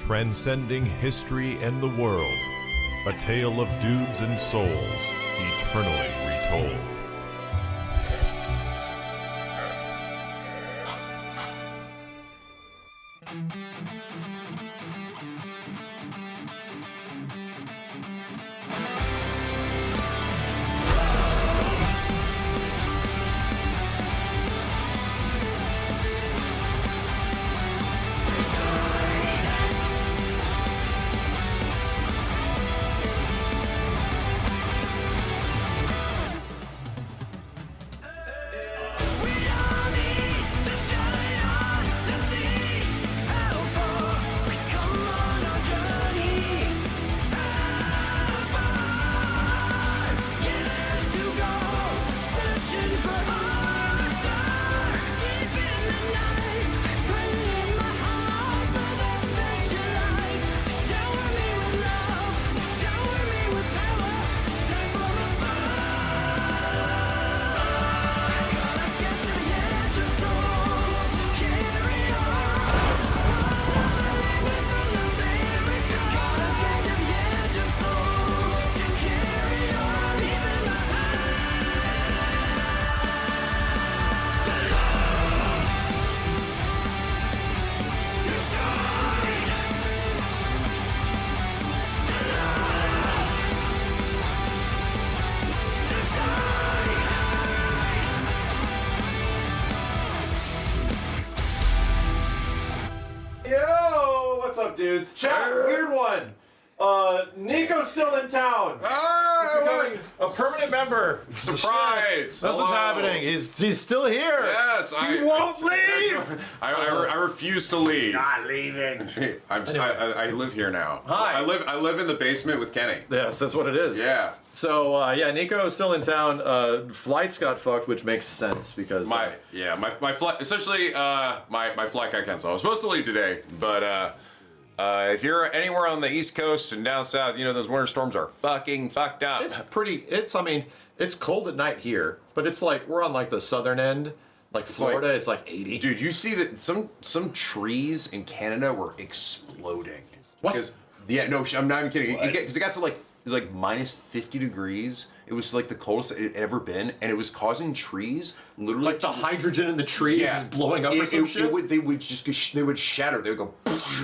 transcending history and the world, a tale of dudes and souls, eternally retold. Dudes, chat, weird one. Nico's still in town. He's becoming a permanent member. Surprise! That's what's happening. He's still here. Yes, he won't leave. I refuse to leave. Not leaving. I live here now. Hi. I live in the basement with Kenny. Yes, that's what it is. Yeah. So yeah, Nico's still in town. Flights got fucked, which makes sense because my flight essentially my flight got canceled. I was supposed to leave today, but if you're anywhere on the East Coast and down south, you know those winter storms are fucking fucked up. I mean, it's cold at night here, but it's like we're on like the southern end, like Florida. It's like 80. Dude, you see that some trees in Canada were exploding. What? Yeah, no, I'm not even kidding. Because it got to like minus 50 degrees. It was like the coldest it had ever been, and it was causing trees literally like the hydrogen in the trees is blowing up or some shit. They would shatter. They would go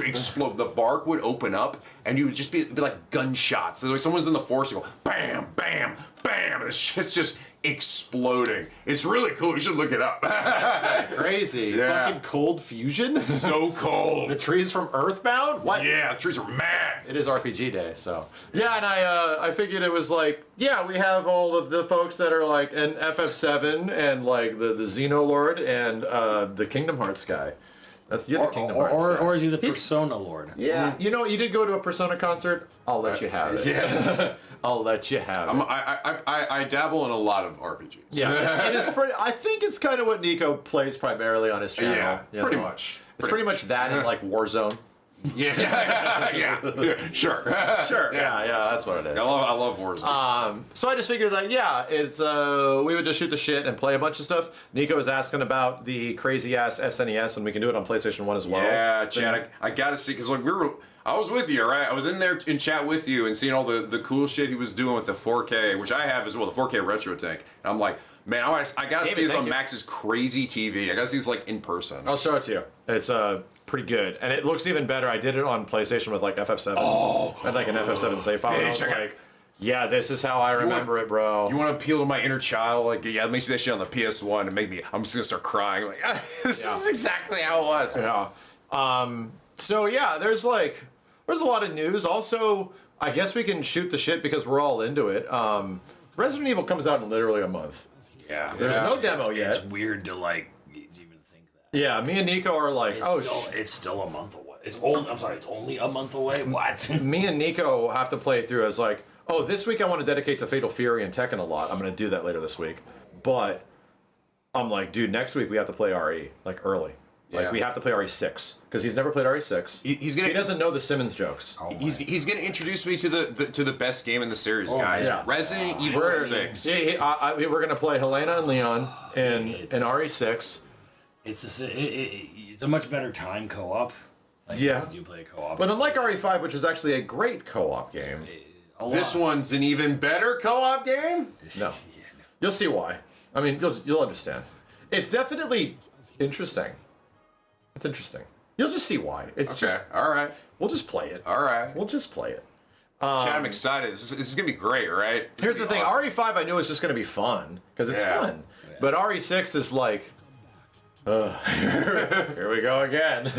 explode. The bark would open up, and you would just be like gunshots. So like someone's in the forest, you go bam, bam, bam, and it's just exploding. It's really cool. You should look it up. That's crazy. Yeah. Fucking cold fusion. So cold. The trees from Earthbound? What? Yeah, the trees are mad. It is RPG day, so yeah. And I figured it was like, yeah, we have all of the folks that are like an FF7 and like the Xenolord and the Kingdom Hearts guy. You're the Kingdom Hearts guy. Or is he the Persona Lord? Yeah. You know, you did go to a Persona concert. I'll let you have it. Yeah. I'll let you have it. I dabble in a lot of RPGs. Yeah, it is pretty. I think it's kind of what Nico plays primarily on his channel. Yeah, pretty much. It's pretty much that and like Warzone. Yeah, sure. Sure. Yeah, that's what it is. I love Warzone. So I just figured that it's we would just shoot the shit and play a bunch of stuff. Nico was asking about the crazy ass SNES, and we can do it on PlayStation 1 as well. Yeah, Chad, I gotta see, because like I was with you, right? I was in there in chat with you and seeing all the cool shit he was doing with the 4K, which I have as well, the 4K RetroTink. And I'm like, man, I gotta see this on Max's crazy TV. I gotta see this like in person. I'll show it to you. It's pretty good, and it looks even better. I did it on PlayStation with like FF7. Oh, I had like an FF7 save file. And I was like, yeah, this is how I remember it, bro. You want to appeal to my inner child? Like, yeah, let me see that shit on the PS1 and make me. I'm just gonna start crying. Like, this is exactly how it was. Yeah. So yeah, there's a lot of news. Also, I guess we can shoot the shit because we're all into it. Resident Evil comes out in literally a month. Yeah. There's no demo yet. It's weird to like even think that. Yeah, me and Nico are like, it's still a month away. It's only a month away. What? Me and Nico have to play through as like, oh, this week I want to dedicate to Fatal Fury and Tekken a lot. I'm going to do that later this week. But I'm like, dude, next week we have to play RE, like early. Like, we have to play RE6, because he's never played RE6. He doesn't know the Simmons jokes. Oh he's gonna introduce me to the best game in the series, guys. Yeah. Resident Evil 6. We're gonna play Helena and Leon in RE6. It's a much better time co-op. Like, Yeah. Would you play co-op? But unlike RE5, which is actually a great co-op game, This one's an even better co-op game? no. You'll see why. I mean, you'll understand. It's definitely interesting. It's interesting. You'll just see why. It's Okay, just alright. we'll just play it. Alright. We'll just play it. Chad, I'm excited. This is gonna be great, right? Here's the thing: RE5 I knew was just going to be fun because it's fun, but RE6 is like, here we go again.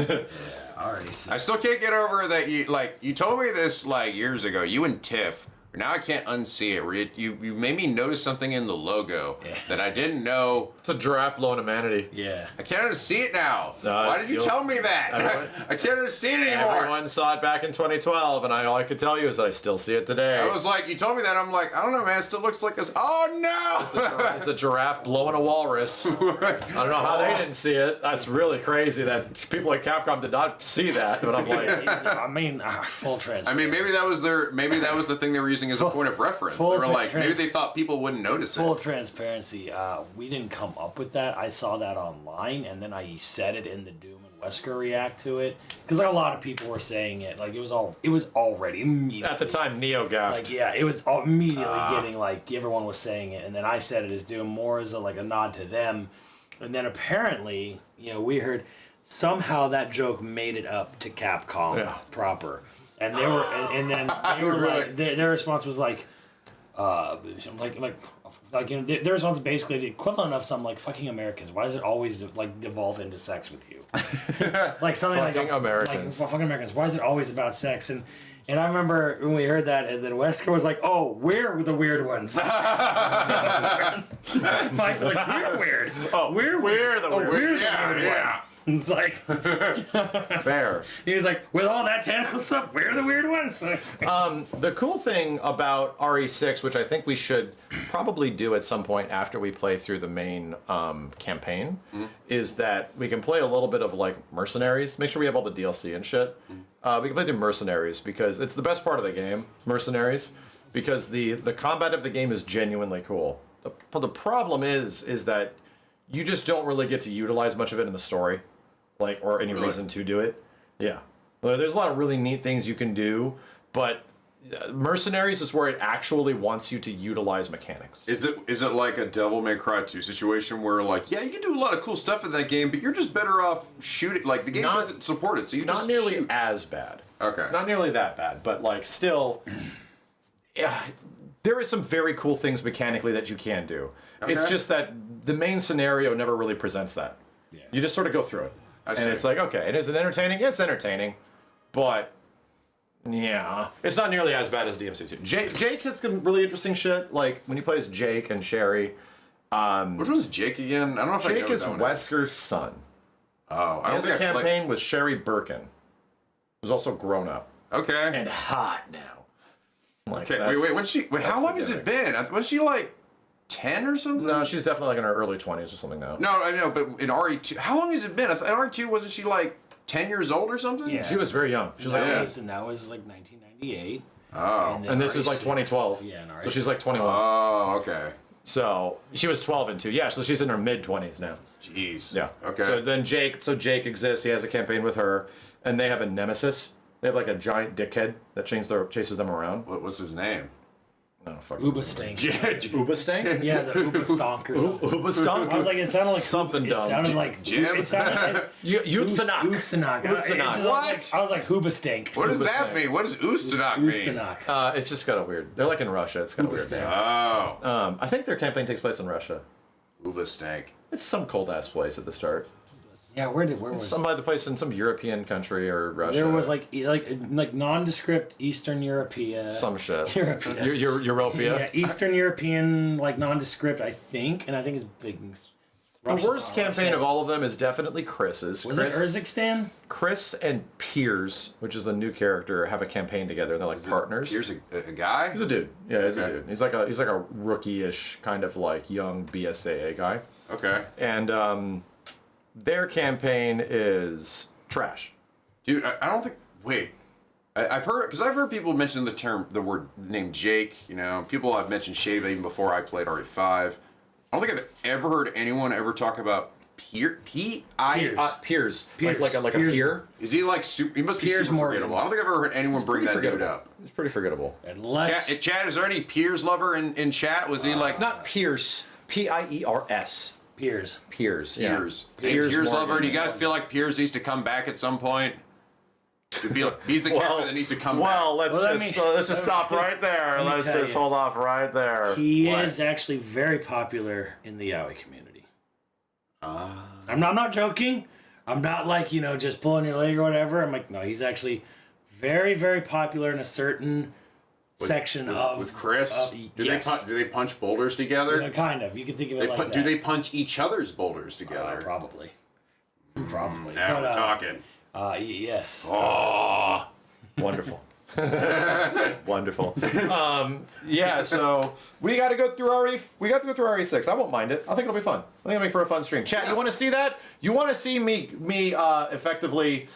Already see. I still can't get over that you told me this like years ago. You and Tiff. Now I can't unsee it. Where you made me notice something in the logo that I didn't know. It's a giraffe blowing a manatee. Yeah. I can't unsee it now. Why did you tell me that? I can't unsee it anymore. Everyone saw it back in 2012, and all I could tell you is that I still see it today. I was like, you told me that. I'm like, I don't know, man. It still looks like this. Oh no! It's a giraffe blowing a walrus. I don't know how they didn't see it. That's really crazy that people at Capcom did not see that. But I'm like, I mean, full transparency. I mean, maybe that was the thing they were using as a point of reference. They were like, maybe they thought people wouldn't notice it. Full transparency, we didn't come up with that. I saw that online, and then I said it in the Doom and Wesker react to it because like a lot of people were saying it. Like it was already immediately at the time, Neo gaffed. Like yeah, it was immediately getting like everyone was saying it, and then I said it as Doom more as a nod to them, and then apparently we heard somehow that joke made it up to Capcom proper. And they were, and then they were like, their response was like, their response is basically the equivalent of some like fucking Americans. Why does it always like devolve into sex with you? Like something fucking like Americans. Like fucking Americans. Why is it always about sex? And I remember when we heard that, and then Wesker was like, "Oh, we're the weird ones." Mike was like, "We're weird. Oh, we're the weird. We're the weird ones." It's like fair. He was like, with all that tentacle stuff, we're the weird ones. The cool thing about RE6, which I think we should probably do at some point after we play through the main campaign, is that we can play a little bit of like Mercenaries. Make sure we have all the DLC and shit. We can play through Mercenaries because it's the best part of the game, Mercenaries, because the combat of the game is genuinely cool. The problem is that you just don't really get to utilize much of it in the story, like, or any reason to do it. Yeah. Well, there's a lot of really neat things you can do, but Mercenaries is where it actually wants you to utilize mechanics. Is it like a Devil May Cry 2 situation where like, yeah, you can do a lot of cool stuff in that game, but you're just better off shooting. Like the game doesn't support it, so you just not nearly shoot. as bad. Okay. Not nearly that bad, but like still, yeah, there is some very cool things mechanically that you can do. Okay. It's just that the main scenario never really presents that. Yeah. You just sort of go through it. It's like, okay, it isn't entertaining. It's entertaining, but yeah, it's not nearly as bad as DMC2. Jake has some really interesting shit. Like when he plays Jake and Sherry. Which one's Jake again? I don't know if Jake I know is Wesker's son. Oh, he has a campaign with Sherry Birkin, who's also grown up. Okay. And hot now. Like, okay, wait, how long has it been? Was she like 10 or something? No, she's definitely like in her early 20s or something now. No, I know, but in RE2, how long has it been? In RE2, wasn't she like 10 years old or something? Yeah. She was very young. She was and that was like 1998. Oh. And this is like 2012. Yeah, so she's like 21. Oh, okay. So she was 12 and 2. Yeah, so she's in her mid-20s now. Jeez. Yeah. Okay. So then Jake exists. He has a campaign with her, and they have a nemesis. They have like a giant dickhead that chases them around. What's his name? No, fuck. Uba Stank. Uba Stank? Yeah, the Uba Stonk or something. Uba Stonk? I was like, it sounded like something dumb. It sounded like Jim. It sounded like Utsanak. What? I was like Uba Stank. What does that mean? What does Ustanak mean? Ustanak. It's just kind of weird. They're like in Russia. It's kind of weird. Stank. Oh. I think their campaign takes place in Russia. Uba Stank. It's some cold ass place at the start. Yeah, where was some other place in some European country or Russia? There was like nondescript Eastern European. Some shit. Europea. Yeah, Eastern European like nondescript, I think, and I think it's big. The worst campaign of all of them is definitely Chris's. Was it Urzikstan? Chris and Piers, which is the new character, have a campaign together. They're like partners. Piers a guy? He's a dude. Yeah, he's a dude. He's like a rookie-ish kind of like young BSAA guy. Okay. And their campaign is trash. Dude, I don't think. Wait, I've heard people mention the name Jake. You know, people have mentioned Shave even before I played RE5. I don't think I've ever heard anyone ever talk about Piers. Like a peer. Is he like super? He must be Piers super Morgan. forgettable. I don't think I've ever heard anyone bring that dude up. It's pretty forgettable. Unless Chat, is there any Piers lover in chat? Was he like Not Pierce. Piers. Piers. Piers. Yeah. Piers? Piers Piers Morgan. lover. Do you guys feel like Piers needs to come back at some point? He's the character that needs to come back. Well, let's Well, let's just stop right there. let me Let's tell just you. hold off right there. He What? is actually very popular in the yaoi community. I'm not joking. I'm not like, just pulling your leg or whatever. I'm like, no, he's actually very, very popular in a certain section with Chris. Yes. Do they punch boulders together? Kind of. You can think of it like that. Do they punch each other's boulders together? Probably. Probably. Now But, we're talking. Yes. Oh, Wonderful. Wonderful. Yeah, so we got to go through we got to go through RE6. I won't mind it. I think it'll be fun. I think it'll be for a fun stream. Chat, you want to see that? You want to see me effectively?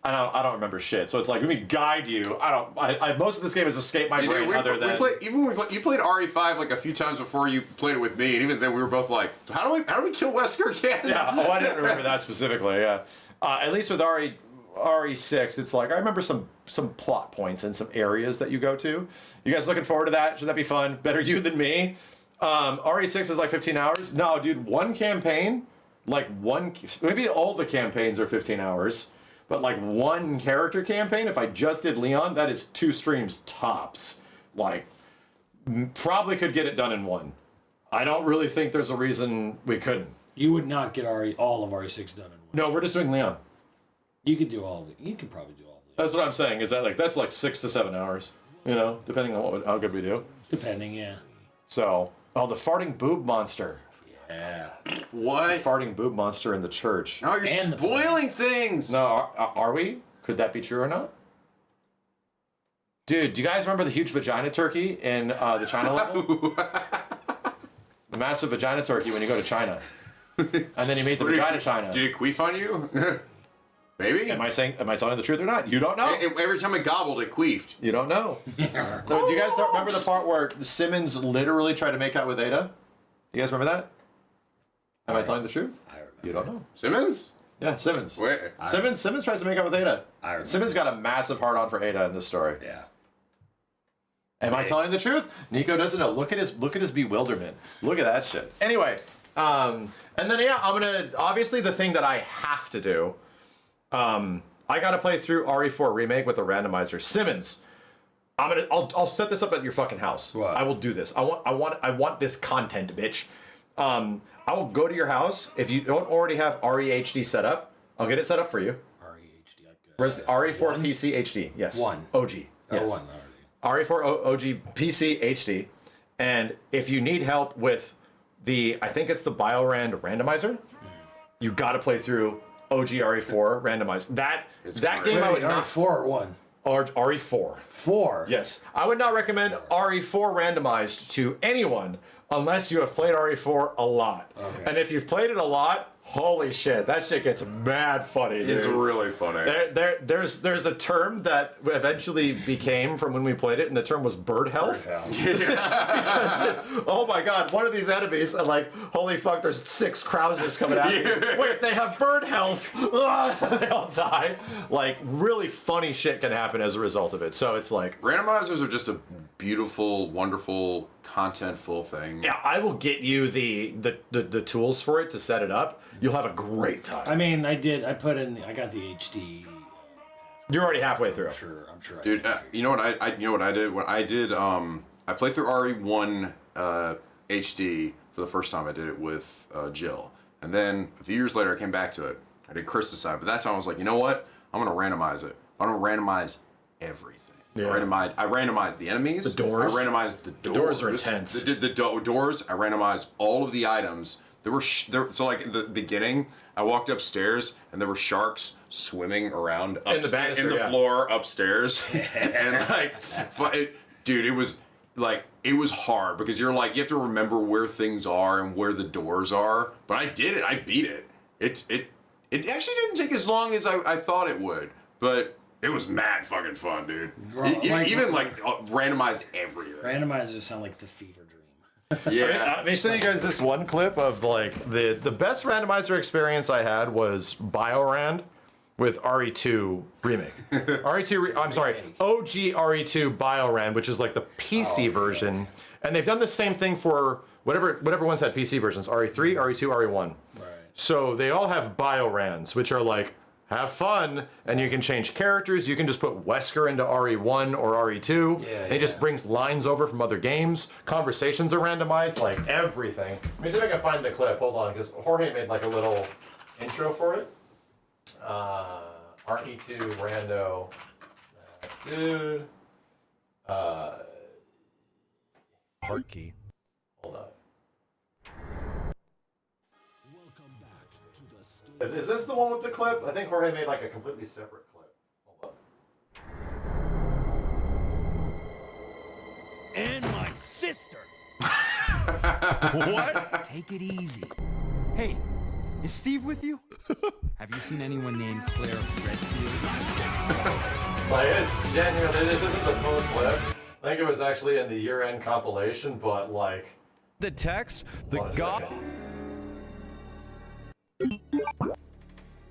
I don't remember shit. So it's like, let me guide you. I most of this game has escaped my brain. You played RE5 like a few times before you played it with me, and even then we were both like, so how do we kill Wesker again? Yeah. Oh, I didn't remember that specifically. Yeah. At least with RE6, it's like I remember some plot points and some areas that you go to. You guys looking forward to that? Should that be fun? Better you than me. RE6 is like 15 hours. No, dude, one campaign, maybe all the campaigns are 15 hours, but like one character campaign, if I just did Leon, that is 2 streams tops. Like, probably could get it done in one. I don't really think there's a reason we couldn't. You would not get all of RE6 done in one. No, we're just doing Leon. You could do all of it. You could probably do all of it. That's what I'm saying. Is that that's like 6 to 7 hours, depending on how good we do. Depending, yeah. So, the farting boob monster. Yeah. What? Farting boob monster in the church. No, you're And the spoiling things. No, are we? Could that be true or not? Dude, do you guys remember the huge vagina turkey in the China level? The massive vagina turkey when you go to China. And then you meet the vagina China. Did it queef on you? Maybe. Am I telling the truth or not? You don't know. Every time it gobbled, it queefed. You don't know. Do you guys remember the part where Simmons literally tried to make out with Ada? You guys remember that? Am I telling the truth? I remember. You don't know. Simmons? Yeah, Simmons. Wait. Simmons tries to make out with Ada. I remember. Simmons got a massive hard on for Ada in this story. Yeah. Am I telling the truth? Nico doesn't know. Look at his bewilderment. Look at that shit. Anyway, and then I'm gonna obviously the thing that I have to do. I gotta play through RE4 remake with the randomizer. Simmons, I'll set this up at your fucking house. What? I will do this. I want this content, bitch. I will go to your house if you don't already have ReHD set up. I'll get it set up for you. ReHD. RE4 PC HD. Yes. OG. Yes. One. RE4 OG PC HD. And if you need help with I think it's the Biorand randomizer, you got to play through OG RE4 randomized. That game I would not. RE4 or 1? Or RE4. 4? Yes. I would not recommend RE4 randomized to anyone unless you have played RE4 a lot. Okay. And if you've played it a lot, holy shit, that shit gets mad funny, dude. It's really funny. There's a term that eventually became from when we played it, and the term was bird health. Because, oh my god, one of these enemies, and like, holy fuck, there's 6 Krausers coming at you. Wait, they have bird health. They all die. Like, really funny shit can happen as a result of it. So it's like... Randomizers are just a beautiful, wonderful, contentful thing. Yeah, I will get you the tools for it to set it up. You'll have a great time. I mean, I got the HD. You're already halfway through. I'm sure. Dude, you know what I did? What I did, I played through RE1 HD for the first time. I did it with Jill, and then a few years later, I came back to it. I did Chris' side, but that time I was like, you know what? I'm gonna randomize it. I'm gonna randomize everything. Yeah. I randomized the enemies. The doors. I randomized the doors. The doors are intense. The doors. I randomized all of the items. So like in the beginning, I walked upstairs and there were sharks swimming around in the floor upstairs, and it was hard because you have to remember where things are and where the doors are. But I did it. I beat it. It actually didn't take as long as I thought it would, but it was mad fucking fun, dude. Randomized everything. Randomizers sound like the fever dream. Yeah. Let me show you guys this one clip of like the best randomizer experience I had was Biorand with RE2 remake. I'm sorry, OG RE2 Biorand, which is like the PC version, and they've done the same thing for whatever ones had PC versions, RE3, RE2, RE1. Right. So they all have Biorands, which are like have fun, and you can change characters. You can just put Wesker into RE1 or RE2. And it just brings lines over from other games. Conversations are randomized, like everything. Let me see if I can find the clip. Hold on, because Jorge made like a little intro for it. RE2 Rando. Dude. Heart key. Hold up. Is this the one with the clip? I think Jorge made like a completely separate clip. Hold up. And my sister. What? Take it easy. Hey, is Steve with you? Have you seen anyone named Claire Redfield? Like, it's genuine. This isn't the full clip. I think it was actually in the year-end compilation, but like... The text, the god...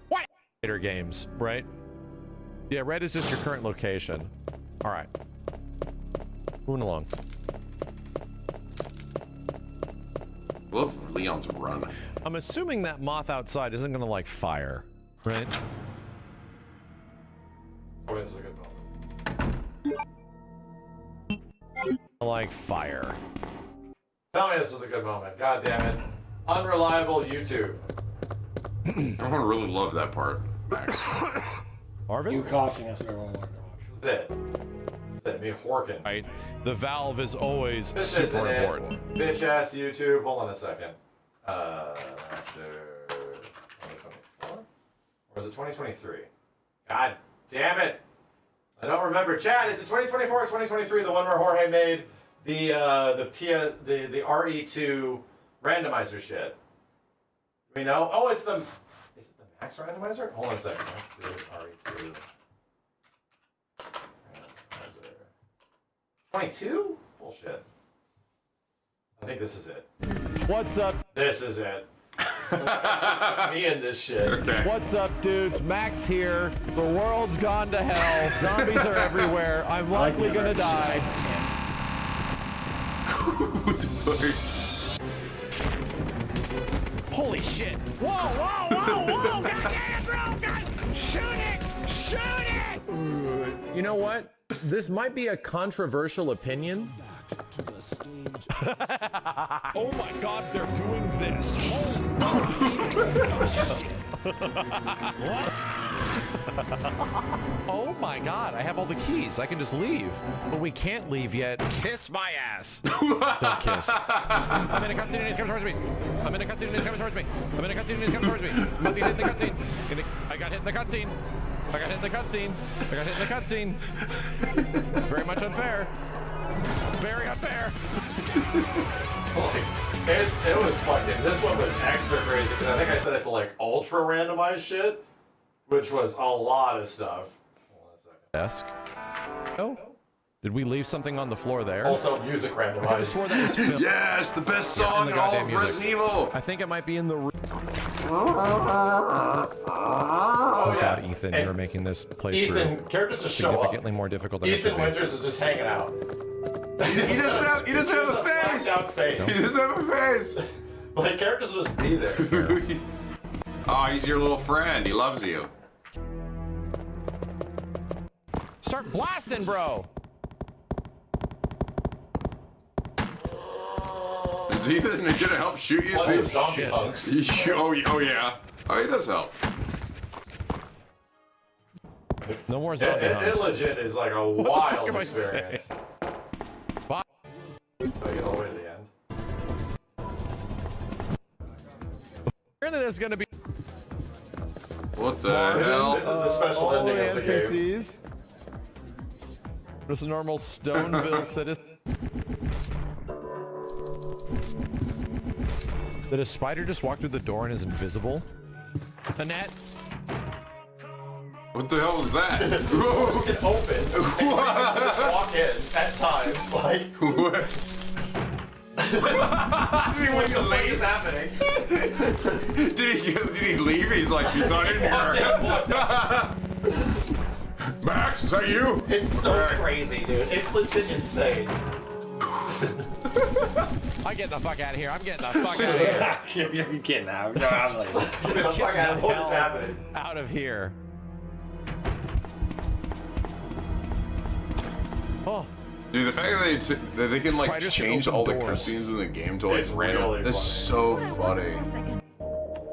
What? Games, right? Yeah, red is just your current location. All right. Moving along. Love Leon's run. I'm assuming that moth outside isn't gonna like fire, right? Oh, this is a good moment. Like fire. Tell me this is a good moment. God damn it. Unreliable YouTube. Everyone really loved that part, Max. Marvin? You coughing, that's what everyone wanted to watch. This is it. This is it. Me horking. Right. The valve is always This super isn't important. it. Bitch ass YouTube. Hold on a second. After 2024? Or was it 2023? God damn it. I don't remember. Chad, is it 2024 or 2023? The one where Jorge made the RE2 randomizer shit. Do we know? Oh, it's the... Is it the max randomizer? Hold on a second. Let's do RE2. Randomizer. 22? Bullshit. I think this is it. What's up? This is it. Me in this shit. Okay. What's up, dudes? Max here. The world's gone to hell. Zombies are everywhere. I'm likely gonna die. What the fuck? Holy shit! Whoa, whoa, whoa, whoa! God damn it, bro! God, shoot it! Shoot it! You know what? This might be a controversial opinion. Oh my god, they're doing this. Oh my god, I have all the keys. I can just leave. But we can't leave yet. Kiss my ass. Don't kiss. I'm in a cutscene and he's coming towards me. I'm in a cutscene and he's coming towards me. I'm in a cutscene and he's coming towards me. Must be hit in the cutscene. I got hit in the cutscene. I got hit in the cutscene. I got hit in the cutscene. Very much unfair. Very unfair. It was fucking... This one was extra crazy, because I think I said it's like ultra randomized shit, which was a lot of stuff. Hold on a second. Desk. Oh. Did we leave something on the floor there? Also music randomized. swore that was filmed. Yes, the best song the in all goddamn of music. Resident Evil. I think it might be in the room. Oh, yeah. God, Ethan, And you're making this playthrough Ethan, characters just show up. significantly more difficult than it Ethan should be. Winters is just hanging out. He doesn't have a face. Out face. He doesn't have a face. Like, characters will just be there. Oh, he's your little friend. He loves you. Start blasting, bro! Is Ethan gonna help shoot you? Bunch of zombie punks. Oh yeah. Oh, he does help. No more zombie It hunts. legit is like a wild experience. Bye. I get all the way to the end. Apparently there's gonna be What the hell? This is the special ending of the game. NPCs. Just a normal Stoneville citizen. Did a spider just walk through the door and is invisible? Annette? What the hell was that? It open. And you can just walk in at times. Like, What? What is happening? Did he leave? He's like, he's not in here. Max, is that you? It's so crazy, dude. It's legit insane. I'm getting the fuck out of here. I'm getting the fuck out of here. You're kidding now. No, I'm like, Get the fuck out of what is happening? Out of here. Oh. Dude, the fact that they can like Spiders change can all open the doors. cutscenes in the game to like It's random. really That's so funny. Second.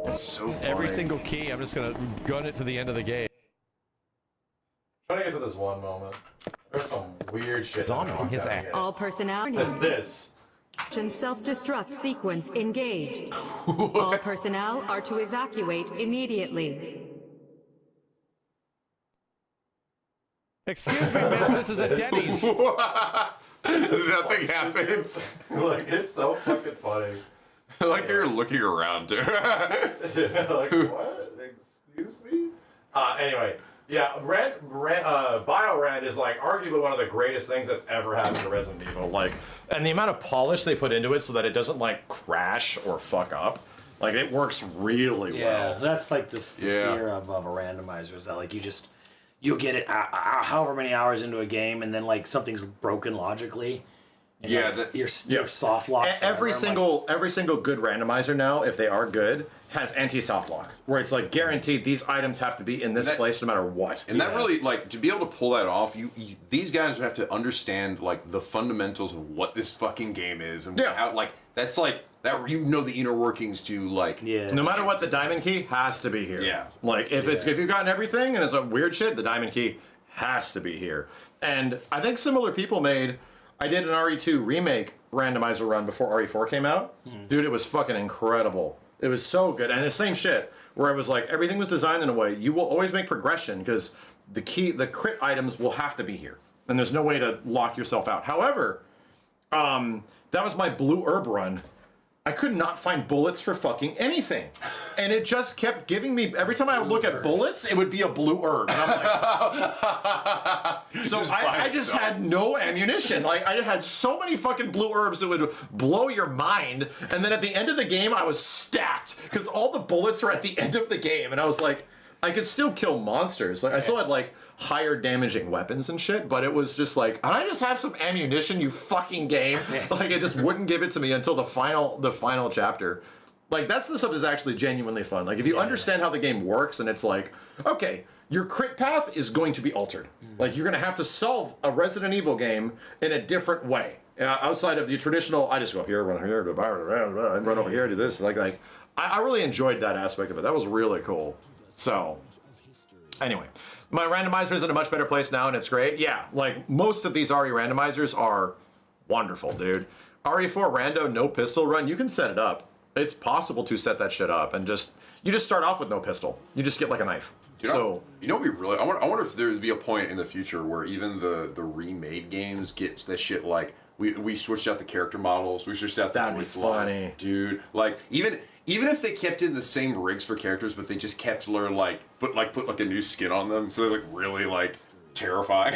That's so funny. Every single key, I'm just gonna gun it to the end of the game. Trying to get to this one moment. There's some weird shit. Domino, his ass. All personnel. This. Self-destruct sequence engaged. All personnel are to evacuate immediately. Excuse me, miss, this is a Denny's. Nothing happens. Like, it's so fucking funny. Like you're looking around, dude. Like, what? Excuse me? Anyway, yeah, Biorand is like arguably one of the greatest things that's ever happened to Resident Evil. Like, and the amount of polish they put into it so that it doesn't like crash or fuck up. Like, it works really yeah, well. that's like the fear of a randomizer is that like you'll get it however many hours into a game and then like something's broken logically. And Yeah, like, you're soft locked. Every single good randomizer now, if they are good, has anti-soft lock, where it's like guaranteed these items have to be in this place no matter what. And that really, like, to be able to pull that off, these guys would have to understand, like, the fundamentals of what this fucking game is. And how, like, that's like, that you know the inner workings to, like... Yeah. No matter what, the diamond key has to be here. Yeah. Like, if you've gotten everything and it's a weird shit, the diamond key has to be here. And I think similar people made... I did an RE2 remake randomizer run before RE4 came out. Dude, it was fucking incredible. It was so good. And the same shit, where it was like, everything was designed in a way, you will always make progression, because the crit items will have to be here. And there's no way to lock yourself out. However, that was my blue herb run. I could not find bullets for fucking anything. And it just kept giving me, every time I would look at bullets, it would be a blue herb. And I'm like, so I just had no ammunition. Like, I had so many fucking blue herbs that would blow your mind. And then at the end of the game, I was stacked, because all the bullets are at the end of the game. And I was like, I could still kill monsters. Like, I still had like higher damaging weapons and shit, but it was just like, can I just have some ammunition, you fucking game? Like, it just wouldn't give it to me until the final chapter. Like, that's the stuff that's actually genuinely fun. Like, if you understand how the game works, and it's like, okay, your crit path is going to be altered. Like, you're gonna have to solve a Resident Evil game in a different way. Outside of the traditional, I just go up here, run here, run over here, do this. Like I really enjoyed that aspect of it. That was really cool. So, anyway, my randomizer is in a much better place now, and it's great. Yeah, like, most of these RE randomizers are wonderful, dude. RE4 rando, no pistol run, you can set it up. It's possible to set that shit up, and you just start off with no pistol. You just get, like, a knife. You know what we really... I wonder if there would be a point in the future where even the remade games get this shit, like, we switched out the character models, we switched out the voice line. That'd be funny. Dude, like, even if they kept in the same rigs for characters, but they just kept put a new skin on them, so they're like really like terrifying.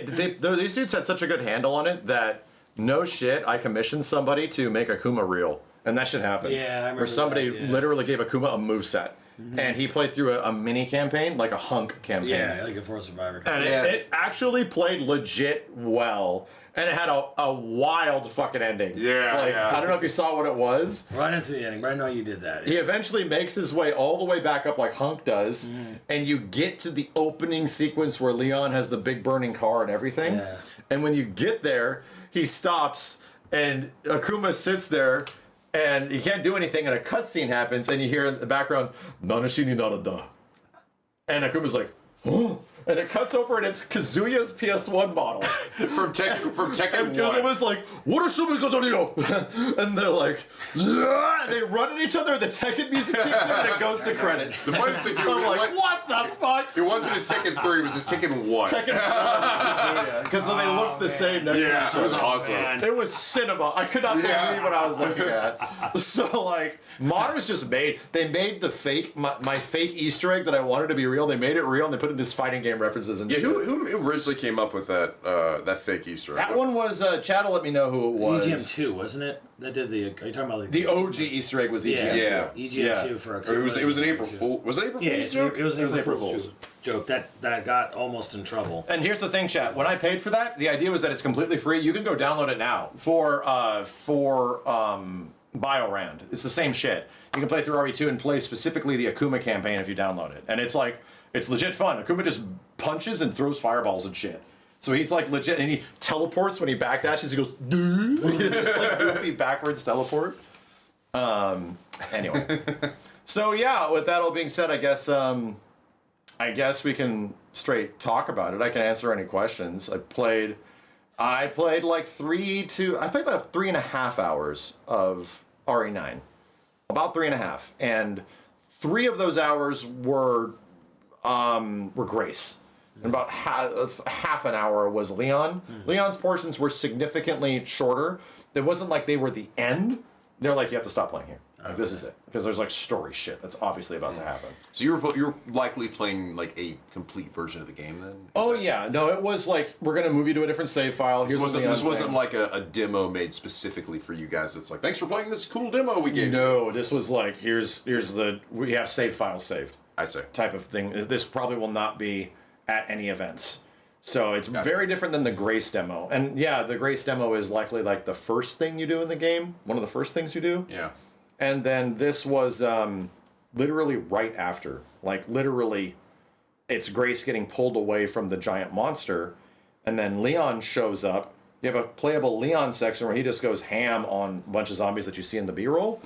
These dudes had such a good handle on it that, no shit, I commissioned somebody to make Akuma real, and that shit happened. Yeah, I remember where somebody that, yeah. literally gave Akuma a moveset, and he played through a mini campaign, like a hunk campaign. Yeah, like a Force Survivor. And it actually played legit well. And it had a wild fucking ending. Yeah, like, yeah. I don't know if you saw what it was. Well, I didn't see the ending, but I know you did that. He eventually makes his way all the way back up like Hunk does, and you get to the opening sequence where Leon has the big burning car and everything. Yeah. And when you get there, he stops, and Akuma sits there, and he can't do anything, and a cutscene happens, and you hear in the background, Nanashini Narada. And Akuma's like, huh? And it cuts over, and it's Kazuya's PS1 model. from Tekken And the other 1. was like, what is Shumikotorio? And they're like, yeah! They run at each other, and the Tekken music kicks in, and it goes to credits. The funny thing too, I'm like, what the fuck? It wasn't his Tekken 3, it was his Tekken 1. Tekken because they look the same next to Yeah, each it was other. awesome. It was cinema. I could not believe what I was looking at. So, like, Mod was just made. They made the fake, my fake Easter egg that I wanted to be real. They made it real, and they put it in this fighting game game references and Yeah, shit. who originally came up with that fake Easter egg? That one was Chad will let me know who it was. EGM 2, wasn't it? That did the. Are you talking about like The OG Easter egg was EGM Yeah. 2. EGM 2 for Akuma? It was an April Fool. Was it April Yeah, Fool's joke? it was an April Fool's Fool's joke that got almost in trouble. And here's the thing, chat. When I paid for that, the idea was that it's completely free. You can go download it now for Biorand. It's the same shit. You can play through RE2 and play specifically the Akuma campaign if you download it. And it's like, it's legit fun. Akuma just punches and throws fireballs and shit. So he's like legit, and he teleports when he backdashes. He goes, dude. It's this like goofy backwards teleport. Anyway. So yeah, with that all being said, I guess we can straight talk about it. I can answer any questions. I played like 3.5 hours of RE9. About 3.5. And 3 of those hours were Grace. And about half an hour was Leon. Leon's portions were significantly shorter. It wasn't like they were the end. They're like, you have to stop playing here. Like, this is it. Because there's like story shit that's obviously about to happen. So you're likely playing like a complete version of the game then? Yeah. No, it was like, we're going to move you to a different save file. This wasn't like a demo made specifically for you guys. It's like, thanks for playing this cool demo we gave you. No, this was like, we have save files saved. I see. Type of thing. This probably will not be at any events. So it's very different than the Grace demo. And yeah, the Grace demo is likely like the first thing you do in the game. One of the first things you do. Yeah. And then this was literally right after. Like literally, it's Grace getting pulled away from the giant monster. And then Leon shows up. You have a playable Leon section where he just goes ham on a bunch of zombies that you see in the B-roll.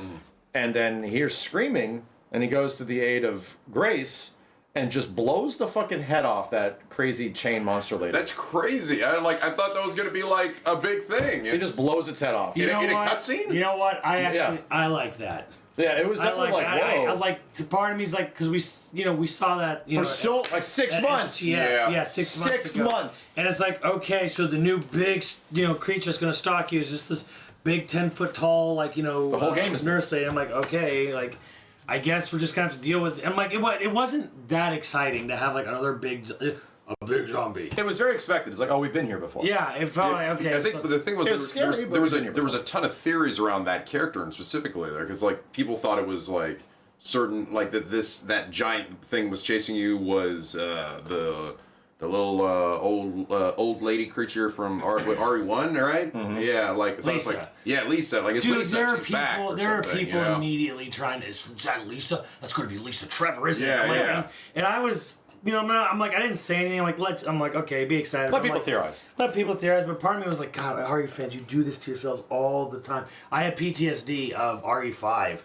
And then he hears screaming. And he goes to the aid of Grace and just blows the fucking head off that crazy chain monster lady. That's crazy. I thought that was gonna be like a big thing. He just blows its head off. In a cutscene? You know what? I like that. Yeah, it was definitely whoa. I like. Part of me is like, because we saw that for 6 months. Yeah, 6 months. 6 months. And it's like, okay, so the new big creature that's gonna stalk you is just this big 10-foot tall the whole game is nurse lady. I'm like, okay, like, I guess we're just gonna have to deal with it. I'm like, it wasn't that exciting to have like another big zombie. It was very expected. It's like, oh, we've been here before. Yeah, it felt like, okay. I think the thing was, there was a ton of theories around that character and specifically there, because like people thought it was like certain like that giant thing was chasing you was the little old lady creature from RE1, right? Mm-hmm. Yeah, like Lisa. Lisa. Like it's dude, Lisa. there are She's people immediately trying to. Is that Lisa? That's going to be Lisa Trevor, isn't it? Yeah, and I was. I'm like, I didn't say anything. I'm like, okay, be excited. Let people theorize. Let people theorize, but part of me was like, God, RE fans, you do this to yourselves all the time. I had PTSD of RE5.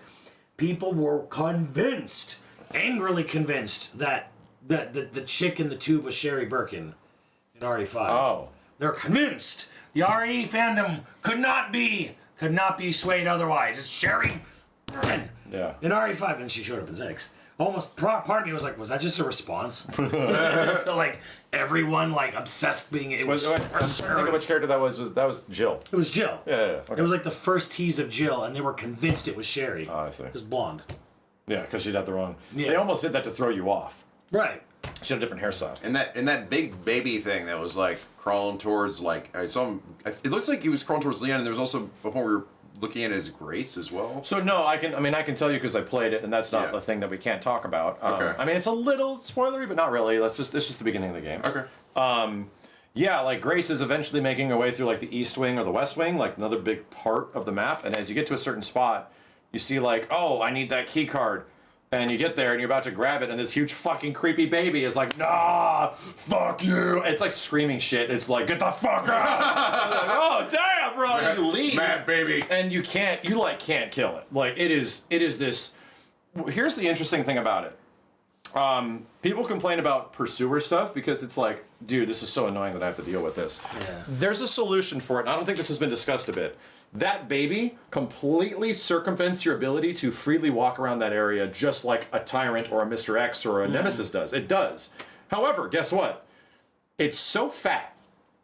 People were convinced, angrily convinced, that the chick in the tube was Sherry Birkin in RE5. Oh. They're convinced. The RE fandom could not be swayed otherwise. It's Sherry Birkin. Yeah. In RE5, and she showed up in 6. Almost part of me was like, was that just a response to like everyone like obsessed being? It was. I think of which character that was. That was Jill. It was Jill. Yeah. Okay. It was like the first tease of Jill, and they were convinced it was Sherry. Oh, I see. It was blonde. Yeah, because she'd had the wrong. Yeah. They almost did that to throw you off. Right. She had a different hairstyle. And that big baby thing that was like crawling towards like I saw him. It looks like he was crawling towards Leon, and there was also a point where we were looking at his Grace as well. So no, I can tell you because I played it, and that's not a thing that we can't talk about. Okay. I mean, it's a little spoilery, but not really. It's just the beginning of the game. Okay. Yeah, like Grace is eventually making her way through like the East Wing or the West Wing, like another big part of the map. And as you get to a certain spot, you see like, oh, I need that key card. And you get there and you're about to grab it, and this huge fucking creepy baby is like, nah, fuck you. It's like screaming shit. It's like, get the fuck out. Like, oh, damn, bro. And you leave. Mad baby. And you can't kill it. Like, it is this. Here's the interesting thing about it. People complain about pursuer stuff because it's like, dude, this is so annoying that I have to deal with this. Yeah. There's a solution for it, and I don't think this has been discussed a bit. That baby completely circumvents your ability to freely walk around that area just like a Tyrant or a Mr. X or a Nemesis does. It does. However, guess what? It's so fat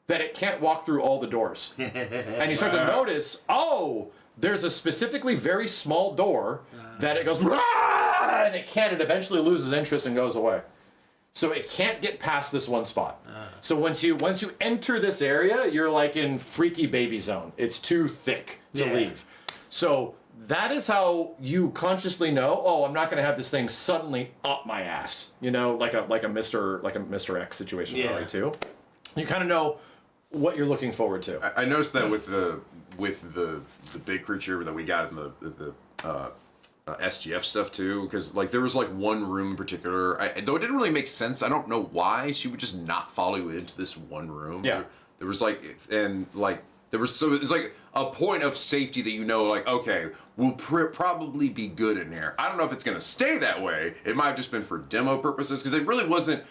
that it can't walk through all the doors. And you start to notice, oh, there's a specifically very small door that it goes, Rah! And it can't. It eventually loses interest and goes away. So it can't get past this one spot. So once you enter this area, you're like in freaky baby zone. It's too thick to leave. So that is how you consciously know, oh, I'm not going to have this thing suddenly up my ass. You know, like a Mr. X situation in RE2. You kind of know what you're looking forward to. I noticed that with the big creature that we got in the SGF stuff too, because like there was like one room in particular, though it didn't really make sense. I don't know why she would just not follow you into this one room. Yeah, there was like, and like there was, so it's like a point of safety that you know, like, okay, we'll probably be good in here. I don't know if it's gonna stay that way. It might have just been for demo purposes, because it really wasn't.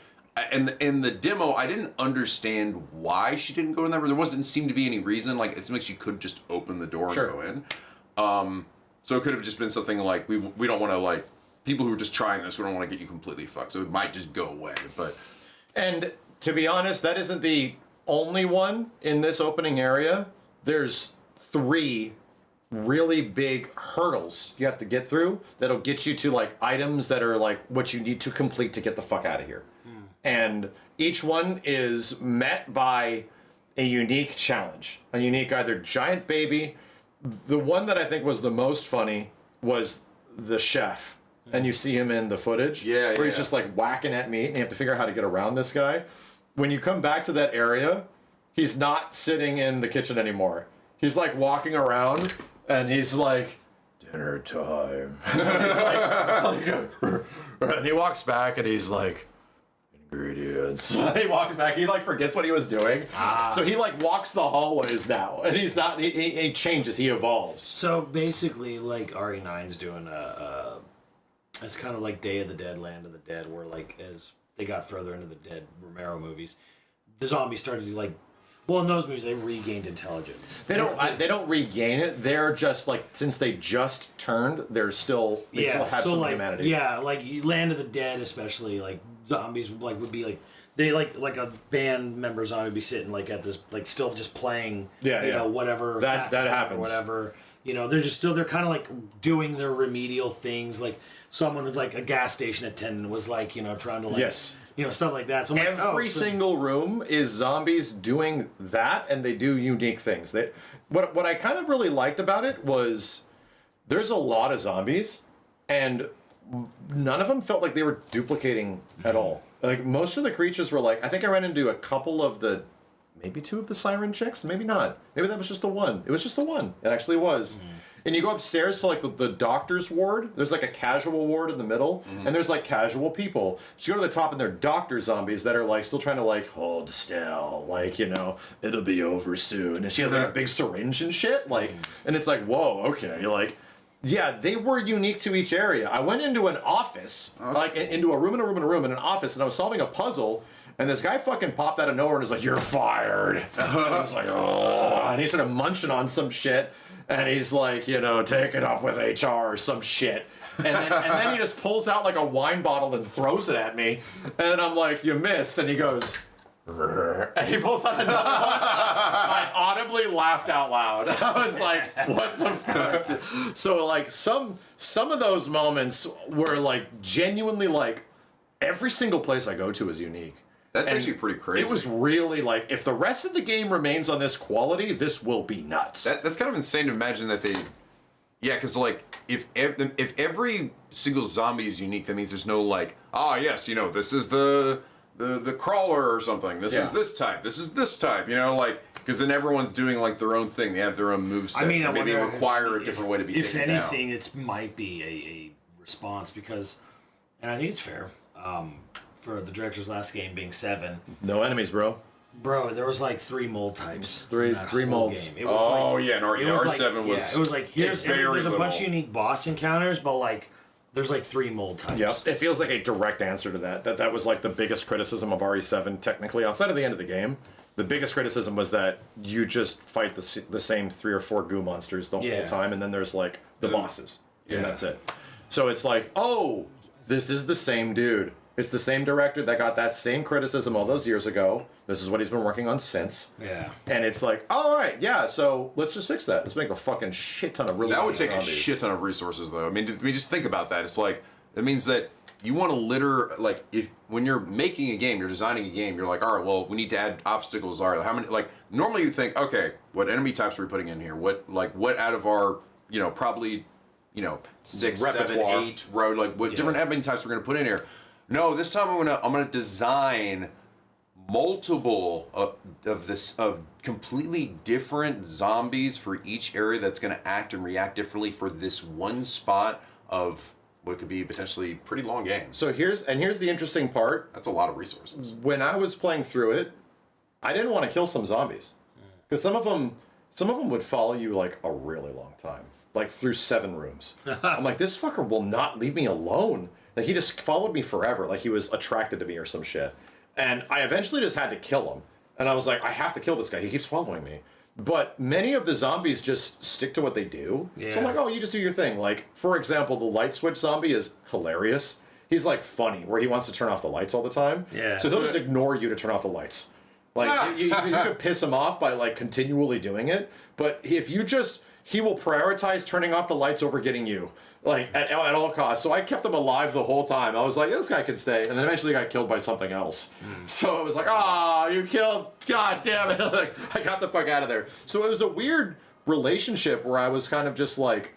And in the demo, I didn't understand why she didn't go in there. There wasn't seem to be any reason. Like, it seemed like she could just open the door and go in. So it could have just been something like, we don't want to, like, people who are just trying this, we don't want to get you completely fucked. So it might just go away. But and to be honest, that isn't the only one in this opening area. There's 3 really big hurdles you have to get through that'll get you to, like, items that are, like, what you need to complete to get the fuck out of here. And each one is met by a unique challenge, a unique either giant baby. The one that I think was the most funny was the chef, and you see him in the footage, where he's just like whacking at meat, and you have to figure out how to get around this guy. When you come back to that area, he's not sitting in the kitchen anymore. He's like walking around, and he's like, dinner time. And he walks back, and he's like, ingredients. He walks back. He like forgets what he was doing. So he like walks the hallways now, and he's not. He changes. He evolves. So basically, like RE9's doing it's kind of like Day of the Dead, Land of the Dead, where like as they got further into the Dead Romero movies, the zombies started to like. Well, in those movies, they regained intelligence. They don't regain it. They're just like, since they just turned, they still have some humanity. Yeah, like Land of the Dead, especially like zombies like would be like they like a band member zombie would be sitting like at this like still just playing you know whatever that happens or whatever, you know, they're kind of like doing their remedial things, like someone was like a gas station attendant was like, you know, trying to like you know, stuff like that. So I'm every single room is zombies doing that, and they do unique things. What I kind of really liked about it was there's a lot of zombies, and none of them felt like they were duplicating at all. Like, most of the creatures were like, I think I ran into a couple of maybe 2 of the siren chicks, maybe not. Maybe that was just the one. It was just the one. It actually was. And you go upstairs to like the doctor's ward. There's like a casual ward in the middle, and there's like casual people. So you go to the top, and they're doctor zombies that are like still trying to like hold still, like, you know, it'll be over soon. And she has like a big syringe and shit, like, and it's like, whoa, okay, you're like. Yeah, they were unique to each area. I went into an office, like into a room in an office, and I was solving a puzzle, and this guy fucking popped out of nowhere and was like, "You're fired." And I was like, "Oh," and he started munching on some shit, and he's like, you know, take it up with HR or some shit. And then he just pulls out like a wine bottle and throws it at me, and I'm like, "You missed," and he goes. And he pulls out another one. I audibly laughed out loud. I was like, what the fuck? So like some of those moments were like genuinely like every single place I go to is unique. That's actually pretty crazy. It was really like, if the rest of the game remains on this quality, this will be nuts. That's kind of insane to imagine that they... Yeah, because like, if every single zombie is unique, that means there's no like, yes, you know, this is the crawler or something. This is this type. This is this type. You know, like, because then everyone's doing like their own thing. They have their own moveset. I mean, maybe require a different way to be taken down. If anything, it might be a response because, and I think it's fair, for the director's last game being 7. No enemies, bro. Bro, there was like 3 mold types. Three molds. Game. It was yeah, and R7 was. Yeah, it was like there's a bunch of unique boss encounters, but like. There's like 3 mold types. Yep. It feels like a direct answer to that. That was like the biggest criticism of RE7 technically, outside of the end of the game. The biggest criticism was that you just fight the same 3 or 4 goo monsters the whole time, and then there's like the bosses, and that's it. So it's like, oh, this is the same dude. It's the same director that got that same criticism all those years ago. This is what he's been working on since. Yeah. And it's like, oh, all right, yeah, so let's just fix that. Let's make a fucking shit ton of really That would take zombies. a shit ton of resources, though. I mean, just think about that. It's like, that means that you want to litter, like, if when you're making a game, you're designing a game, you're like, all right, well, we need to add obstacles. All right, how many, like, normally you think, okay, what enemy types are we putting in here? What out of our, probably, 6, Repertoire. 7, 8 road, like, what different enemy types we're going to put in here? No, this time I'm gonna design multiple of completely different zombies for each area that's going to act and react differently for this one spot of what could be potentially pretty long game. So here's the interesting part. That's a lot of resources. When I was playing through it, I didn't want to kill some zombies because some of them would follow you like a really long time, like through 7 rooms. I'm like, this fucker will not leave me alone. Like, he just followed me forever. Like, he was attracted to me or some shit. And I eventually just had to kill him. And I was like, I have to kill this guy. He keeps following me. But many of the zombies just stick to what they do. Yeah. So I'm like, oh, you just do your thing. Like, for example, the light switch zombie is hilarious. He's, like, funny, where he wants to turn off the lights all the time. Yeah. So he'll just ignore you to turn off the lights. Like, you could piss him off by, like, continually doing it. But if you just... He will prioritize turning off the lights over getting you, like, at all costs. So I kept him alive the whole time. I was like, this guy can stay. And then eventually got killed by something else. So it was like, you killed, god damn it. Like, I got the fuck out of there. So it was a weird relationship where I was kind of just like,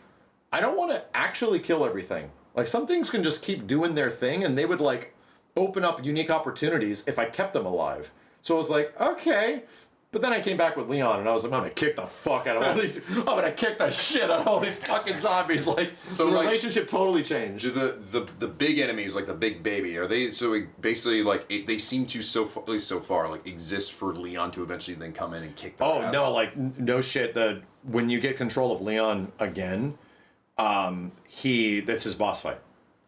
I don't want to actually kill everything. Like, some things can just keep doing their thing, and they would, like, open up unique opportunities if I kept them alive. So I was like, okay. But then I came back with Leon, and I was like, I'm gonna kick the fuck out of all these. I'm gonna kick the shit out of all these fucking zombies. Like, so the relationship totally changed. Do the big enemies, like the big baby, are they basically like they seem to at least so far like exist for Leon to eventually then come in and kick the ass? No, like no shit. When you get control of Leon again, that's his boss fight.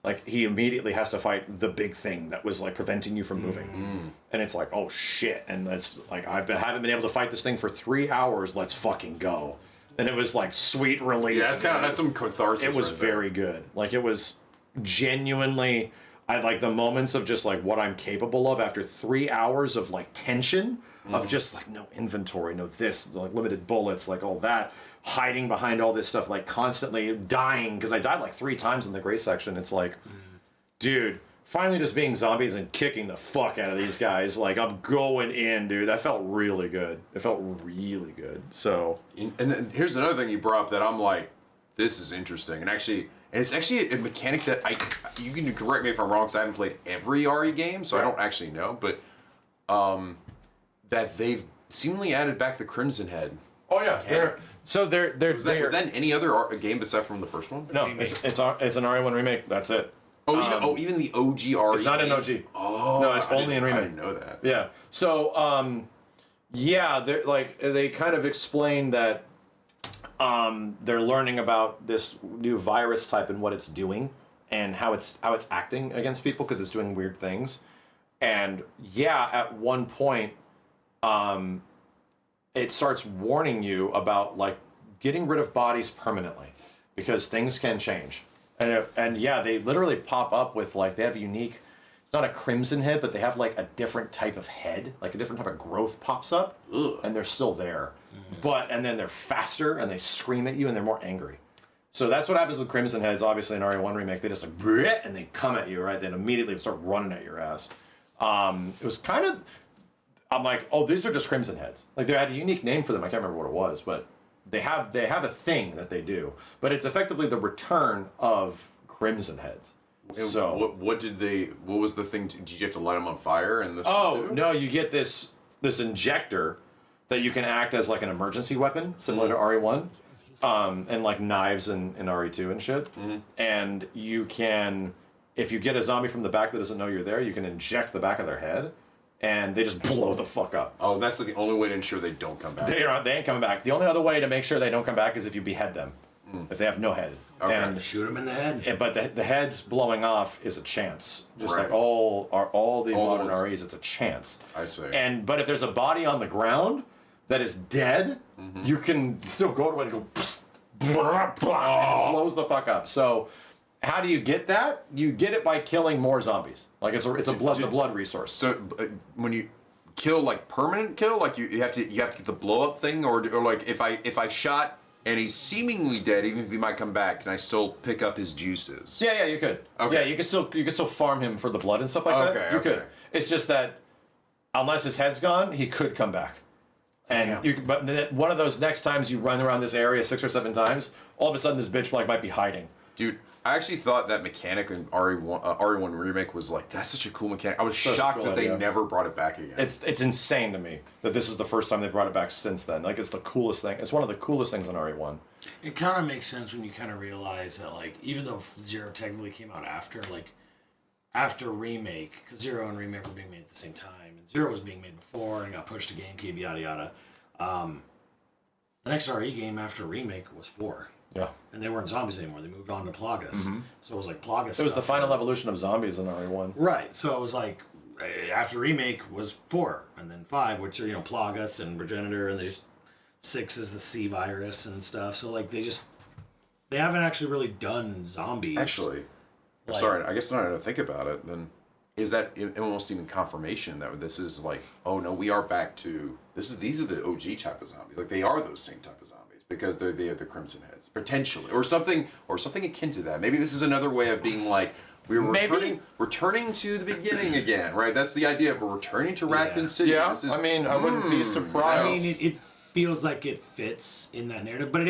Like, he immediately has to fight the big thing that was, like, preventing you from moving. And it's like, oh, shit. And that's, like, haven't been able to fight this thing for 3 hours. Let's fucking go. And it was, like, sweet release. Yeah, that's some catharsis. It was very good. Like, it was genuinely... I like the moments of just, like, what I'm capable of after 3 hours of, like, tension. Of just, like, no inventory, no this, like, limited bullets, like, all that. Hiding behind all this stuff, like, constantly dying, because I died like 3 times in the gray section. It's like, dude, finally just being zombies and kicking the fuck out of these guys. Like, I'm going in, dude. That felt really good. It felt really good. So, and then here's another thing you brought up that I'm like, this is interesting, and it's actually a mechanic that you can correct me if I'm wrong, because I haven't played every RE game, so I don't actually know, but that they've seemingly added back the Crimson Head. Oh yeah, was that in any other game aside from the first one? No, it's an RE1 remake. That's it. Even the OG RE. It's not an OG. Oh, no, it's only in remake. I didn't know that. Yeah. So, they're like they kind of explain that they're learning about this new virus type and what it's doing and how it's acting against people because it's doing weird things. And at one point, it starts warning you about, like, getting rid of bodies permanently because things can change. And they literally pop up with, like, they have unique, it's not a crimson head, but they have, like, a different type of head, like a different type of growth pops up. Ugh. And they're still there. And then they're faster and they scream at you and they're more angry. So that's what happens with crimson heads, obviously in RE1 remake. They just like, bleh, and they come at you, right? Then immediately start running at your ass. It was kind of, I'm like, oh, these are just crimson heads. Like, they had a unique name for them. I can't remember what it was, but they have a thing that they do. But it's effectively the return of crimson heads. So what was the thing? Did you have to light them on fire? And this? Oh no, you get this injector that you can act as like an emergency weapon, similar to RE1, and like knives in RE2 and shit. Mm-hmm. And you can, if you get a zombie from the back that doesn't know you're there, you can inject the back of their head, and they just blow the fuck up. Oh, that's the only way to ensure they don't come back. They ain't coming back. The only other way to make sure they don't come back is if you behead them, if they have no head. Okay. And shoot them in the head. But the heads blowing off is a chance. Just like all the modern REs, it's a chance. I see. But if there's a body on the ground that is dead, you can still go to it and go, blows the fuck up. So how do you get that? You get it by killing more zombies. Like it's a blood resource. So when you kill, like permanent kill, like you have to get the blow up thing, or like if I shot and he's seemingly dead, even if he might come back, can I still pick up his juices? Yeah, you could. Okay. Yeah, you could still farm him for the blood and stuff like that. You could. It's just that unless his head's gone, he could come back. And you could, but then one of those next times you run around this area 6 or 7 times, all of a sudden this bitch might be hiding. Dude, I actually thought that mechanic in RE1 Remake was like, that's such a cool mechanic. I was shocked that they never brought it back again. It's insane to me that this is the first time they brought it back since then. Like, it's the coolest thing. It's one of the coolest things in RE1. It kind of makes sense when you kind of realize that, like, even though Zero technically came out after Remake, because Zero and Remake were being made at the same time, and Zero was being made before and got pushed to GameCube, yada yada. The next RE game after Remake was 4. Yeah. And they weren't zombies anymore. They moved on to Plagas. So it was like Plagas. It was the final evolution of zombies in RE1. Right. So it was like, after Remake was 4, and then 5, which are, Plagas and Progenitor, and 6 is the C virus and stuff. So, like, they haven't actually really done zombies. Actually, sorry, I guess now that I think about it, then is that almost even confirmation that this is like, oh no, we are back to these are the OG type of zombies. Like, they are those same type of zombies because they're the Crimson Heads potentially, or something akin to that. Maybe this is another way of being like, we're returning to the beginning again, right? That's the idea of returning to Raccoon City. Yeah, I wouldn't be surprised. I mean, it feels like it fits in that narrative, but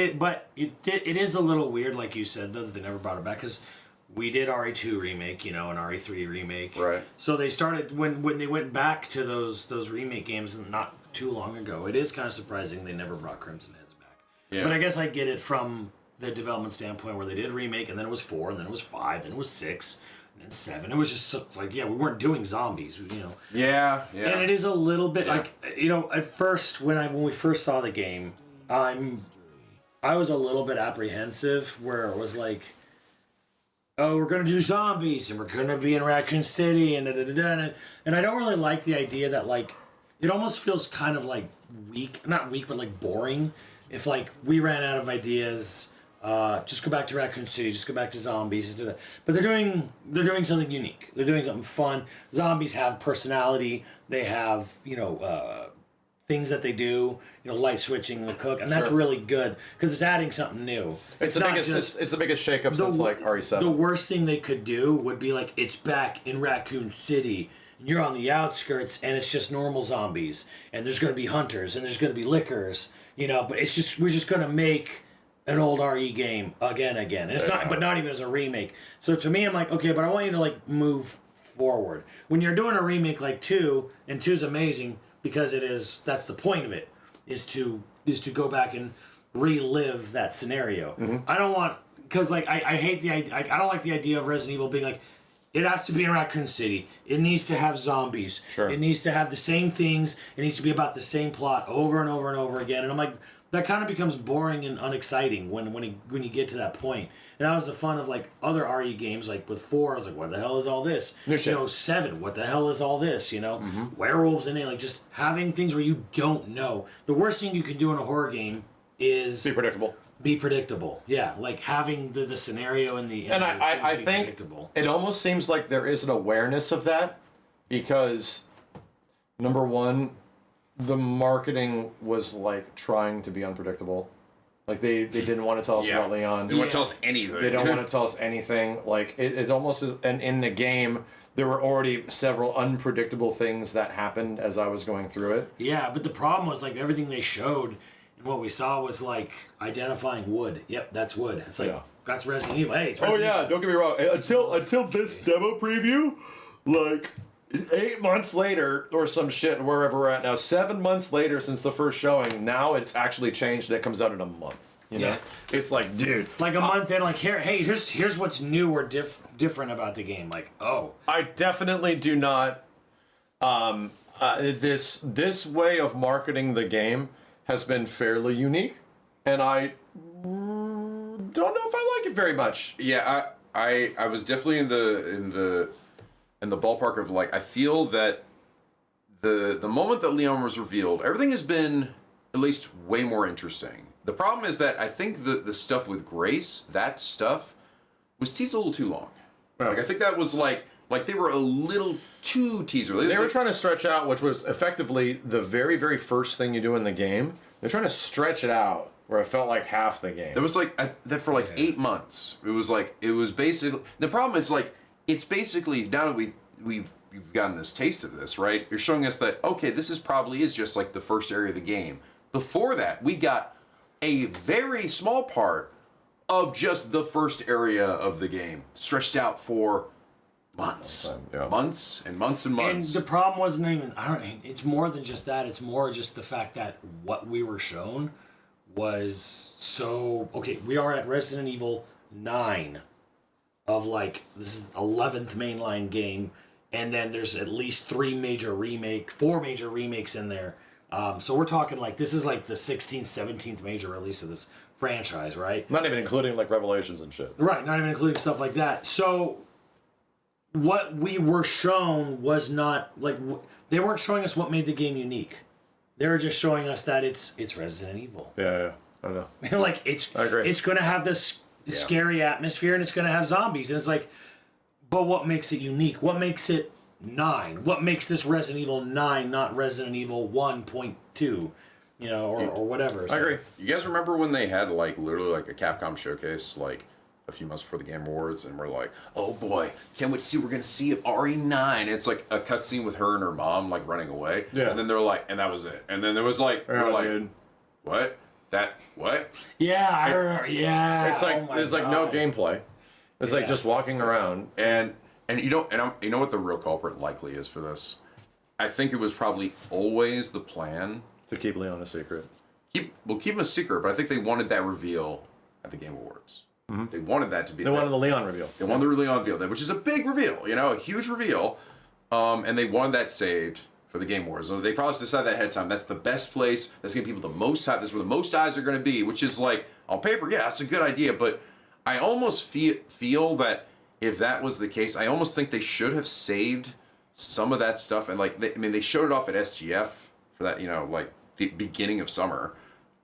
it is a little weird, like you said, though, that they never brought it back, because we did RE2 remake, and RE3 remake. Right. So they started when they went back to those remake games not too long ago. It is kind of surprising they never brought Crimson Heads back. Yeah. But I guess I get it from the development standpoint, where they did remake, and then it was 4, and then it was 5, then it was 6, and then 7. It was just like, we weren't doing zombies, Yeah. And it is a little bit like, at first when we first saw the game, I was a little bit apprehensive, where it was like, oh, we're gonna do zombies, and we're gonna be in Raccoon City, and and I don't really like the idea that, like, it almost feels kind of like not weak, but like boring. If, like, we ran out of ideas, just go back to Raccoon City, just go back to zombies, but they're doing something unique. They're doing something fun. Zombies have personality. They have things that they do, light switching, the cook, and that's really good because it's adding something new. It's the biggest shakeup since like RE7. The worst thing they could do would be like, it's back in Raccoon City, and you're on the outskirts, and it's just normal zombies, and there's going to be hunters, and there's going to be lickers, but we're just going to make an old RE game again, and it's not even as a remake. So to me, I'm like, okay, but I want you to, like, move forward. When you're doing a remake like 2, and 2's amazing, because that's the point of it, is to go back and relive that scenario. Mm-hmm. I don't want, because, like, I hate the idea, I don't like the idea of Resident Evil being like, it has to be in Raccoon City, it needs to have zombies, it needs to have the same things, it needs to be about the same plot over and over and over again, and I'm like, that kind of becomes boring and unexciting when you get to that point. And that was the fun of, like, other RE games. Like with 4, I was like, what the hell is all this? 7, what the hell is all this? Werewolves in it, like, just having things where you don't know. The worst thing you can do in a horror game is be predictable. Yeah, like having the scenario and the and I think it almost seems like there is an awareness of that, because number one, the marketing was like trying to be unpredictable. Like they didn't want to tell us about Leon. They don't want to tell us anything. They don't want to tell us anything. Like it almost is. And in the game, there were already several unpredictable things that happened as I was going through it. Yeah, but the problem was, like, everything they showed and what we saw was like identifying wood. Yep, that's wood. It's like that's Resident Evil. Hey, it's Resident Evil. Don't get me wrong. Until this demo preview, like 8 months later or some shit, wherever we're at now, 7 months later since the first showing, now it's actually changed and it comes out in a month. You know? It's like, dude, like a month in, like, here's what's new or different about the game. Like, oh, I definitely do not. This way of marketing the game has been fairly unique, and I don't know if I like it very much. Yeah, I was definitely in the ballpark of, like, I feel that the moment that Leon was revealed, everything has been at least way more interesting. The problem is that I think the stuff with Grace, that stuff, was teased a little too long. Like, I think that was like they were a little too teaser. They were trying to stretch out, which was effectively the very, very first thing you do in the game. They're trying to stretch it out where it felt like half the game. There was like that for like 8 months. It was basically the problem is like it's basically now that we've gotten this taste of this, right? You're showing us that okay, this is just like the first area of the game. Before that, we got a very small part of just the first area of the game, stretched out for months, months and months and months. And the problem wasn't even. It's more than just that. It's more just the fact that what we were shown was so okay. We are at Resident Evil 9 of like this is 11th mainline game, and then there's at least 4 major remakes in there. So we're talking like this is like the 16th, 17th major release of this franchise, right? Not even including like Revelations and shit. Right, not even including stuff like that. So what we were shown was not like they weren't showing us what made the game unique. They were just showing us that it's Resident Evil. Yeah, I know. Like I agree. It's gonna have this scary atmosphere and it's gonna have zombies and it's like, but what makes it unique? What makes it 9? What makes this Resident Evil 9 not Resident Evil 1.2? You know, or whatever. So. I agree. You guys remember when they had like literally like a Capcom showcase like a few months before the Game Awards, and we're like, oh boy, can't wait to see what we're gonna see of RE9. And it's like a cutscene with her and her mom like running away. Yeah. And then they're like, and that was it. And then there was like, we're like, dude. What? What? Yeah, I remember. Yeah. It's like there's like no gameplay. It's like just walking around and you know what the real culprit likely is for this? I think it was probably always the plan to keep Leon a secret. Keep him a secret, but I think they wanted that reveal at the Game Awards. Mm-hmm. They wanted that to be. They wanted the Leon reveal. They wanted the Leon reveal, which is a big reveal, a huge reveal, and they wanted that saved for the Game Awards. So they probably decided that ahead of time. That's the best place. That's giving people the most time. That's where the most eyes are going to be. Which is like on paper, yeah, that's a good idea. But I almost feel that if that was the case, I almost think they should have saved some of that stuff. And like, they showed it off at SGF for that, like the beginning of summer.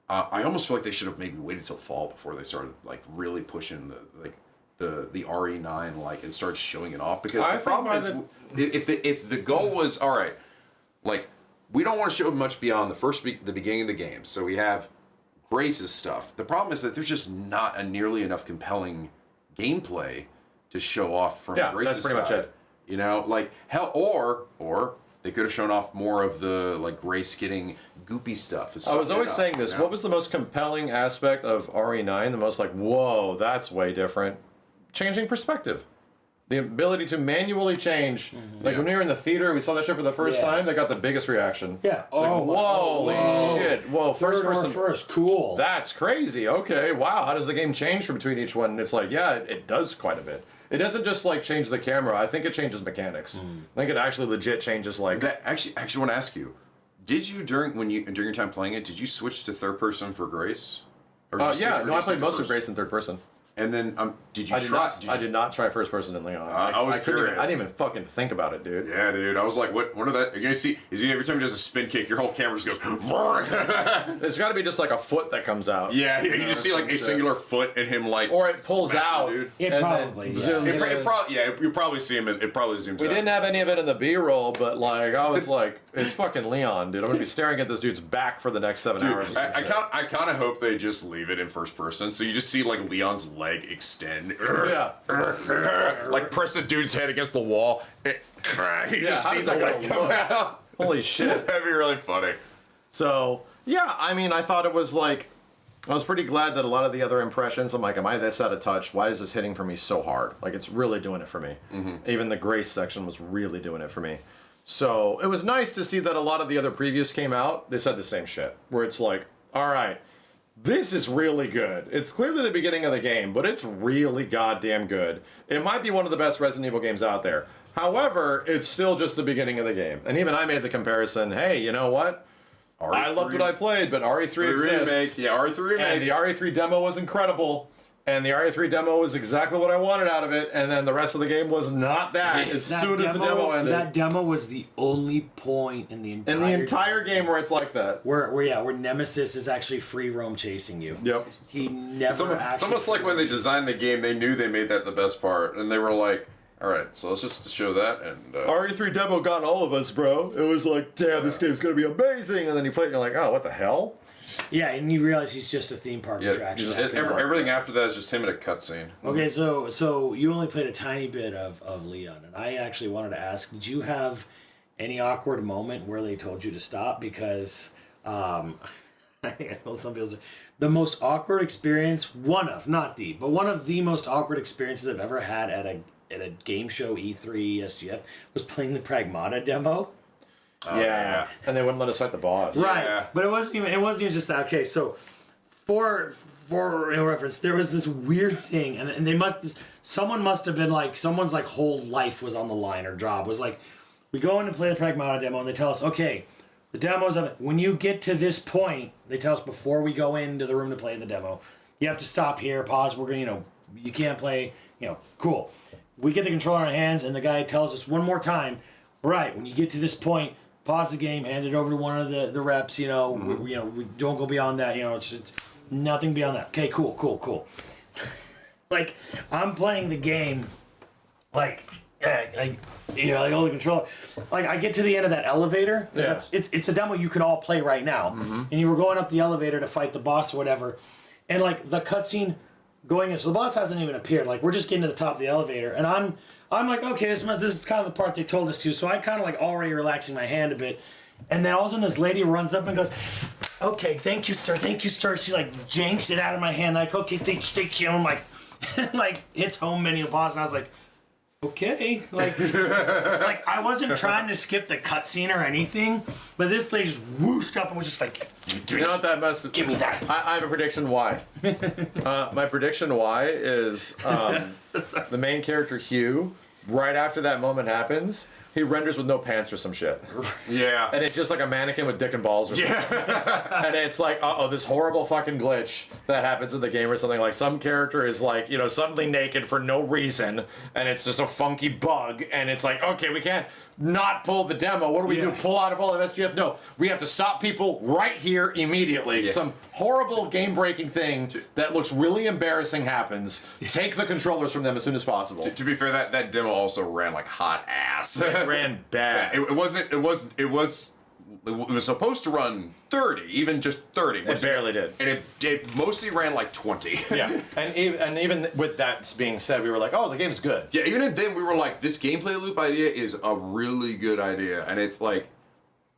I almost feel like they should have maybe waited till fall before they started like really pushing the RE9 like and start showing it off, because the problem is if the goal was all right, like we don't want to show much beyond the beginning of the game, so we have Grace's stuff. The problem is that there's just not nearly enough compelling gameplay to show off from Grace's side. That's pretty much it. Like hell, or they could have shown off more of the like Grace getting goopy stuff. I was always saying this. What was the most compelling aspect of RE9? The most like, whoa, that's way different. Changing perspective. The ability to manually change. Mm-hmm. Like when we were in the theater, we saw that shit for the first time, they got the biggest reaction. Yeah. It's holy shit. Whoa, first person. First, cool. That's crazy. Okay, wow. How does the game change between each one? And it's like, yeah, it does quite a bit. It doesn't just like change the camera. I think it changes mechanics. I think it actually legit changes like. Actually want to ask you, did you during your time playing it, did you switch to third person for Grace? I played most of Grace in third person. And then, did you try? I did not try first person in Leon. I was curious. I didn't even fucking think about it, dude. Yeah, dude. I was like, what are that? You're gonna see? Every time he does a spin kick, your whole camera just goes. There's got to be just like a foot that comes out. Yeah, you just see like a singular foot and him like. Or it pulls out. Dude. It probably. You probably see him. It probably zooms out. We didn't have any of it in the B-roll, but like I was like, it's fucking Leon, dude. I'm gonna be staring at this dude's back for the next 7 hours. I kind of hope they just leave it in first person, so you just see like Leon's leg extend. Yeah. Like press the dude's head against the wall. You just see the leg come out. Holy shit. That'd be really funny. So, yeah, I mean, I thought it was like, I was pretty glad that a lot of the other impressions, I'm like, am I this out of touch? Why is this hitting for me so hard? Like, it's really doing it for me. Mm-hmm. Even the Grace section was really doing it for me. So, it was nice to see that a lot of the other previews came out. They said the same shit. Where it's like, all right, this is really good. It's clearly the beginning of the game, but it's really goddamn good. It might be one of the best Resident Evil games out there. However, it's still just the beginning of the game. And even I made the comparison, hey, you know what? RE3. I loved what I played, but RE3 exists. Remake. Yeah, RE3 remake. And the RE3 demo was incredible. And the RE3 demo was exactly what I wanted out of it, and then the rest of the game was not that. As soon as the demo ended, that demo was the only point in the entire game where it's like that. Where Nemesis is actually free roam chasing you. Yep. He never. It's almost like when they designed the game, they knew they made that the best part, and they were like, "All right, so let's just show that." And RE3 demo got all of us, bro. It was like, damn, this game's gonna be amazing, and then you play it, and you're like, oh, what the hell? Yeah, and you realize he's just a theme park attraction. Everything after that is just him in a cutscene. Okay, so you only played a tiny bit of Leon, and I actually wanted to ask, did you have any awkward moment where they told you to stop? Because I think I told some people the most awkward experience, one of the most awkward experiences I've ever had at a game show, E3, SGF, was playing the Pragmata demo. Yeah, and they wouldn't let us fight the boss. Right, Yeah. but it wasn't even just that. Okay, so for reference, there was this weird thing, and someone must have been like, someone's like whole life was on the line, or job was like, we go in to play the Pragmata demo, and they tell us, okay, the demo's up. When you get to this point, they tell us before we go into the room to play the demo, you have to stop here, pause. We're gonna, you can't play. Cool. We get the controller in our hands, and the guy tells us one more time, right, when you get to this point, pause the game, hand it over to one of the reps. We don't go beyond that. It's nothing beyond that. Okay, cool. Like, I'm playing the game, like hold the controller. Like, I get to the end of that elevator. Yeah. It's a demo you can all play right now. Mm-hmm. And you were going up the elevator to fight the boss or whatever, and like the cutscene going in, so the boss hasn't even appeared. Like, we're just getting to the top of the elevator, and I'm like, okay, this is kind of the part they told us to. So I kind of like already relaxing my hand a bit, and then all of a sudden this lady runs up and goes, "Okay, thank you, sir. She like janks it out of my hand, like, okay, thank you. And I'm like, like hits home menu pause, and I was like, okay, like I wasn't trying to skip the cutscene or anything, but this lady just whooshed up and was just like, You know what that must have... give me that. I have a prediction why. My prediction why is the main character, Hugh, right after that moment happens, he renders with no pants or some shit. Yeah. And it's just like a mannequin with dick and balls or something. And it's like, this horrible fucking glitch that happens in the game or something. Like, some character is like, suddenly naked for no reason, and it's just a funky bug, and it's like, okay, we can't not pull the demo. What do we do? Pull out of all of SGF? No, we have to stop people right here immediately. Yeah. Some horrible game-breaking thing that looks really embarrassing happens. Take the controllers from them as soon as possible. To be fair, that demo also ran like hot ass. It ran bad. It was supposed to run 30, even just 30. It barely did. And it mostly ran like 20. Yeah. And even with that being said, we were like, oh, the game's good. Yeah, even then we were like, this gameplay loop idea is a really good idea. And it's like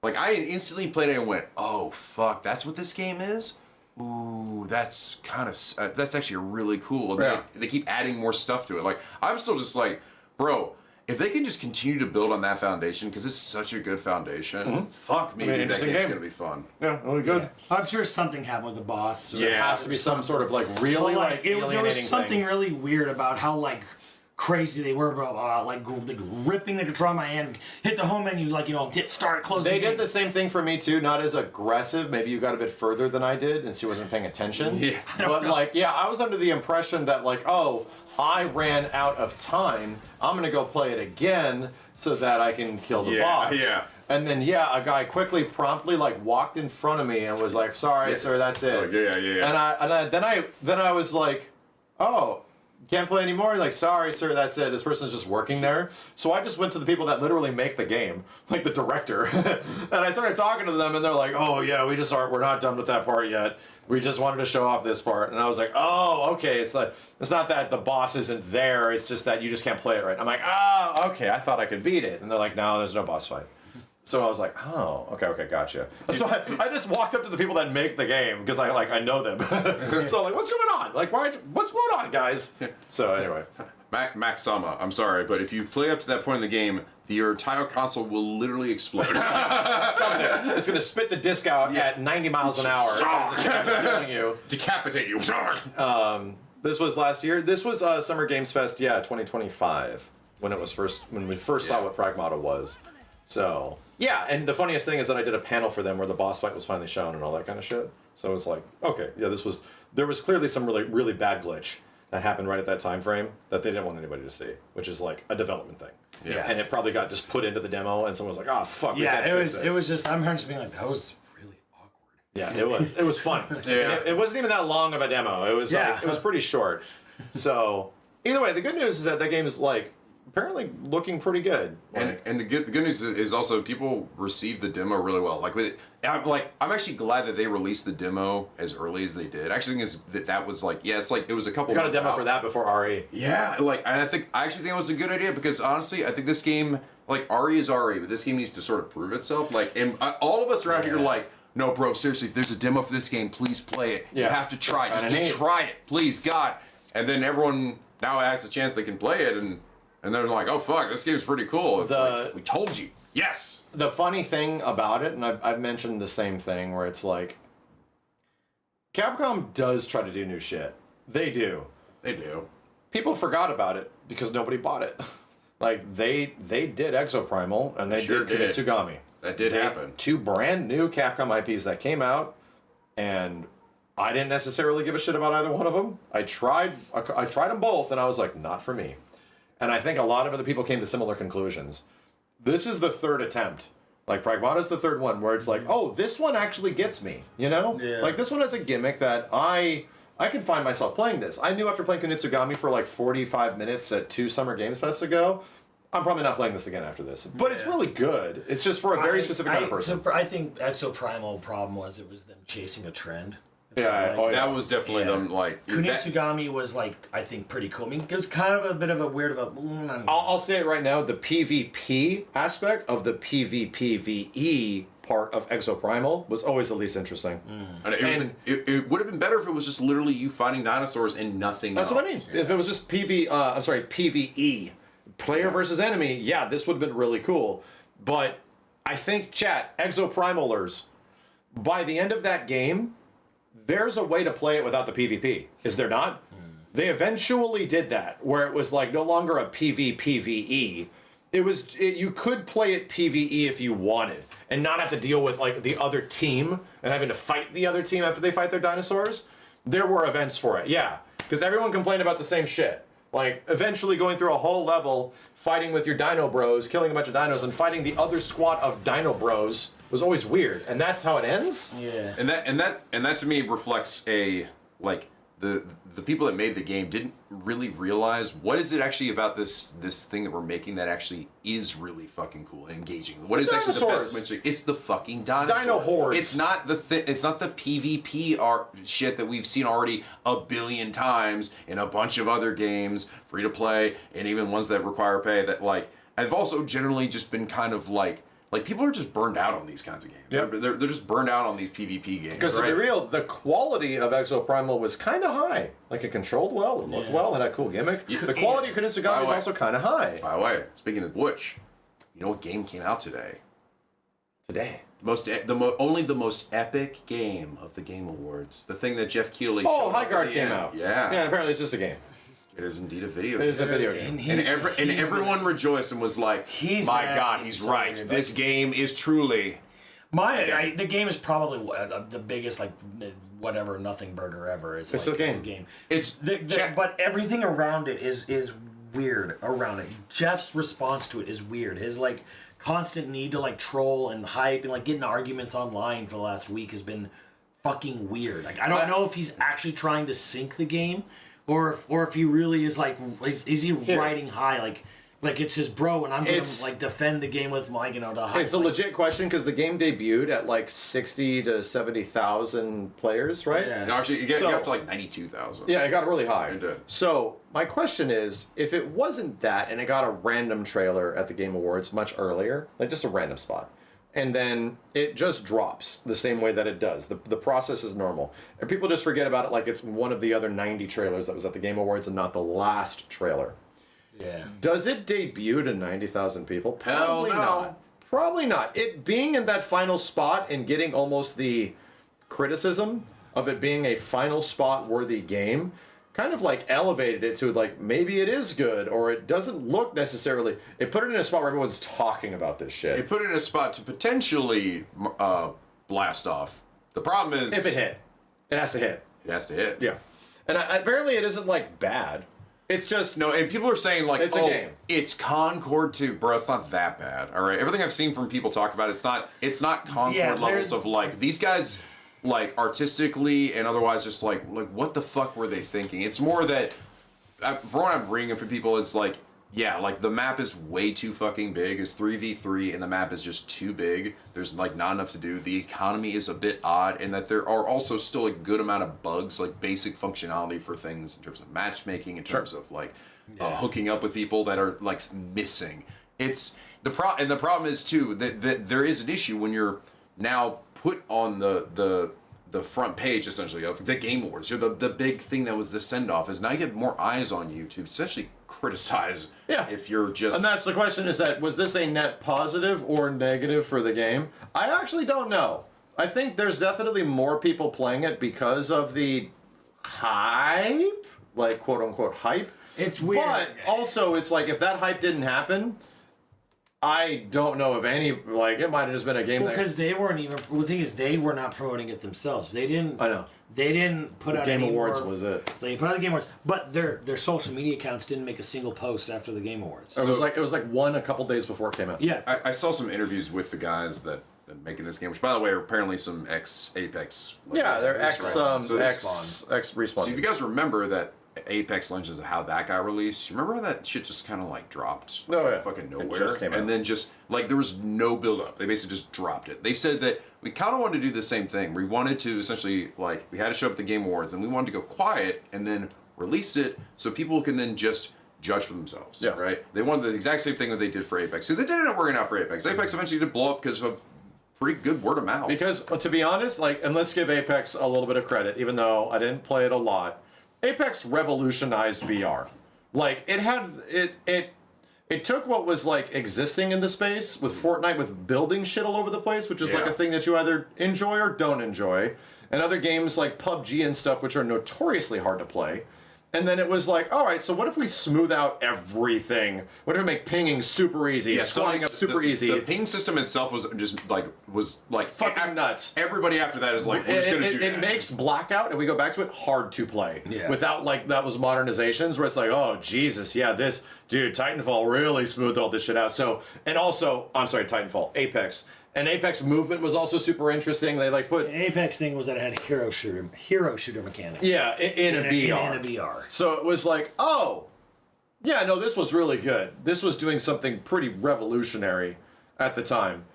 I instantly played it and went, oh, fuck, that's what this game is? Ooh, that's actually really cool. And Yeah. they keep adding more stuff to it. Like, I'm still just like, bro, if they can just continue to build on that foundation, because it's such a good foundation, fuck me, dude, that game's gonna be fun. Yeah, really good. Yeah. I'm sure something happened with the boss. Yeah, it has to be some sort of like really like alienating there was something thing. really weird about how like crazy they were about like ripping the control in my hand, hit the home menu, like, hit start, close. They did the same thing for me too, not as aggressive. Maybe you got a bit further than I did, and she wasn't paying attention. Yeah, but like, I was under the impression that like, I ran out of time. I'm gonna go play it again so that I can kill the boss. Yeah. And then a guy promptly like walked in front of me and was like, "Sorry, sir, that's it." Oh, yeah. And then I was like, "Oh, can't play anymore." Like, "Sorry, sir, that's it. This person's just working there." So I just went to the people that literally make the game, like the director, and I started talking to them, and they're like, "Oh yeah, we're not done with that part yet. We just wanted to show off this part." And I was like, "Oh, okay. It's not that the boss isn't there. It's just that you just can't play it right." I'm like, "Oh, okay. I thought I could beat it." And they're like, "No, there's no boss fight." So I was like, "Oh, okay, gotcha." So I just walked up to the people that make the game because I know them. So like, what's going on? Like, what's going on, guys? So anyway, Max Sama, I'm sorry, but if you play up to that point in the game, your entire console will literally explode. something. It's gonna spit the disc out at 90 miles an hour as it's killing you. Decapitate you. This was last year. This was Summer Games Fest, 2025, when we first saw what Pragmata was. So and the funniest thing is that I did a panel for them where the boss fight was finally shown and all that kind of shit. So it's like, okay, there was clearly some really, really bad glitch that happened right at that time frame that they didn't want anybody to see, which is like a development thing. Yeah. And it probably got just put into the demo, and someone was like, "Oh fuck, we can't fix it." It was just, I'm just being like, that was really awkward. Yeah, it was fun. Yeah. It wasn't even that long of a demo. It was it was pretty short. So either way, the good news is that game is like apparently looking pretty good. And the good news is also people received the demo really well. I'm actually glad that they released the demo as early as they did. I actually think that was it was a couple. You got a demo for that before RE. Yeah, and I actually think it was a good idea because honestly, I think this game, RE is RE, but this game needs to sort of prove itself. All of us are out here no, bro, seriously, if there's a demo for this game, please play it. Yeah. You have to try it. Just try it, please, God. And then everyone now has a chance they can play it, and they're like, oh, fuck, this game's pretty cool. It's we told you. Yes. The funny thing about it, and I've mentioned the same thing, where it's Capcom does try to do new shit. They do. They do. People forgot about it because nobody bought it. They did Exoprimal, and they did Kunitsugami. That did happen. 2 brand new Capcom IPs that came out, and I didn't necessarily give a shit about either one of them. I tried them both, and I was like, not for me. And I think a lot of other people came to similar conclusions. This is the 3rd attempt. Pragmata's the 3rd one, where it's oh, this one actually gets me, you know? Yeah. This one has a gimmick that I can find myself playing this. I knew after playing Kunitsugami for 45 minutes at 2 Summer Games Fest ago, I'm probably not playing this again after this. But it's really good. It's just for a very specific kind of person. I think Exoprimal problem was it was them chasing a trend. Yeah, that was definitely them. Kunitsugami was I think pretty cool. I mean, it was kind of a bit of a weird I'll say it right now. The PvP aspect of the PvPvE part of Exoprimal was always the least interesting. And it would have been better if it was just literally you fighting dinosaurs and nothing else. That's what I mean. Yeah. If it was just PvE, player versus enemy, this would have been really cool. But I think, chat, Exoprimalers, by the end of that game, there's a way to play it without the PvP. Is there not? They eventually did that, where it was no longer a PvPvE. You could play it PvE if you wanted, and not have to deal with the other team and having to fight the other team after they fight their dinosaurs. There were events for it, because everyone complained about the same shit. Eventually going through a whole level, fighting with your dino bros, killing a bunch of dinos, and fighting the other squad of dino bros was always weird. And that's how it ends? Yeah. And that to me reflects the people that made the game didn't really realize what is it actually about this thing that we're making that actually is really fucking cool and engaging. What is actually the best mention? It's the fucking dinosaur. Dino hordes. It's not the PvP art shit that we've seen already a billion times in a bunch of other games, free to play, and even ones that require pay that have also generally just been kind of people are just burned out on these kinds of games. Yep. They're just burned out on these PvP games. Because to be real, the quality of Exoprimal was kind of high. It controlled well, it looked well, it had a cool gimmick. The quality of Kunitsugami was also kind of high. By the way, speaking of which, you know what game came out today? Only the most epic game of the Game Awards. The thing that Jeff Keighley showed Highguard came out. Yeah. Yeah, apparently it's just a game. It is indeed a video game. It is a video game. And everyone rejoiced and was like, my God, he's right. This game is truly... the game is probably the biggest, nothing burger ever. It's a game. But everything around it is weird around it. Jeff's response to it is weird. His, constant need to, troll and hype and, get in arguments online for the last week has been fucking weird. I don't know if he's actually trying to sink the game, or if he really is is he riding high like it's his bro and I'm gonna defend the game with the high. It's a legit question because the game debuted at 60 to 70,000 players, right? Yeah. No, actually, it got up to 92,000. Yeah, it got really high. It did. So my question is, if it wasn't that and it got a random trailer at the Game Awards much earlier, just a random spot, and then it just drops the same way that it does. The process is normal. And people just forget about it like it's one of the other 90 trailers that was at the Game Awards and not the last trailer. Yeah. Does it debut to 90,000 people? Probably Hell no. not. Probably not. It being in that final spot and getting almost the criticism of it being a final spot worthy game kind of elevated it to maybe it is good or it doesn't look necessarily. It put it in a spot where everyone's talking about this shit. It put it in a spot to potentially blast off. The problem is if it hit, it has to hit. It has to hit. Yeah, and apparently it isn't bad. It's just no, and people are saying it's a game. It's Concord 2, bro. It's not that bad. All right, everything I've seen from people talk about it's not Concord levels of these guys artistically and otherwise just what the fuck were they thinking? It's more that from what I'm reading from people, it's Yeah, like the map is way too fucking big. It's 3v3 and the map is just too big. There's like not enough to do. The economy is a bit odd in that there are also still a good amount of bugs, like basic functionality for things in terms of matchmaking, in terms of like hooking up with people that are like missing. It's the problem is too that there is an issue when you're now put on the front page essentially of the Game Awards. You're the big thing that was the send off is now you get more eyes on you to essentially criticize. Yeah. If you're just and that's the question: is that was this a net positive or negative for the game? I actually don't know. I think there's definitely more people playing it because of the hype, like quote unquote hype. It's weird. But also, it's like if that hype didn't happen, I don't know of any, like, it might have just been a game because they weren't even, the thing is, they were not promoting it themselves. They didn't, I know. They didn't put out Game any Awards more, was it. They put out the Game Awards, but their social media accounts didn't make a single post after the Game Awards. It was like one a couple days before it came out. Yeah. I saw some interviews with the guys that making this game, which by the way are apparently some ex-Apex. Yeah, they're Respawn. ex-Respawn. So if you guys remember that Apex Legends, how that got released, you remember how that shit just kind of like dropped Oh, out yeah. of fucking nowhere, It just came out. and then just like there was no build up. They basically just dropped it. They said that we kind of wanted to do the same thing. We wanted to essentially like we had to show up at the Game Awards, and we wanted to go quiet and then release it so people can then just judge for themselves. Yeah. Right? They wanted the exact same thing that they did for Apex because it didn't end up working out for Apex. Apex eventually did blow up because of pretty good word of mouth. Because to be honest, like, and let's give Apex a little bit of credit, even though I didn't play it a lot. Apex revolutionized VR. Like it took what was like existing in the space with Fortnite with building shit all over the place, which is like a thing that you either enjoy or don't enjoy, and other games like PUBG and stuff, which are notoriously hard to play. And then it was like, all right, so what if we smooth out everything? What if we make pinging super easy, spawning up super easy? The ping system itself was like fucking nuts. Everybody after that is like, we're just gonna do that. It makes Blackout, and we go back to it, hard to play. Yeah. Without like that was modernizations where it's like, oh Jesus, yeah, this dude, Titanfall really smoothed all this shit out. So, and also, I'm sorry, Titanfall, Apex. And Apex movement was also super interesting. They like put The Apex thing was that it had hero shooter mechanics. yeah in a VR. In a VR. So it was like, oh, yeah, no, this was really good. This was doing something pretty revolutionary at the time.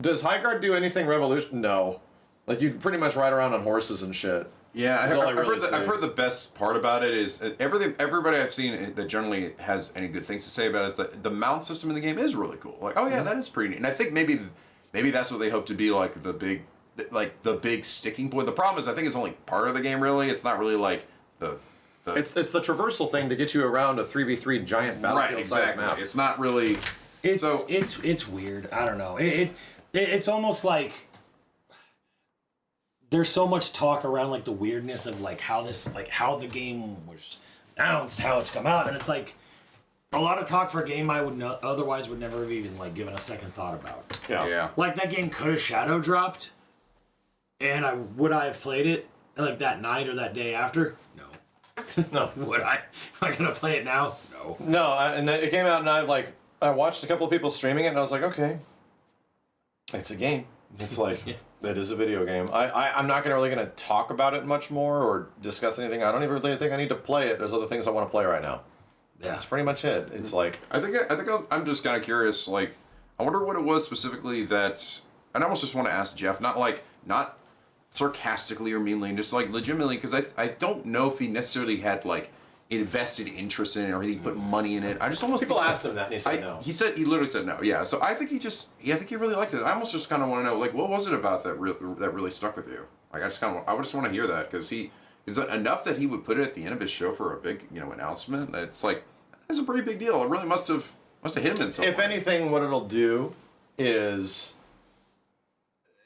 Does Highguard do anything revolution? No. Like, you pretty much ride around on horses and shit. Yeah, That's all I really say. I've heard the best part about it is everybody I've seen that generally has any good things to say about it is that the mount system in the game is really cool. Like, oh yeah, that is pretty neat. And I think maybe that's what they hope to be like the big sticking point. The problem is I think it's only part of the game really. It's not really like the It's the traversal thing to get you around a 3v3 giant battlefield sized map. It's not really. It's weird. I don't know. It's almost like there's so much talk around like the weirdness of like how the game was announced, how it's come out, and it's like a lot of talk for a game I would otherwise would never have even like given a second thought about. Yeah. Like that game could have shadow dropped, and would I have played it like that night or that day after? No. No. Would I? Am I gonna play it now? No. No, and then it came out, and I watched a couple of people streaming it, and I was like, okay, it's a game. It's like it is a video game. I'm not gonna talk about it much more or discuss anything. I don't even really think I need to play it. There's other things I want to play right now. Yeah. That's pretty much it. It's like I think I'm just kind of curious. Like, I wonder what it was specifically that, and I almost just want to ask Jeff, not sarcastically or meanly, just like legitimately, because I don't know if he necessarily had like invested interest in it or he put money in it. I just almost people think asked him that, and he said no. He literally said no. Yeah. So I think he really liked it. I almost just kind of want to know like what was it about that really stuck with you? Like I just want to hear that because is that enough that he would put it at the end of his show for a big announcement? It's like that's a pretty big deal. It really must have hit him in some way. If anything, what it'll do is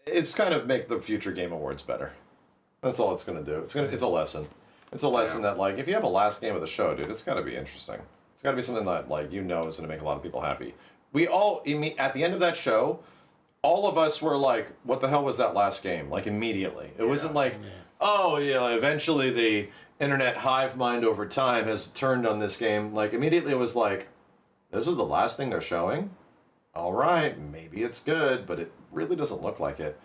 it's kind of make the future Game Awards better. That's all it's going to do. It's a lesson. It's a lesson that like if you have a last game of the show, dude, it's got to be interesting. It's got to be something that like is going to make a lot of people happy. We all at the end of that show, all of us were like, "What the hell was that last game?" Like immediately. It wasn't like, "Oh yeah, eventually the internet hive mind over time has turned on this game." Like immediately it was like, "This is the last thing they're showing." All right, maybe it's good, but it really doesn't look like it.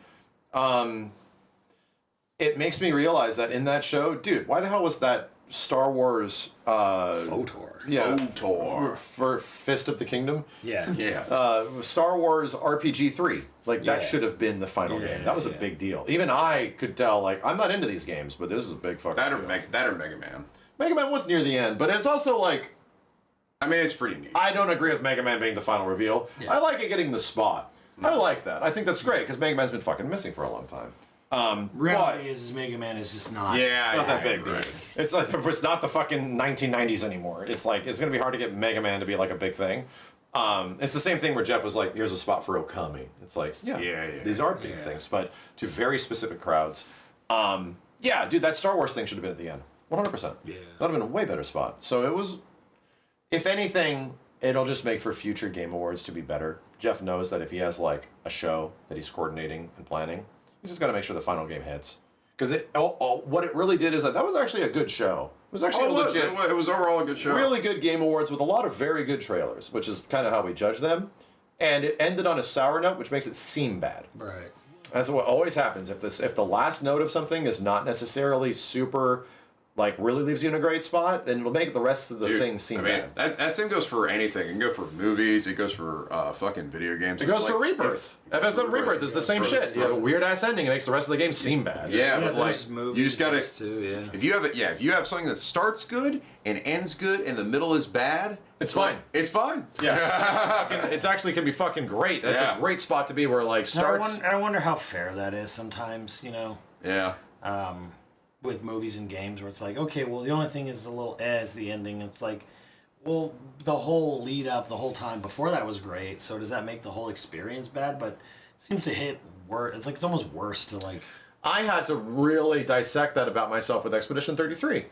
It makes me realize that in that show, dude, why the hell was that Star Wars. Fotor. Yeah. Fotor. For Fist of the Kingdom. Yeah. Yeah. Star Wars RPG 3. Like, that Yeah. should have been the final Yeah, game. That was a big deal. Even I could tell, like, I'm not into these games, but this is a big fucking That or deal. Mega Man. Mega Man was near the end, but it's also like, I mean, it's pretty neat. I don't agree with Mega Man being the final reveal. Yeah. I like it getting the spot. I like that. I think that's great, because Mega Man's been fucking missing for a long time. Reality is Mega Man is just not. Yeah, It's not that yeah, big, right. dude. It's like, it's not the fucking 1990s anymore. It's like, it's gonna be hard to get Mega Man to be like a big thing. It's the same thing where Jeff was like, here's a spot for Okami. It's like, yeah. These are big things, but to very specific crowds. Yeah, dude, that Star Wars thing should have been at the end. 100%. Yeah. That would have been a way better spot. So it was, if anything, it'll just make for future Game Awards to be better. Jeff knows that if he has like a show that he's coordinating and planning, he's just got to make sure the final game hits. Because what it really did is that was actually a good show. It was actually It was overall a good show. really good Game Awards with a lot of very good trailers, which is kind of how we judge them. And it ended on a sour note, which makes it seem bad. Right. That's what always happens. If the last note of something is not necessarily super, like, really leaves you in a great spot, then it'll make the rest of the thing seem bad. That same goes for anything. It can go for movies. It goes for fucking video games. It goes for Rebirth. FF7 Rebirth is the same shit. You have a weird ass ending. It makes the rest of the game seem bad. Yeah, but like there's movies you just gotta. too, yeah. If you have something that starts good and ends good and the middle is bad, It's fine. It's fine. Yeah. It's actually can be fucking great. That's a great spot to be where, like, starts. I wonder how fair that is sometimes, you know. Yeah. With movies and games where it's like, okay, well, the only thing is a little is the ending. It's like, well, the whole lead up, the whole time before that was great. So does that make the whole experience bad? But it seems to hit worse. It's like it's almost worse to like. I had to really dissect that about myself with Expedition 33.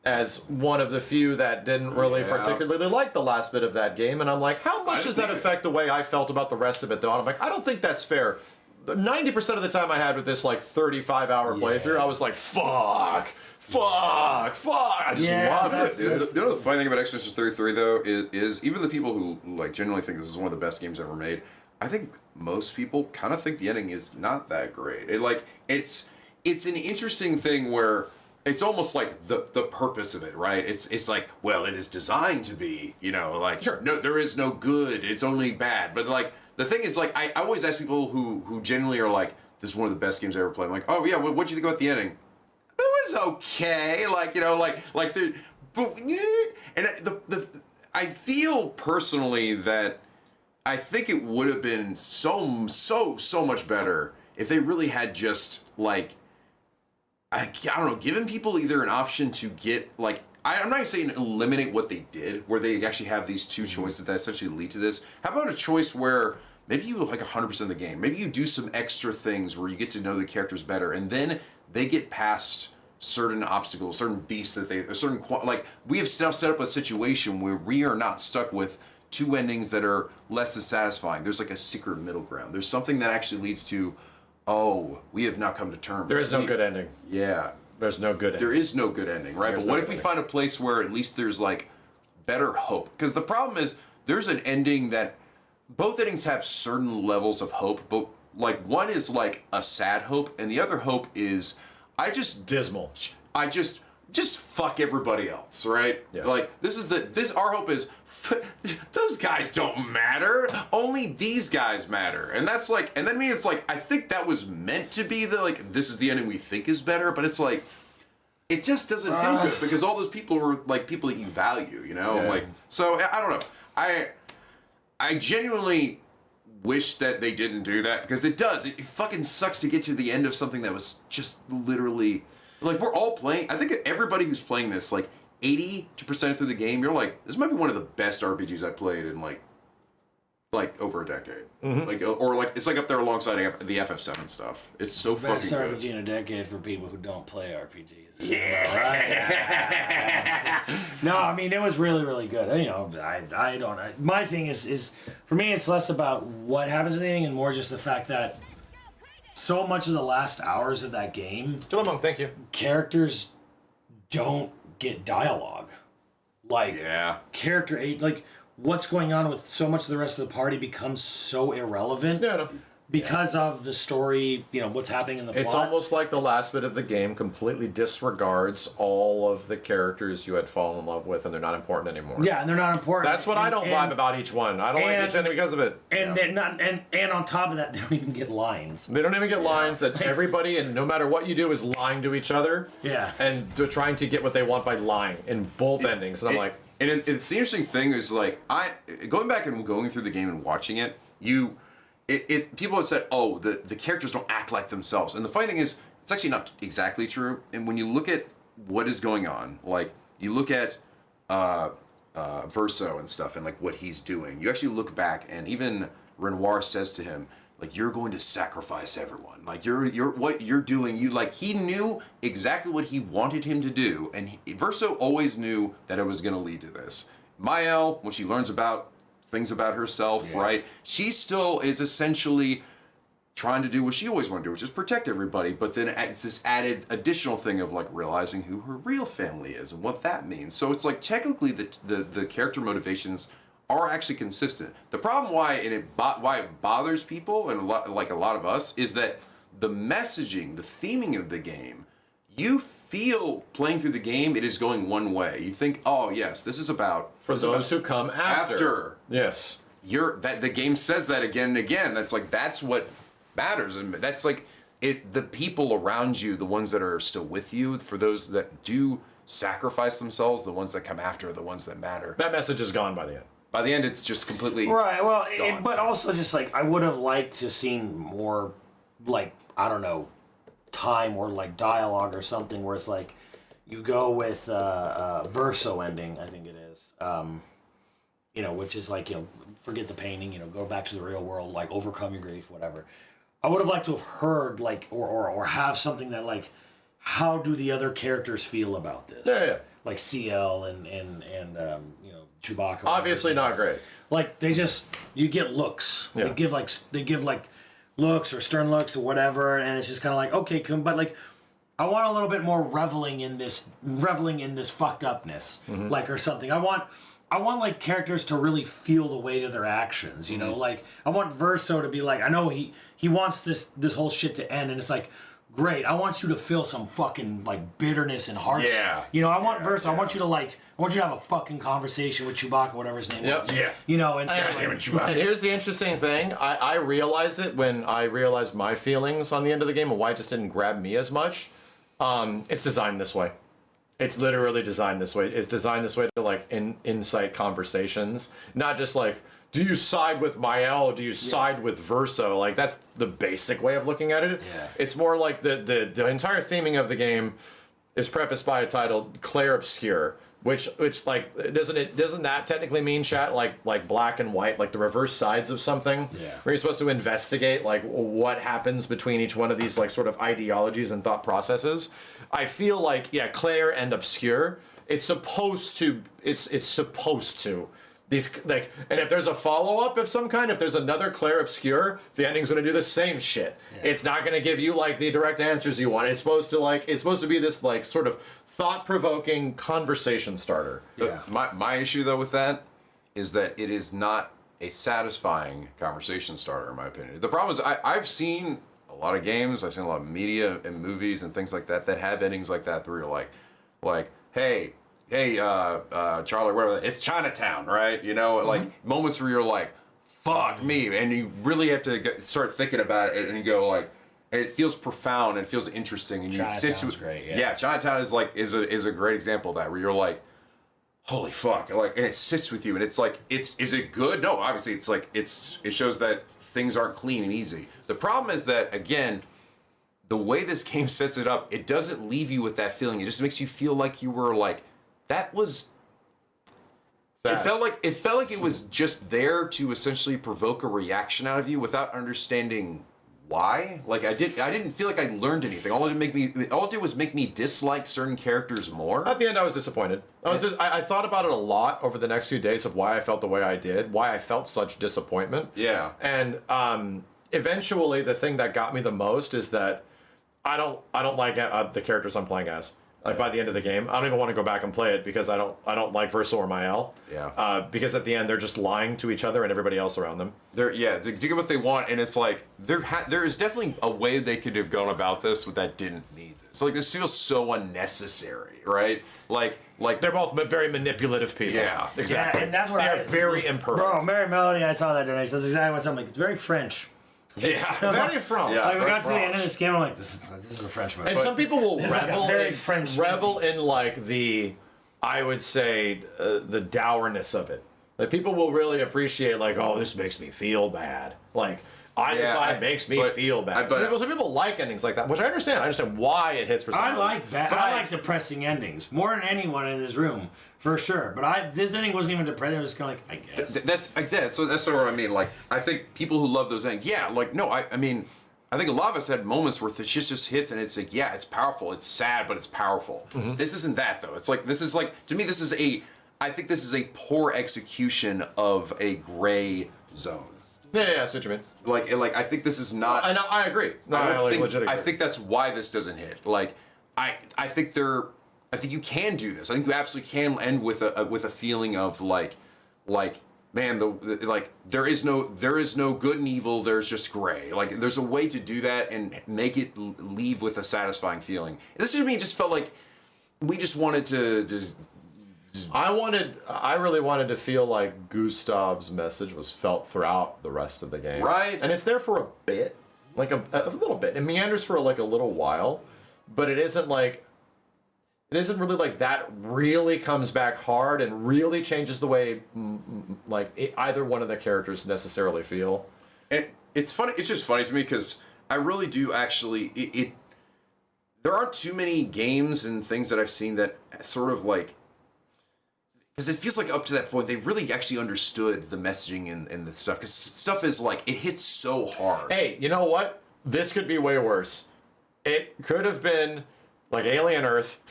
As one of the few that didn't really particularly like the last bit of that game. And I'm like, how much does that affect the way I felt about the rest of it, though? And I'm like, I don't think that's fair. 90% of the time I had with this, like, 35-hour playthrough, I was like, fuck. I just love it. The other funny thing about Expedition 33, though, is even the people who like genuinely think this is one of the best games ever made, I think most people kind of think the ending is not that great. It's an interesting thing where it's almost like the purpose of it, right? It's like, well, it is designed to be, you know, like, Sure. No, there is no good, it's only bad. But like the thing is, like, I always ask people who genuinely are like, this is one of the best games I ever played. I'm like, oh yeah, what'd you think about the ending? It was okay, like, you know, like the, but, and I feel personally that I think it would have been so much better if they really had just like, I don't know, giving people either an option to get like, I'm not saying eliminate what they did, where they actually have these two choices that essentially lead to this. How about a choice where maybe you like 100% of the game, maybe you do some extra things where you get to know the characters better, and then they get past certain obstacles, certain beasts that like we have now set up a situation where we are not stuck with two endings that are less as satisfying. There's like a secret middle ground. There's something that actually leads to, oh, we have now come to terms. There is no good ending. Yeah. There's no good ending. There is no good ending, right? But what if we find a place where at least there's like better hope? Because the problem is there's an ending that both endings have certain levels of hope, but like one is like a sad hope, and the other hope is dismal. I just fuck everybody else, right? Yeah. Like our hope is those guys don't matter. Only these guys matter, and that's like, and then me, it's like I think that was meant to be the like this is the ending we think is better, but it's like it just doesn't feel good because all those people were like people that you value, you know, like so I don't know. I genuinely wish that they didn't do that because it fucking sucks to get to the end of something that was just literally like we're all playing. I think everybody who's playing this like 80% through the game, you're like, this might be one of the best RPGs I played in like over a decade. Mm-hmm. Like or like it's like up there alongside the FF7 stuff. It's so Best fucking RPG good. in a decade for people who don't play RPGs. Yeah. No, I mean it was really, really good. You know, I don't. My thing is for me, it's less about what happens in the ending and more just the fact that so much of the last hours of that game, Dilemma, thank you. characters don't get dialogue. Like character like what's going on with so much of the rest of the party becomes so irrelevant. Yeah, no. because of the story, what's happening in the plot. It's almost like the last bit of the game completely disregards all of the characters you had fallen in love with, and they're not important anymore. Yeah, and they're not important. That's what I don't vibe about each one. I don't like each ending because of it. And they're not, and on top of that, they don't even get lines. They don't even get lines that everybody, and no matter what you do, is lying to each other. Yeah. And they're trying to get what they want by lying in both endings. And I'm like... And it's the interesting thing is, like, going back and going through the game and watching it, people have said, oh, the characters don't act like themselves. And the funny thing is, it's actually not exactly true. And when you look at what is going on, like, you look at Verso and stuff and, like, what he's doing, you actually look back and even Renoir says to him, like, you're going to sacrifice everyone. Like, you're what you're doing, he knew exactly what he wanted him to do. And Verso always knew that it was going to lead to this. Mael, when she learns about things about herself, right? She still is essentially trying to do what she always wanted to do, which is protect everybody. But then it's this added additional thing of, like, realizing who her real family is and what that means. So it's like technically the character motivations are actually consistent. The problem why it bothers people and a lot of us is that the messaging, the theming of the game, you feel playing through the game it is going one way. You think, oh yes, this is about those who come after. Yes. The game says that again and again. That's what matters, and that's like it. The people around you, the ones that are still with you, for those that do sacrifice themselves, the ones that come after are the ones that matter. That message is gone by the end. By the end, it's just completely right. Well, gone. But also just like I would have liked to seen more, like, I don't know, time or like dialogue or something where it's like you go with Verso ending, I think it is, which is like, forget the painting, go back to the real world, like overcome your grief, whatever. I would have liked to have heard like or have something that like, how do the other characters feel about this? Yeah. Like CL and Chewbacca. Obviously not great. Like you get looks. Yeah. They give like looks or stern looks or whatever, and it's just kind of like, okay, but like I want a little bit more reveling in this fucked upness, like, or something. I want like characters to really feel the weight of their actions, like I want Verso to be like, I know he wants this whole shit to end, and it's like, great, I want you to feel some fucking like bitterness and heart. Yeah. I want Verso. I want you to have a fucking conversation with Chewbacca, whatever his name was. Yeah. And here's the interesting thing. I realized it when I realized my feelings on the end of the game and why it just didn't grab me as much. It's designed this way. It's literally designed this way. It's designed this way to like incite conversations, not just like, do you side with Mael? Do you side with Verso? Like, that's the basic way of looking at it. Yeah. It's more like the entire theming of the game is prefaced by a title, Clair Obscure, which like doesn't that technically mean, chat, like black and white, like the reverse sides of something? Yeah. Where you're supposed to investigate like what happens between each one of these like sort of ideologies and thought processes. I feel like, Clair and Obscure, it's supposed to these, like, and if there's a follow-up of some kind, if there's another Clair Obscure, the ending's going to do the same shit. Yeah. It's not going to give you like the direct answers you want. It's supposed to be this like sort of thought-provoking conversation starter. Yeah. My issue though with that is that it is not a satisfying conversation starter, in my opinion. The problem is I've seen a lot of games, I've seen a lot of media and movies and things like that have endings like that where you're like, hey, Charlie, whatever, it's Chinatown, right? Like moments where you're like, fuck me, and you really have to start thinking about it, and you go like, and it feels profound and it feels interesting, and Chinatown's great. Yeah, Chinatown is a great example of that, where you're like, holy fuck, like, and it sits with you, and it's like, is it good? No, obviously, it's like it shows that things aren't clean and easy. The problem is that, again, the way this game sets it up, it doesn't leave you with that feeling. It just makes you feel like you were like, that was sad. It felt like it was just there to essentially provoke a reaction out of you without understanding why. Like, I didn't feel like I learned anything. All it did was make me dislike certain characters more. At the end, I was disappointed. I thought about it a lot over the next few days of why I felt the way I did, why I felt such disappointment. Yeah. And eventually, the thing that got me the most is that I don't like the characters I'm playing as. Like by the end of the game, I don't even want to go back and play it because I don't like Versa or Mael. Yeah. Because at the end they're just lying to each other and everybody else around them. They get what they want, and it's like there is definitely a way they could have gone about this that didn't need this. Like this feels so unnecessary, right? Like They're both very manipulative people. Yeah. Exactly. Yeah, and that's what they are very imperfect. Bro, Mary Melody, I saw that donation. That's exactly what I'm like. It's very French. Very French. Yeah. Like we got to the end of this game, I'm like, this is a French movie. And some people will It's like a revel very in French like the, I would say, the dourness of it. Like people will really appreciate like, oh, this makes me feel bad. Like either side makes me feel bad. Some people like endings like that, which I understand. I understand why it hits for some. I like depressing endings more than anyone in this room, for sure. But this ending wasn't even depressing. It was kind of like, I guess. That's sort of what I mean. Like, I think people who love those endings, I mean, I think a lot of us had moments where the shit just hits and it's like, yeah, it's powerful. It's sad, but it's powerful. Mm-hmm. This isn't that, though. It's like, to me, I think this is a poor execution of a gray zone. Yeah, I see what you mean. Like I think this is not. I agree. No, I think that's why this doesn't hit. Like, I think you can do this. I think you absolutely can end with a feeling of like, man, there is no good and evil. There's just gray. Like, there's a way to do that and make it leave with a satisfying feeling. This to me just felt like we just wanted to just. I really wanted to feel like Gustav's message was felt throughout the rest of the game. Right. And it's there for a bit, like a little bit. It meanders for like a little while, but it isn't really like that really comes back hard and really changes the way either one of the characters necessarily feel. And it's funny. It's just funny to me because I really do actually. There aren't too many games and things that I've seen that sort of like. Because it feels like up to that point, they really actually understood the messaging and the stuff. Because stuff is like, it hits so hard. Hey, you know what? This could be way worse. It could have been like Alien Earth.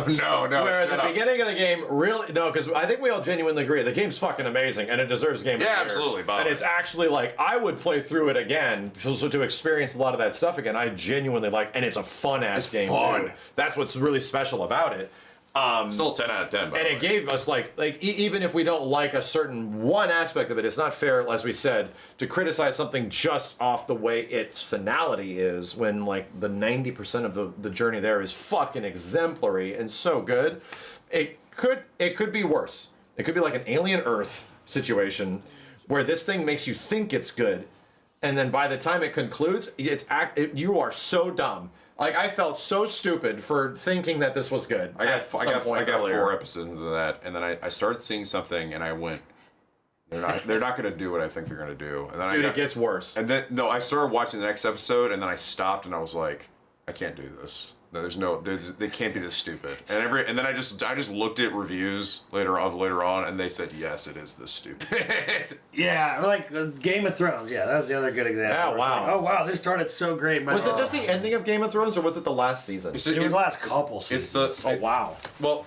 No. Where at the beginning of the game, really, no, because I think we all genuinely agree. The game's fucking amazing and it deserves Game of the Year. Absolutely, Bob. And it's actually like, I would play through it again so to experience a lot of that stuff again. I genuinely like, and it's a fun-ass game too. That's what's really special about it. Still 10 out of 10, by and it gave us even if we don't like a certain one aspect of it, it's not fair, as we said, to criticize something just off the way its finality is, when like the 90% of the journey there is fucking exemplary and so good. It could be worse. It could be like an Alien Earth situation where this thing makes you think it's good, and then by the time it concludes, you are so dumb. Like, I felt so stupid for thinking that this was good. I got 4 episodes into that, and then I started seeing something, and I went, they're not going to do what I think they're going to do. And then it gets worse. And then, I started watching the next episode, and then I stopped, and I was like, I can't do this. They can't be this stupid. And then I just looked at reviews later on, and they said, yes, it is this stupid. Yeah, like Game of Thrones. Yeah, that was the other good example. Yeah, wow. Like, oh wow, this started so great. Was it just the ending of Game of Thrones, or was it the last season? It was the last couple seasons. Wow. Well,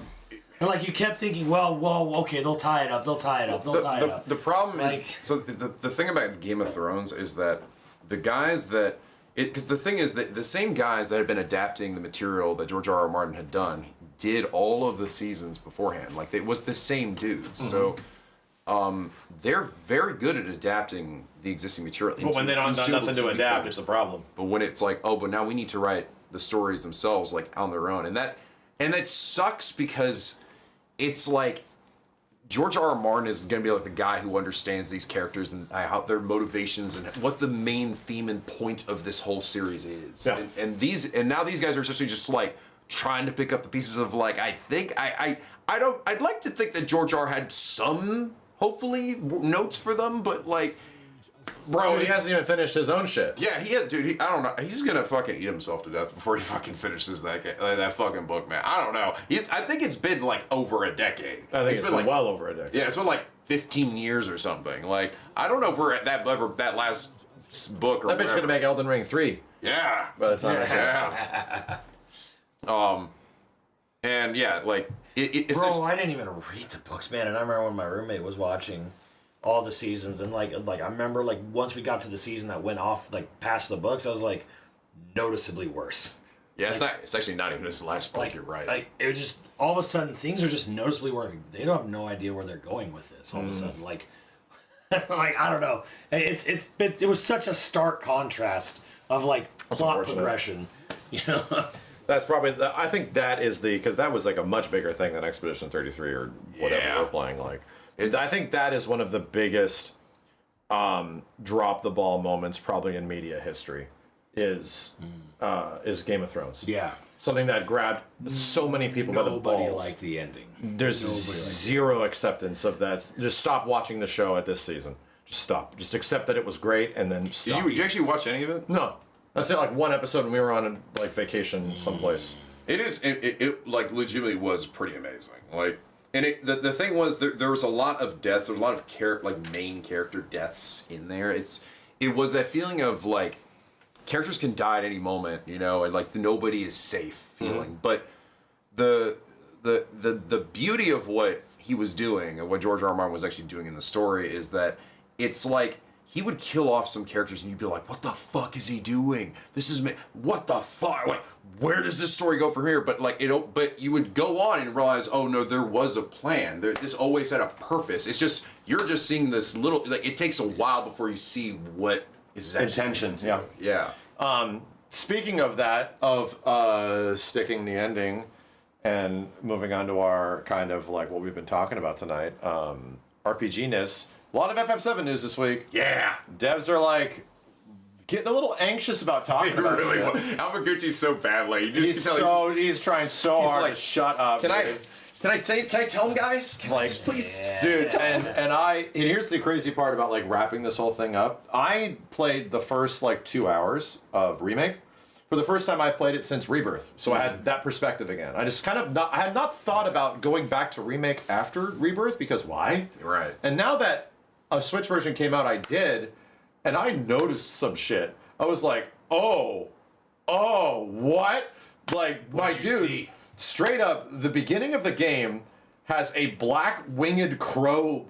and like you kept thinking, well, okay, they'll tie it up. The problem is, so the thing about Game of Thrones is that the guys that. Because the thing is that the same guys that had been adapting the material that George R.R. Martin had done did all of the seasons beforehand. Like, it was the same dudes. Mm-hmm. So they're very good at adapting the existing material. But when they don't have nothing to adapt, it's a problem. But when it's like, but now we need to write the stories themselves, like, on their own. And that sucks because it's like, George R.R. Martin is going to be like the guy who understands these characters and how their motivations and what the main theme and point of this whole series is. Yeah. And now these guys are essentially just like trying to pick up the pieces of like, I'd like to think that George R. had some, hopefully, notes for them, but like, bro, he hasn't even finished his own shit. Yeah, dude. I don't know. He's gonna fucking eat himself to death before he fucking finishes that fucking book, man. I don't know. I think it's been like over a decade. I think it's been like, well over a decade. Yeah, it's been like 15 years or something. Like, I don't know if we're at that last book or that bitch's gonna make Elden Ring 3. Yeah. By the time and yeah, like it's bro, I didn't even read the books, man. And I remember when my roommate was watching all the seasons, and like I remember like once we got to the season that went off like past the books, I was like noticeably worse. Yeah, it's actually not even his last book. You're right. Like it was just all of a sudden things are just noticeably working. They don't have no idea where they're going with this. All of a sudden, like I don't know. It was such a stark contrast of like plot progression. You know. That's probably I think that is because that was like a much bigger thing than Expedition 33 or whatever we're playing. Like I think that is one of the biggest drop the ball moments probably in media history. Is Game of Thrones. Yeah. Something that grabbed so many people by the balls. Nobody liked the ending. There's zero acceptance of that. Just stop watching the show at this season. Just stop. Just accept that it was great and then stop. Did you actually watch any of it? No. I said like one episode when we were on a vacation someplace. It like legitimately was pretty amazing. Like, and the thing was there was a lot of deaths. There was a lot of main character deaths in there. It was that feeling of like characters can die at any moment, you know, and like nobody is safe feeling. But the beauty of what he was doing and what George R. R. Martin was actually doing in the story is that it's like he would kill off some characters and you'd be like, what the fuck is he doing? What the fuck? Like, where does this story go from here? But like but you would go on and realize, oh no, there was a plan. This always had a purpose. It's just you're just seeing this little. Like it takes a while before you see what is Intentions. Yeah. Speaking of that, sticking the ending and moving on to our kind of like what we've been talking about tonight, RPG-ness. A lot of FF7 news this week. Yeah. Devs are like getting a little anxious about talking about it. Ambiguity's so bad, like you just can tell he's trying so hard to shut up. Can I tell him, guys? Can I just please? Dude, and here's the crazy part about like wrapping this whole thing up. I played the first like 2 hours of Remake for the first time I've played it since Rebirth. So I had that perspective again. I just I had not thought about going back to Remake after Rebirth because why? Right. And now that a Switch version came out, I did, and I noticed some shit. I was like, oh, what? Like, my dudes, straight up, the beginning of the game has a black winged crow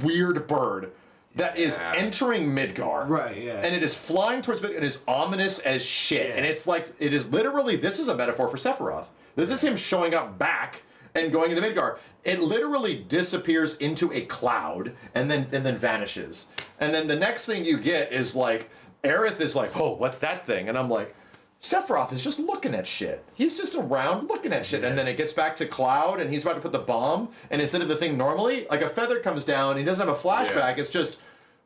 weird bird that is entering Midgar. Right, yeah. And it is flying towards Midgar, and it is ominous as shit. Yeah. And it's like, it is literally, this is a metaphor for Sephiroth. This is him showing up back and going into Midgar. It literally disappears into a cloud and then vanishes. And then the next thing you get is like, Aerith is like, oh, what's that thing? And I'm like, Sephiroth is just looking at shit. He's just around looking at shit. And then it gets back to Cloud and he's about to put the bomb. And instead of the thing normally, like a feather comes down, he doesn't have a flashback. Yeah. It's just,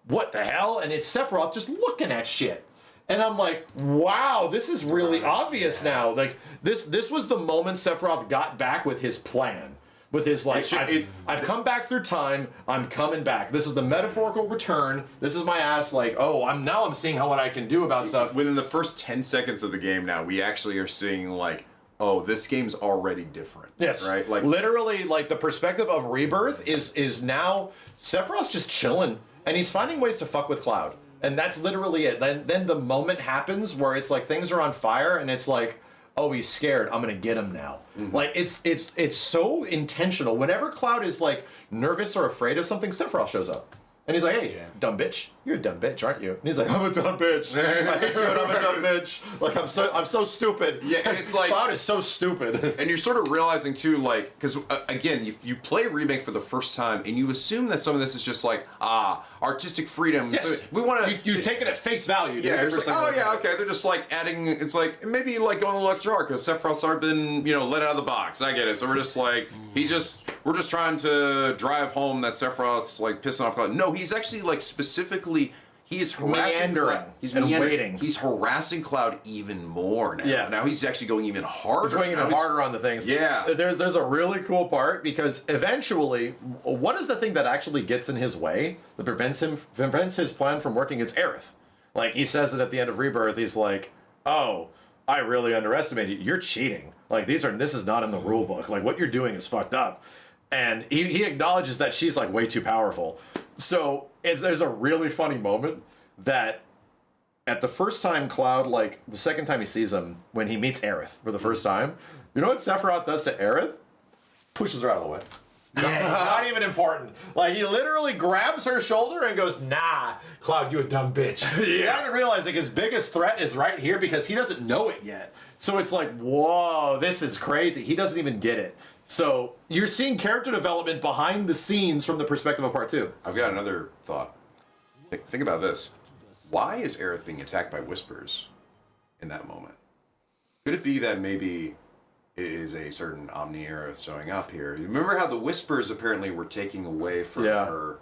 what the hell? And it's Sephiroth just looking at shit. And I'm like, wow, this is really obvious now. Like, this was the moment Sephiroth got back with his plan. With his, like, I've come back through time, I'm coming back. This is the metaphorical return. This is my ass, like, oh, I'm seeing what I can do about stuff. Within the first 10 seconds of the game now, we actually are seeing, like, oh, this game's already different. Yes. Right? Like, literally, like, the perspective of Rebirth is now Sephiroth's just chilling, and he's finding ways to fuck with Cloud. And that's literally it. Then the moment happens where it's like things are on fire and it's like, oh, he's scared. I'm gonna get him now. Mm-hmm. Like it's so intentional. Whenever Cloud is like nervous or afraid of something, Sephiroth shows up. And he's like, hey, dumb bitch. You're a dumb bitch, aren't you? And he's like, I'm a dumb bitch. I hate you and I'm a dumb bitch. Like, I'm so stupid. Yeah, and it's like... Cloud is so stupid. And you're sort of realizing, too, like... Because, again, you play Remake for the first time, and you assume that some of this is just like, artistic freedom. Yes. So we want to... You take it at face value. Dude. Yeah, it's like, oh, yeah, okay. They're just, like, adding... It's like, maybe, like, going a little extra hard, because Sephiroth's already been, let out of the box. I get it. So we're just, like... We're just trying to drive home that Sephiroth's, like, pissing off Cloud. No, he's actually, like, specifically... He is harassing Cloud. He's waiting. He's harassing Cloud even more now. Yeah. Now he's actually going even harder. He's going even harder on the things. Yeah. There's a really cool part because eventually, what is the thing that actually gets in his way that prevents his plan from working? It's Aerith. Like he says it at the end of Rebirth. He's like, "Oh, I really underestimated you. You're cheating. Like this is not in the rule book. Like what you're doing is fucked up." And he acknowledges that she's like way too powerful. So there's a really funny moment that at the first time Cloud, like the second time he sees him, when he meets Aerith for the first time, you know what Sephiroth does to Aerith? Pushes her out of the way. Not even important. Like, he literally grabs her shoulder and goes, nah, Cloud, you a dumb bitch. You gotta realize, like, his biggest threat is right here because he doesn't know it yet. So it's like, whoa, this is crazy. He doesn't even get it. So you're seeing character development behind the scenes from the perspective of part 2. I've got another thought. Think about this. Why is Aerith being attacked by whispers in that moment? Could it be that maybe it is a certain Omni Aerith showing up here? You remember how the whispers apparently were taking away from her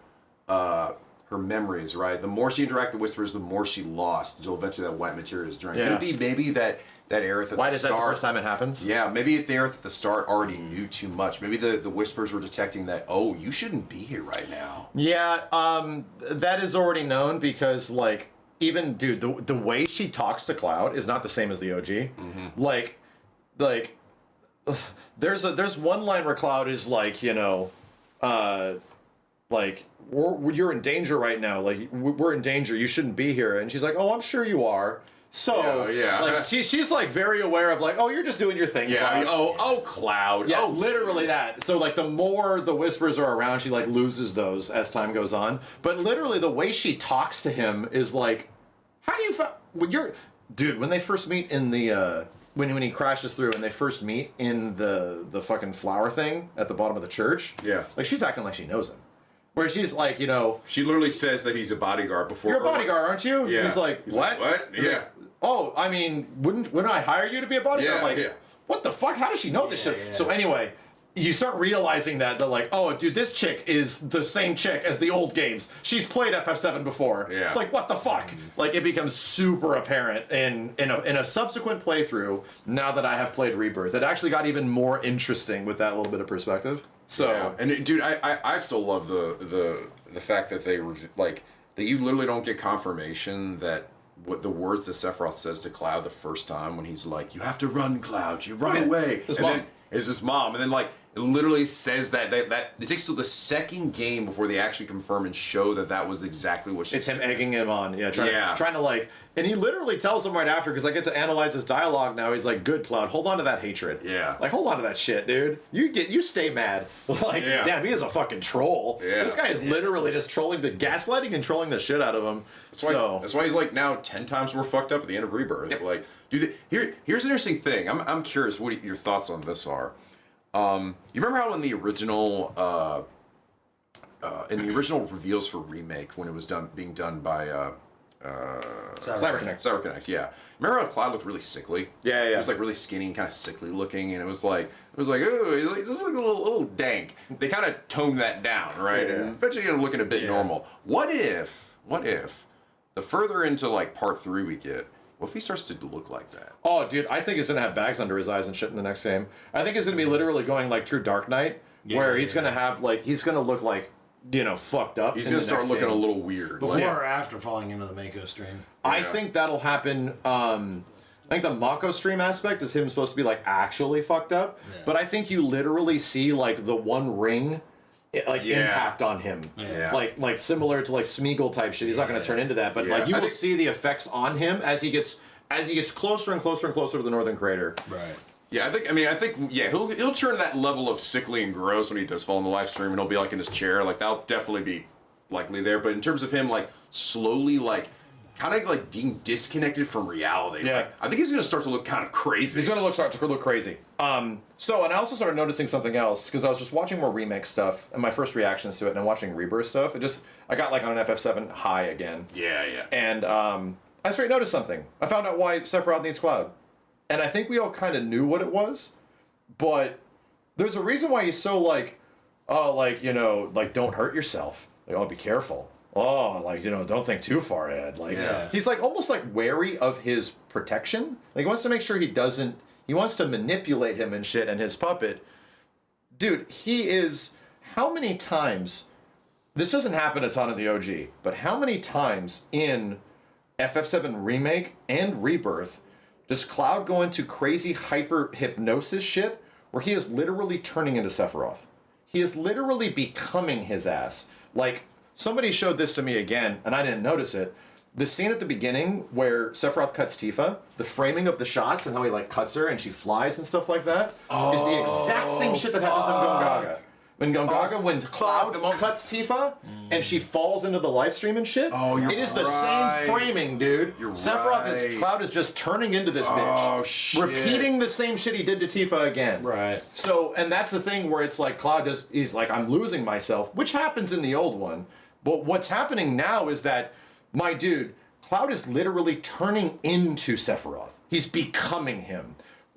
memories, right? The more she interacted with whispers, the more she lost until eventually that white materia is drained. Yeah. Could it be maybe that Aerith at Why the is start... that the first time it happens? Yeah, maybe the Aerith at the start already knew too much. Maybe the whispers were detecting that, oh, you shouldn't be here right now. Yeah, that is already known because, like, even, dude, the way she talks to Cloud is not the same as the OG. Mm-hmm. Like, there's one line where Cloud is like, you know, like, you're in danger right now. Like, we're in danger. You shouldn't be here. And she's like, oh, I'm sure you are. So, like, she's like very aware of like, oh, you're just doing your thing. Yeah. Cloud. Cloud. Yeah, Oh, literally that. So like the more the whispers are around, she like loses those as time goes on. But literally the way she talks to him is like, how do you when they first meet in the when he crashes through and they first meet in the fucking flower thing at the bottom of the church. Yeah. Like she's acting like she knows him. Where she's like, you know, she literally says that he's a bodyguard before. You're a bodyguard, aren't you? Yeah. He's like, what? What? Yeah. Oh, I mean, wouldn't I hire you to be a bodyguard? Yeah, like, yeah. What the fuck? How does she know this shit? So anyway, you start realizing that like, oh, dude, this chick is the same chick as the old games. She's played FF7 before. Yeah. Like, what the fuck? Like, it becomes super apparent in a subsequent playthrough. Now that I have played Rebirth, it actually got even more interesting with that little bit of perspective. So, yeah. And dude, I still love the fact that they were like that. You literally don't get confirmation that what the words that Sephiroth says to Cloud the first time when he's like, "You have to run, Cloud. You run away." His and mom. then is his mom, and then like it literally says that it takes till the second game before they actually confirm and show that was exactly what she it's said. him egging him on, trying to like, and he literally tells him right after because I get to analyze his dialogue now. He's like, "Good, Cloud, hold on to that hatred. Yeah, like hold on to that shit, dude. You stay mad. Like, damn, he is a fucking troll. Yeah. This guy is literally just trolling gaslighting and trolling the shit out of him. That's why he's like now 10 times more fucked up at the end of Rebirth. Yep. Like, dude, here's an interesting thing. I'm curious what your thoughts on this are. You remember how in the original reveals for remake when it was being done by CyberConnect, yeah. Remember how Cloud looked really sickly? Yeah. He was like really skinny and kind of sickly looking, and it was like, oh, he just looked a little dank. They kind of toned that down, right? Yeah. And eventually looking a bit normal. What if the further into like part 3 we get, what if he starts to look like that? Oh, dude, I think he's gonna have bags under his eyes and shit in the next game. I think he's gonna be literally going like true Dark Knight, where he's gonna have like he's gonna look like, you know, fucked up. He's gonna start looking a little weird before or after falling into the Mako stream. I think that'll happen. I think the Mako stream aspect is him supposed to be like actually fucked up, but I think you literally see like the One Ring. Impact on him, like similar to like Smeagol type shit. He's not going to turn into that, but like you will see the effects on him as he gets closer and closer and closer to the Northern Crater. Right. Yeah, I think he'll turn that level of sickly and gross when he does fall in the live stream, and he'll be like in his chair. Like that'll definitely be likely there. But in terms of him like slowly like kind of like being disconnected from reality. Yeah. Like, I think he's going to start to look kind of crazy. He's going to start to look crazy. And I also started noticing something else because I was just watching more remake stuff and my first reactions to it, and I'm watching Rebirth stuff. I got like on an FF7 high again. Yeah. And I straight noticed something. I found out why Sephiroth needs Cloud, and I think we all kind of knew what it was, but there's a reason why he's so like, oh, like, you know, like don't hurt yourself. Like, oh, be careful. Oh, like, you know, don't think too far ahead. Like, he's like almost like wary of his protection. Like, he wants to make sure he wants to manipulate him and shit and his puppet. Dude, he is, how many times, this doesn't happen a ton in the OG, but how many times in FF7 Remake and Rebirth does Cloud go into crazy hyper hypnosis shit where he is literally turning into Sephiroth? He is literally becoming his ass. Like, somebody showed this to me again, and I didn't notice it. The scene at the beginning where Sephiroth cuts Tifa, the framing of the shots and how he like cuts her and she flies and stuff like that is the exact same shit that happens in Gon Gaga. when Cloud cuts Tifa and she falls into the live stream and shit. Oh, you're It is the same framing, dude. Cloud is just turning into this bitch. Oh, shit. Repeating the same shit he did to Tifa again. Right. So, and that's the thing where it's like he's like, I'm losing myself, which happens in the old one. But what's happening now is that, my dude, Cloud is literally turning into Sephiroth. He's becoming him.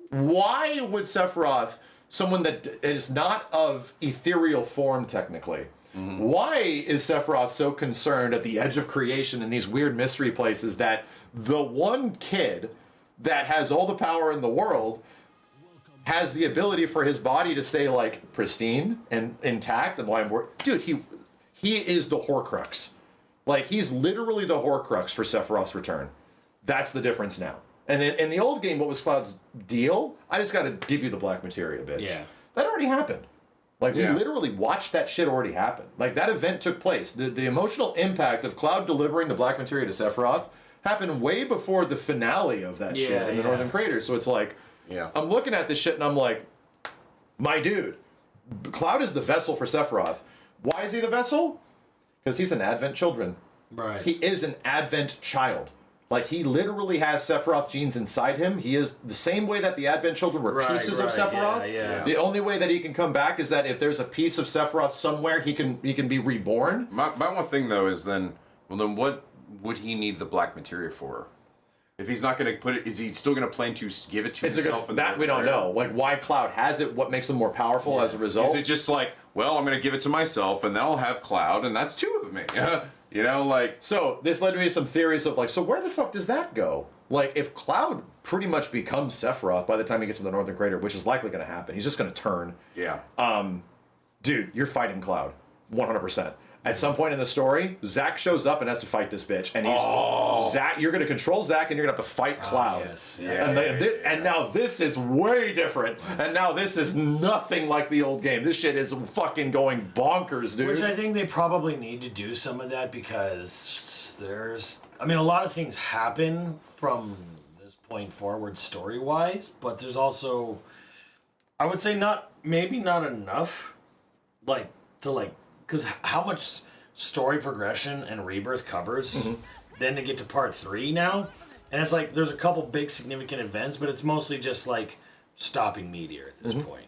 Why would Sephiroth, someone that is not of ethereal form technically, why is Sephiroth so concerned at the edge of creation in these weird mystery places that the one kid that has all the power in the world has the ability for his body to stay like pristine and intact? And why dude, he is the Horcrux. Like, he's literally the Horcrux for Sephiroth's return. That's the difference now. And in the old game, what was Cloud's deal? I just got to give you the black materia, bitch. Yeah. That already happened. Like, we literally watched that shit already happen. Like, that event took place. The emotional impact of Cloud delivering the black materia to Sephiroth happened way before the finale of that shit in the Northern Crater. So it's like, I'm looking at this shit and I'm like, my dude, Cloud is the vessel for Sephiroth. Why is he the vessel? Because he's an Advent children. Right. He is an Advent child. Like, he literally has Sephiroth genes inside him. He is the same way that the Advent children were pieces of Sephiroth. Yeah. The only way that he can come back is that if there's a piece of Sephiroth somewhere, he can be reborn. My one thing though is then what would he need the black materia for? If he's not going to put it, is he still going to plan to give it to himself? That we don't know. Like, why Cloud has it, what makes him more powerful as a result. Is it just like, well, I'm going to give it to myself, and then I'll have Cloud, and that's two of me. You know, like... So, this led me to some theories of, like, so where the fuck does that go? Like, if Cloud pretty much becomes Sephiroth by the time he gets to the Northern Crater, which is likely going to happen, he's just going to turn. Yeah. Dude, you're fighting Cloud. 100%. At some point in the story, Zack shows up and has to fight this bitch, and he's Zack. You're going to control Zack, and you're going to have to fight Cloud. And now this is way different, and now this is nothing like the old game. This shit is fucking going bonkers, dude. Which I think they probably need to do some of that because a lot of things happen from this point forward story-wise, but there's also, I would say maybe not enough, because how much story progression and Rebirth covers, then to get to part 3 now, and it's like there's a couple big significant events, but it's mostly just like stopping Meteor at this point.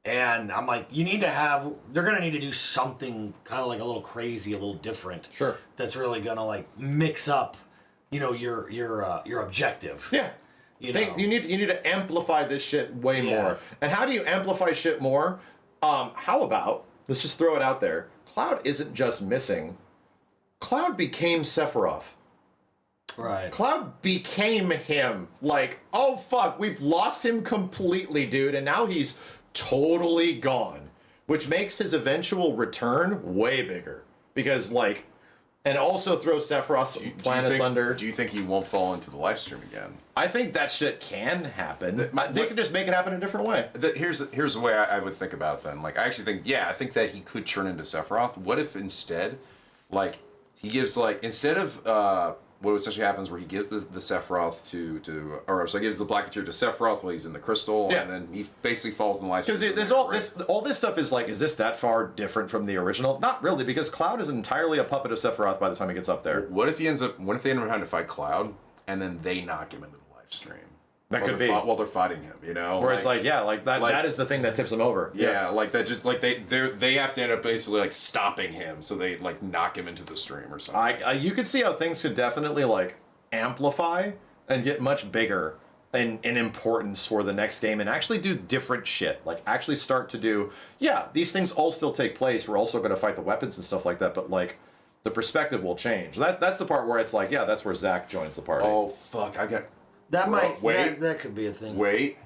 And I'm like, they're gonna need to do something kind of like a little crazy, a little different. Sure. That's really gonna like mix up, your objective. Yeah. You need to amplify this shit way more. And how do you amplify shit more? How about, let's just throw it out there. Cloud isn't just missing. Cloud became Sephiroth. Right. Cloud became him. Like, oh fuck, we've lost him completely, dude, and now he's totally gone. Which makes his eventual return way bigger. Because, like, and also throws Sephiroth's plan asunder. Do you think he won't fall into the live stream again? I think that shit can happen. They can just make it happen a different way. Here's the way I would think about it then. Like, I actually think, I think that he could turn into Sephiroth. What if instead, like, he gives, like, instead of what essentially happens where he gives the Sephiroth he gives the black material to Sephiroth while he's in the crystal, and then he basically falls in the life stream. Because there's all this stuff is like, is this that far different from the original? Not really, because Cloud is entirely a puppet of Sephiroth by the time he gets up there. What if they end up having to fight Cloud, and then they knock him into the live stream? That could be while they're fighting him, Where it's like, that is the thing that tips him over. Yeah, like that. Just like they have to end up basically like stopping him, so they like knock him into the stream or something. You could see how things could definitely like amplify and get much bigger in importance for the next game, and actually do different shit. Like actually start to do, these things all still take place. We're also going to fight the weapons and stuff like that, but like the perspective will change. That's the part where it's like, that's where Zack joins the party. Oh fuck, that could be a thing. Wait.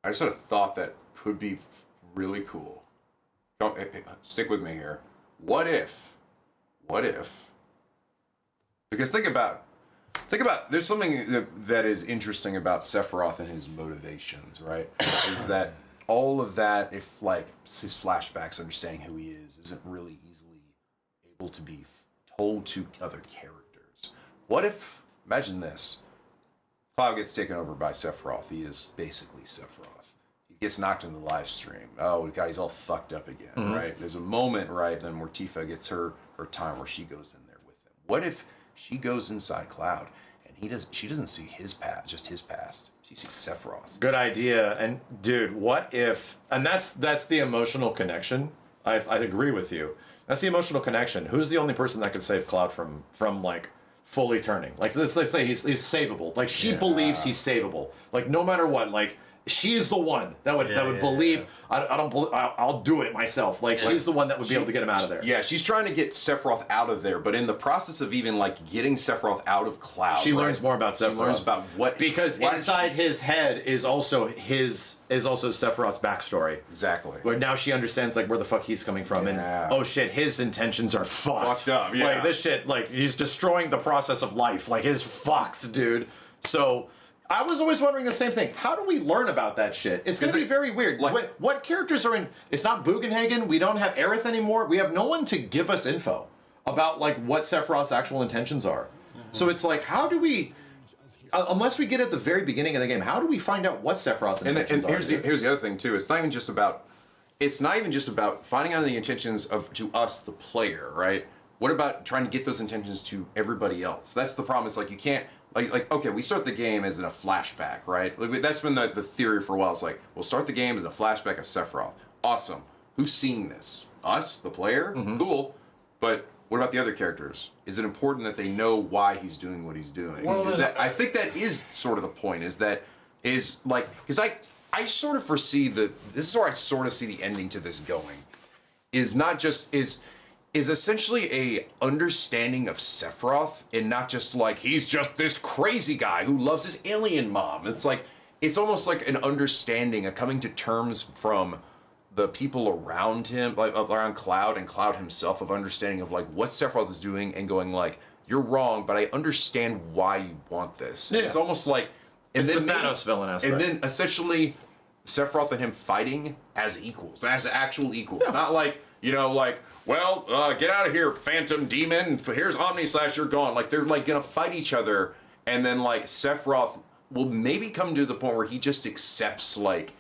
I just had a thought that could be really cool. Stick with me here. What if? Because think about, there's something that is interesting about Sephiroth and his motivations, right? Is that all of that, if like his flashbacks, understanding who he is, isn't really easily able to be told to other characters. What if, imagine this, Cloud gets taken over by Sephiroth. He is basically Sephiroth. He He gets knocked in the live stream. Oh God, he's all fucked up again, right? There's a moment, right, then where Tifa gets her time where she goes in there with him. What if she goes inside Cloud and she doesn't see his past, just his past. She sees Sephiroth's. Good idea. And dude, what if? And that's the emotional connection. I agree with you. That's the emotional connection. Who's the only person that could save Cloud from like fully turning? Like let's say he's savable. Like she believes he's savable. Like no matter what. Like she is the one that would believe. I'll do it myself. Like she's the one that would be able to get him out of there. Yeah, she's trying to get Sephiroth out of there, but in the process of even like getting Sephiroth out of Cloud, she learns more about Sephiroth. She learns about because inside his head is also Sephiroth's backstory. Exactly. Where now she understands like where the fuck he's coming from, and oh shit, his intentions are fucked up. Yeah. Like this shit, like he's destroying the process of life. Like it's fucked, dude. So. I was always wondering the same thing. How do we learn about that shit? It's going to be very weird. Like, what characters are in... It's not Bugenhagen. We don't have Aerith anymore. We have no one to give us info about like what Sephiroth's actual intentions are. So it's like, how do we... unless we get at the very beginning of the game, how do we find out what Sephiroth's intentions are? And here's the other thing, too. It's not even just about finding out the intentions to us, the player, right? What about trying to get those intentions to everybody else? That's the problem. It's like you can't... Like okay, we start the game as in a flashback, right? Like that's been the theory for a while. It's like, we'll start the game as a flashback of Sephiroth. Awesome. Who's seeing this? Us, the player? Cool. But what about the other characters? Is it important that they know why he's doing what he's doing? Well, I think that is sort of the point, because I sort of foresee this is where I sort of see the ending to this going. Is essentially a understanding of Sephiroth, and not just like he's just this crazy guy who loves his alien mom. It's like it's almost like an understanding, a coming to terms from the people around him, like around Cloud and Cloud himself, of understanding of like what Sephiroth is doing and going like, you're wrong, but I understand why you want this. Yeah. It's almost like it's the Thanos villain aspect. And then essentially Sephiroth and him fighting as equals, as actual equals, not like. Well, get out of here, Phantom Demon. Here's Omni-Slash, you're gone. Like, they're, like, gonna fight each other. And then, like, Sephiroth will maybe come to the point where he just accepts, like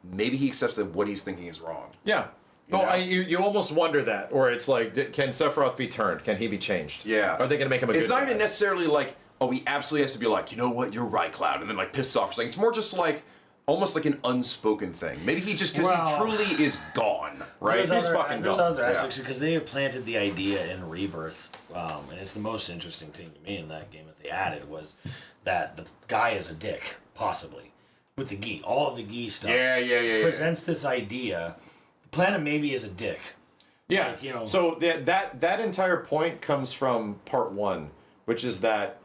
maybe he accepts that what he's thinking is wrong. Yeah. You almost wonder that. Or it's like, can Sephiroth be turned? Can he be changed? Yeah. Are they gonna make him a good guy? It's not even necessarily like, oh, he absolutely has to be like, you know what, you're right, Cloud. And then, like, pissed off or something. It's more just like... almost like an unspoken thing. Maybe he just, because he truly is gone, right? He's fucking gone. There's other aspects, because they have planted the idea in Rebirth, and it's the most interesting thing to me in that game that they added, was that the guy is a dick, possibly, with the Gi. All of the Gi stuff presents this idea. The planet maybe is a dick. Yeah, like, so that entire point comes from part 1, which is that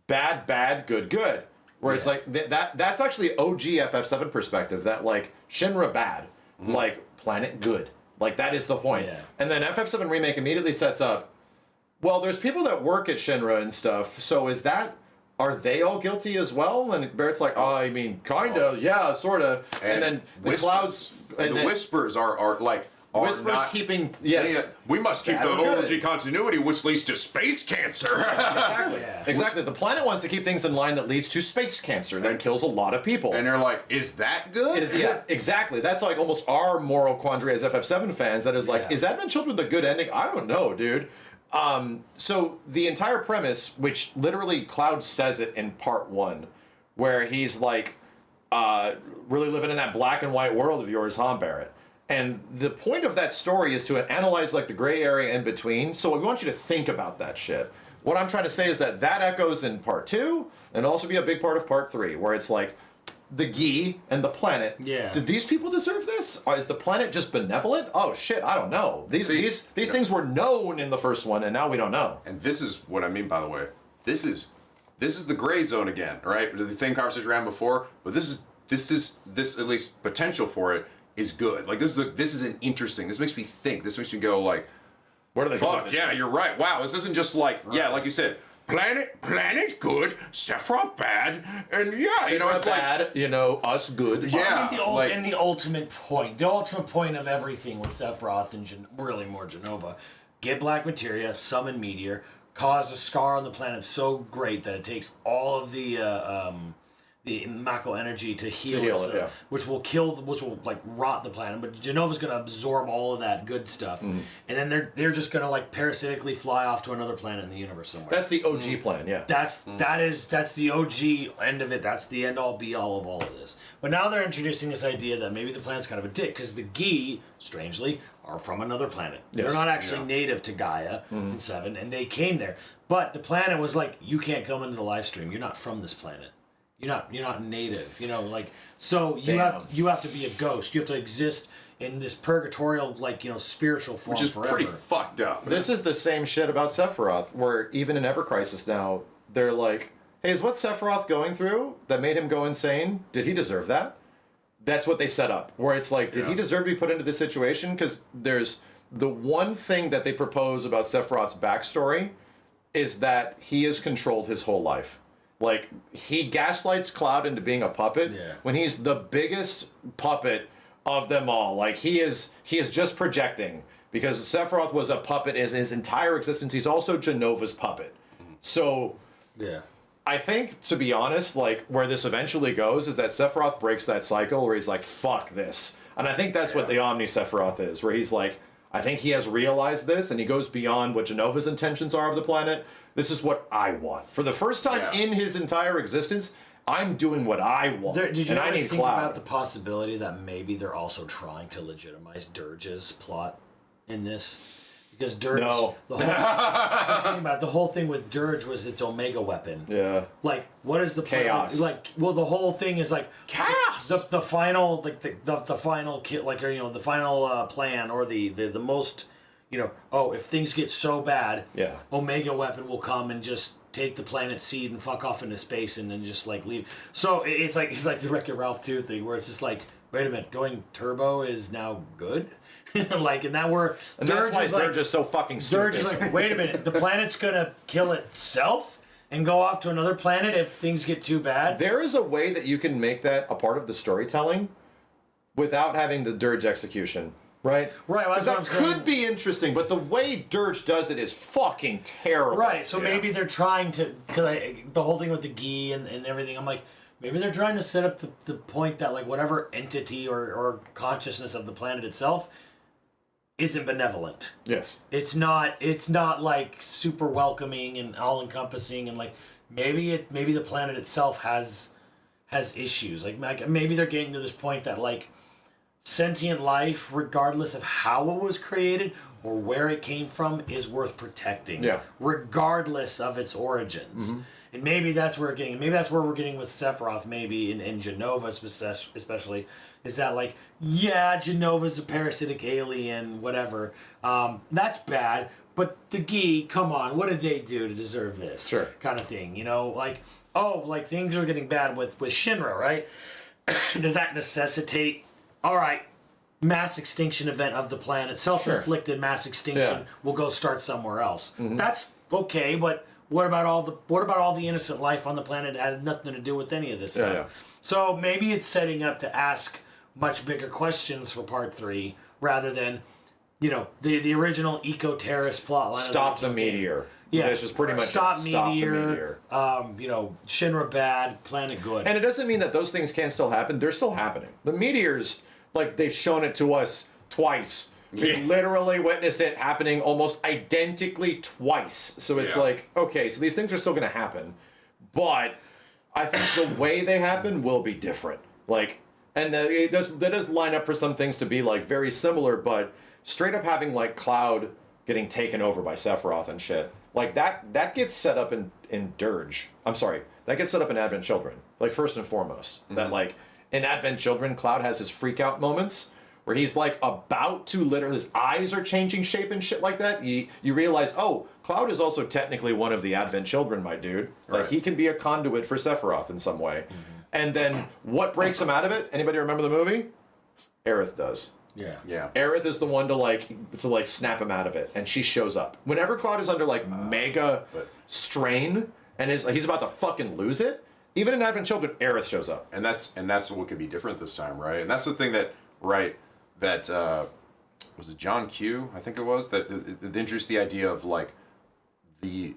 bad, good. Where it's like, that's actually OG FF7 perspective, that like, Shinra bad, like, planet good. Like, that is the point. Yeah. And then FF7 Remake immediately sets up, well, there's people that work at Shinra and stuff, so are they all guilty as well? And Barrett's like, oh, I mean, kinda, yeah, sorta. And then the Clouds... And the Whispers are like... Whispers keeping... Yes. We must keep the OG continuity, which leads to space cancer. Exactly. Yeah. Exactly. The planet wants to keep things in line that leads to space cancer that kills a lot of people. And they're like, is that good? Yeah, exactly. That's like almost our moral quandary as FF7 fans. That is like, is Advent Children the good ending? I don't know, dude. So the entire premise, which literally Cloud says it in part 1, where he's like, really living in that black and white world of yours, huh, Barrett? And the point of that story is to analyze like the gray area in between. So we want you to think about that shit. What I'm trying to say is that echoes in part 2 and also be a big part of part 3, where it's like the Gi and the planet. Yeah. Did these people deserve this? Or is the planet just benevolent? Oh shit, I don't know. These things were known in the first one, and now we don't know. And this is what I mean, by the way. This is the gray zone again, right? The same conversation we had before, but this at least potential for it is good. Like this is an interesting. This makes me think. This makes me go like, where do they go? Fuck yeah, you're right. Wow, this isn't just like like you said, planet good, Sephiroth bad, and it's bad. Like, us good. Yeah, and the ultimate point of everything with Sephiroth and really more Genova, get black materia, summon meteor, cause a scar on the planet so great that it takes all of the the Mako energy to heal it, yeah. which will like rot the planet. But Genova's gonna absorb all of that good stuff, and then they're just gonna like parasitically fly off to another planet in the universe somewhere. That's the OG plan, yeah. That's the OG end of it. That's the end all be all of all of this. But now they're introducing this idea that maybe the planet's kind of a dick because the Gi, strangely, are from another planet. Yes. They're not actually native to Gaia in 7, and they came there. But the planet was like, you can't come into the live stream. You're not from this planet. You're not native. You know, like so you have to be a ghost. You have to exist in this purgatorial, like, you know, spiritual form which is forever. pretty fucked up. This is the same shit about Sephiroth, where even in Ever Crisis now, they're like, hey, is what Sephiroth going through that made him go insane? Did he deserve that? That's what they set up, where it's like, did he deserve to be put into this situation? Because there's the one thing that they propose about Sephiroth's backstory is that he has controlled his whole life. Like, he gaslights Cloud into being a puppet when he's the biggest puppet of them all. Like, he is just projecting, because Sephiroth was a puppet as his entire existence. He's also Genova's puppet. So, I think, to be honest, like, where this eventually goes is that Sephiroth breaks that cycle where he's like, fuck this. And I think that's what the Omni Sephiroth is, where he's like, I think he has realized this, and he goes beyond what Genova's intentions are of the planet. This is what I want. For the first time in his entire existence, I'm doing what I want. Did you and ever I need think Cloud. about the possibility that maybe they're also trying to legitimize Dirge's plot in this? Because Dirge, the whole thing with Dirge was its Omega weapon. Yeah. Like, what is the plan? Chaos. Like, well, the whole thing is like chaos. The final, like the final kit, like, or, you know, the final plan, or the most, you know, oh, if things get so bad, Omega weapon will come and just take the planet seed and fuck off into space and then just like leave. So it's like the Wreck-It Ralph 2 thing, where it's just like, wait a minute, going turbo is now good. Like, and that's why Dirge is so fucking stupid. Dirge is like, wait a minute, the planet's gonna kill itself and go off to another planet if things get too bad? There is a way that you can make that a part of the storytelling without having the Dirge execution, right? Right, well, because that could be interesting, but the way Dirge does it is fucking terrible. Right, so maybe they're trying to, because the whole thing with the Gi and everything, I'm like, maybe they're trying to set up the point that, like, whatever entity or consciousness of the planet itself isn't benevolent. Yes. It's not like super welcoming and all encompassing, and like maybe the planet itself has issues. Like maybe they're getting to this point that, like, sentient life, regardless of how it was created or where it came from, is worth protecting. Yeah. Regardless of its origins. Mm-hmm. And maybe that's where we're getting. Maybe that's where we're getting with Sephiroth. Maybe in Genova especially, is that, like, yeah, Genova's a parasitic alien, whatever. That's bad. But the Gi, come on, what did they do to deserve this? Sure. Kind of thing, you know, like, oh, like things are getting bad with Shinra, right? Does that necessitate? All right, mass extinction event of the planet, self-inflicted mass extinction. We'll go start somewhere else. Mm-hmm. That's okay, but. What about all the innocent life on the planet that had nothing to do with any of this stuff? Yeah. So maybe it's setting up to ask much bigger questions for Part 3 rather than, you know, the original eco-terrorist plotline. Stop the meteor. Yeah, this is pretty much stop meteor. You know, Shinra bad, planet good. And it doesn't mean that those things can't still happen. They're still happening. The meteors, like, they've shown it to us twice. We literally witnessed it happening almost identically twice. So it's like, okay, so these things are still going to happen. But I think the way they happen will be different. Like, and that does line up for some things to be, like, very similar, but straight up having, like, Cloud getting taken over by Sephiroth and shit. Like, that gets set up in Dirge. I'm sorry. That gets set up in Advent Children. Like, first and foremost. Mm-hmm. That, like, in Advent Children, Cloud has his freak-out moments where he's, like, about to literally, his eyes are changing shape and shit like that. You realize, oh, Cloud is also technically one of the Advent Children, my dude. Like, he can be a conduit for Sephiroth in some way. Mm-hmm. And then, what breaks him out of it? Anybody remember the movie? Aerith does. Yeah. Aerith is the one to snap him out of it, and she shows up. Whenever Cloud is under, like, mega strain, and he's about to fucking lose it, even in Advent Children, Aerith shows up. And that's what could be different this time, right? And that's the thing that, right... That was it John Q, I think it was, that introduced the idea of, like, the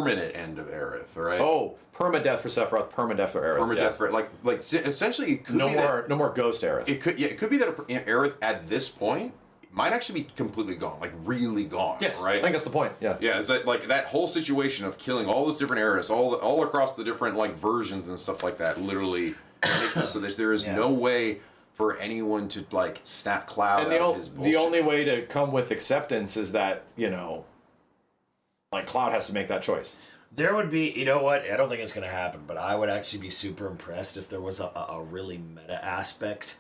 permanent end of Aerith, right? Oh, permadeath for Sephiroth, permadeath for Aerith. Permadeath for essentially it could no be more ghost Aerith. It could be that Aerith at this point might actually be completely gone, like really gone. Yes, right. I think that's the point. Yeah. Yeah, is that like that whole situation of killing all those different Aeriths, all across the different like versions and stuff like that, literally makes it so that there is no way for anyone to like snap Cloud And out of his bullshit. the only way to come with acceptance is that like Cloud has to make that choice. There would be, you know what? I don't think it's going to happen, but I would actually be super impressed if there was a really meta aspect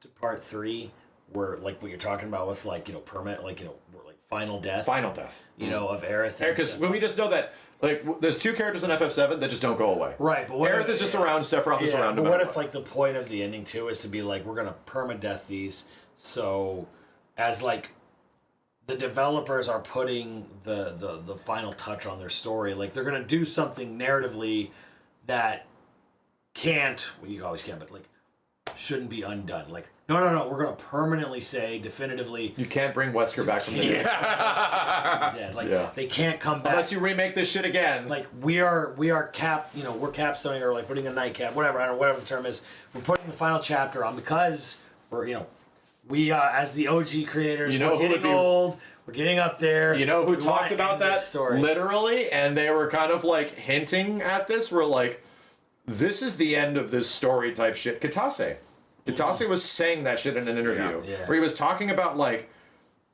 to Part 3, where like what you're talking about with like permanent, like like final death. Final death. Of Aerith. Because we just know that like there's two characters in FF7 that just don't go away. Right, but what Aerith if, is just around, Sephiroth is around. But No what matter if like the point of the ending too is to be like we're gonna permadeath these, so as like the developers are putting the final touch on their story, like they're gonna do something narratively that you always can, but like shouldn't be undone. Like no, we're gonna permanently say definitively You can't bring Wesker back from the dead. They can't come back unless you remake this shit again. Like we're capstoning or like putting a nightcap, whatever, I don't know, whatever the term is. We're putting the final chapter on because we as the OG creators, we're getting old, we're getting up there. You know who we talked about that story. literally, and they were kind of like hinting at this. We're like, this is the end of this story type shit. Kitase was saying that shit in an interview where he was talking about like,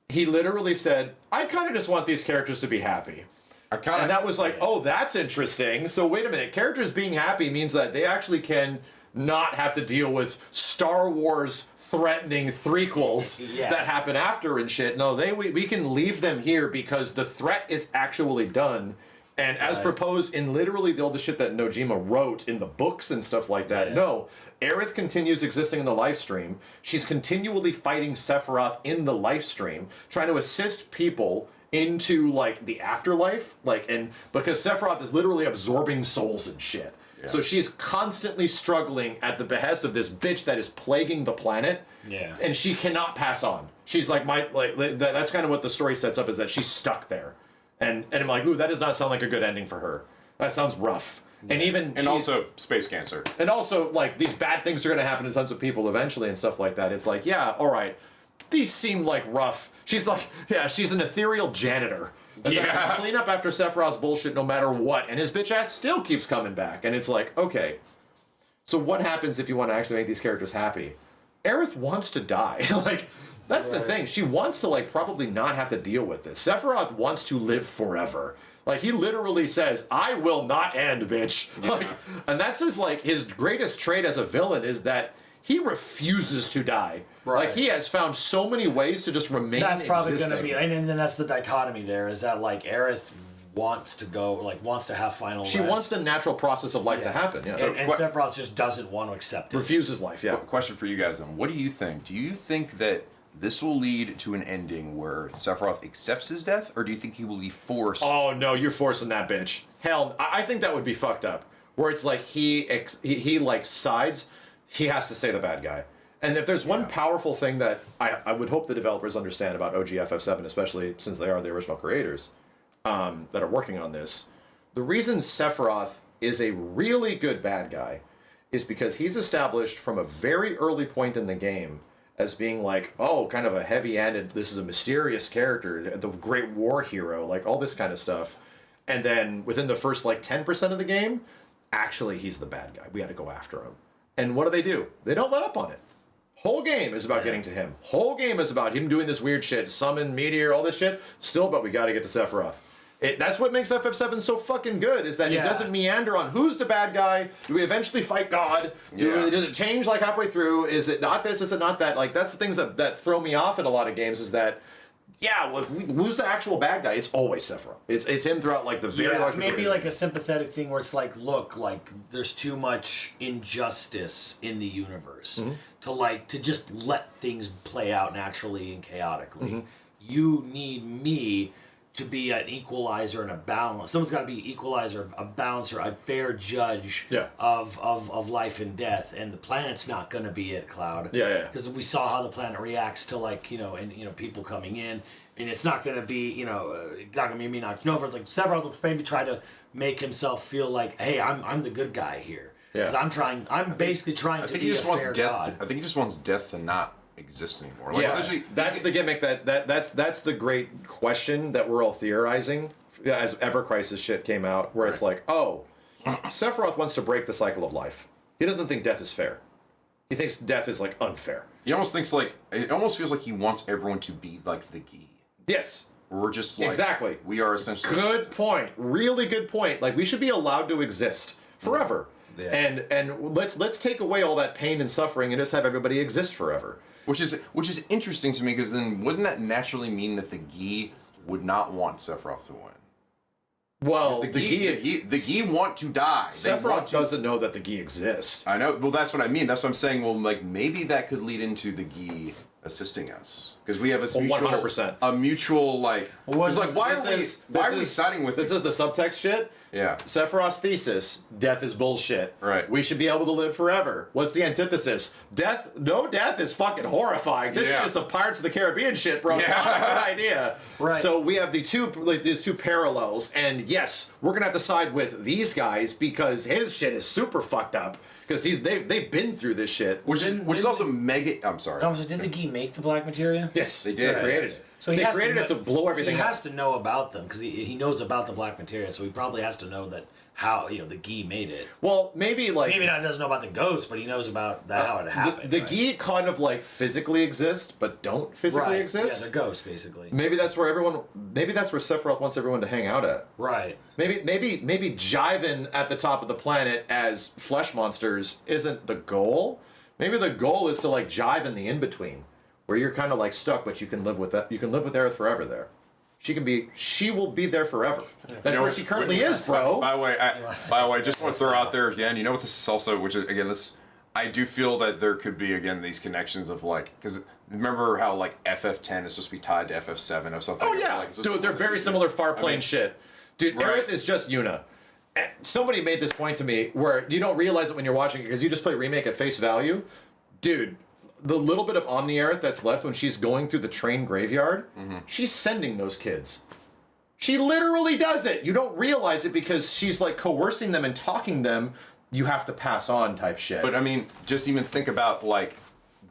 he literally said, I kind of just want these characters to be happy. And that was like, oh, that's interesting. So wait a minute, characters being happy means that they actually can not have to deal with Star Wars threatening threequels that happen after and shit. No, we can leave them here because the threat is actually done. And as proposed in literally all the shit that Nojima wrote in the books and stuff like that, no, Aerith continues existing in the live stream. She's continually fighting Sephiroth in the live stream, trying to assist people into like the afterlife, and because Sephiroth is literally absorbing souls and shit. Yeah. So she's constantly struggling at the behest of this bitch that is plaguing the planet. Yeah. And she cannot pass on. She's like that's kind of what the story sets up, is that she's stuck there. And I'm like, ooh, that does not sound like a good ending for her. That sounds rough. Yeah. And also space cancer. And also like these bad things are going to happen to tons of people eventually and stuff like that. It's like, yeah, all right. These seem like rough. She's like, she's an ethereal janitor. That's like, clean up after Sephiroth's bullshit no matter what. And his bitch ass still keeps coming back. And it's like, okay. So what happens if you want to actually make these characters happy? Aerith wants to die. That's the thing. She wants to probably not have to deal with this. Sephiroth wants to live forever. He literally says, I will not end, bitch. And that's his greatest trait as a villain, is that he refuses to die. Right. He has found so many ways to just remain That's probably existing. going to be, and then that's the dichotomy there, is that Aerith wants to go, wants to have final She rest. wants the natural process of life to happen. Yeah. And Sephiroth just doesn't want to accept it. Refuses life, yeah. Question for you guys then. What do you think? Do you think that this will lead to an ending where Sephiroth accepts his death, or do you think he will be forced? Oh, no, you're forcing that bitch. Hell, I think that would be fucked up. Where it's he sides, he has to stay the bad guy. And if there's one powerful thing that I would hope the developers understand about OG FF7, especially since they are the original creators that are working on this, the reason Sephiroth is a really good bad guy is because he's established from a very early point in the game as being kind of a heavy-handed, this is a mysterious character, the great war hero, all this kind of stuff. And then within the first 10% of the game, actually he's the bad guy. We had to go after him. And what do? They don't let up on it. Whole game is about getting to him. Whole game is about him doing this weird shit, summon, meteor, all this shit. Still, but we gotta get to Sephiroth. That's what makes FF7 so fucking good, is that it doesn't meander on who's the bad guy. Do we eventually fight God? Does it change halfway through? Is it not this? Is it not that? That's the things that throw me off in a lot of games, is that who's the actual bad guy? It's always Sephiroth. It's him throughout the very large majority. Maybe a sympathetic thing where it's look, there's too much injustice in the universe to just let things play out naturally and chaotically. Mm-hmm. You need me to be an equalizer and a balance. Someone's got to be an equalizer, a balancer, a fair judge of life and death. And the planet's not going to be it, Cloud. Yeah. Because we saw how the planet reacts to and people coming in, and it's not going to be, not going to be me knocking over. It's like Sephiroth will maybe try to make himself feel like, hey, I'm the good guy here. Because I'm basically trying to be a fair god. I think he just wants death to not exist anymore. Like, essentially, that's the gimmick. That's the great question that we're all theorizing as Ever Crisis shit came out, where it's like, oh, Sephiroth wants to break the cycle of life. He doesn't think death is fair. He thinks death is like unfair. He almost thinks like it almost feels like he wants everyone to be like the Gi. Yes. We're just like exactly. We are essentially good point. Really good point. Like we should be allowed to exist forever. Yeah. And let's take away all that pain and suffering and just have everybody exist forever. Which is interesting to me because then wouldn't that naturally mean that the Gi would not want Sephiroth to win? Well, the Gi want to die. Sephiroth doesn't know that the Gi exists. I know. Well, that's what I mean. That's what I'm saying. Well, like maybe that could lead into the Gi assisting us because we have a mutual, 100%. A mutual like. It's like why are we siding with this? Is the subtext shit? Yeah. Sephiroth's thesis: death is bullshit. Right. We should be able to live forever. What's the antithesis? Death. No death is fucking horrifying. This shit is some Pirates of the Caribbean shit, bro. Yeah. Not a good idea. Right. So we have these two parallels, and yes, we're gonna have to side with these guys because his shit is super fucked up. Because they've been through this shit, which is also mega. I'm sorry. So did the Gi make the black materia? Yes, they did. They created it. So they created it to blow everything up. He has to know about them because he knows about the black materia, so he probably has to know that how the Gi made it. Well, maybe not doesn't know about the ghost, but he knows about how it happened. The Gi kind of like physically exist, but don't physically exist. Yeah, they're ghosts basically. Maybe that's where Sephiroth wants everyone to hang out at. Right. Maybe jiving at the top of the planet as flesh monsters isn't the goal. Maybe the goal is to like jive in the in between, where you're kind of like stuck, but you can live with that. You can live with Aerith forever there. She will be there forever. That's where she currently is, bro. By the way, I just want to throw out there again. You know what this is also, which is again this. I do feel that there could be again these connections of like because remember how like FF10 is supposed to be tied to FF7 or something. Oh yeah, dude, they're very similar far plane shit. Dude, Aerith is just Yuna. Somebody made this point to me where you don't realize it when you're watching it because you just play remake at face value, dude. The little bit of Omni Aerith that's left when she's going through the train graveyard, she's sending those kids. She literally does it. You don't realize it because she's like coercing them and talking them. You have to pass on type shit. But I mean, just even think about like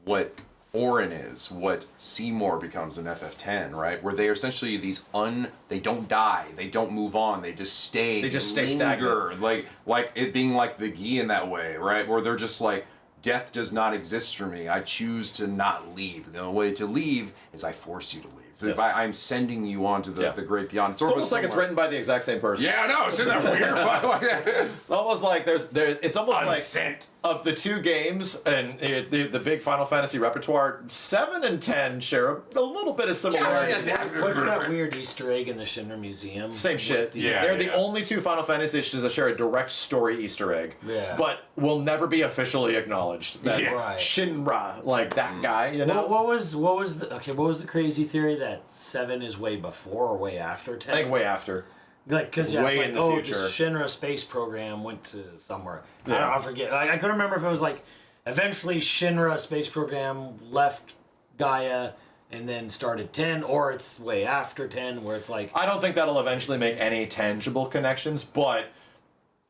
what Orin is, what Seymour becomes in FF10, right? Where they are essentially they don't die, they don't move on, they just stay. They just stay stagnant. Like it being like the Gi in that way, right? Where they're just like, death does not exist for me. I choose to not leave. The only way to leave is I force you to leave. So if I'm sending you on to the great beyond. It's almost like it's written by the exact same person. Yeah, I know. Isn't that weird? Almost like it's almost Unsent. Like of the two games and the big Final Fantasy repertoire, 7 and 10 share a little bit of similarity. What's that weird Easter egg in the Shinra Museum? Same shit. They're the only two Final Fantasy that share a direct story Easter egg. Yeah. But will never be officially acknowledged. That Shinra, like that guy, you know? What was the crazy theory that 7 is way before or way after 10? I think way after. Like, because way in the future. The Shinra space program went to somewhere. I forget. I couldn't remember if it was like eventually Shinra space program left Gaia and then started 10, or it's way after 10, where it's like. I don't think that'll eventually make any tangible connections, but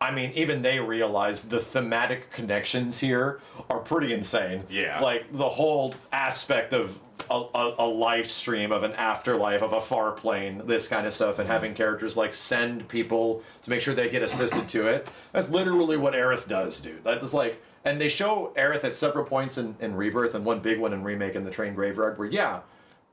I mean, even they realize the thematic connections here are pretty insane. Yeah. Like the whole aspect of a live stream of an afterlife of a far plane, this kind of stuff, and having characters like send people to make sure they get assisted to it. That's literally what Aerith does, dude. That is like, and they show Aerith at several points in Rebirth and one big one in Remake in the train graveyard where,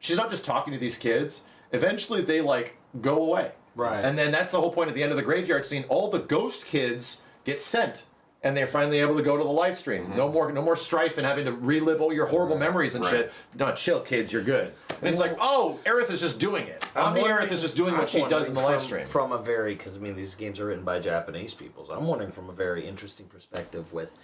she's not just talking to these kids. Eventually they like go away. Right. And then that's the whole point at the end of the graveyard scene. All the ghost kids get sent. And they're finally able to go to the live stream. No more strife and having to relive all your horrible memories and shit. No, chill, kids, you're good. And it's like, oh, Aerith is just doing it. Aerith is just doing what she does in the live stream. From a very, because I mean, these games are written by Japanese people, so I'm wondering from a very interesting perspective with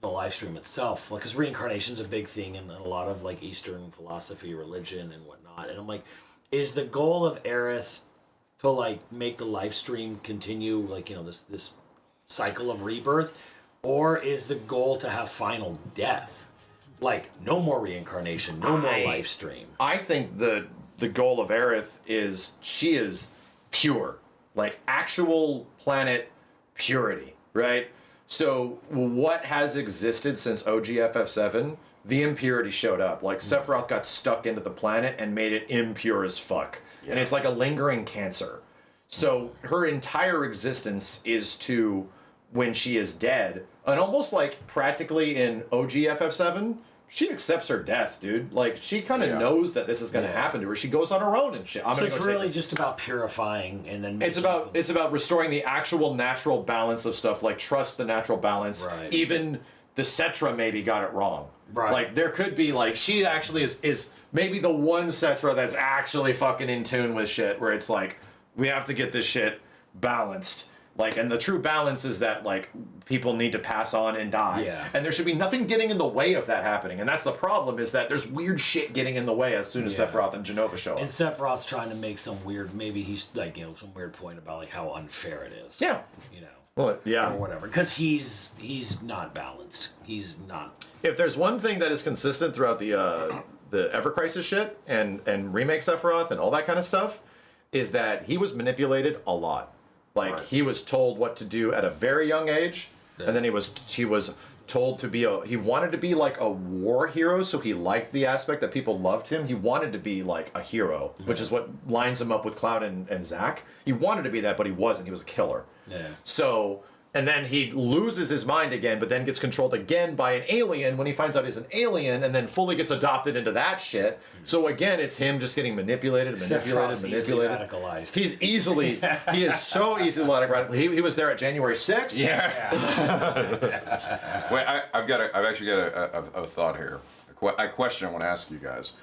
the live stream itself, because reincarnation's a big thing in a lot of like Eastern philosophy, religion, and whatnot. And I'm like, is the goal of Aerith to like make the live stream continue, like, this cycle of rebirth, or is the goal to have final death, like no more reincarnation, no more live stream? I think the the goal of Aerith is she is pure, like actual planet purity, right? So what has existed since OG FF7? The impurity showed up. Like Sephiroth got stuck into the planet and made it impure as fuck. Yeah. And it's like a lingering cancer. So her entire existence is to, when she is dead, and almost like practically in OG FF7, she accepts her death, dude. Like, she kind of knows that this is going to happen to her. She goes on her own and shit. So it's really just about purifying and then... It's about restoring the actual natural balance of stuff. Like, trust the natural balance. Right. Even the Cetra maybe got it wrong. Right. Like, there could be, like, she actually is maybe the one Cetra that's actually fucking in tune with shit, where it's like, we have to get this shit balanced. Like, and the true balance is that, like, people need to pass on and die. Yeah. And there should be nothing getting in the way of that happening. And that's the problem, is that there's weird shit getting in the way as soon as Sephiroth and Jenova show up. And Sephiroth's trying to make some weird, maybe he's, like, you know, some weird point about, like, how unfair it is. Yeah. You know. Well, yeah. Or whatever. Because he's not balanced. He's not... If there's one thing that is consistent throughout the Ever Crisis shit and remake Sephiroth and all that kind of stuff, is that he was manipulated a lot. Like, he was told what to do at a very young age, and then he was told to be he wanted to be like a war hero, so he liked the aspect that people loved him. He wanted to be like a hero, which is what lines him up with Cloud and Zack. He wanted to be that, but he wasn't. He was a killer. Yeah. So, and then he loses his mind again, but then gets controlled again by an alien when he finds out he's an alien, and then fully gets adopted into that shit. So again, it's him just getting manipulated. Radicalized. He is so easily radicalized. He was there at January 6th. Yeah. Wait, I've actually got a thought here. A question I want to ask you guys.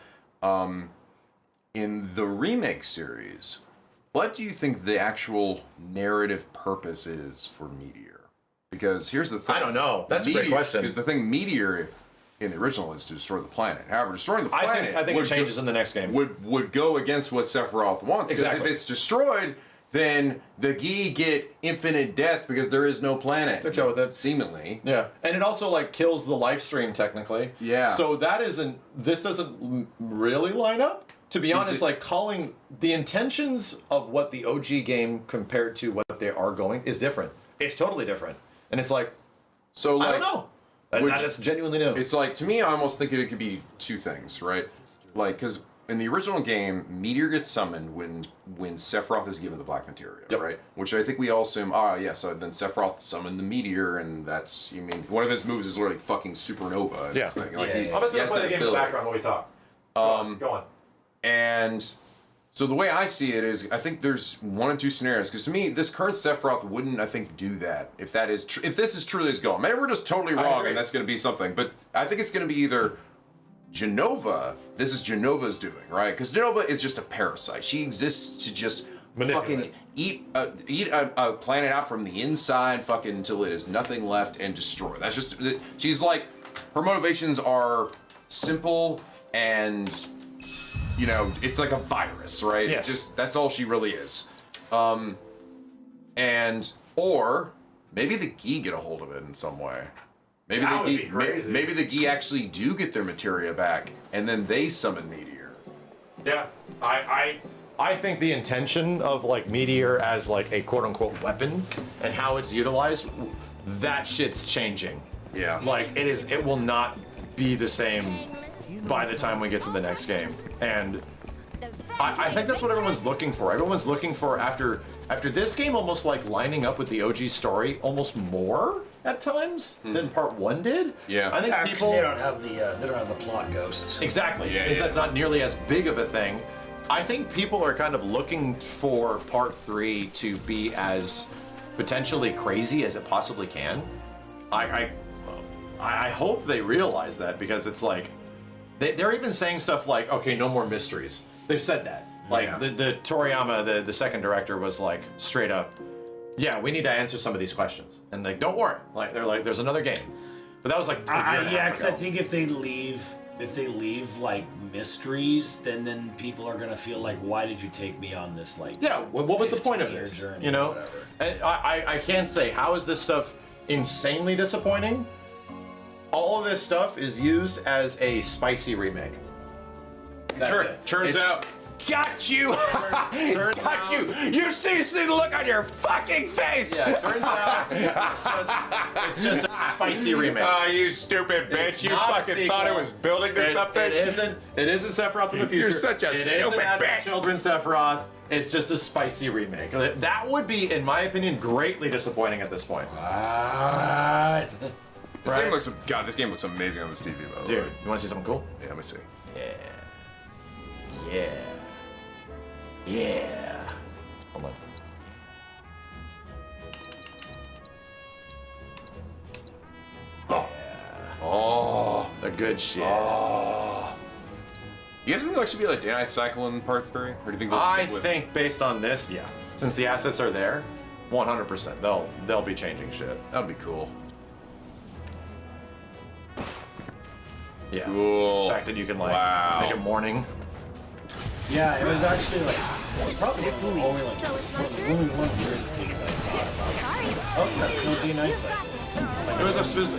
In the remake series, what do you think the actual narrative purpose is for Meteor? Because here's the thing. I don't know. That's a great question. Because the thing, Meteor in the original is to destroy the planet. However, destroying the planet... I think it changes in the next game. Would go against what Sephiroth wants. Because if it's destroyed, then the Gi get infinite death because there is no planet. Good job with it. Seemingly. Yeah. And it also, like, kills the Lifestream, technically. Yeah. So this doesn't really line up. To be honest, like, calling the intentions of what the OG game compared to what they are going is different. It's totally different. And it's like, so like, I don't know. That's genuinely new. It's like, to me, I almost think it could be two things, right? Like, because in the original game, Meteor gets summoned when Sephiroth is given the black materia, right? Which I think we all assume, so then Sephiroth summoned the Meteor, and that's, you mean, one of his moves is literally fucking supernova. Yeah. Thing. Like, I'm just going to play the game in the background while we talk. Go on. And so the way I see it is, I think there's one or two scenarios. Because to me, this current Sephiroth wouldn't, I think, do that if that is if this is truly his goal. Maybe we're just totally wrong, and that's going to be something. But I think it's going to be either Jenova. This is Jenova's doing, right? Because Jenova is just a parasite. She exists to just fucking eat a planet out from the inside, fucking until it is nothing left, and destroy. That's just she's like her motivations are simple and. You know, it's like a virus, right? Yes. Just that's all she really is. Or maybe the Gi get a hold of it in some way. Maybe maybe the Gi actually do get their materia back, and then they summon Meteor. Yeah, I think the intention of like Meteor as like a quote unquote weapon and how it's utilized, that shit's changing. Yeah. Like it will not be the same by the time we get to the next game. And I think that's what everyone's looking for. Everyone's looking for after this game almost like lining up with the OG story almost more at times than part 1 did. Yeah. I think people they don't have the plot ghosts. Exactly. Since that's not nearly as big of a thing, I think people are kind of looking for part 3 to be as potentially crazy as it possibly can. I hope they realize that, because it's like they're even saying stuff like, okay, no more mysteries. They've said that. Like, the Toriyama, the second director, was like, straight up, yeah, we need to answer some of these questions. And like, don't worry. Like, they're like, there's another game. But that was like a year and a half ago. Because I think if they leave like mysteries, then people are gonna feel like, why did you take me on this like? Yeah, what was the point of this? Journey, you know, and I can't say how is this stuff insanely disappointing. All of this stuff is used as a spicy remake. That's it. Turns out Got you! Turns Got out- you! You see the look on your fucking face! Yeah, it turns out it's just a spicy remake. Oh, you stupid bitch! It's You not a fucking thought it sequel. was building to something. It isn't Sephiroth in the future. You're such a It stupid isn't Advent bitch. Children Sephiroth. It's just a spicy remake. That would be, in my opinion, greatly disappointing at this point. What? This Right. game looks. God, this game looks amazing on this TV, though. Dude, you want to see something cool? Yeah, let me see. Yeah. Hold on. Oh. The good shit. You guys think there should be like Day Cycle in Part 3, or do you think they'll I stick with? think based on this, yeah. Since the assets are there, 100%. They'll be changing shit. That'd be cool. Yeah. Cool. The fact that you can like Wow. make it morning. Yeah, it was actually like probably only like So it's my one of the turn? only one weird thing that I thought about. Oh, that could be night cycle.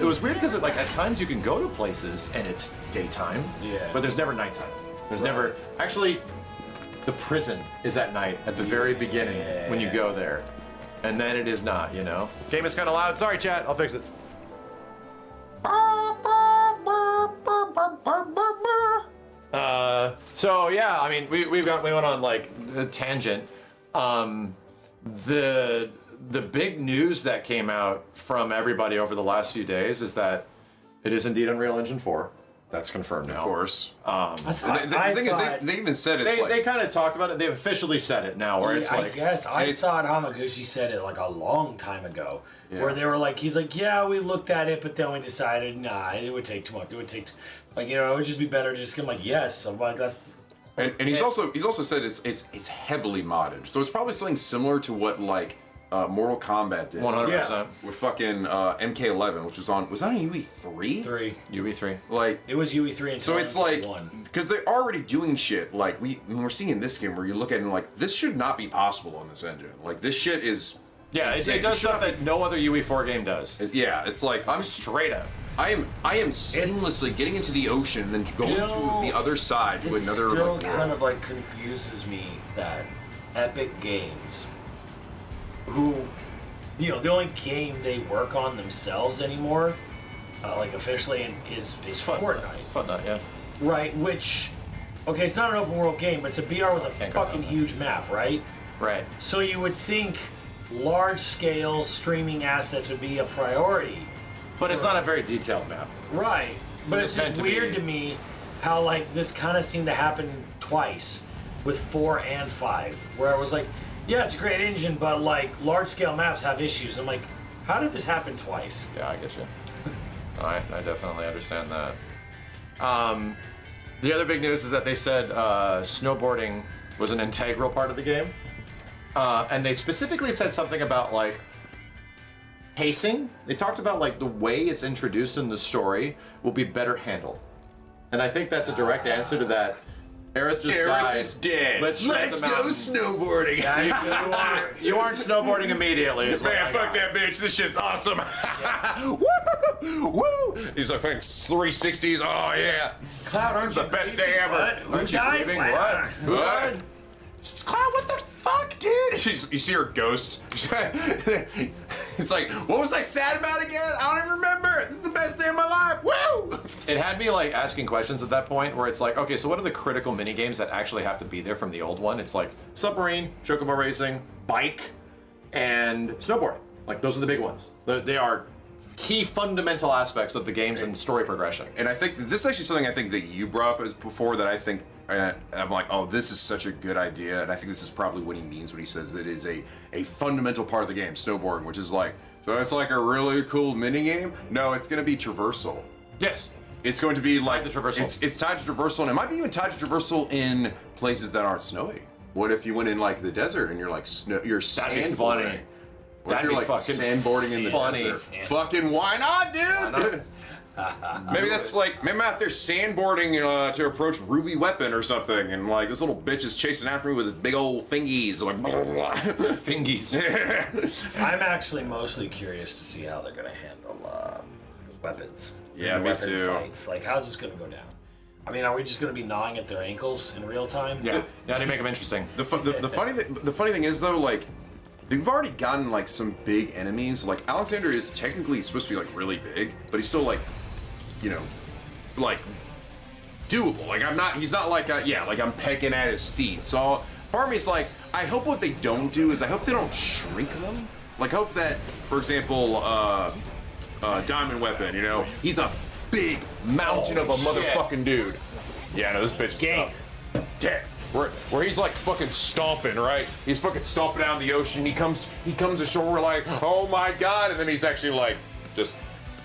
It was weird because like at times you can go to places and it's daytime. Yeah. But there's never nighttime. There's never actually the prison is at night at the very beginning when you go there. And then it is not, you know? Game is kinda loud. Sorry chat, I'll fix it. So yeah, I mean, we went on like a tangent. The big news that came out from everybody over the last few days is that it is indeed Unreal Engine 4. That's confirmed now. Of course. I thought, The thing is, they even said it's They kind of talked about it. They've officially said it now, where it's I like, guess I thought Hamaguchi said it like a long time ago, where they were like, he's like, yeah, we looked at it, but then we decided, nah, it would take too much. It would take, like, you know, it would just be better to just come like, yes. I'm like, that's. and he's also said it's heavily modded, so it's probably something similar to what like Mortal Kombat did. 100%. With fucking MK11, which was that on UE3? 3. UV3. Like, It was UE3 until so it's like, one. because they're already doing shit, like, we're seeing in this game where you look at it and like, this should not be possible on this engine. Like, this shit is... Yeah, insane. it does stuff that no other UE4 game does. Yeah, it's like, I'm Straight up. I am seamlessly getting into the ocean and then going to the other side to It another still like, kind world. of like confuses me that Epic Games, who, you know, the only game they work on themselves anymore, like officially, is Fortnite. Fortnite, yeah. Right, which, okay, it's not an open world game, but it's a BR with a Can't go fucking down huge map, right? Right. So you would think large scale streaming assets would be a priority. But it's not a very detailed map. Right. But It's it's meant just to be- weird to me how like this kind of seemed to happen twice with 4 and 5, where I was like, yeah, it's a great engine, but like large scale maps have issues. I'm like, how did this happen twice? Yeah, I get you. I definitely understand that. The other big news is that they said snowboarding was an integral part of the game. And they specifically said something about like pacing. They talked about like the way it's introduced in the story will be better handled. And I think that's a direct answer to that. Aerith just died. Is dead. Let's shred the mountain. snowboarding. You aren't snowboarding immediately. Is what I Man, fuck got. that bitch. This shit's awesome. Woo! Woo! He's like, fucking 360s. Oh, yeah. Cloud, aren't It's the you best creepy? day ever. What? Who Aren't you died? grieving? Wow. What? Cloud, what the fuck, dude? You see her ghost. It's like, what was I sad about again? I don't even remember. This is the best day of my life. Woo! It had me like asking questions at that point where it's like, okay, so what are the critical mini games that actually have to be there from the old one? It's like submarine, chocobo racing, bike, and snowboarding. Like those are the big ones. They are key fundamental aspects of the games and story progression. And I think this is actually something I think that you brought up as before that I think I'm like, oh, this is such a good idea, and I think this is probably what he means when he says that it is a fundamental part of the game, snowboarding, which is like, so it's like a really cool mini game. No, it's going to be traversal. Yes. It's going to be like to traversal. It's tied to traversal, and it might be even tied to traversal in places that aren't snowy. What if you went in like the desert and you're like you're That'd be sandboarding? funny. What if That'd you're be like fucking sandboarding in the funny. desert? Fucking why not, dude? Maybe that's like, maybe I'm out there sandboarding to approach Ruby Weapon or something, and like this little bitch is chasing after me with his big old fingies, like Fingies. I'm actually mostly curious to see how they're gonna handle the weapons. Yeah, The me weapon too. Fights. Like, how's this gonna go down? I mean, are we just gonna be gnawing at their ankles in real time? Yeah, yeah, they make them interesting. The funny thing is though, like, they've already gotten like some big enemies. Like Alexander is technically supposed to be like really big, but he's still like, you know, like doable. Like he's not like like I'm pecking at his feet. So part of me is like, I hope what they don't do is I hope they don't shrink them. Like, hope that, for example, Diamond Weapon, you know, he's a big mountain of a motherfucking dude. Yeah, no, this bitch is tough. Damn. Where he's like fucking stomping, right? He's fucking stomping out in the ocean. He comes ashore, we're like, oh my god, and then he's actually like just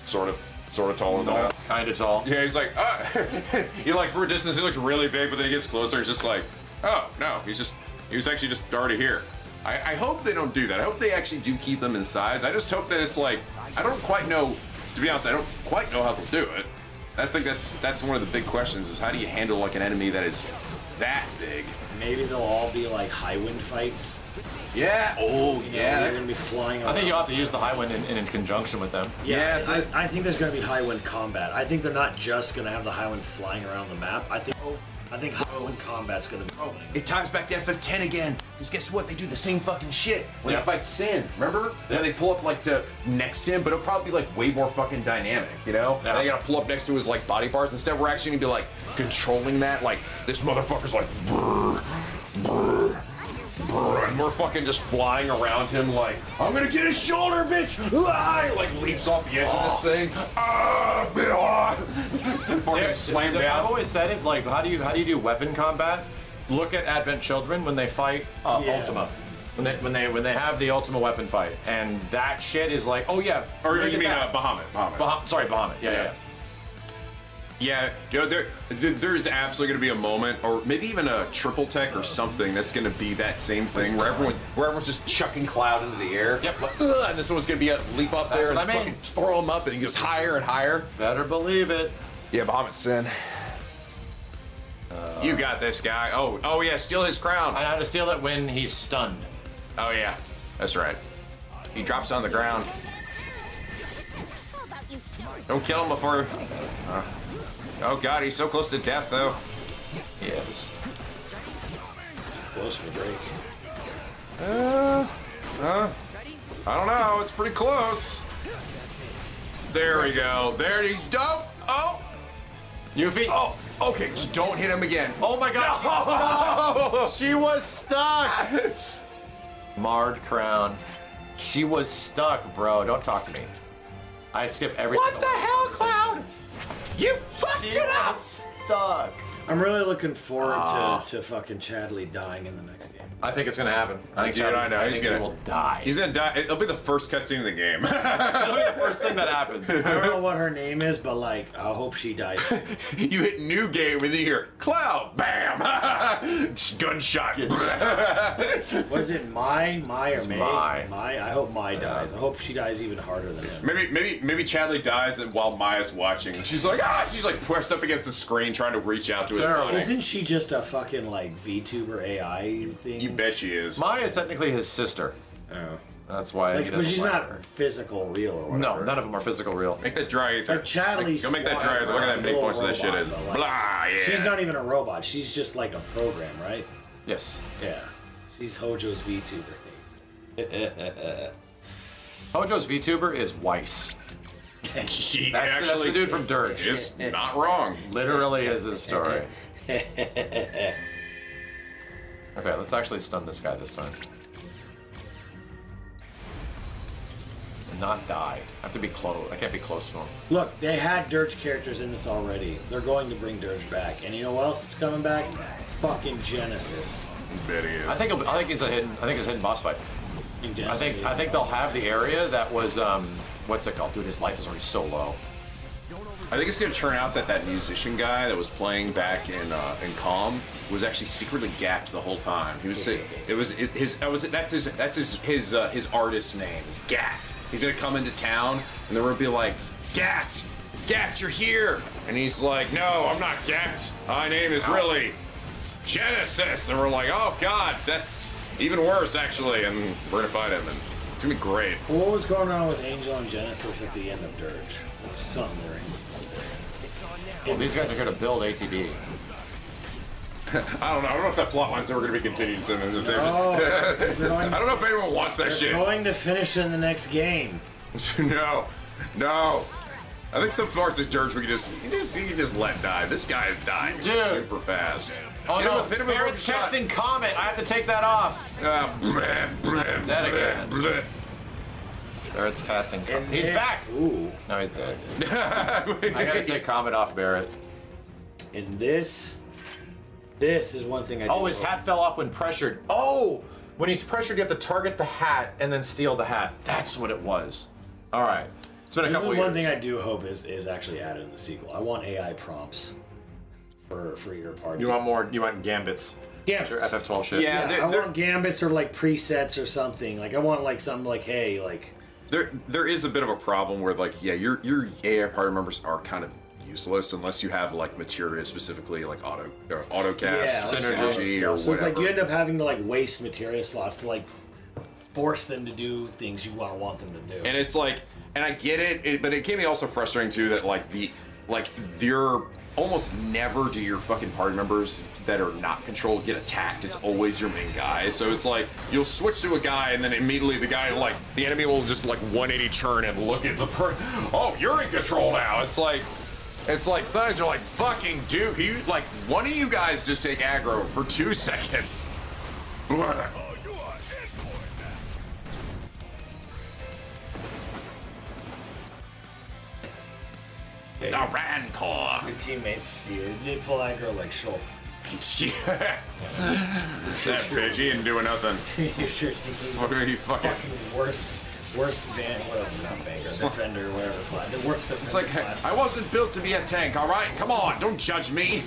sort of taller than us. Kind of tall. Yeah, he's like, he like for a distance he looks really big, but then he gets closer, it's just like, oh no, he was actually just already here. I hope they don't do that. I hope they actually do keep them in size. I just hope that it's like, I don't quite know, to be honest, I don't quite know how they'll do it. I think that's one of the big questions is how do you handle like an enemy that is that big? Maybe they'll all be like Highwind fights. Yeah. Oh, You know, they're gonna be flying around. I think you'll have to use the Highwind in conjunction with them. Yeah, I think there's gonna be Highwind combat. I think they're not just gonna have the Highwind flying around the map. I think Highwind combat's gonna be. It ties back to FF10 again. Because guess what? They do the same fucking shit when they fight Sin. Remember? Then they pull up like to next to him, but it'll probably be like way more fucking dynamic, you know? Yeah. And they gotta pull up next to his like body parts. Instead, we're actually gonna be like controlling that. Like this motherfucker's like, brr, brr, brr, and we're fucking just flying around him like, I'm gonna get his shoulder, bitch! Ah! Like leaps off the edge of this thing. Fucking slam down. I've always said it. Like, how do you do weapon combat? Look at Advent Children when they fight Ultima. When they have the Ultima weapon fight, and that shit is like, oh yeah. Or you mean Bahamut. Sorry, Bahamut. Yeah. Yeah, you know, there is absolutely going to be a moment, or maybe even a triple tech or something that's going to be that same thing where everyone's just chucking Cloud into the air. Yep. Like, and this one's going to be a leap up there and fucking throw him up, and he goes higher and higher. Better believe it. Yeah, Bahamut's Sin. You got this, guy. Oh yeah, steal his crown. I know how to steal it when he's stunned. Oh yeah, that's right. He drops on the ground. Don't kill him before. Oh god, he's so close to death though. He is. Close to break. I don't know, it's pretty close. There we go. There, he's dope. Oh! Yuffie. Oh, okay, just don't hit him again. Oh my god, No! she was stuck! Marred crown. She was stuck, bro. Don't talk to me. I skip every What the hell, Cloud? You fucked She it up! was stuck. I'm really looking forward to fucking Chadley dying in the next game. I think it's gonna happen. I think Dude, I know, he will die. He's gonna die. It'll be the first cutscene of the game. It'll be the first thing that happens. I don't know what her name is, but like, I hope she dies. You hit new game and then you hear Cloud, bam, gunshot. Was it Mai or It's May? Mai. I hope Mai dies. I hope she dies even harder than him. Maybe Chadley dies and while Maya's watching, she's like pressed up against the screen trying to reach out to his phone. Isn't she just a fucking like VTuber AI thing? You bet she is. Maya is technically his sister. Oh. That's why he Like, doesn't but she's like not her. physical real or whatever. No, none of them are physical real. Make that dry ether. Like Chadley's Go make that dry ether. Look at that many points of that shit is. Robot, Blah, yeah. She's not even a robot. She's just like a program, right? Yes. Yeah. She's Hojo's VTuber. Hojo's VTuber is Weiss. She That's the dude from Dirge. It's not wrong. Literally is his story. Okay, let's actually stun this guy this time. Not die. I have to be close. I can't be close to him. Look, they had Dirge characters in this already. They're going to bring Dirge back. And you know what else is coming back? Fucking Genesis. Bet he is. I think it's a hidden boss fight. In I Genesis. think they'll have the area that was what's it called? Dude, his life is already so low. I think it's gonna turn out that musician guy that was playing back in Calm was actually secretly gapped the whole time. He was that's his artist name is Gat. He's gonna come into town and they're gonna be like, Gat, you're here, and he's like, no, I'm not Gat. My name is really Genesis, and we're like, oh god, that's even worse actually, and we're gonna fight him, and it's gonna be great. Well, what was going on with Angel and Genesis at the end of Dirge? There was something there. Well, these guys are going to build ATB. I don't know. I don't know if that plot line's ever going to be continued, Simmons. If I don't know if anyone wants that shit. Going to finish in the next game. No. I think some parts of George we can just let die. This guy is dying super fast. Oh no, Barrett's casting Comet. I have to take that off. Dead again. Barrett's casting Comet. He's back. Ooh. No, he's dead. I gotta take Comet off Barrett. And this is one thing I do. Oh, his hat fell off when pressured. Oh, when he's pressured, you have to target the hat and then steal the hat. That's what it was. All right. It's been a couple years. One thing I do hope is actually added in the sequel. I want AI prompts for your party. You want gambits. Yeah. Your FF12 shit. Yeah, I want gambits or like presets or something. Like I want like something like, hey, like there is a bit of a problem where like your AI party members are kind of useless unless you have like materia specifically like autocast, synergy, or whatever. So it's like you end up having to like waste materia slots to like force them to do things you want them to do. And it's like, and I get it, but it can be also frustrating too that you're almost never do your fucking party members that are not controlled get attacked. It's always your main guy. So it's like you'll switch to a guy and then immediately the enemy will just like 180 turn and look at the oh, you're in control now. It's like sometimes you're like, fucking dude, can you like one of you guys just take aggro for 2 seconds? The Rancor. Your teammates, they pull aggro like Shulk. That bitch, he didn't do nothing. He's fucking worst defender, whatever. The worst defender. It's like, I wasn't built to be a tank, all right? Come on, don't judge me.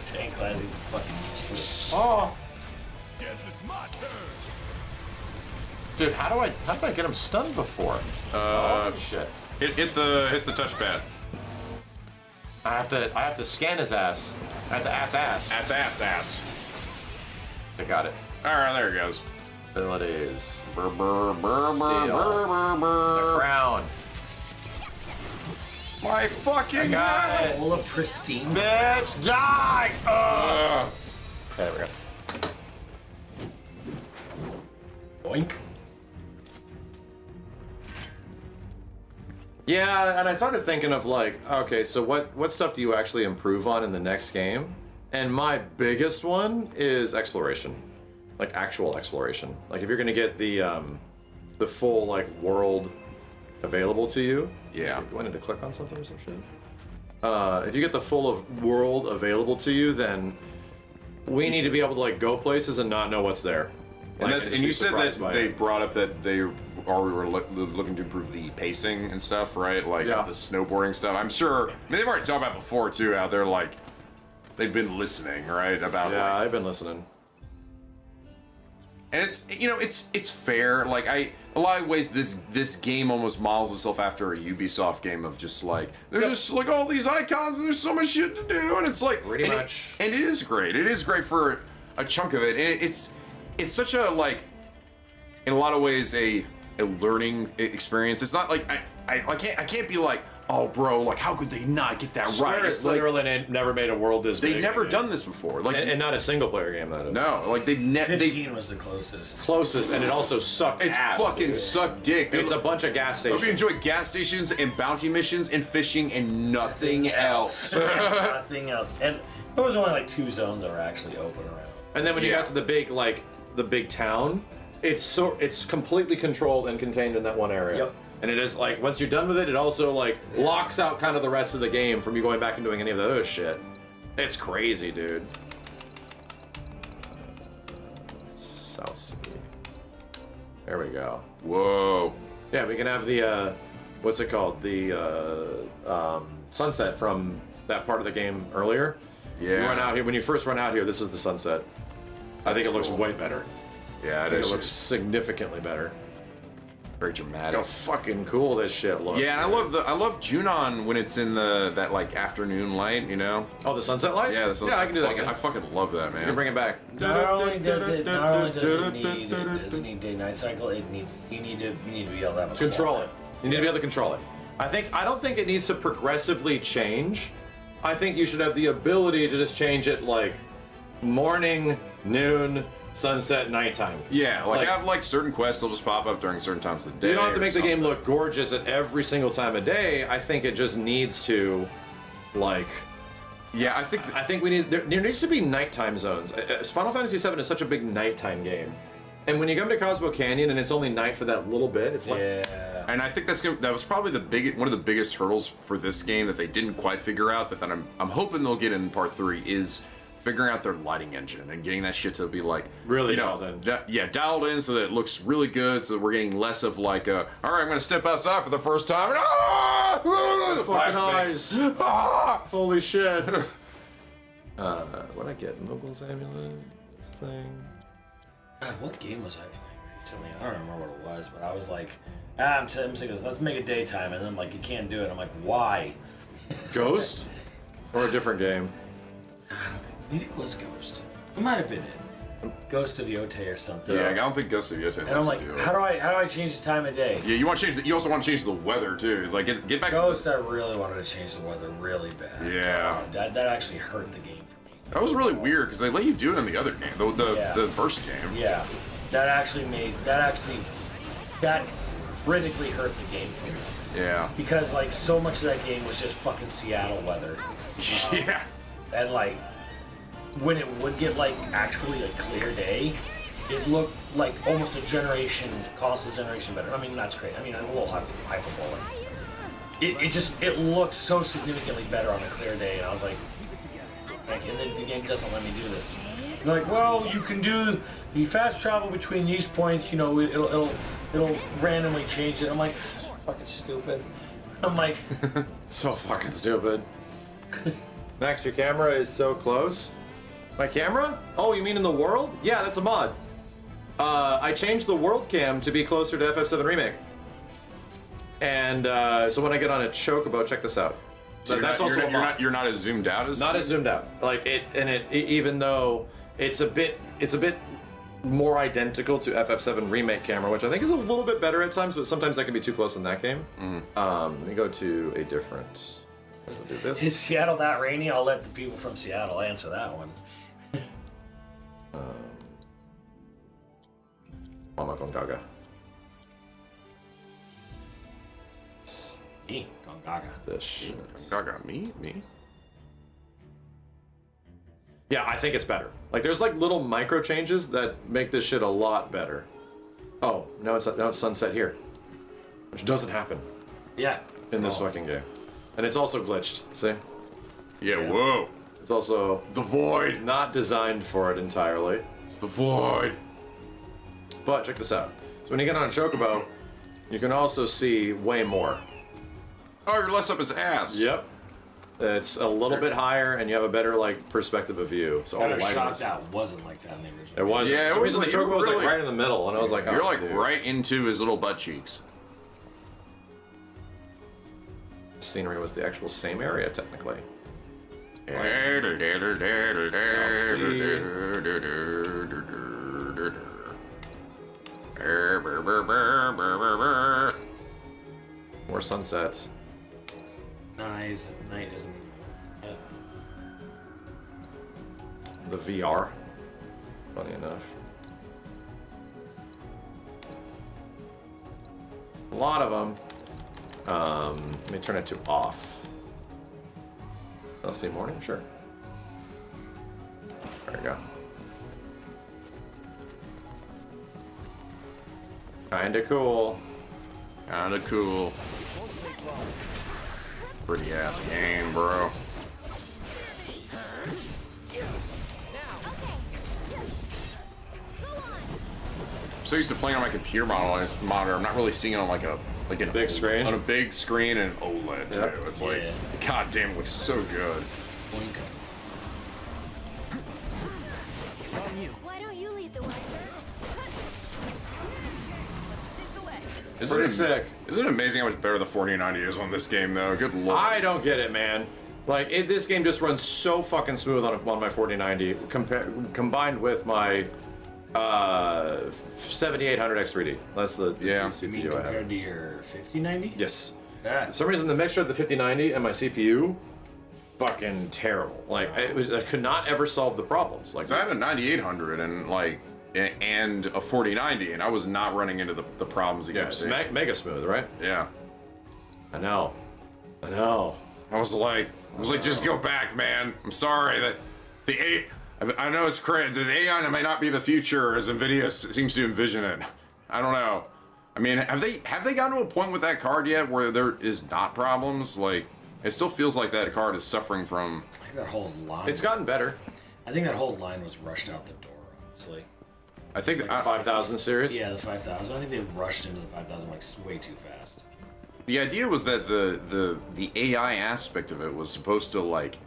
Tank class, he's fucking useless. Oh. Dude, how did I get him stunned before? Oh shit. Hit the touchpad. I have to scan his ass. I have to ass. I got it. Alright, there he goes. Abilities. Burr, burr, burr, Steal. burr, burr, burr. The crown. My fucking got it. All a pristine. Bitch, die! Okay, there we go. Boink. Yeah, and I started thinking of like, okay, so what stuff do you actually improve on in the next game? And my biggest one is exploration, like actual exploration. Like if you're gonna get the full like world available to you. Yeah. Do I need to click on something or some shit? If you get the full of world available to you, then we need to be able to like go places and not know what's there. Like, and you said that they brought up that they were looking to improve the pacing and stuff, right? Like the snowboarding stuff. I'm sure. I mean, they've already talked about it before too. How they're like, they've been listening, right? About I've been listening. And it's fair. Like a lot of ways, this game almost models itself after a Ubisoft game of just like there's just like all these icons and there's so much shit to do, and it's like pretty much. And it is great. It is great for a chunk of it. And it's such a like, in a lot of ways, a learning experience. It's not like I can't be like, oh bro, like how could they not get that right? It's literally never made a world this big. They've never done this before. Like and not a single player game that is. No, like 15 was the closest. And it also sucked It's ass, fucking dude. sucked dick. Dude. It's a bunch of gas stations. Hope you enjoy gas stations and bounty missions and fishing and nothing else. Nothing else. And there was only like 2 zones that were actually open around. And then when you got to the big town, it's completely controlled and contained in that one area. Yep. And it is like once you're done with it, it also like locks out kind of the rest of the game from you going back and doing any of the other shit. It's crazy, dude. South City. There we go. Whoa. Yeah, we can have the what's it called? The sunset from that part of the game earlier. Yeah. You run out here when you first run out here. This is the sunset. I think it looks way better. Yeah, It looks significantly better. very dramatic. How fucking cool this shit looks. Yeah, and I love Junon when it's in that like afternoon light, you know? Oh, the sunset light? Yeah, I can do that again. I fucking love that, man. You can bring it back. Not only does it need day-night cycle, you need to be able to have a Control it. You need to be able to control it. I don't think it needs to progressively change I think you should have the ability to just change it like morning, noon, sunset, nighttime. Yeah, like have like certain quests that'll just pop up during certain times of the day. You don't have to or make the game something. look gorgeous at every single time of day. I think it just needs to, like, Yeah, I think we need there needs to be nighttime zones. Final Fantasy VII is such a big nighttime game, and when you come to Cosmo Canyon and it's only night for that little bit, it's like And I think that was probably one of the biggest hurdles for this game that they didn't quite figure out. That I'm hoping they'll get in part 3 is figuring out their lighting engine and getting that shit to be like really dialed in. Dialed in so that it looks really good. So that we're getting less of like all right, I'm gonna step outside for the first time. The fucking eyes! Holy shit! What I get? Mogul's Amulet. This thing. God, what game was I playing recently? I don't remember what it was, but I was like, I'm sick of this. Let's make it daytime, and then like you can't do it. I'm like, why? Ghost? Or a different game? I don't think maybe it was Ghost. It might have been it. Ghost of Yote or something. Yeah, I don't think Ghost of Yote. And I'm like, how do I change the time of day? Yeah, you want to change. You also want to change the weather too. Like get back Ghost, to I really wanted to change the weather really bad. Yeah. That actually hurt the game for me. That was really weird because they let you do it in the other game, the first game. Yeah, that critically hurt the game for me. Yeah. Because like so much of that game was just fucking Seattle weather. Yeah. And like when it would get like actually a clear day, it looked like almost a console generation better. I mean that's great. I mean it's a little hyperbolic. It looked so significantly better on a clear day, and I was like, and then the game doesn't let me do this. They're like, well, you can do the fast travel between these points. You know, it'll randomly change it. I'm like, fucking stupid. I'm like, so fucking stupid. Max, your camera is so close. My camera? Oh, you mean in the world? Yeah, that's a mod. I changed the world cam to be closer to FF7 Remake. And so when I get on a Chocobo, check this out. So you're not as zoomed out as not as zoomed out. Like even though it's a bit more identical to FF7 Remake camera, which I think is a little bit better at times, but sometimes that can be too close in that game. Let me go to a different. I'll do this. Is Seattle that rainy? I'll let the people from Seattle answer that one. Mama Gongaga. Me, Gongaga. This shit. Gongaga, me. Yeah, I think it's better. Like, there's like little micro changes that make this shit a lot better. Oh, now it's sunset here, which doesn't happen. Yeah. In this fucking game, and it's also glitched. See? Yeah. Whoa. It's also the void. Not designed for it entirely. It's the void. But check this out. So when you get on a Chocobo, you can also see way more. Oh, you're less up his ass. Yep. It's a little bit higher, and you have a better like perspective of view. So all the lighting shocked that wasn't like that in the original. It wasn't. Yeah, For some reason the Chocobo was like right in the middle, and I was like, oh, you're like dude. right into his little butt cheeks. The scenery was the actual same area technically. More sunset. Night isn't. The VR. Funny enough. A lot of them. Let me turn it to off. I'll see morning, sure. There we go. Kinda cool. Kinda cool. Pretty ass game, bro. I'm so used to playing on my computer monitor. I'm not really seeing it on like a big screen. On a big screen and OLED Yep. too. It's like, god damn, it looks so good. Why don't you lead the way? Pretty sick. Isn't it amazing how much better the 4090 is on this game though? Good lord. I don't get it, man. Like, this game just runs so fucking smooth on my 4090 combined with my 7800 X3D. That's the CPU You mean I have. compared to your 5090? Yes. Yeah. For some reason, the mixture of the 5090 and my CPU fucking terrible. Like I could not ever solve the problems. Like So I had a 9800 and a 4090, and I was not running into the problems you kept it's seeing. mega smooth, right? Yeah. I know. I was like, just go back, man. I'm sorry that I know it's crazy. The AI may not be the future as Nvidia seems to envision it. I don't know. I mean, have they gotten to a point with that card yet where there is not problems? Like, it still feels like that card is suffering from. I think that whole line. It's gotten better. I think that whole line was rushed out the door, honestly. I think Like the 5000 series. Yeah, the 5000. I think they rushed into the 5000 like way too fast. The idea was that the AI aspect of it was supposed to like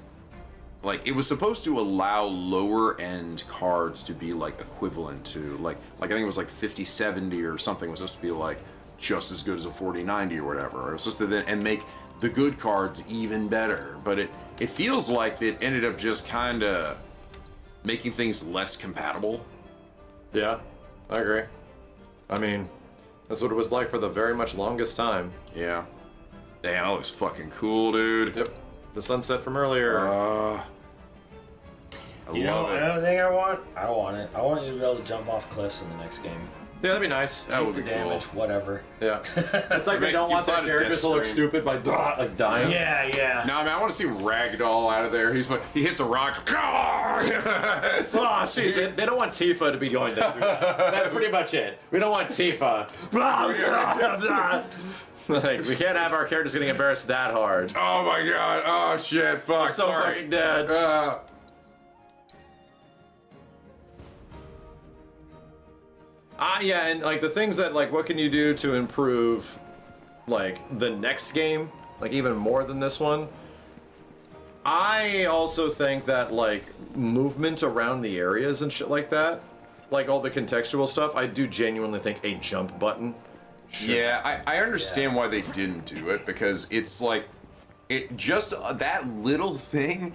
it was supposed to allow lower end cards to be like equivalent to like I think it was like 5070 or something was supposed to be like just as good as a 4090 or whatever. It was supposed to then and make the good cards even better. But it feels like it ended up just kind of making things less compatible. Yeah, I agree. I mean, that's what it was like for the very much longest time. Yeah. Damn, that looks fucking cool, dude. Yep. The sunset from earlier. I love it. Another thing I want it. I want you to be able to jump off cliffs in the next game. Yeah, that'd be nice. That Take would the be damage, cool. whatever. Yeah. It's like they don't You want their thought of characters to look Deathstream. stupid by like dying. Yeah. No, I mean, I want to see Ragdoll out of there. He hits a rock. Oh, jeez, they don't want Tifa to be going through that. That's pretty much it. We don't want Tifa. Like, we can't have our characters getting embarrassed that hard. Oh my god. Oh shit. Fuck. So Sorry. fucking dead. Yeah, and like the things that like, what can you do to improve, like the next game, like even more than this one? I also think that like movement around the areas and shit like that, like all the contextual stuff, I do genuinely think a jump button. Yeah, I understand why they didn't do it because it's like it just that little thing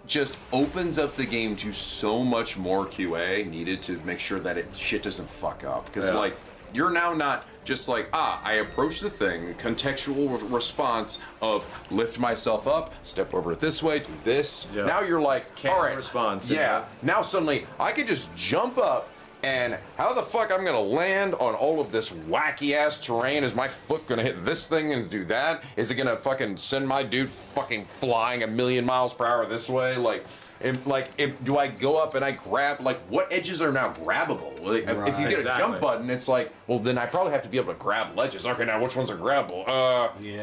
just opens up the game to so much more QA needed to make sure that shit doesn't fuck up. Because like you're now not just like I approach the thing contextual response of lift myself up, step over it this way, do this. Yeah. Now you're like all right, response. Yeah. Now suddenly I could just jump up. And how the fuck I'm gonna land on all of this wacky ass terrain? Is my foot gonna hit this thing and do that? Is it gonna fucking send my dude fucking flying 1,000,000 miles per hour this way? Do I go up and I grab, like, what edges are now grabbable? Like, if you get a jump button, it's like, well, then I probably have to be able to grab ledges. Okay, now which ones are grabbable?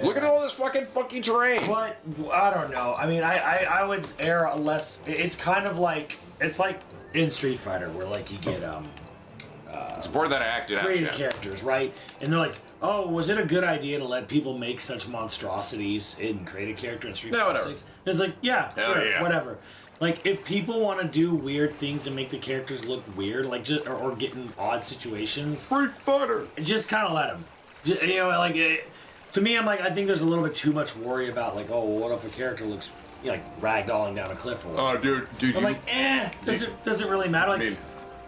Look at all this fucking funky terrain. But I don't know. I mean, I would err less. It's kind of like it's like in Street Fighter where like you get it's important that I acted out. creative characters, right? And they're like, oh, was it a good idea to let people make such monstrosities in creative character in Street Fighter 6? And it's like, yeah, sure, whatever. Like, if people want to do weird things and make the characters look weird, like, just, or get in odd situations, Street Fighter, just kind of let them. You know, like, to me, I'm like, I think there's a little bit too much worry about, like, oh, what if a character looks, you know, like, ragdolling down a cliff or whatever. Oh, dude, I'm like, does it really matter? Like, I mean,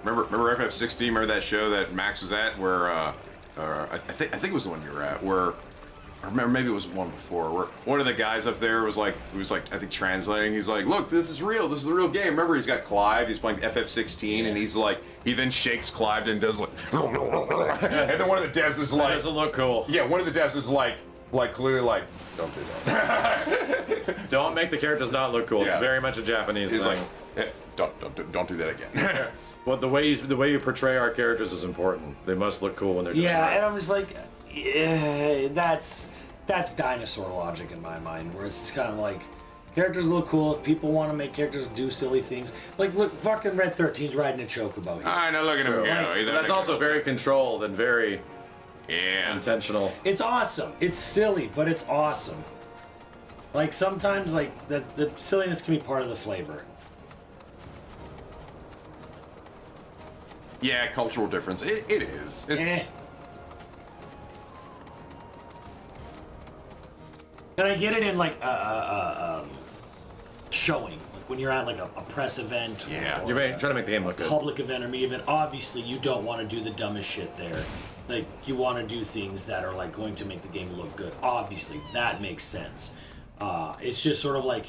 remember FF16? Remember that show that Max was at, where I think it was the one you were at, where. Or maybe it was one before, where one of the guys up there was like, I think translating. He's like, "Look, this is real. This is the real game." Remember, he's got Clive. He's playing FF16, and he's like, he then shakes Clive and does like, and then one of the devs is like, that doesn't look cool. Yeah, one of the devs is like clearly like, don't do that. Don't make the characters not look cool. It's very much a Japanese he's thing. like, don't do that again. Well, the way you portray our characters is important. They must look cool when they're just and I'm just like, that's dinosaur logic in my mind, where it's kind of like characters look cool if people want to make characters do silly things. Like, look, fucking Red 13's riding a chocobo here. I know, look at him go. But that's also very controlled and very intentional. It's awesome. It's silly, but it's awesome. Like, sometimes, like, the silliness can be part of the flavor. Yeah, cultural difference. It is. It's. And I get it in like showing, like when you're at like a press event, or You're trying to make the game look good. Public event or media event. Obviously, you don't want to do the dumbest shit there. Like you want to do things that are like going to make the game look good. Obviously, that makes sense. It's just sort of like,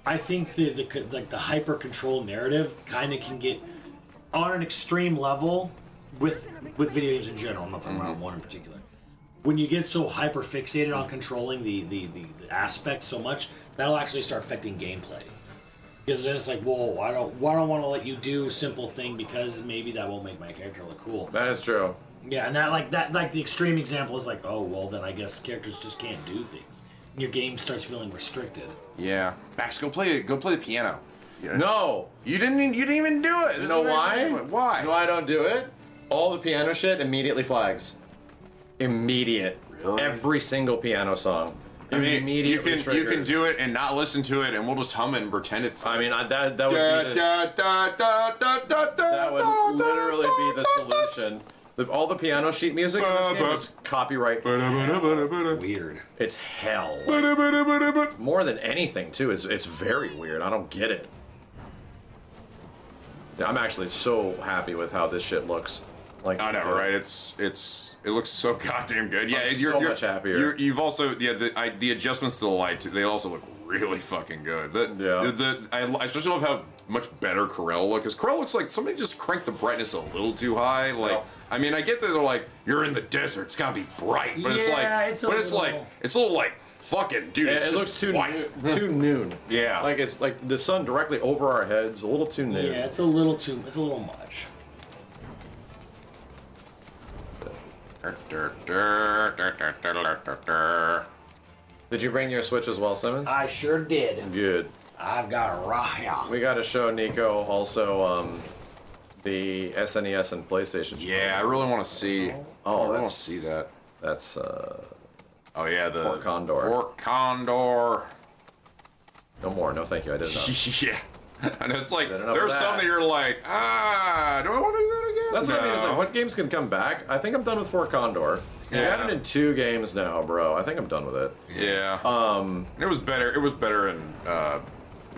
I think the hyper control narrative kind of can get on an extreme level with video games in general. I'm not talking about one in particular. When you get so hyper fixated on controlling the aspect so much, that'll actually start affecting gameplay. Because then it's like, whoa, I don't want to let you do a simple thing because maybe that won't make my character look cool. That is true. Yeah, and that the extreme example is like, oh well, then I guess characters just can't do things. Your game starts feeling restricted. Yeah, Max, go play the piano. No, you didn't even do it. You know why? Why? No, I don't do it. All the piano shit immediately flags. Immediate. Really? Every single piano song. I mean, Immediately you triggers. can do it and not listen to it, and we'll just hum it and pretend it's. I mean, that would be that would literally be the solution. All the piano sheet music in this game is copyright. Weird. It's hell. More than anything, too. It's very weird. I don't get it. Yeah, I'm actually so happy with how this shit looks. Like, I know, right? It looks so goddamn good. Yeah, you're much happier. You've also the adjustments to the light. They also look really fucking good. I especially love how much better Corel looks. Because Corel looks like somebody just cranked the brightness a little too high. Like, I mean, I get that they're like, you're in the desert, it's gotta be bright, but it's a little like. Fucking dude, it looks too noon. Yeah, like it's like the sun directly over our heads, a little too noon. Yeah, it's a little much. Did you bring your Switch as well, Simmons? I sure did. Good. I've got a Raya. We got to show Nico also the SNES and PlayStation. Yeah, I really want to see. Oh, I want to see that. That's oh yeah, the Fort Condor. Fort Condor. No more. No, thank you. I didn't know. Yeah. And it's like, there's some that you're like, do I want to do that again? That's what I mean. It's like, what games can come back? I think I'm done with Fort Condor. Yeah. We had it in 2 games now, bro. I think I'm done with it. Yeah. It was better. It was better in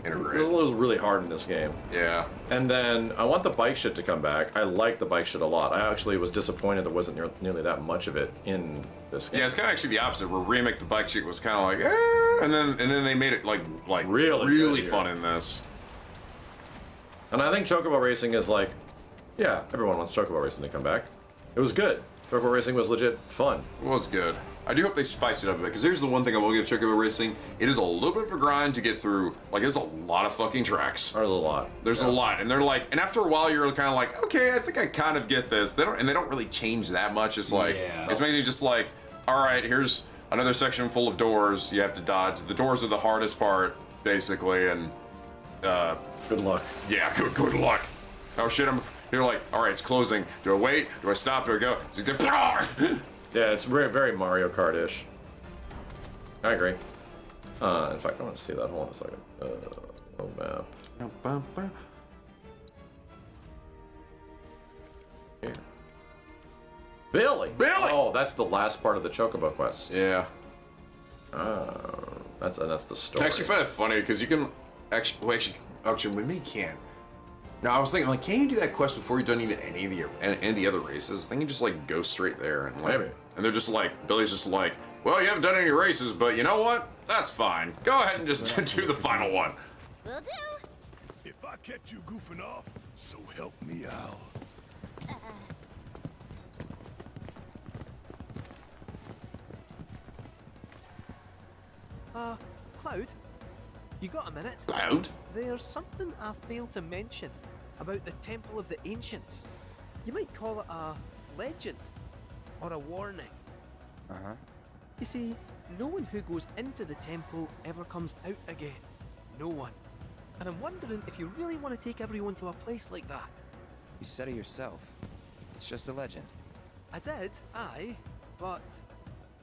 Integrate. It was really hard in this game. Yeah. And then I want the bike shit to come back. I like the bike shit a lot. I actually was disappointed there wasn't nearly that much of it in this game. Yeah, it's kind of actually the opposite. Where remake the bike shit was kind of like, and then they made it like really fun in this. And I think Chocobo Racing is like, yeah, everyone wants Chocobo Racing to come back. It was good. Chocobo Racing was legit fun. It was good. I do hope they spice it up a bit, because here's the one thing I will give Chocobo Racing. It is a little bit of a grind to get through. Like, there's a lot of fucking tracks. There's a lot. There's a lot. And they're like, and after a while, you're kind of like, okay, I think I kind of get this. They don't really change that much. It's like, it's mainly just like, all right, here's another section full of doors you have to dodge. The doors are the hardest part, basically, and, good luck. Yeah, good luck. Oh shit, you're like, all right, it's closing. Do I wait? Do I stop? Do I go? Yeah, it's very, very Mario Kart-ish. I agree. In fact, I want to see that. Hold on a second. Oh, map. Here. Billy! Oh, that's the last part of the Chocobo quest. Yeah. That's the story. I actually find it funny, because you can actually, maybe you can't. No, I was thinking, like, can you do that quest before you've done even any of the other races? I think you just, like, go straight there and, like... Maybe. And they're just like, Billy's just like, well, you haven't done any races, but you know what? That's fine. Go ahead and just do the final one. Will do. If I catch you goofing off, so help me out. Cloud? You got a minute? Cloud? There's something I failed to mention about the Temple of the Ancients. You might call it a legend or a warning. Uh-huh. You see, no one who goes into the temple ever comes out again. No one. And I'm wondering if you really want to take everyone to a place like that. You said it yourself. It's just a legend. I did, aye, but...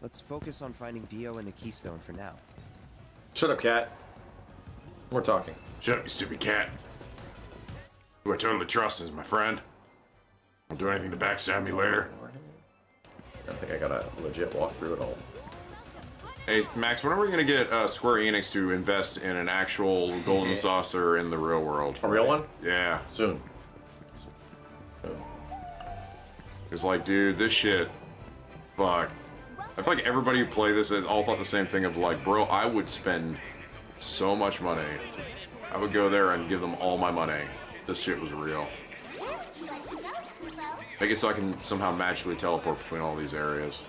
Let's focus on finding Dio and the Keystone for now. Shut up, cat. We're talking. Shut up, you stupid cat. Who I totally trust is my friend. Don't do anything to backstab me later. I think I gotta legit walk through it all. Hey, Max, when are we gonna get Square Enix to invest in an actual golden saucer in the real world? A real one? Yeah. Soon. It's like, dude, this shit, fuck. Welcome I feel like everybody who played this all thought the same thing of like, bro, I would spend so much money. I would go there and give them all my money. This shit was real. Make it so I can somehow magically teleport between all these areas.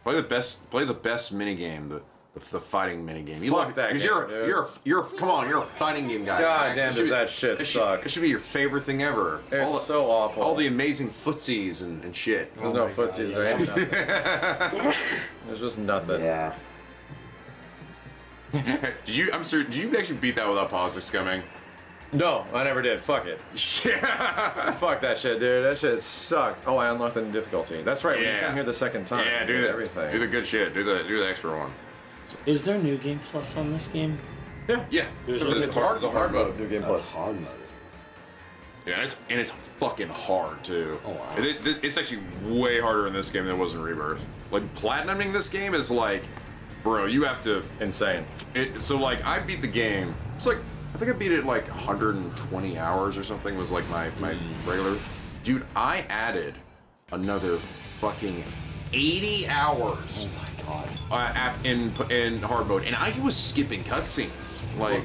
Play the best minigame, the fighting minigame. You Fuck love that because game, you're a fighting game guy. God Max. damn, does that shit suck. It should be your favorite thing ever. It's so awful. All the amazing footsies and shit. There's no footsies. There ain't nothing. There's just nothing. Yeah. Did you actually beat that without politics coming? No, I never did. Fuck it. Yeah. Fuck that shit, dude. That shit sucked. Oh, I unlocked the difficulty. That's right. When you come here the second time. Yeah, do everything. Do the good shit. Do the extra one. Is there New Game Plus on this game? Yeah. Yeah. It's hard. It's a hard mode. New Game Plus. Hard mode. Yeah, it's fucking hard too. Oh wow. It's actually way harder in this game than it was in Rebirth. Like platinuming this game is like, bro, you have to insane. So like I beat the game. It's like I think I beat it like 120 hours or something was like my regular. Dude, I added another fucking 80 hours. Oh my god. In hard mode, and I was skipping cutscenes. Like,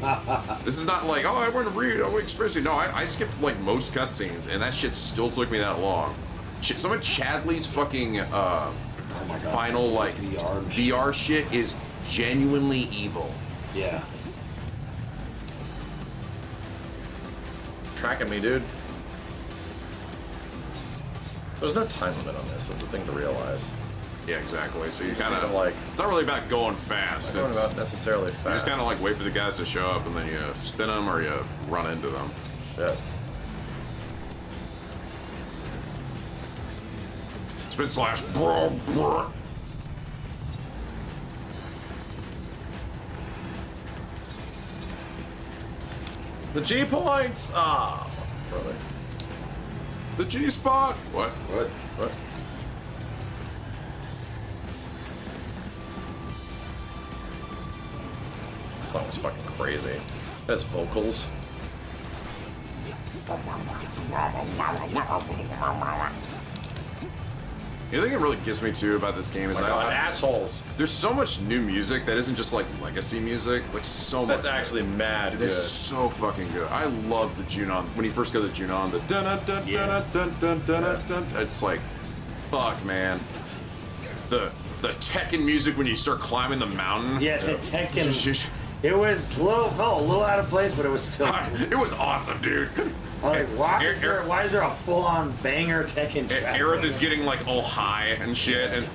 this is not like, oh, I want to read, I want to experience it. No, I skipped like most cutscenes, and that shit still took me that long. Some of Chadley's fucking final like VR shit is genuinely evil. Yeah. Tracking me, dude. There's no time limit on this. That's the thing to realize. Yeah, exactly. So you kind of like, it's not really about going fast. It's not about necessarily fast. You just kind of like wait for the guys to show up, and then you spin them or you run into them. Shit. Spin slash, bro. The G points. Ah, brother. The G spot. What? This song was fucking crazy. It has vocals. The thing that really gets me too about this game is assholes. There's so much new music that isn't just like legacy music. Like so much. That's actually mad good. It's so fucking good. I love the Junon. When you first go to Junon, the dun dun dun dun dun dun dun dun. It's like, fuck, man. The Tekken music when you start climbing the mountain. Yeah, the Tekken. It was felt a little out of place, but it was still. It was awesome, dude. I'm like, why is there a full-on banger Tekken track? Aerith is getting like all high and shit, and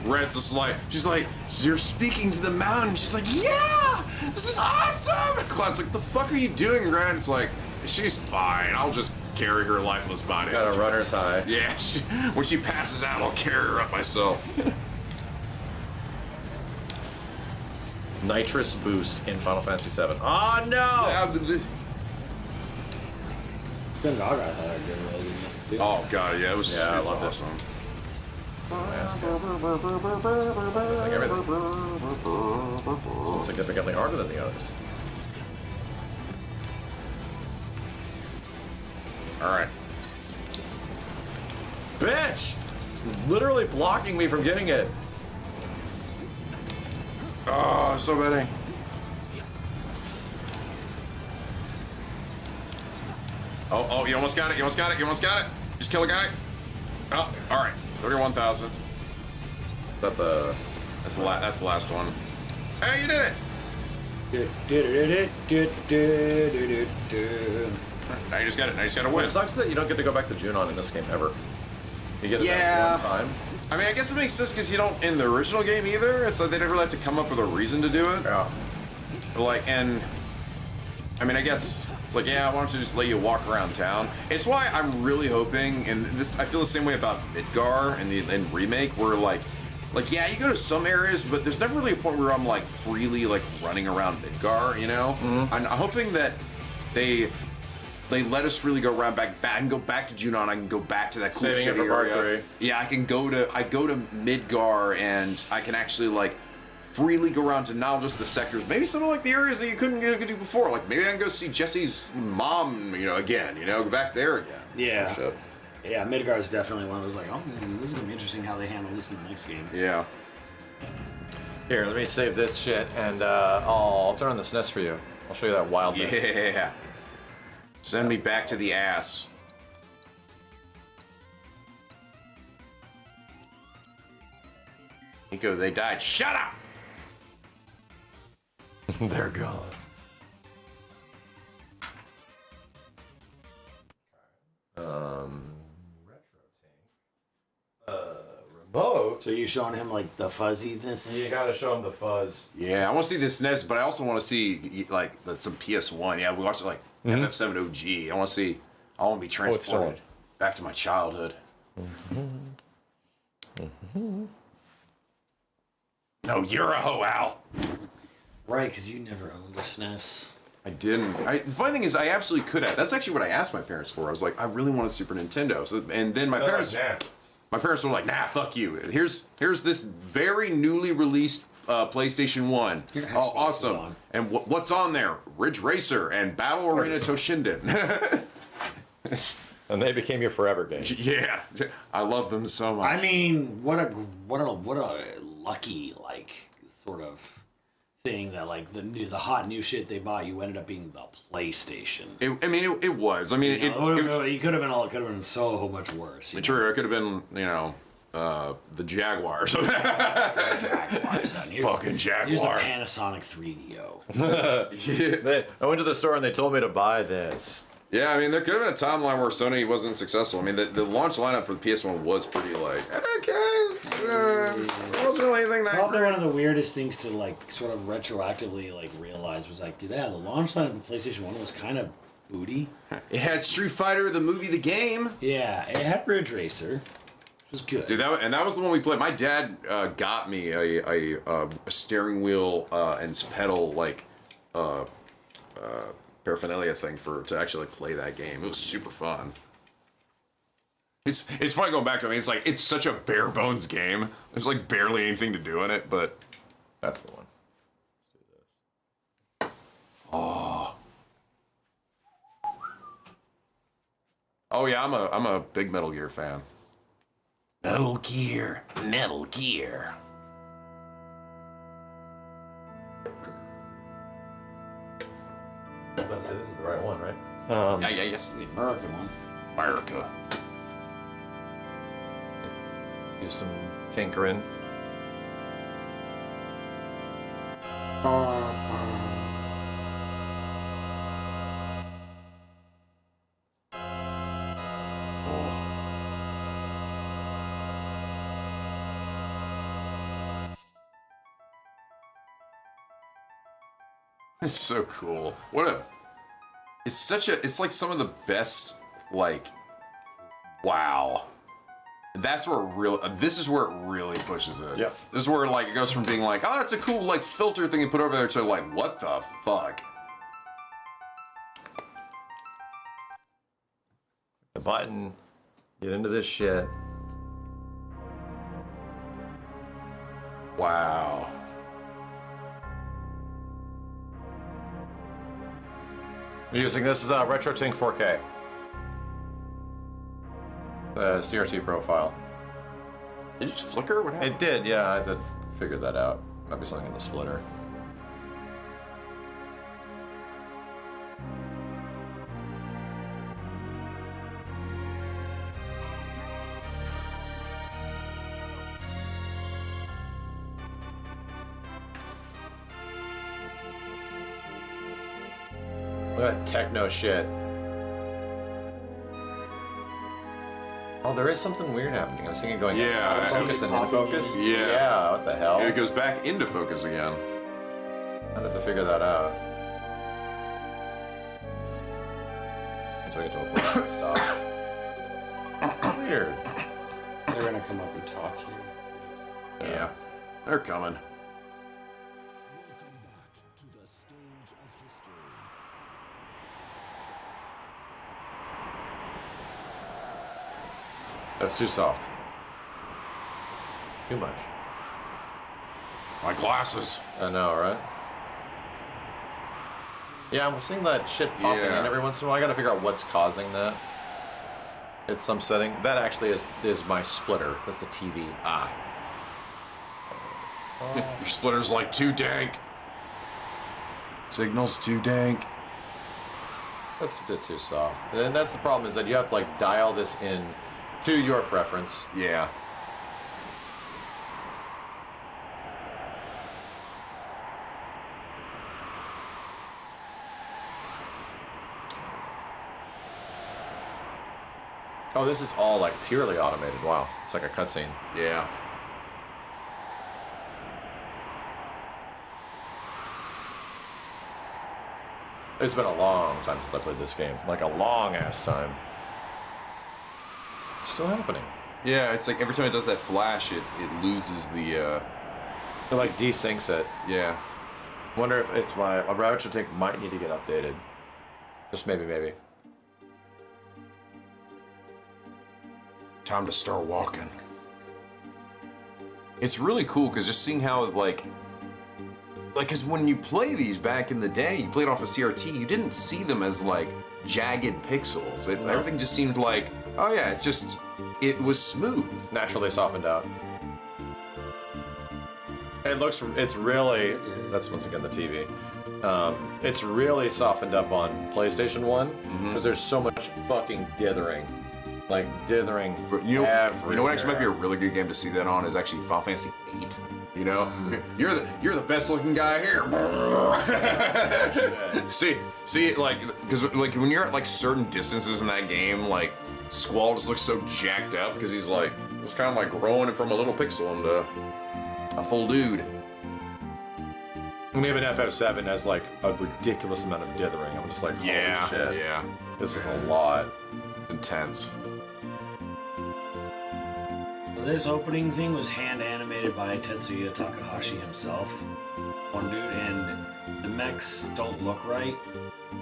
Red's just like, she's like, so you're speaking to the mountain. She's like, yeah, this is awesome. And Cloud's like, the fuck are you doing, Red? It's like, she's fine. I'll just carry her lifeless body. She's got a runner's high. Yeah, when she passes out, I'll carry her up myself. Nitrous boost in Final Fantasy VII. Oh no! Oh god, yeah, it was. Yeah, it's I love awesome. It's like everything. It's significantly harder than the others. All right. Bitch! Literally blocking me from getting it. Oh, so bad. Oh, you almost got it. You almost got it. Just kill a guy. Oh, all right. 31,000. That's the last one. Hey, you did it. Now you just got it. Now you just got to win. It sucks that you don't get to go back to Junon in this game ever. You get it that one time. I mean, I guess it makes sense because you don't in the original game either. It's like they never have to come up with a reason to do it. Yeah. Like, and I mean, I guess it's like, yeah, why don't you just let you walk around town? It's why I'm really hoping, and this I feel the same way about Midgar and remake, where like yeah, you go to some areas, but there's never really a point where I'm like freely like running around Midgar, you know? Mm-hmm. I'm hoping that they let us really go around back and go back to Junon. I can go back to that cool city area. Yeah, I go to Midgar and I can actually like freely go around to not just the sectors, maybe some of like the areas that you couldn't do before. Like maybe I can go see Jesse's mom, again, go back there again. Yeah. Yeah, Midgar's definitely one of those like, oh, this is gonna be interesting how they handle this in the next game. Yeah. Here, let me save this shit, and I'll turn on the SNES for you. I'll show you that wildness. Yeah. Send me back to the ass. Nico, they died. Shut up! They're gone. Remote? So you're showing him like the fuzziness? You gotta show him the fuzz. Yeah, I want to see this SNES, but I also want to see like some PS1. Yeah, we watched it like FF7 OG. I want to be transported back to my childhood. No, you're a hoe, Al. Right, because you never owned a SNES. I didn't. The funny thing is, I absolutely could have. That's actually what I asked my parents for. I was like, I really want a Super Nintendo. So, and then my parents were like, nah, fuck you. Here's this very newly released PlayStation 1. Oh, awesome. And what's on there? Ridge Racer and Battle Arena Toshinden. And they became your forever games. Yeah, I love them so much. I mean, what a lucky sort of thing that the hot new shit they bought you ended up being the PlayStation. It was. I mean, it could have been so much worse. True, it could have been the Jaguars. Fucking Jaguar. Here's the Panasonic 3DO. I went to the store and they told me to buy this. Yeah, I mean, there could have been a timeline where Sony wasn't successful. I mean, the launch lineup for the PS1 was pretty it wasn't really anything that Probably great. one of the weirdest things to sort of retroactively realize was the launch lineup of PlayStation 1 was kind of booty. It had Street Fighter, the movie, the game. Yeah, it had Ridge Racer, which was good. Dude, that was the one we played. My dad got me a steering wheel and pedal paraphernalia thing to actually play that game. It was super fun. It's funny going back to it. I mean, it's such a bare bones game. There's barely anything to do in it, but that's the one. Let's do this. Oh yeah, I'm a big Metal Gear fan. Metal Gear. I was about to say this is the right one, right? Yes, the American one. America. Do some tinkering. It's so cool. It's like some of the best, wow. That's where this is where it really pushes it. Yep. This is where it goes from being oh, that's a cool filter thing you put over there to what the fuck? The button. Get into this shit. Wow. Using this is RetroTink 4K. The CRT profile. Did it just flicker? What happened? It did, yeah. I had to figure that out. Might be something in the splitter. Look at that techno shit. Oh, there is something weird happening. I was thinking going out of focus and into focus. Yeah. Yeah, what the hell? And it goes back into focus again. I had to figure that out. Until I get to a point where it stops. Weird. They're gonna come up and talk here. Yeah. They're coming. That's too soft. Too much. My glasses. I know, right? Yeah, I'm seeing that shit popping in every once in a while. I gotta figure out what's causing that. It's some setting. That actually is my splitter. That's the TV. Ah. Your splitter's like too dank. Signal's too dank. That's a bit too soft. And that's the problem, is that you have to like dial this in to your preference. Yeah. Oh, this is all like purely automated. Wow, it's like a cutscene. Yeah. It's been a long time since I played this game. Like a long ass time. It's still happening. Yeah, it's like every time it does that flash, it loses the. It like desyncs it. Yeah. Wonder if it's my RetroTink might need to get updated. Just maybe. Time to start walking. It's really cool because just seeing how like, because when you play these back in the day, you played off of CRT, you didn't see them as like jagged pixels. Everything just seemed like, oh yeah, it was smooth. Naturally softened out. It's really, that's once again the TV. It's really softened up on PlayStation 1 because there's so much fucking dithering. Like dithering you know what actually might be a really good game to see that on is actually Final Fantasy VIII. You know, you're the best looking guy here. see, like, because like when you're at like certain distances in that game, like Squall just looks so jacked up because he's like, it's kind of like growing from a little pixel into a full dude. And even FF7 has like a ridiculous amount of dithering. I'm just like, holy shit. Yeah. This is a lot. It's intense. This opening thing was hand animated by Tetsuya Takahashi himself. One dude, and the mechs don't look right,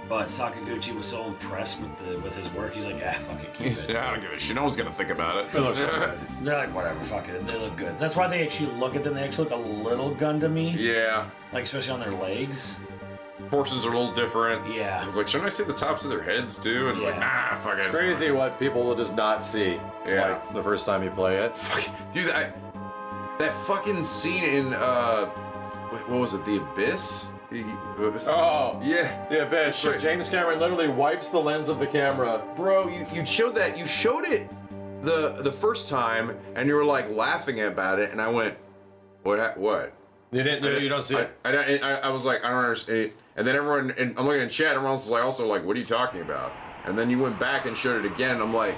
but Sakaguchi was so impressed with his work, he's like, fuck it, keep it. Yeah, I don't give a shit. No one's gonna think about it. They're like, whatever, fuck it. They look good. That's why they actually look at them. They actually look a little Gundam-y. Yeah. Like, especially on their legs. Horses are a little different. Yeah. It's like, shouldn't I see the tops of their heads too? And like, nah, fuck it. It's crazy what people will just not see. Yeah. Like the first time you play it. Dude, that fucking scene in what was it? The Abyss? Oh yeah, The Abyss. Right. James Cameron literally wipes the lens of the camera. Bro, you showed that. You showed it the first time, and you were like laughing about it, and I went, what? You didn't. You don't see it. I was like, I don't understand. And then everyone, and I'm looking in chat, everyone else is like, also like, what are you talking about? And then you went back and showed it again, and I'm like,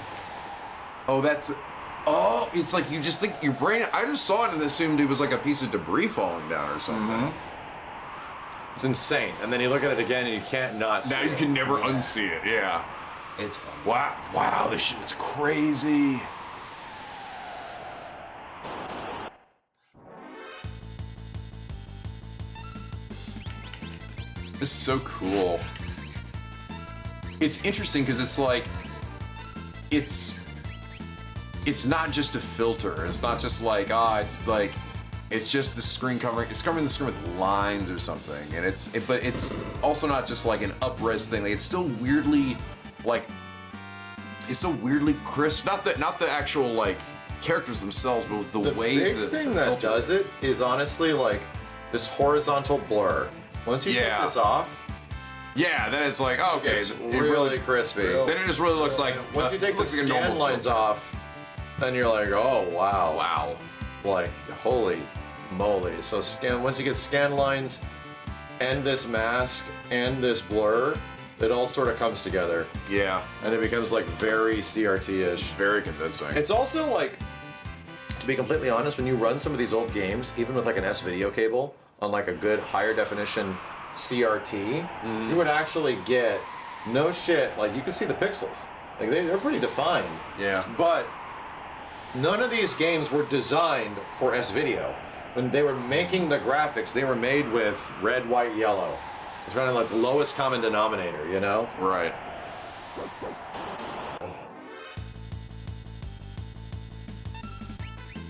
it's like you just think your brain, I just saw it and assumed it was like a piece of debris falling down or something. Mm-hmm. It's insane. And then you look at it again and you can't not see it. Now you can never unsee it, yeah. It's fun. Wow, this shit is crazy. This is so cool. It's interesting because it's like, it's not just a filter. It's not just like, it's just the screen covering. It's covering the screen with lines or something, and but it's also not just like an up-res thing. Like it's still weirdly, crisp. Not the actual like characters themselves, but the way the big thing that does it is honestly like this horizontal blur. Once you take this off, then it's like, oh, okay, it's really crispy. Then it just really looks like once you take the scan lines off, then you're like, oh wow, like holy moly. So once you get scan lines and this mask and this blur, it all sort of comes together. Yeah, and it becomes like very CRT-ish, very convincing. It's also like, to be completely honest, when you run some of these old games, even with like an S-video cable on like a good higher definition CRT, you would actually get no shit. Like you can see the pixels, like they're pretty defined. Yeah. But none of these games were designed for S-video. When they were making the graphics, they were made with red, white, yellow. It's kind of like the lowest common denominator, you know? Right.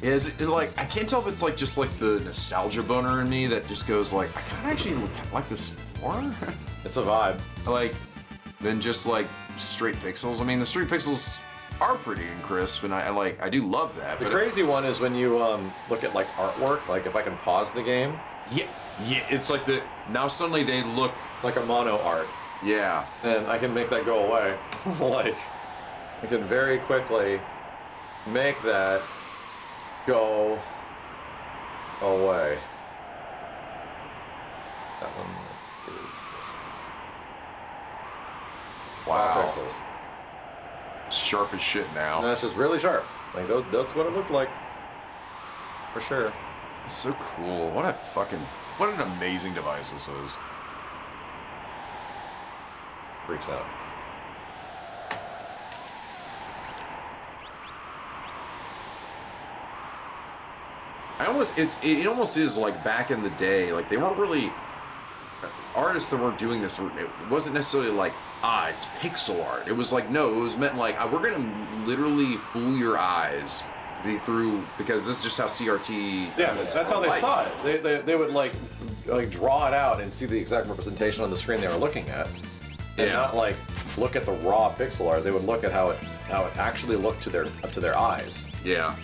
Is it like, I can't tell if it's like just like the nostalgia boner in me that just goes like, I kind of actually like this more. It's a vibe. Like, than just like straight pixels. I mean, the straight pixels are pretty and crisp, and I do love that. The crazy one is when you look at like artwork. Like if I can pause the game. Yeah, it's like now suddenly they look like a mono art. Yeah. And I can make that go away. Like, I can very quickly make that go away. That one, let's do this. Wow. Pixels. Sharp as shit now. And that's just really sharp. Like, that's what it looked like. For sure. It's so cool. What an amazing device this is. Freaks out. It almost is like back in the day, like they weren't really artists that were doing this. It wasn't necessarily like, it's pixel art. It was like, no, it was meant like, we're gonna literally fool your eyes because this is just how CRT. Yeah, that's how they saw it. They would like draw it out and see the exact representation on the screen they were looking at, and not like look at the raw pixel art. They would look at how it actually looked to their eyes. Yeah.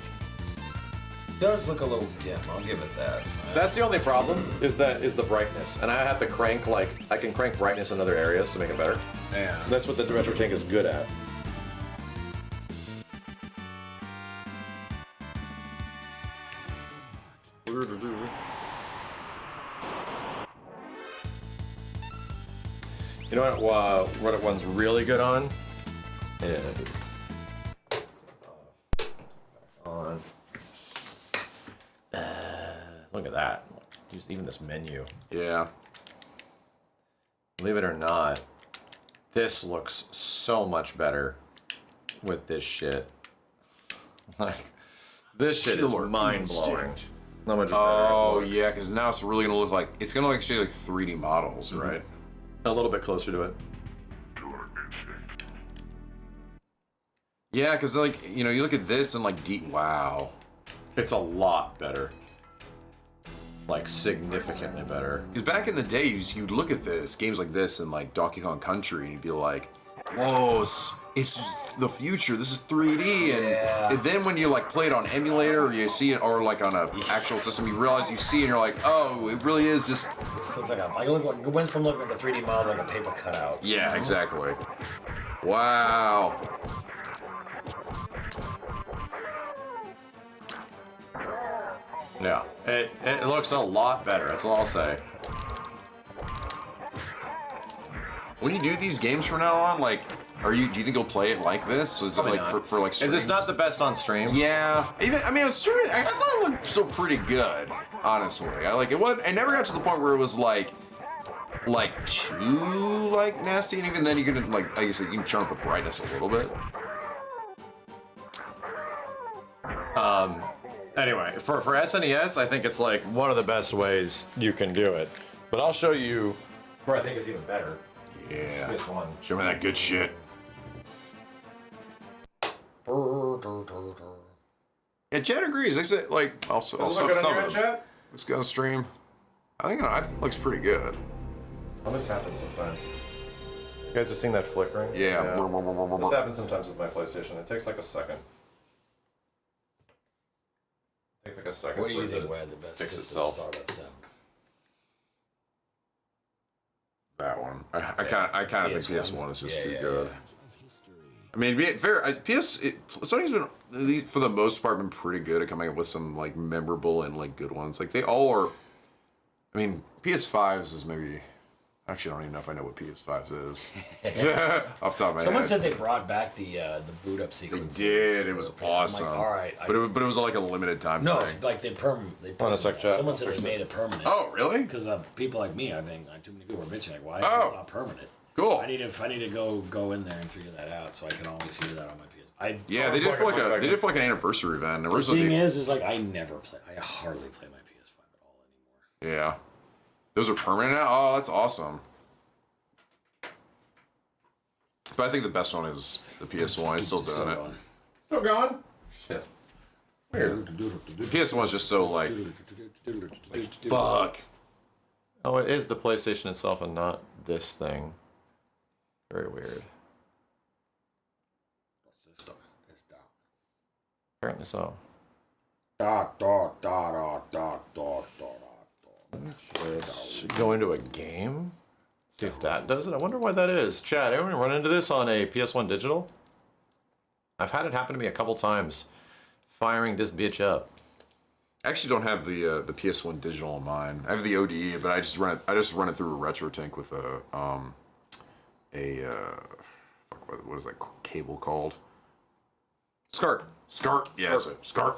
It does look a little dim, I'll give it that. That's the only problem, is the brightness. And I have to crank, I can crank brightness in other areas to make it better. Yeah. That's what the RetroTink is good at. You know what one's really good on? Is... on... look at that. Just even this menu. Yeah. Believe it or not, this looks so much better with this shit. Like, this shit is mind-blowing. How much better it looks. Yeah, because now it's really going to look like, it's going to actually like 3D models, right? A little bit closer to it. Yeah, because like, you look at this and like, wow. It's a lot better. Like, significantly better. Because back in the day, you'd look at games like this and like Donkey Kong Country, and you'd be like, whoa, it's the future, this is 3D, and then when you like play it on emulator, or you see it, or like on a actual system, you realize you see, and you're like, oh, it really is just... This looks like it went from looking like a 3D model like a paper cutout. Yeah, exactly. Wow. Yeah, it looks a lot better, that's all I'll say. When you do these games from now on, like, do you think you'll play it like this? Is Probably it like not. for like streams? Is this not the best on stream? Yeah. On stream, I thought it looked still pretty good, honestly. I never got to the point where it was like too like nasty, and even then you can like I guess you can turn up the brightness a little bit. Anyway, for SNES, I think it's like one of the best ways you can do it. But I'll show you where I think it's even better. Yeah. This one. Show me that good shit. Yeah, chat agrees. They say like also some of them. Let's go stream. I think it looks pretty good. Well, this happens sometimes. You guys are seeing that flickering? Yeah. This happens sometimes with my PlayStation. It takes like a second. It takes like a second. What do you think had the best system startup sound? That one. I kind of think PS1 is just too good. Yeah. I mean, to be fair, Sony's been, for the most part, been pretty good at coming up with some like memorable and like good ones. Like they all are. I mean, PS5s is maybe. Actually, I don't even know if I know what PS5s is. Off the top of my Someone head. said they brought back the boot up sequence. They did. It was awesome. I'm like, all right. But it was like a limited time thing. Like they On a sec, chat. Someone said they made it permanent. Oh, really? Because people like me, I think, too many people were bitching like, why is it not permanent? Cool. I need to go in there and figure that out, so I can always hear that on my PS. Yeah, they did for like an anniversary event. The thing is like I hardly play my PS5 at all anymore. Yeah, those are permanent now. Oh, that's awesome. But I think the best one is the PS1. It's still doing it. Still going? Shit. Weird. PS1's just so like fuck. Oh, it is the PlayStation itself and not this thing. Very weird. System is down. Apparently so. Just go into a game? See if that does it. I wonder why that is. Chat, anyone run into this on a PS1 digital? I've had it happen to me a couple times. Firing this bitch up. I actually don't have the PS1 digital on mine. I have the ODE, but I just run it through a RetroTink with fuck, what is that cable called? SCART. SCART. Yes. SCART.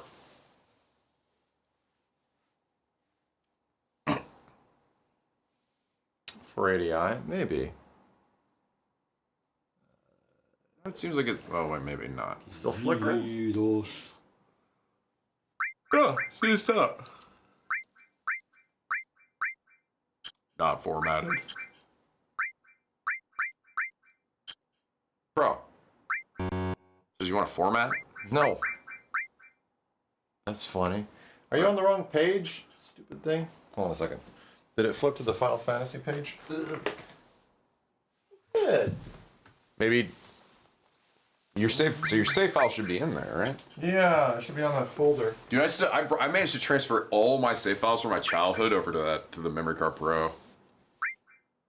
For ADI, maybe. It seems like it. Oh wait, maybe not. Still flickering. Oh, see stop. Not formatted. Bro. Says you want to format? No. That's funny. Are you on the wrong page? Stupid thing. Hold on a second. Did it flip to the Final Fantasy page? Good. Maybe your save. So your save file should be in there, right? Yeah, it should be on that folder. Dude, I managed to transfer all my save files from my childhood over to the Memory Card Pro.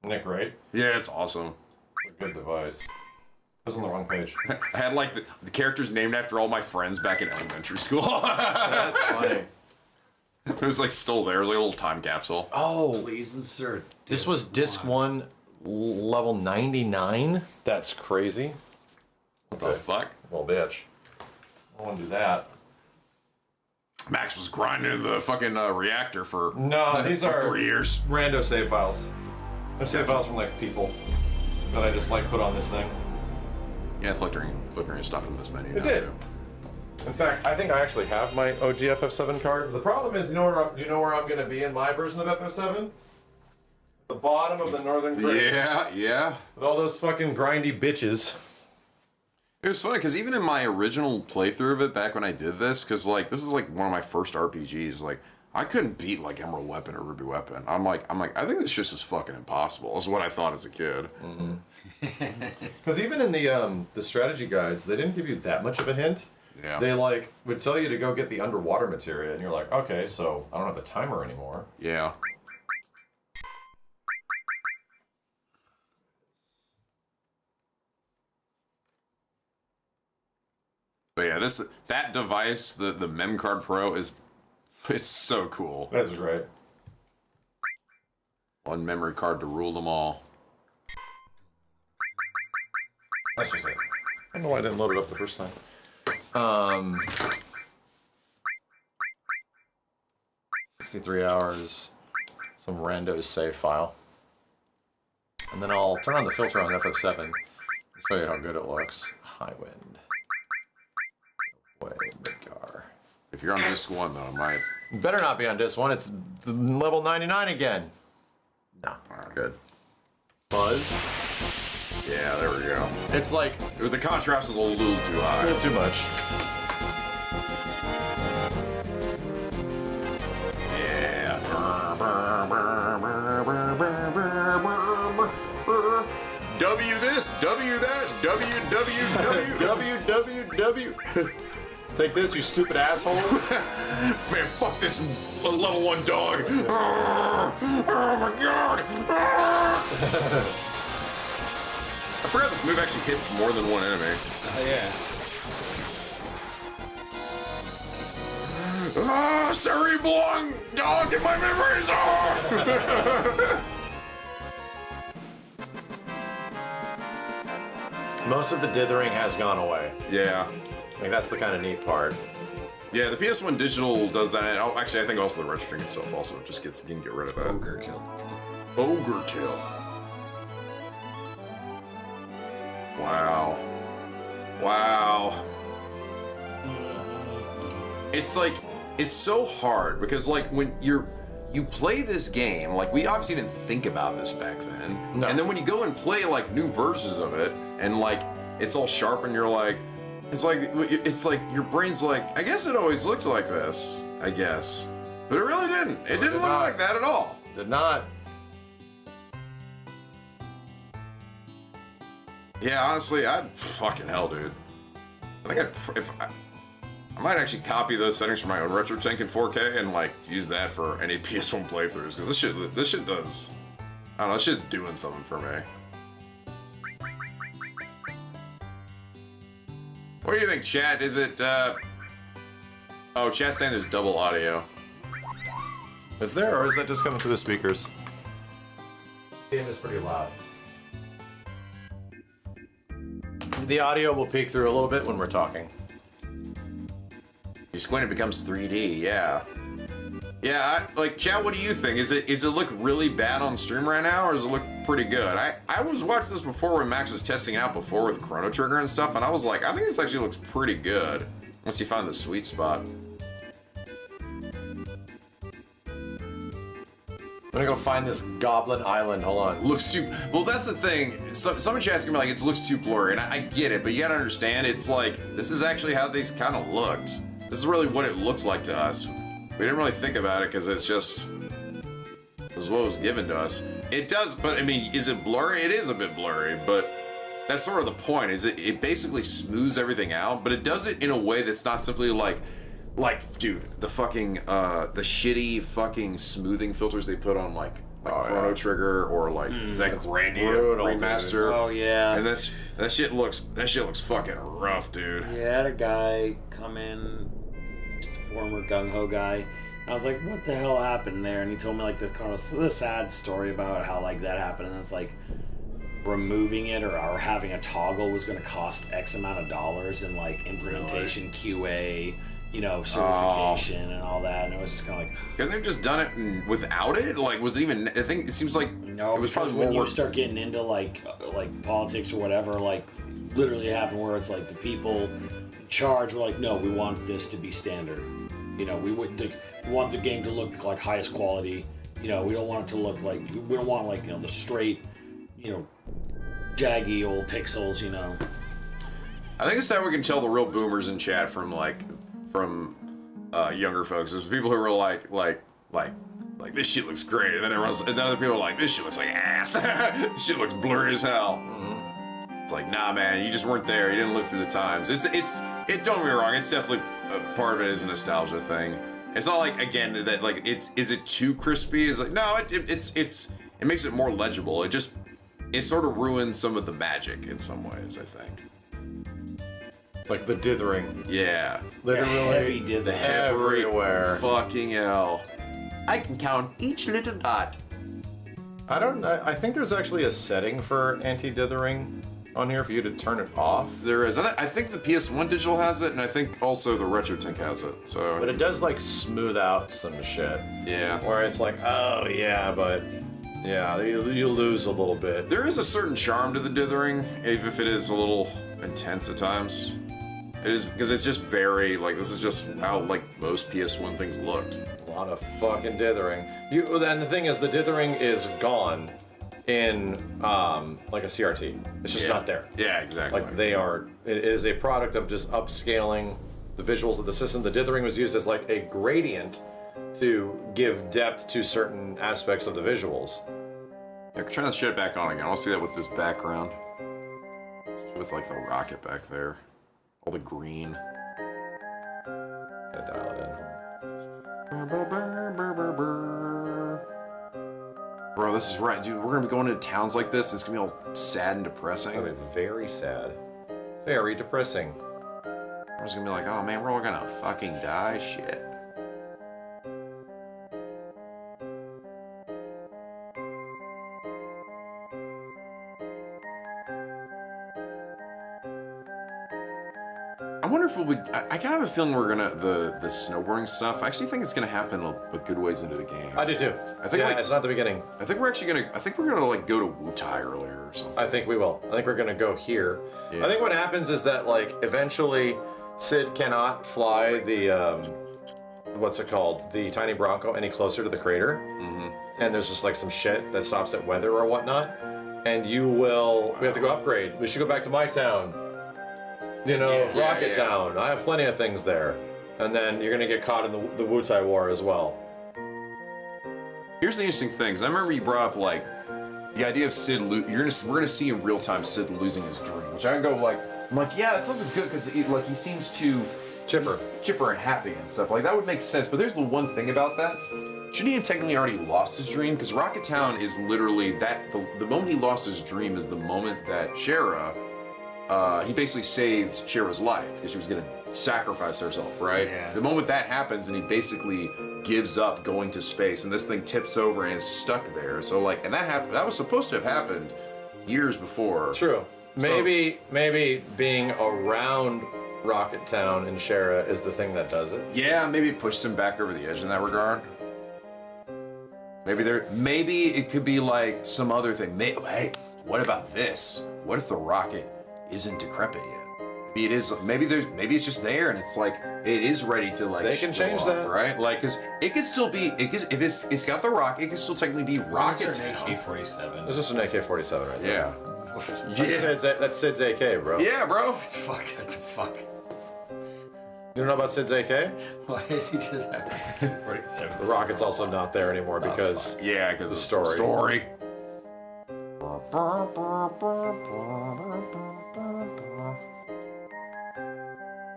Isn't it great? Yeah, it's awesome. It's a good device. It was on the wrong page. I had like the characters named after all my friends back in elementary school. That's funny. It was like still there, like a little time capsule. Oh, Please insert. this was disc 1, level 99? That's crazy. What the fuck? Well, bitch. I want to do that. Max was grinding the fucking reactor for these for are 3 years. Rando save files. They're save files from like people that I just like put on this thing. Yeah, flickering is stopping this menu. It did. In fact, I think I actually have my OG FF7 card. The problem is, you know where I'm going to be in my version of FF7? The bottom of the northern grid. Yeah. With all those fucking grindy bitches. It was funny because even in my original playthrough of it back when I did this, because like this was like one of my first RPGs, like I couldn't beat like Emerald Weapon or Ruby Weapon. I'm like, I think this shit's just fucking impossible. Is what I thought as a kid. Because even in the strategy guides, they didn't give you that much of a hint. Yeah. They like would tell you to go get the underwater materia, and you're like, okay, so I don't have a timer anymore. Yeah. But yeah, that device, the Mem Card Pro it's so cool. That's great. One memory card to rule them all. That's just it. I don't know why I didn't load it up the first time. 63 hours, some randos save file. And then I'll turn on the filter on FF7 and show you how good it looks. Highwind. Way, Midgar. If you're on disc 1 though, it might. Better not be on disc 1, it's level 99 again. No, good. Buzz. Yeah, there we go. It's like The contrast is a little too high. a little too much. Yeah. W this, W that, WWW. Take this, you stupid asshole. Man, fuck this level 1 dog. Oh my god. I forgot this move actually hits more than one enemy. Yeah. Ah, sorry, belong, dog, in my memories. Most of the dithering has gone away. Yeah. Like, that's the kind of neat part. Yeah, the PS1 digital does that. And actually, I think also the RetroTink itself also just can get rid of that. Ogre kill. Ogre kill. Wow. Wow. It's like, it's so hard because like when you play this game, like we obviously didn't think about this back then. No. And then when you go and play like new versions of it and like it's all sharp and you're like, It's like your brain's like, I guess it always looked like this, I guess. But it really didn't. It didn't look like that at all. Did not. Yeah, honestly, fucking hell, dude. I think I might actually copy those settings from my own RetroTink in 4K and like use that for any PS1 playthroughs, because this shit does. I don't know, this shit's doing something for me. What do you think, chat? Is it, oh, chat's saying there's double audio. Is there, or is that just coming through the speakers? The game is pretty loud. The audio will peek through a little bit when we're talking. You squint, it becomes 3D, yeah. Yeah, like, chat, what do you think? Is it look really bad on stream right now, or does it look pretty good? I was watching this before when Max was testing it out before with Chrono Trigger and stuff, and I was like, I think this actually looks pretty good. Once you find the sweet spot. I'm gonna go find this Goblin Island, hold on. Looks too, well, that's the thing. Some chat's gonna be like, it looks too blurry, and I get it, but you gotta understand, it's like, this is actually how these kind of looked. This is really what it looked like to us. We didn't really think about it, because it's just, it was what was given to us. It does, but I mean, is it blurry? It is a bit blurry, but that's sort of the point, is it basically smooths everything out, but it does it in a way that's not simply like, dude, the fucking, the shitty fucking smoothing filters they put on, like Chrono Trigger, or like that Grandia remaster. Dude. Oh yeah. And that shit looks fucking rough, dude. Yeah, I had a guy come in, former gung-ho guy. I was like, what the hell happened there? And he told me like the sad story about how like that happened, and it's like removing it or having a toggle was going to cost X amount of dollars in like implementation, QA, you know, certification and all that, and it was just kind of like, couldn't they have just done it without it? Like, was it even? I think it seems like no, it was because probably when more you start getting into like politics or whatever, like literally it happened where it's like the people in charge were like, no, we want this to be standard. You know, we want the game to look like highest quality. You know, we don't want it to look like, we don't want like, you know, the straight, you know, jaggy old pixels, you know. I think it's how we can tell the real boomers in chat from younger folks. There's people who are like this shit looks great, and then other people are like, this shit looks like ass. This shit looks blurry as hell. Mm-hmm. It's like, nah, man, you just weren't there. You didn't live through the times. Don't get me wrong. It's definitely part of it is a nostalgia thing. It's not like, again, that like is it too crispy? It's like, no, it makes it more legible. It sort of ruins some of the magic in some ways, I think. Like the dithering. Yeah. Literally. The heavy dithering. Everywhere. Fucking hell. I can count each little dot. I think there's actually a setting for anti-dithering on here for you to turn it off. There is. I think the PS1 digital has it, and I think also the RetroTink has it. So. But it does like smooth out some shit. Yeah. Where it's like, oh yeah, but yeah, you lose a little bit. There is a certain charm to the dithering, even if it is a little intense at times. It is, because it's just very, like, this is just how, like, most PS1 things looked. A lot of fucking dithering. And the thing is, the dithering is gone in, like a CRT. It's just not there. Yeah, exactly. Like, it is a product of just upscaling the visuals of the system. The dithering was used as, like, a gradient to give depth to certain aspects of the visuals. Yeah, turn that shit back on again. I want to see that with this background. With, like, the rocket back there. All the green. Gotta dial it in. Bro, this is right, dude. We're gonna be going into towns like this, and it's gonna be all sad and depressing. It's gonna be very sad. It's very depressing. I'm just gonna be like, oh man, we're all gonna fucking die. Shit. I wonder if I kind of have a feeling we're gonna, the snowboarding stuff, I actually think it's gonna happen a good ways into the game. I do too. I think it's not the beginning. I think we're gonna like go to Wutai earlier or something. I think we will. I think we're gonna go here. Yeah. I think what happens is that like eventually Sid cannot fly the, what's it called? The tiny Bronco any closer to the crater. Mm-hmm. And there's just like some shit that stops at weather or whatnot. And we have to go upgrade. We should go back to my town. You know, Yeah, Rocket yeah. Town. I have plenty of things there. And then you're gonna get caught in the Wutai War as well. Here's the interesting thing, 'cause I remember you brought up like the idea of Sid. We're gonna see in real time Sid losing his dream, which I go like, I'm like, yeah, that sounds good because like he seems too chipper and happy and stuff. Like that would make sense. But there's the one thing about that. Shouldn't he have technically already lost his dream? Because Rocket Town is literally that. The moment he lost his dream is the moment that Shara. He basically saved Shara's life because she was gonna sacrifice herself, right? Yeah. The moment that happens and he basically gives up going to space and this thing tips over and is stuck there. So like, and that happened. That was supposed to have happened years before. True. Maybe being around Rocket Town and Shara is the thing that does it. Yeah, maybe it pushed him back over the edge in that regard. Maybe it could be like some other thing. Hey, what about this? What if the rocket isn't decrepit yet? Maybe it is. Maybe it's just there, and it's like it is ready to like. They can change that, right? Like, cause it could still be. If it's got the rocket, it can still technically be Rocket Town. AK-47. This is an AK-47 right there. Yeah. That's Sid's AK, bro. Yeah, bro. What the fuck? You don't know about Sid's AK? Why does he just have AK-47? The rocket's also not there anymore because because the of the story.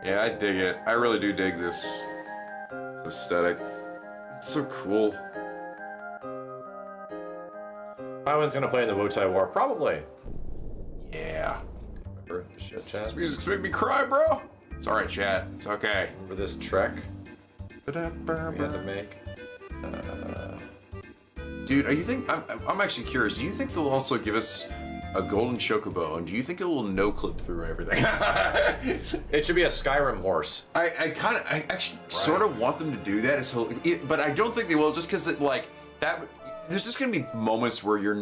Yeah, I dig it. I really do dig this aesthetic. It's so cool. Highwind's gonna play in the Wutai War, probably. Yeah. Remember the shit, chat? This music's making me cry, bro. It's alright, chat. It's okay. Remember this trek we had to make? Dude, I'm actually curious. Do you think they'll also give us a golden chocobo, and do you think it will no-clip through everything? It should be a Skyrim horse. I actually sort of want them to do that, but I don't think they will, just because there's just gonna be moments where you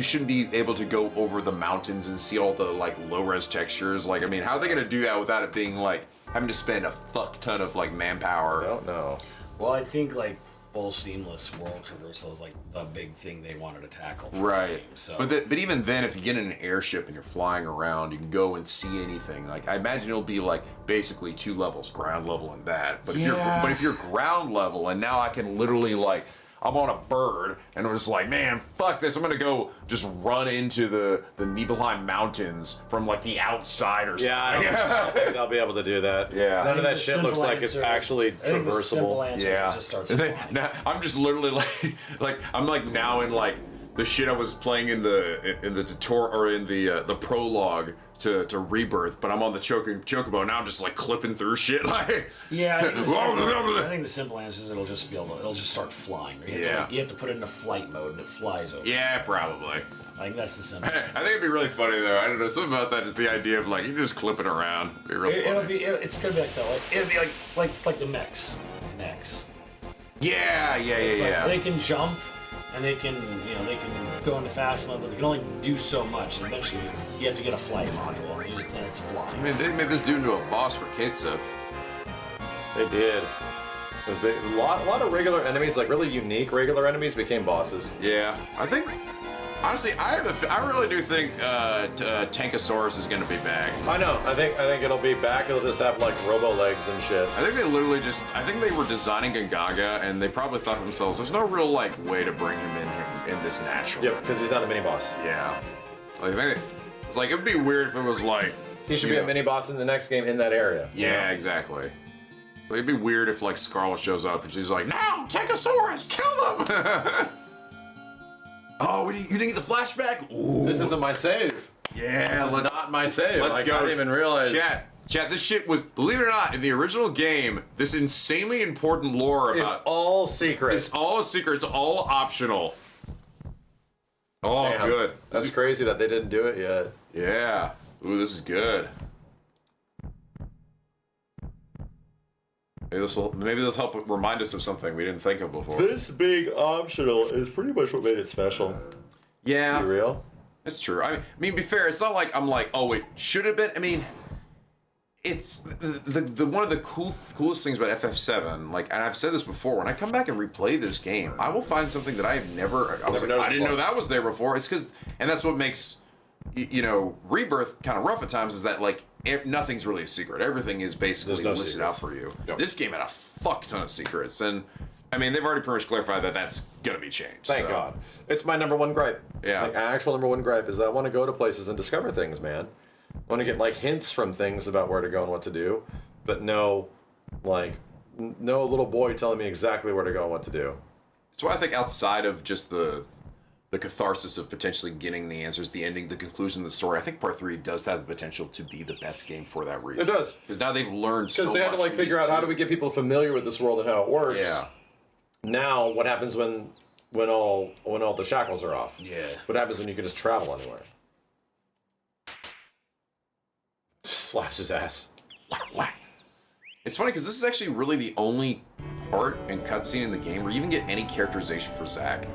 shouldn't be able to go over the mountains and see all the like low-res textures. Like, I mean, how are they gonna do that without it being like having to spend a fuck ton of like manpower? I don't know. Well, I think like full seamless world traversal is like the big thing they wanted to tackle. Right. The game, so. But even then, if you get in an airship and you're flying around, you can go and see anything. Like, I imagine it'll be like basically 2 levels, ground level and that. But if you're ground level, and now I can literally like, I'm on a bird, and I'm just like, man, fuck this. I'm gonna go just run into the Nibelheim Mountains from like the outside or something. Yeah, I don't think they'll be able to do that. Yeah. None of that shit looks like it's actually traversable. Yeah. It just starts Now, I'm just literally like I'm like now in like the shit I was playing in the tutorial or in the prologue to Rebirth, but I'm on the Chocobo now. I'm just like clipping through shit like. Yeah, I think the simple answer is it'll just start flying. You have to put it into flight mode and it flies over. Yeah, probably. I think that's the simple. I think it'd be really funny though. I don't know, something about that is the idea of like you just clip it around. It'd be real funny. It's gonna be like it'll be like the mechs. Yeah. Like they can jump and they can go into fast mode, but they can only do so much. And eventually, you have to get a flight module, and it's flying. I mean, they made this dude into a boss for Kitsith. They did. It was big. A lot of regular enemies, like really unique regular enemies, became bosses. Yeah, I think. Honestly, I really do think Tankosaurus is gonna be back. I know. I think it'll be back. It'll just have like robo legs and shit. I think they literally I think they were designing Gongaga, and they probably thought to themselves, "There's no real like way to bring him in this naturally." Yep, because he's not a mini boss. Yeah. Like, it's like it'd be weird if it was like he should be a mini boss in the next game in that area. Yeah, exactly. So it'd be weird if like Scarlet shows up and she's like, "No, Tankosaurus, kill them!" Oh, you didn't get the flashback? Ooh. This isn't my save. Yeah, this is not my save. Let's go. I didn't even realize. Chat, this shit was, believe it or not, in the original game, this insanely important lore about... It's all secret. It's all a secret. It's all optional. Oh, damn. Good. That's crazy that they didn't do it yet. Yeah. Ooh, this is good. Maybe this will help remind us of something we didn't think of before. This big optional is pretty much what made it special. Yeah. To be real. It's true. I mean, be fair, it's not like I'm like, oh wait, should have been. I mean, it's the one of the coolest things about FF7. Like, and I've said this before. When I come back and replay this game, I will find something that I've never. I didn't know that was there before. It's because, and that's what makes you know, Rebirth, kind of rough at times, is that like nothing's really a secret. Everything is basically listed out for you. Yep. This game had a fuck ton of secrets, and I mean, they've already pretty much clarified that that's gonna be changed. Thank God. It's my number one gripe. Yeah. Like, actual number one gripe is that I want to go to places and discover things, man. I want to get like hints from things about where to go and what to do, but no little boy telling me exactly where to go and what to do. So I think outside of just the catharsis of potentially getting the answers, the ending, the conclusion of the story, I think Part 3 does have the potential to be the best game for that reason. It does. Because now they've learned so much. Because they had to like figure out how do we get people familiar with this world and how it works. Yeah. Now, what happens when all the shackles are off? Yeah. What happens when you can just travel anywhere? Slaps his ass. It's funny because this is actually really the only part and cutscene in the game where you even get any characterization for Zack.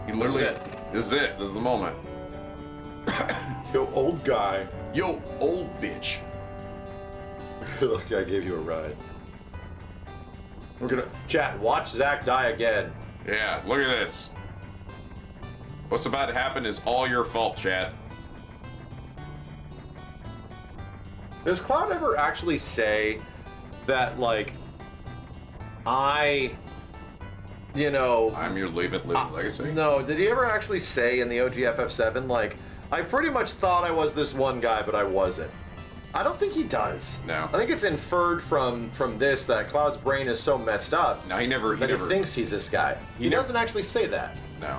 He literally. This is it. This is the moment. Yo, old guy. Yo, old bitch. Look, I gave you a ride. We're gonna chat. Watch Zack die again. Yeah, look at this. What's about to happen is all your fault, chat. Does Cloud ever actually say that, like, I'm your living legacy? No, did he ever actually say in the OG FF7, like, I pretty much thought I was this one guy, but I wasn't? I don't think he does. No. I think it's inferred from this that Cloud's brain is so messed up. No, he never thinks he's this guy. He doesn't actually say that. No.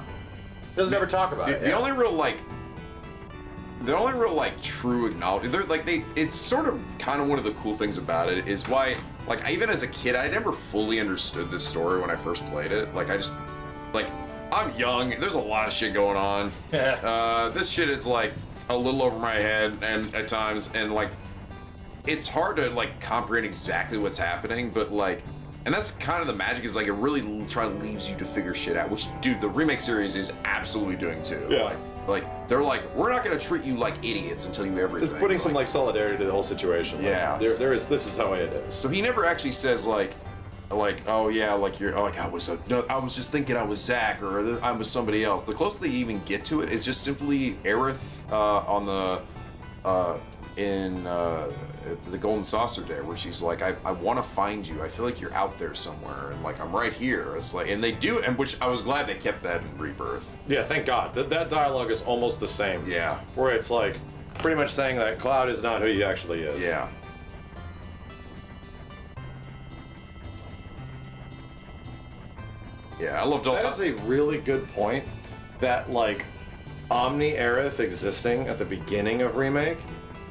He doesn't ever talk about it. The only real true acknowledgement, it's sort of kind of one of the cool things about it is why, like, even as a kid, I never fully understood this story when I first played it. Like, I'm young, there's a lot of shit going on. This shit is, like, a little over my head and at times, and, like, it's hard to, like, comprehend exactly what's happening, but, like, and that's kind of the magic, is, like, it really leaves you to figure shit out, which, dude, the remake series is absolutely doing, too. Yeah. Like, they're like, we're not gonna treat you like idiots and tell you everything. It's putting some, like, solidarity to the whole situation. Yeah. This is how it is. So he never actually says, like, oh yeah, like I was just thinking I was Zack, or I was somebody else. The closest they even get to it is just simply Aerith in the Golden Saucer Day, where she's like, I want to find you. I feel like you're out there somewhere, and like I'm right here. It's like, and they do, and which I was glad they kept that in Rebirth. Yeah, thank God. That dialogue is almost the same. Yeah. Where it's like pretty much saying that Cloud is not who he actually is. Yeah. Yeah, I loved all that. That is a really good point. That, like, Omni Aerith existing at the beginning of Remake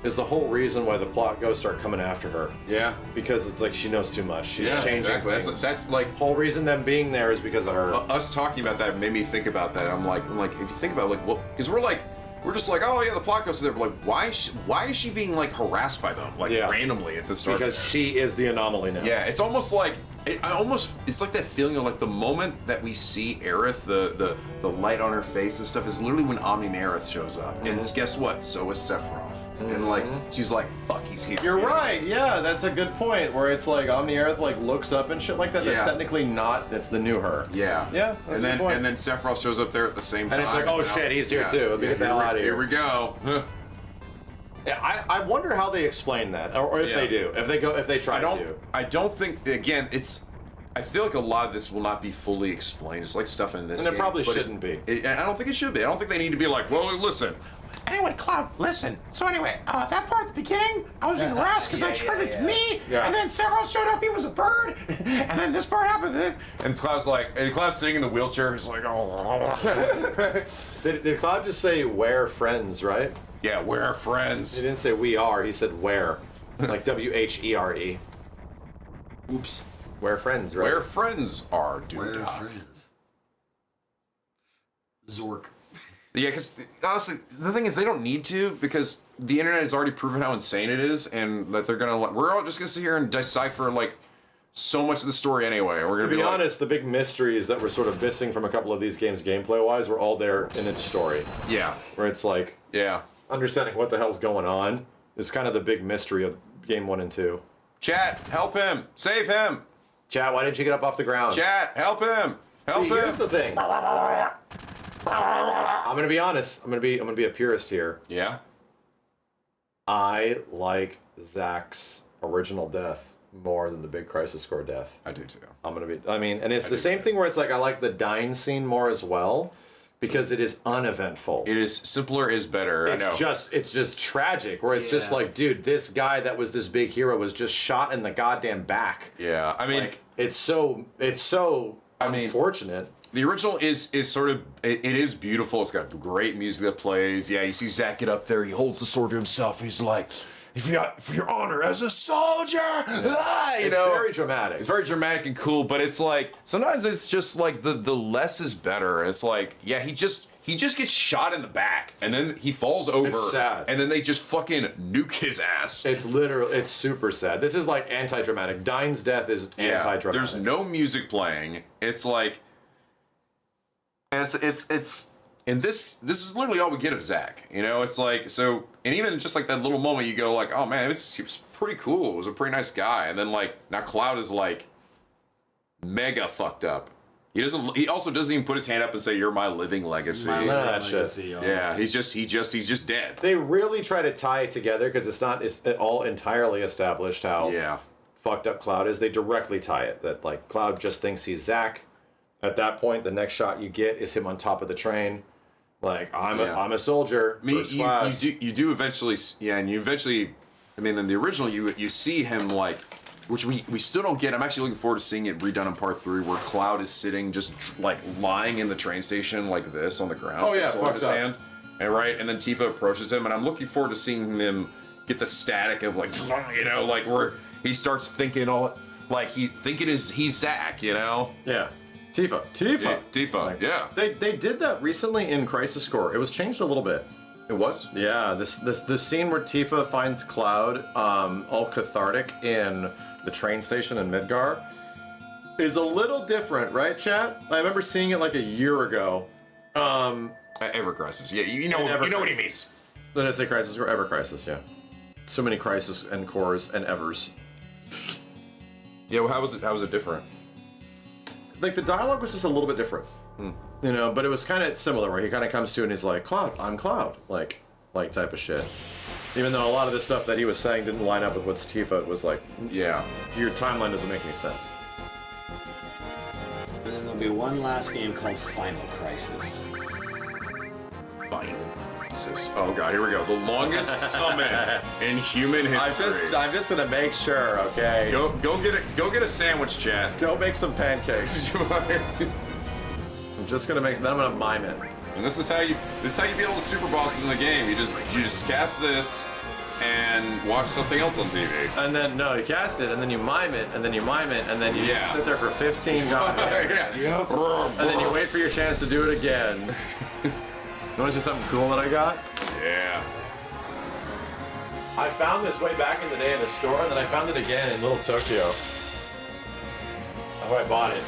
is the whole reason why the plot ghosts start coming after her. Yeah. Because it's like she knows too much. She's changing exactly. things. That's like whole reason them being there is because of her. Us talking about that made me think about that. I'm like, if you think about it, like, well, because we're just like, oh yeah, the plot ghosts are there. But like, why is she being like harassed by them, like randomly at the start? Because she is the anomaly now. Yeah, it's almost like it's like that feeling of like the moment that we see Aerith, the light on her face and stuff is literally when Omni Aerith shows up. Mm-hmm. And guess what? So is Sephiroth. Mm-hmm. And like she's like, fuck, he's here. You're right. Yeah, that's a good point. Where it's like Omni Aerith like looks up and shit like that. That's technically not. That's the new her. Yeah. Yeah. That's a good point. And then Sephiroth shows up there at the same time. And it's like, oh shit, he's here too. Let me get the hell out of here. Here we go. Yeah, I wonder how they explain that, or if they do, if they try to. I don't think. Again, I feel like a lot of this will not be fully explained. It's like stuff in this. And it probably shouldn't be. And I don't think it should be. I don't think they need to be like, well, listen. Anyway, Cloud, listen. So anyway, that part at the beginning, I was being harassed because I turned it to me, and then Sephiroth showed up, he was a bird, and then this part happened. And Cloud's sitting in the wheelchair, he's like, oh. Did Cloud just say we're friends, right? Yeah, we're friends. He didn't say we are, he said where. Like WHERE. Oops. We're friends, right? Where friends are, dude. We're friends. Zork. Yeah, because honestly, the thing is, they don't need to, because the internet has already proven how insane it is, and that we're all just gonna sit here and decipher like so much of the story anyway. We're gonna be honest, the big mysteries that were sort of missing from a couple of these games gameplay-wise were all there in its story. Yeah. Where it's like, understanding what the hell's going on is kind of the big mystery of game 1 and 2. Chat, help him, save him. Chat, why didn't you get up off the ground? Chat, help him, help him. Here's the thing. I'm gonna be honest. I'm gonna be a purist here. Yeah. I like Zack's original death more than the big Crisis Core death. I do too. And it's the same thing where it's like I like the dying scene more as well because it is uneventful. It is simpler is better. I know. It's just tragic where it's just like, dude, this guy that was this big hero was just shot in the goddamn back. Yeah, I mean, like, it's so unfortunate. The original is sort of it is beautiful. It's got great music that plays. Yeah, you see Zack get up there. He holds the sword to himself. He's like, "For your honor as a soldier." It's very dramatic. It's very dramatic and cool. But it's like sometimes it's just like the less is better. It's like he just gets shot in the back and then he falls over. It's sad. And then they just fucking nuke his ass. It's super sad. This is like anti-dramatic. Dying's death is anti-dramatic. There's no music playing. It's like. And and this is literally all we get of Zack. It's like so, and even just like that little moment, you go like, oh man, he was pretty cool. It was a pretty nice guy. And then like now Cloud is like mega fucked up. He also doesn't even put his hand up and say, "You're my living legacy." Yeah, he's just dead. They really try to tie it together because it's all entirely established how fucked up Cloud is. They directly tie it that like Cloud just thinks he's Zack. At that point, the next shot you get is him on top of the train. Like, I'm a soldier. First class. You do eventually, and you eventually, in the original, you see him, like, which we still don't get. I'm actually looking forward to seeing it redone in part 3, where Cloud is sitting, just, like, lying in the train station like this on the ground. Oh, yeah, sword in his up. hand. And then Tifa approaches him, and I'm looking forward to seeing them get the static of, like, like, where he starts thinking he's Zack, Yeah. Tifa. Like, yeah. They did that recently in Crisis Core. It was changed a little bit. It was? Yeah, this scene where Tifa finds Cloud all cathartic in the train station in Midgar is a little different, right, chat? I remember seeing it like a year ago. Ever Crisis. Yeah, you know what he means. Did I say Crisis or Ever Crisis? Yeah. So many Crisis and Cores and Evers. Yeah, well, how was it different? Like the dialogue was just a little bit different, but it was kind of similar where he kind of comes to and he's like, "Cloud, I'm Cloud," like type of shit. Even though a lot of the stuff that he was saying didn't line up with what's Tifa, it was like, your timeline doesn't make any sense. And then there'll be one last game called Final Crisis. Final Crisis. Oh god, here we go. The longest summon in human history. I'm just gonna make sure, okay? Go get a sandwich, chat. Go make some pancakes. I'm just gonna then I'm gonna mime it. And this is how you beat all the super bosses in the game. You just cast this and watch something else on TV. And then you cast it, and then you mime it, and then you mime it, and then you sit there for 15 goddamn minutes. And then you wait for your chance to do it again. You want to see something cool that I got? Yeah. I found this way back in the day in the store, and then I found it again in Little Tokyo. That's why I bought it.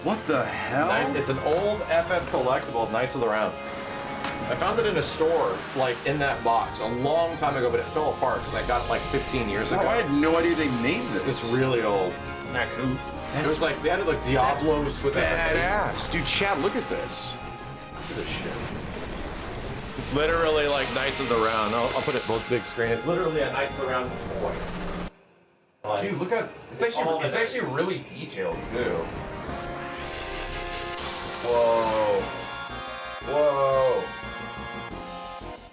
What the hell? It's an old FF collectible, Knights of the Round. I found it in a store, like in that box, a long time ago, but it fell apart because I got it like 15 years ago. I had no idea they made this. It's really old. Raccoon. It was like, they had like Diablos with that. Badass. Dude, chat, look at this. This shit. It's literally like Knights of the Round. I'll put it both big screen. It's literally a Knights of the Round toy. Like, dude, look at it's actually really detailed too. Whoa.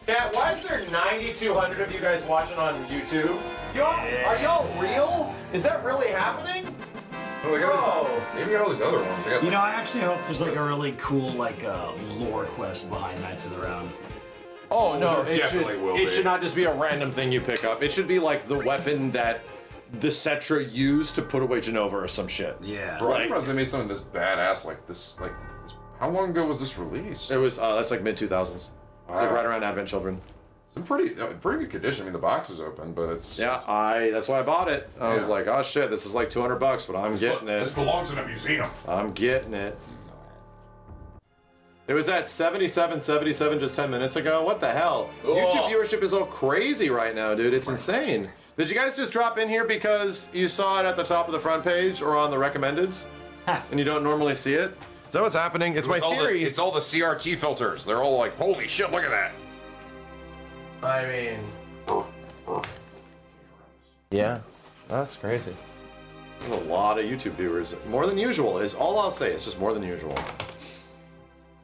Cat, why is there 9,200 of you guys watching on YouTube? Are y'all real? Is that really happening? Oh, they got all these other ones. I actually hope there's like a really cool lore quest behind Knights of the Round. Oh no, it should not just be a random thing you pick up. It should be like the weapon that the Cetra used to put away Genova or some shit. Yeah. Bro, I didn't realize they made something this badass like this. How long ago was this released? It was that's like mid 2000s. It's like right around Advent Children. It's in pretty good condition. I mean, the box is open, but it's that's why I bought it. I was like, oh shit, this is like $200, but I'm getting it. This belongs in a museum. I'm getting it. It was at 77 just 10 minutes ago. What the hell? Oh. YouTube viewership is all crazy right now, dude. It's insane. Did you guys just drop in here because you saw it at the top of the front page or on the recommendeds, and you don't normally see it? Is that what's happening? It's my theory. It's all the CRT filters. They're all like, holy shit, look at that. I mean, yeah, that's crazy. There's a lot of YouTube viewers. More than usual is all I'll say. It's just more than usual.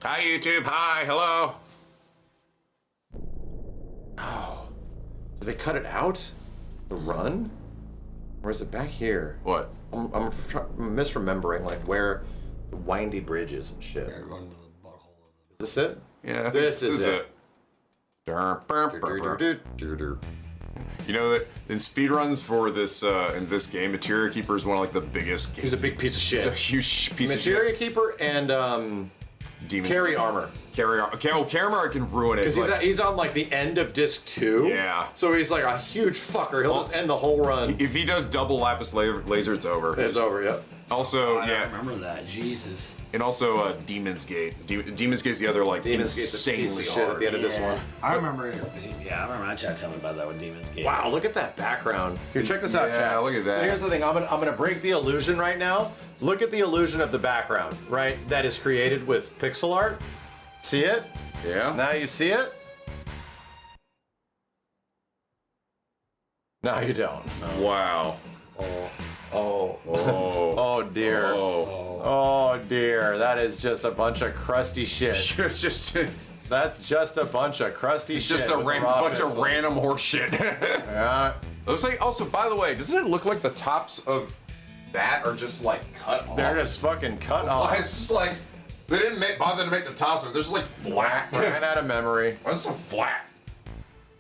Hi, YouTube. Hi. Hello. Oh, did they cut it out? The run? Or is it back here? What? I'm misremembering like where the windy bridge is and shit. They're going to the butthole. Is this it? Yeah, I think This is it. You know that in speedruns for this in this game, Materia Keeper is one of like the biggest. He's a big piece of shit. He's a huge piece of shit. Materia Keeper and Demons. Carry armor. Carry armor. Okay, oh, carry armor can ruin it. Because he's on like the end of disc 2. Yeah. So he's like a huge fucker. He'll just end the whole run. If he does double lapis laser, it's over. It's over. Yep. Also, I yeah. remember that. Jesus. And also Demon's Gate. Demon's Gate's the other like Demon's Gate's a insanely piece of shit at the end of this one. I remember. Yeah, I remember. I tried to tell me about that with Demon's Gate. Wow, look at that background. Here, check this out, Yeah, chat. look at that. So here's the thing. I'm gonna break the illusion right now. Look at the illusion of the background, right? That is created with pixel art. See it? Yeah. Now you see it? Now you don't. Wow. Oh dear. Oh dear. That is just a bunch of crusty shit. It's just. That's just a bunch of crusty shit. Just a with random raw bunch of pixels. random horse shit. Yeah. It looks like. Also, by the way, doesn't it look like the tops of that are just like cut off? They're just fucking cut Why off. it's just like they didn't bother to make the tops. They're just like flat. Ran out of memory. Why is it so flat?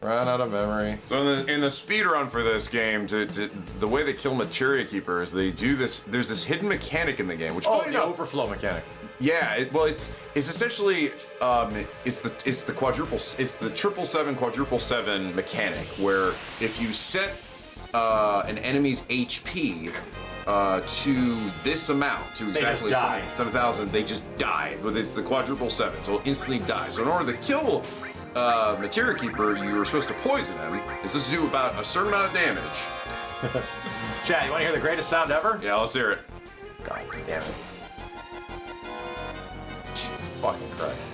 Ran out of memory. So in the speed run for this game, the way they kill Materia Keeper is they do this. There's this hidden mechanic in the game, which The overflow mechanic. yeah, it's essentially it's the 777 quadruple 7 mechanic where if you set an enemy's HP to this amount, to exactly 7,000, they just die. But it's the quadruple 7, so it'll instantly die. So in order to kill Materia Keeper, you were supposed to poison him. It's supposed to do about a certain amount of damage. Chad, you want to hear the greatest sound ever? Yeah, let's hear it. God damn it. Jesus fucking Christ.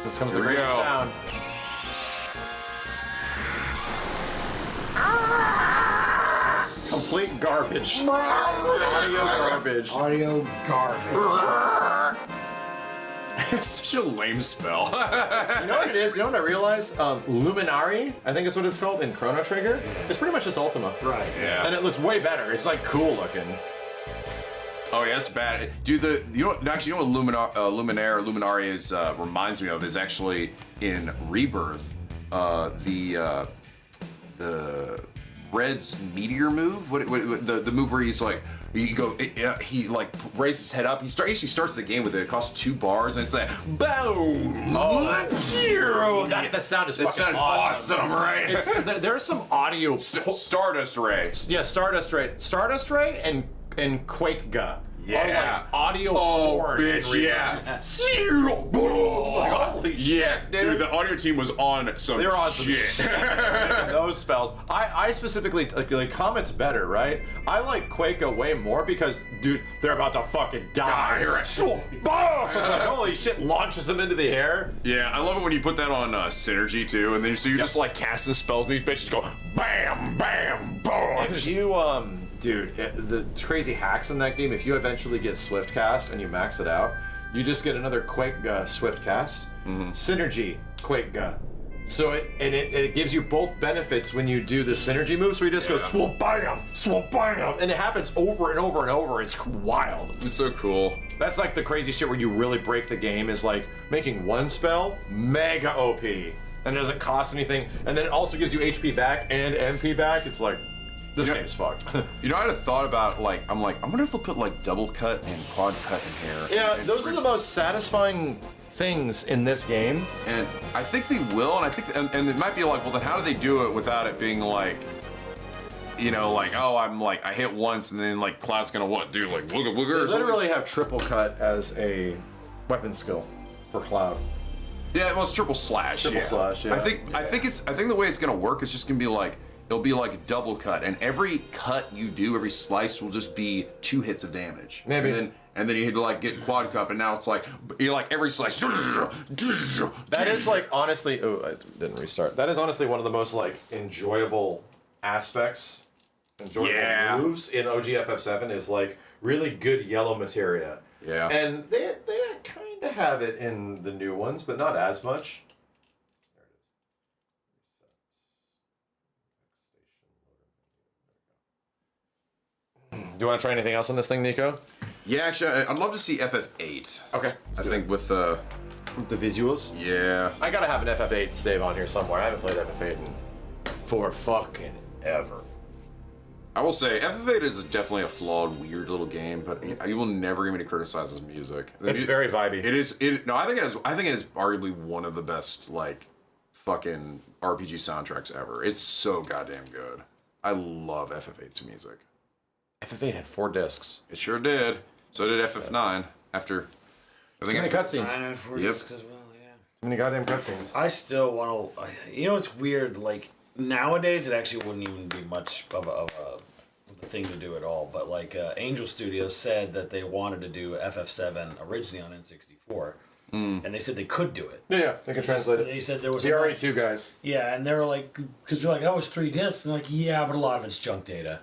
This comes Here the we greatest go. sound. Complete garbage. Audio garbage. Audio garbage. It's such a lame spell. You know what it is? You know what I realized? Luminari, I think is what it's called in Chrono Trigger. It's pretty much just Ultima. Right. Yeah. And it looks way better. It's like cool looking. Oh yeah, that's bad. Dude, you know what Luminari is reminds me of is actually in Rebirth, the Red's meteor move. What the move where he's like. He like raises his head up. He actually starts the game with it. It costs 2 bars, and it's like boom. Oh, that sound is fucking awesome, right? There's some audio. Stardust Ray. Yeah, Stardust Ray, and Quake Ga. Yeah. Like audio porn. Bitch, yeah. Holy shit, Dude, the audio team was on some They're on some shit. shit. Those spells. I specifically, like Comet's better, right? I like Quake Ga way more because, dude, they're about to fucking die. Holy shit, launches them into the air. Yeah, I love it when you put that on Synergy, too, and then you're just, like, casting spells, and these bitches go, bam, bam, boom. If you, dude, the crazy hacks in that game, if you eventually get Swift Cast and you max it out, you just get another Quake Swift Cast, Synergy Quake Ga. So it gives you both benefits when you do the synergy move. So you just go swoop bam, and it happens over and over and over. It's wild. It's so cool. That's like the crazy shit where you really break the game is like making one spell mega OP, and it doesn't cost anything, and then it also gives you HP back and MP back. It's like. This game's fucked. You know, I had a thought about, like, I wonder if they'll put, like, double cut and quad cut in hair. Yeah, those are the most satisfying things in this game. And I think they will, and I think, and it might be like, well, then how do they do it without it being like, you know, like, oh, I hit once, and then, like, Cloud's gonna what, do, like, wooga wooga or They something? literally have triple cut as a weapon skill for Cloud. Yeah, well, it's triple slash. Triple slash, yeah. I think the way it's gonna work is just gonna be like, it'll be like a double cut, and every cut you do, every slice will just be 2 hits of damage. Maybe. And then you had to like get quad cup, and now it's like you're like every slice. That is like honestly. Oh, I didn't restart. That is honestly one of the most like enjoyable aspects, enjoyable moves in OG FF7 is like really good yellow materia. Yeah. And they kind of have it in the new ones, but not as much. Do you want to try anything else on this thing, Nico? Yeah, actually, I'd love to see FF8. Okay. I think with the visuals. Yeah. I gotta have an FF8 save on here somewhere. I haven't played FF8 in for fucking ever. I will say, FF8 is definitely a flawed, weird little game, but you will never get me to criticize his music. It's very vibey. It is. No, I think it is arguably one of the best like fucking RPG soundtracks ever. It's so goddamn good. I love FF8's music. FF8 had 4 discs. It sure did. So did FF9 after. Too many cutscenes. I had 4 discs as well, yeah. Too many goddamn cutscenes. I still want to. You know, it's weird. Like nowadays, it actually wouldn't even be much of a thing to do at all. But like Angel Studios said that they wanted to do FF7 originally on N64, and they said they could do it. Yeah, they could translate it. They said there was the RE2 guys. Yeah, and they were like, because you're like, that was 3 discs, and they're like, yeah, but a lot of it's junk data.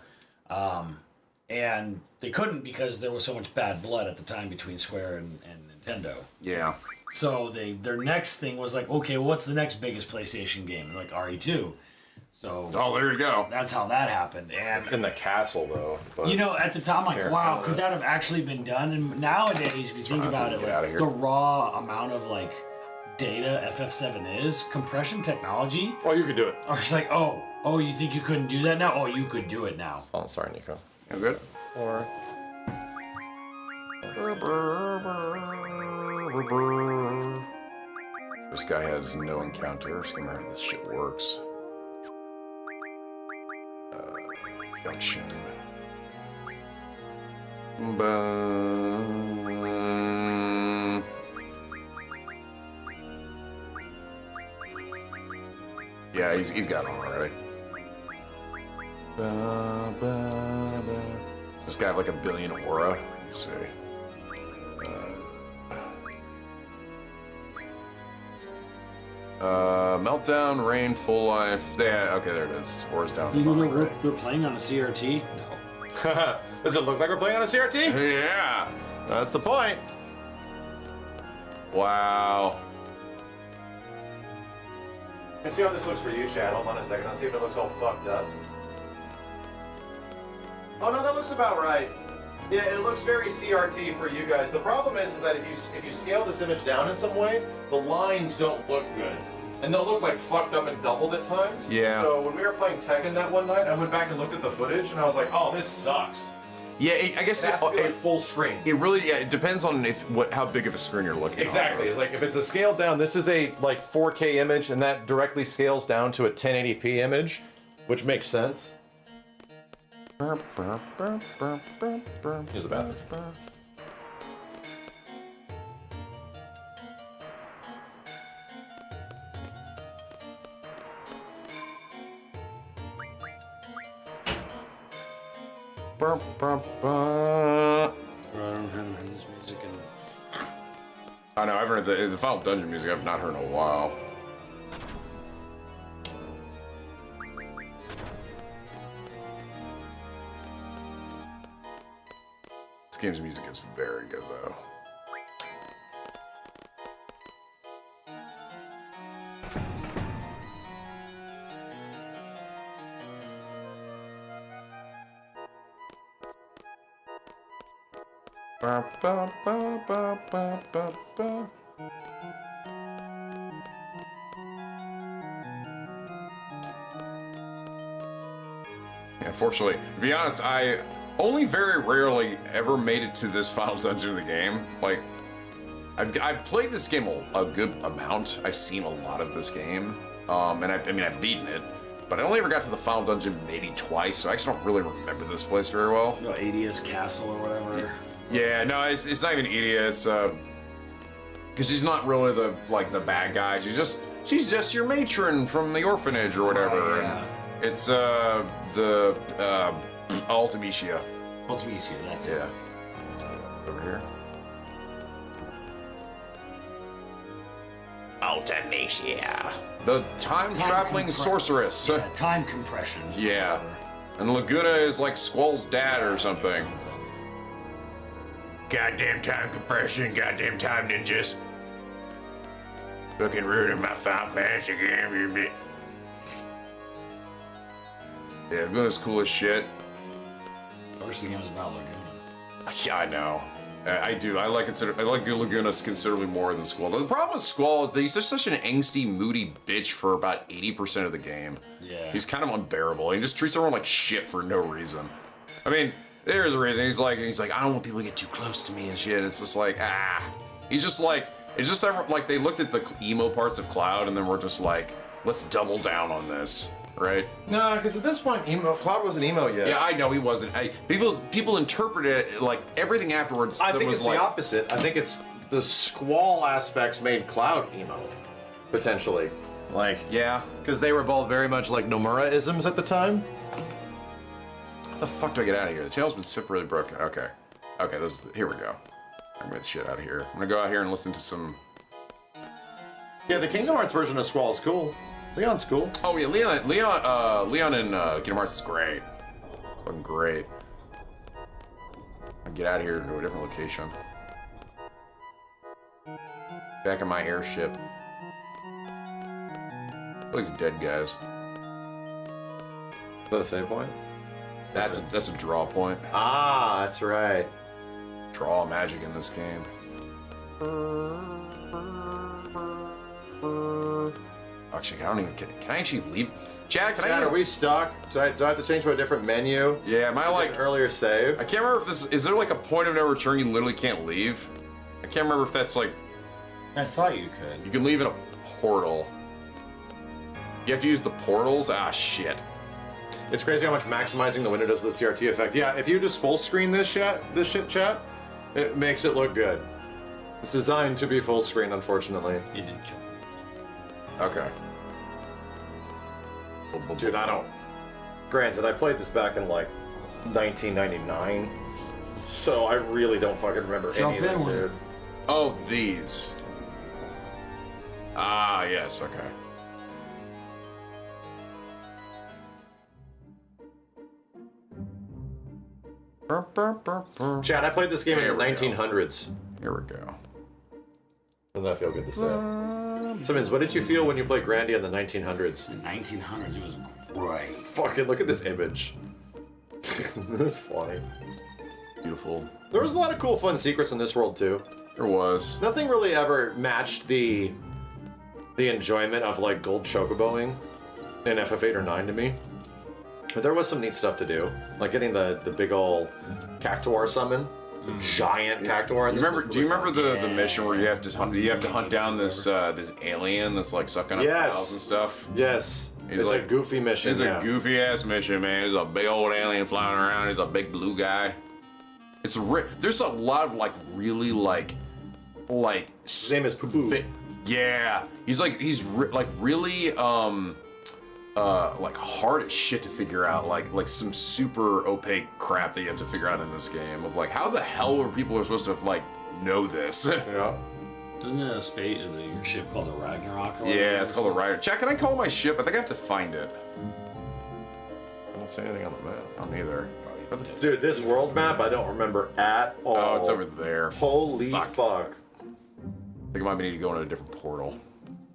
And they couldn't because there was so much bad blood at the time between Square and Nintendo. Yeah. So their next thing was like, okay, well, what's the next biggest PlayStation game? And like RE2. So there you go. That's how that happened. And it's in the castle though. But you know, at the time, like, wow, could that have actually been done? And nowadays, if you think about it, like, the raw amount of like data FF7 is compression technology. Oh, you could do it. Or it's like, oh, you think you couldn't do that now? Oh, you could do it now. Oh, sorry, Nico. You good? Or this guy has no encounter. Just how this shit works. Junction. Yeah, he's got one already. Does this guy have like a billion aura? Let's see. Meltdown, Rain, Full Life. Yeah, okay, there it is. Aura's down. They're playing on a CRT? No. Does it look like we're playing on a CRT? Yeah. That's the point. Wow. Let's see how this looks for you, Chad. Hold on a second. Let's see if it looks all fucked up. Oh no, that looks about right. Yeah, it looks very CRT for you guys. The problem is that if you scale this image down in some way, the lines don't look good. And they'll look like fucked up and doubled at times. Yeah. So when we were playing Tekken that one night, I went back and looked at the footage and I was like, oh, this sucks. Yeah, I guess it has to be like full screen. It really, it depends on how big of a screen you're looking at. Exactly. Like if it's a scaled down, this is a like 4K image, and that directly scales down to a 1080p image, which makes sense. Here's the bathroom. I don't have this music in. I know, I haven't heard the Final Dungeon music. I've not heard in a while. This game's music is very good, though. Unfortunately, to be honest, I only very rarely ever made it to this final dungeon of the game. Like, I've played this game a good amount. I've seen a lot of this game, and I've beaten it, but I only ever got to the final dungeon maybe twice, so I actually don't really remember this place very well. No, Adia's Castle or whatever. Yeah, no, it's not even Idia. It's because she's not really the bad guy. She's just your matron from the orphanage or whatever. Right, yeah. It's the Ultimecia. Ultimecia, that's it. Yeah. It's, over here. Ultimecia. The time-traveling sorceress. Yeah, time compression. Yeah. And Laguna is like Squall's dad or something. Goddamn time compression, goddamn time ninjas. Fucking ruining my Final Fantasy game, you bit. Yeah, Laguna's cool as shit. I wish the game was about Laguna. Yeah, I know. I do. I like Laguna considerably more than Squall. The problem with Squall is that he's just such an angsty, moody bitch for about 80% of the game. Yeah. He's kind of unbearable. He just treats everyone like shit for no reason. I mean, there's a reason. He's like, I don't want people to get too close to me and shit. It's just like, He's just like, it's just like they looked at the emo parts of Cloud and then we're just like, let's double down on this. Right? No, because at this point, Cloud wasn't emo yet. Yeah, I know he wasn't. People interpret it like everything afterwards. I think was it's like, the opposite. I think it's the Squall aspects made Cloud emo, potentially. Like, yeah, because they were both very much like Nomura-isms at the time. How the fuck do I get out of here? The channel's been separately broken. Okay, here we go. I'm gonna get the shit out of here. I'm gonna go out here and listen to some. Yeah, the Kingdom Hearts version of Squall is cool. Leon's cool. Oh yeah, Leon in Kingdom Hearts is great. It's fucking great. I'll get out of here and go to a different location. Back in my airship. All these dead guys. Is that a save point? That's a draw point. Ah, that's right. Draw magic in this game. Actually, I don't even. Can I actually leave? Chad, are we stuck? Do I have to change to a different menu? Yeah, am I like an earlier save? I can't remember if this is there like a point of no return you literally can't leave. I can't remember if that's like. I thought you could. You can leave in a portal. You have to use the portals. Ah, shit. It's crazy how much maximizing the window does the CRT effect. Yeah, if you just full screen this shit, chat, it makes it look good. It's designed to be full screen, unfortunately. You didn't jump. Okay. Dude, I don't. Granted, I played this back in like 1999, so I really don't fucking remember any of it, dude. Oh, these. Ah, yes, okay. Chad, I played this game in the 1900s. Here we go. Doesn't that feel good to say? Simmons, what did you feel when you played Grandia in the 1900s? The 1900s, it was great. Fucking look at this image. That's funny. Beautiful. There was a lot of cool, fun secrets in this world too. There was. Nothing really ever matched the enjoyment of like gold chocoboing in FF8 or 9 to me. But there was some neat stuff to do, like getting the big ol' Cactuar summon, giant Cactuar. Do you remember the mission where you have to hunt down this alien that's like sucking up cows and stuff? Yes. It's like, a goofy mission. It's a goofy ass mission, man. There's a big old alien flying around. There's a big blue guy. There's a lot of like really like. His name is Poo-Poo. Yeah, he's really like hard as shit to figure out, like some super opaque crap that you have to figure out in this game of like how the hell are people supposed to like know this? Yeah. Isn't there your ship called the Ragnarok? Or yeah, it's called the Ragnarok. Jack, can I call my ship? I think I have to find it. I don't see anything on the map. I don't either. Dude, this world map I don't remember at all. Oh, it's over there. Holy fuck. I think I might need to go into a different portal.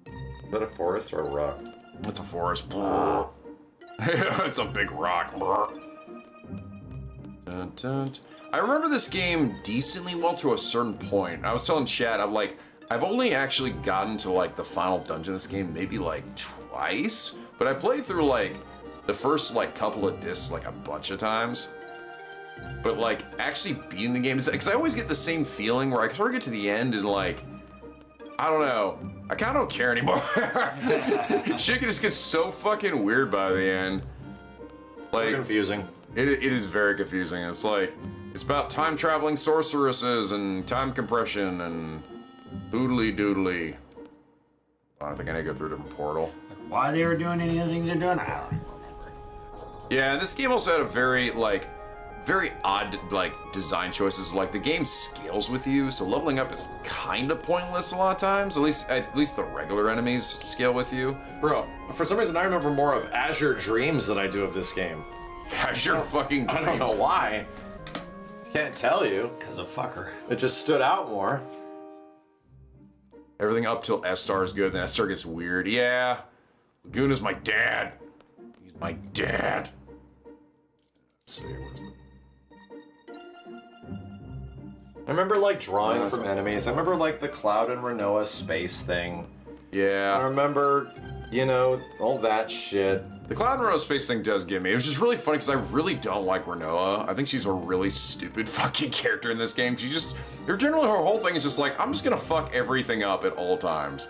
Is that a forest or a rock? It's a forest. It's a big rock. Dun, dun. I remember this game decently well to a certain point. I was telling Chad, I've only actually gotten to like the final dungeon of this game maybe like twice, but I played through like the first like couple of discs like a bunch of times. But like actually beating the game, because I always get the same feeling where I sort of get to the end and like, I don't know, I kind of don't care anymore. Shit just gets so fucking weird by the end. Like, so confusing. It is very confusing. It's like, it's about time traveling sorceresses and time compression and boodly doodly. I don't think I need to go through a different portal. Why they were doing any of the things they're doing, I don't remember. Yeah, this game also had a very odd design choices. Like the game scales with you, so leveling up is kind of pointless a lot of times. At least the regular enemies scale with you. Bro, for some reason I remember more of Azure Dreams than I do of this game. Azure fucking Dreams. I don't know why. Can't tell you. Because of fucker. It just stood out more. Everything up till S-Star is good, then S-Star gets weird. Yeah. Laguna's my dad. He's my dad. Let's see, where's the... I remember like drawing from enemies. I remember like the Cloud and Renoa space thing. Yeah. I remember, you know, all that shit. The Cloud and Renoa space thing does get me. It was just really funny because I really don't like Renoa. I think she's a really stupid fucking character in this game. Her whole thing is just like, I'm just gonna fuck everything up at all times.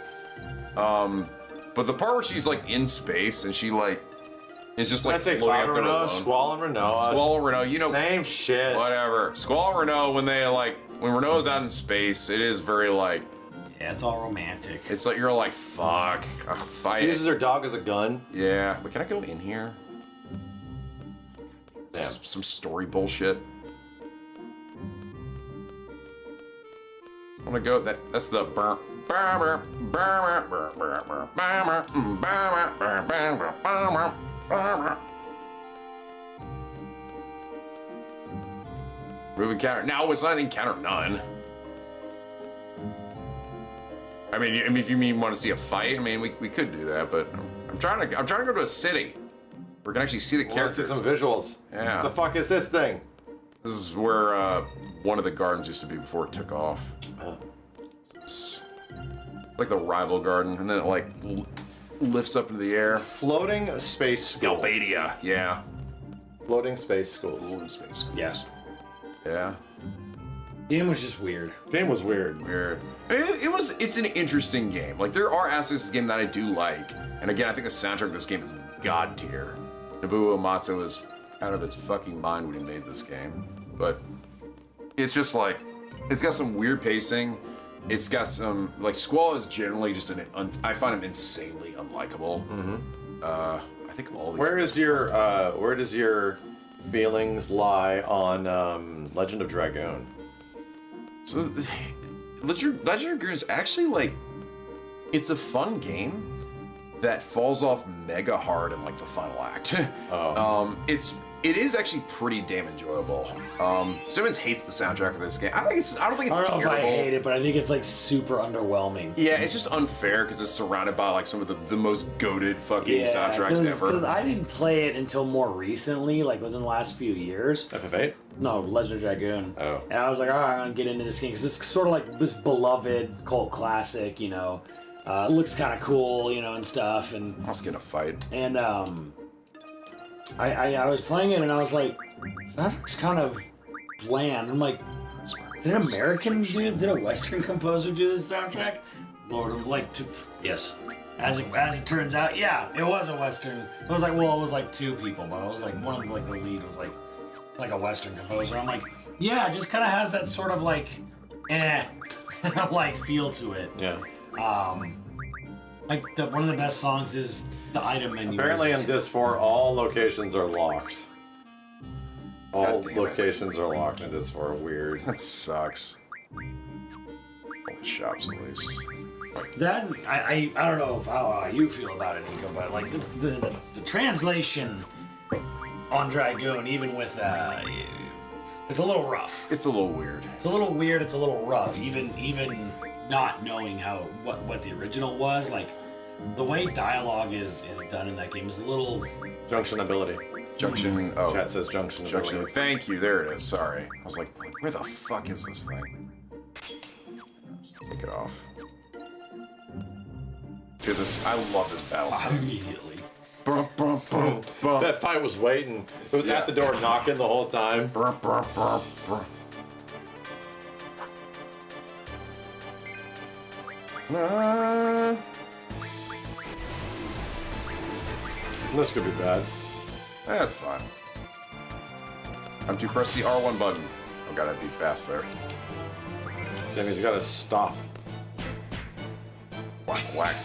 But the part where she's like in space and she like is just like I say floating Cloud up and there Renoa, alone. Squall and Renoa. Squall and Renoa, you know. Same shit. Whatever. Squall and Renoa, when Renoa's out in space, it is very like, yeah, it's all romantic. it's like you're like, fuck. Fight. She uses her dog as a gun. Yeah, but can I go in here? Yeah. Some story bullshit. I wanna go, that's the move encounter. No, it's not an encounter none. I mean, if you want to see a fight, I mean, we could do that, but I'm trying to go to a city where we can actually see the characters. See some visuals. Yeah. What the fuck is this thing? This is where one of the gardens used to be before it took off. It's like the rival garden, and then it like lifts up into the air. Floating space school. Galbadia, yeah. Floating space schools. Floating space schools. Yes. Yeah. Game was just weird. Game was weird. Weird. It's an interesting game. Like, there are aspects of this game that I do like. And again, I think the soundtrack of this game is god tier. Nobuo Uematsu was out of its fucking mind when he made this game. But it's just like, it's got some weird pacing. It's got some, like, Squall is generally just I find him insanely unlikable. Mm-hmm. I think of all these. Where does your feelings lie on Legend of Dragoon? So, Legend of Dragoon is actually like, it's a fun game that falls off mega hard in like the final act. It is actually pretty damn enjoyable. Simmons hates the soundtrack of this game. I don't think it's terrible. I don't know if I hate it, but I think it's like super underwhelming. Yeah, it's just unfair because it's surrounded by like some of the most goated fucking soundtracks ever. Because I didn't play it until more recently, like within the last few years. FF8? No, Legend of Dragoon. Oh. And I was like, all right, I'm gonna get into this game because it's sort of like this beloved cult classic, you know. It looks kind of cool, you know, and stuff. And I was gonna fight. And I was playing it and I was like, soundtrack's kind of bland. I'm like, did an American did a Western composer do this soundtrack? Lord of yes. As it turns out, yeah, it was a Western. It was like two people, but it was like one of them, like the lead was like a Western composer. I'm like, yeah, it just kind of has that sort of like, like feel to it. Yeah. Like one of the best songs is the item menu. Apparently in Disc 4, all locations are locked. All locations are locked in Disc 4. Weird. That sucks. All the shops, at least. That I don't know how you feel about it, Nico, but like the translation on Dragoon, even with it's a little rough. It's a little weird. It's a little weird. It's a little rough. Even not knowing what the original was, like the way dialogue is done in that game is a little junction ability. Junction. Oh, chat says junction ability. Thank you. There it is. Sorry, I was like, where the fuck is this thing? Just take it off. Dude, I love this battle. Immediately. That fight was waiting. It was at the door knocking the whole time. This could be bad. That's fine. I'm to press the R1 button. I gotta be fast there. Then he's gotta stop. Whack, whack.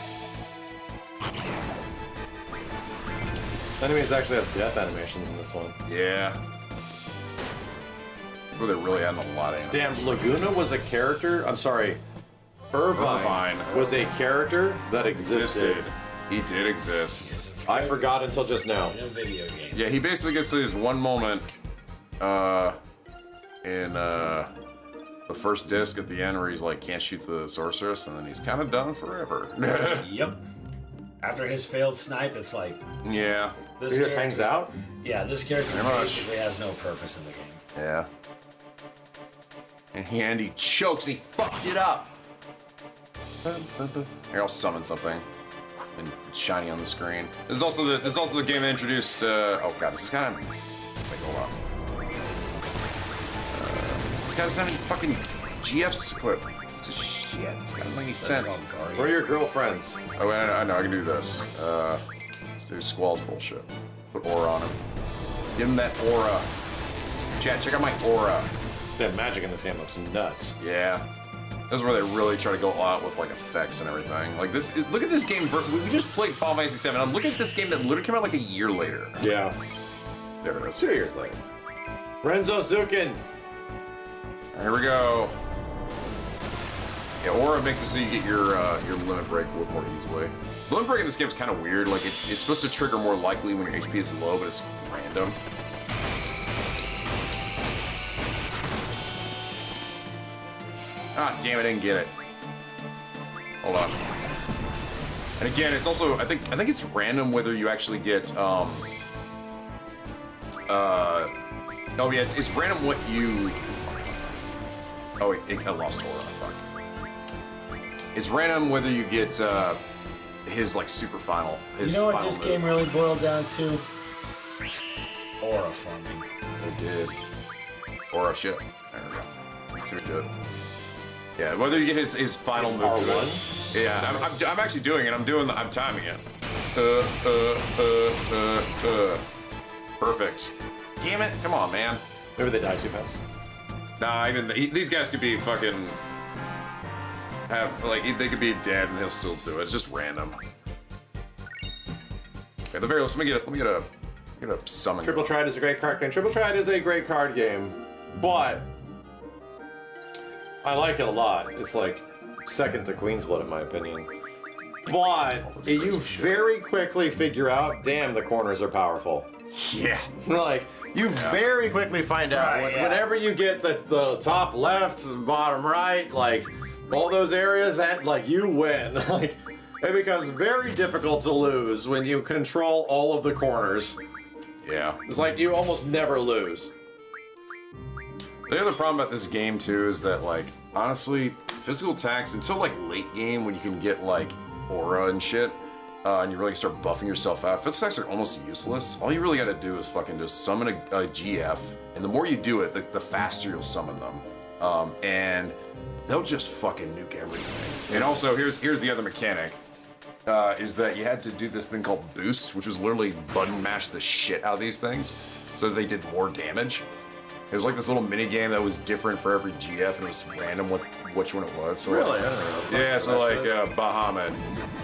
Enemies actually have death animations in this one. Yeah. Well, they're really adding a lot of animation. Damn, Laguna was a character. I'm sorry. Irvine was a character that existed. He did exist. I forgot until just now. In a video game. Yeah, he basically gets this one moment in the first disc at the end where he's like can't shoot the sorceress, and then he's kind of done forever. Yep. After his failed snipe, it's like Yeah. this He just hangs out? Yeah, this character Pretty much. basically has no purpose in the game. Yeah. And he chokes and he fucked it up. Here, I'll summon something. It's been shiny on the screen. This is also the game that introduced. Oh god, this is kind of. Wait, hold on. This guy's not even fucking GF's equipped. Piece of shit. It's got no any sense. Where are your girlfriends? Oh, I know. I can do this. Let's do Squall's bullshit. Put aura on him. Give him that aura. Chat, check out my aura. That magic in this game looks nuts. Yeah. This is where they really try to go out with like effects and everything. Like this, look at this game. We just played Final Fantasy VII. I'm looking at this game that literally came out like a year later. Yeah. There it is. 2 years later. Renzo Zukin. Here we go. Yeah, aura makes it so you get your limit break a little more easily. The limit break in this game is kind of weird. Like it's supposed to trigger more likely when your HP is low, but it's random. Ah, damn it! I didn't get it. Hold on. And again, it's also I think it's random whether you actually get oh yeah, it's random what you. Oh wait, I lost aura. Fuck. It's random whether you get his like super final. His You know what final this move. game really boiled down to? Aura farming. It did. Aura shit. There we go. Let's see what it did. Yeah, whether you get his final It's move to R1? it. Yeah, I'm actually doing it. I'm timing it. Perfect. Damn it! Come on, man. Maybe they die too fast. Nah, these guys could be fucking they could be dead and he'll still do it. It's just random. Okay, the very least, let me get a summon. Triple Triad is a great card game. Triple Triad is a great card game, but I like it a lot. It's like second to Queen's Blood in my opinion. But you very quickly figure out, damn, the corners are powerful. Yeah. Like, you very quickly find out whenever you get the top left, bottom right, like all those areas, that like you win. Like it becomes very difficult to lose when you control all of the corners. Yeah. It's like you almost never lose. The other problem about this game too is that like honestly, physical attacks until like late game when you can get like aura and shit, and you really start buffing yourself out, physical attacks are almost useless. All you really got to do is fucking just summon a GF, and the more you do it, the faster you'll summon them, and they'll just fucking nuke everything. And also, here's the other mechanic. Is that you had to do this thing called boost, which was literally button mash the shit out of these things so that they did more damage. It was like this little mini game that was different for every GF, and it was random with which one it was. So Really? I don't know. yeah, so like Bahamut.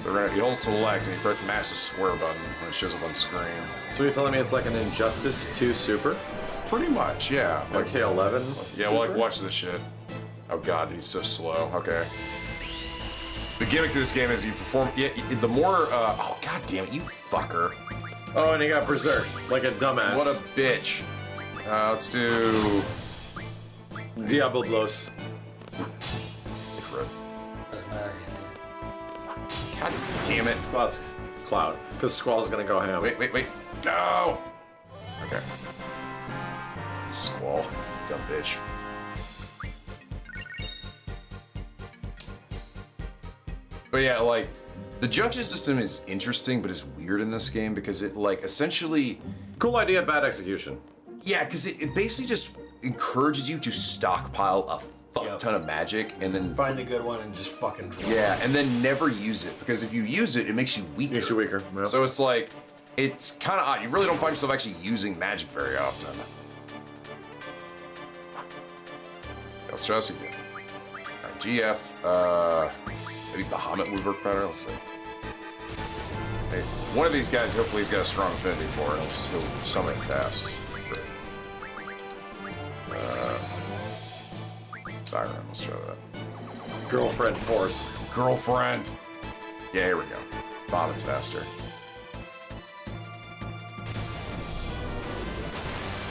So you hold select and you press mash the square button when it shows up on screen. So you're telling me it's like an Injustice 2 Super? Pretty much, yeah. Like K11? Yeah, well, like watch this shit. Oh god, he's so slow. Okay. The gimmick to this game is you perform. Yeah, the more. Oh god damn it, you fucker! Oh, and he got berserk like a dumbass. What a bitch. Let's do Diablos. God damn it! Squall's Cloud, because Squall's gonna go ham. Wait! No. Okay. Squall, dumb bitch. But yeah, like, the junction system is interesting, but it's weird in this game because it, like, essentially... Cool idea, bad execution. Yeah, because it basically just encourages you to stockpile a fuck ton of magic and then... Find the good one and just fucking draw. Yeah, and then never use it, because if you use it, it makes you weaker. Makes you weaker, yeah. So it's like, it's kind of odd. You really don't find yourself actually using magic very often. Let's try this again. Alright, GF, maybe Bahamut would work better, let's see. Hey, one of these guys, hopefully he's got a strong affinity for it. He'll summon fast. Biorand, let's try that. Girlfriend force. Girlfriend. Yeah, here we go. Bob, it's faster.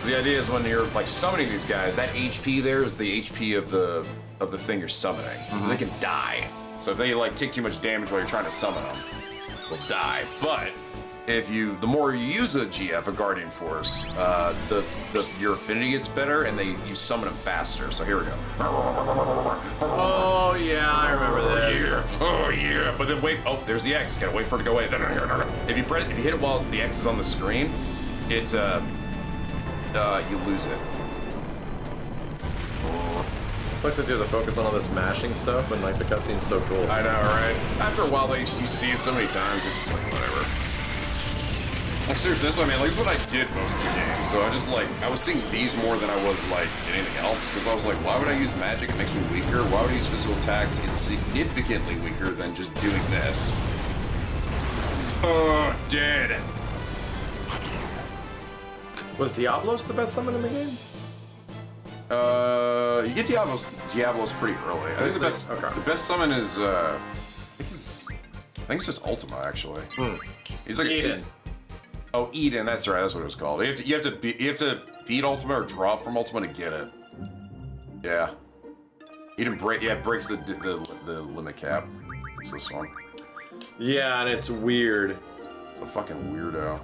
The idea is when you're like summoning these guys, that HP there is the HP of the thing you're summoning, so they can die. So if they like take too much damage while you're trying to summon them, they'll die. But if the more you use a GF, a Guardian Force, your affinity gets better, and you summon them faster. So here we go. Oh yeah, I remember this. Oh yeah. But then wait. Oh, there's the X. Gotta wait for it to go away. If you hit it while the X is on the screen, you lose it. Sucks that you have to focus on all this mashing stuff, and like the cutscene's so cool. I know, right? After a while, like, you see it so many times, it's just like whatever. Like seriously, this is what I mean. Like, this is what I did most of the game. So I just like I was seeing these more than I was like anything else because I was like, why would I use magic? It makes me weaker. Why would I use physical attacks? It's significantly weaker than just doing this. Dead. Was Diablos the best summon in the game? You get Diablos pretty early. I think the best summon is I think it's just Ultima actually. He's like Eden. Eden. That's right. That's what it was called. You have to beat Ultima or draw from Ultima to get it. Yeah. Eden breaks the limit cap. It's this one. Yeah, and it's weird. It's a fucking weirdo.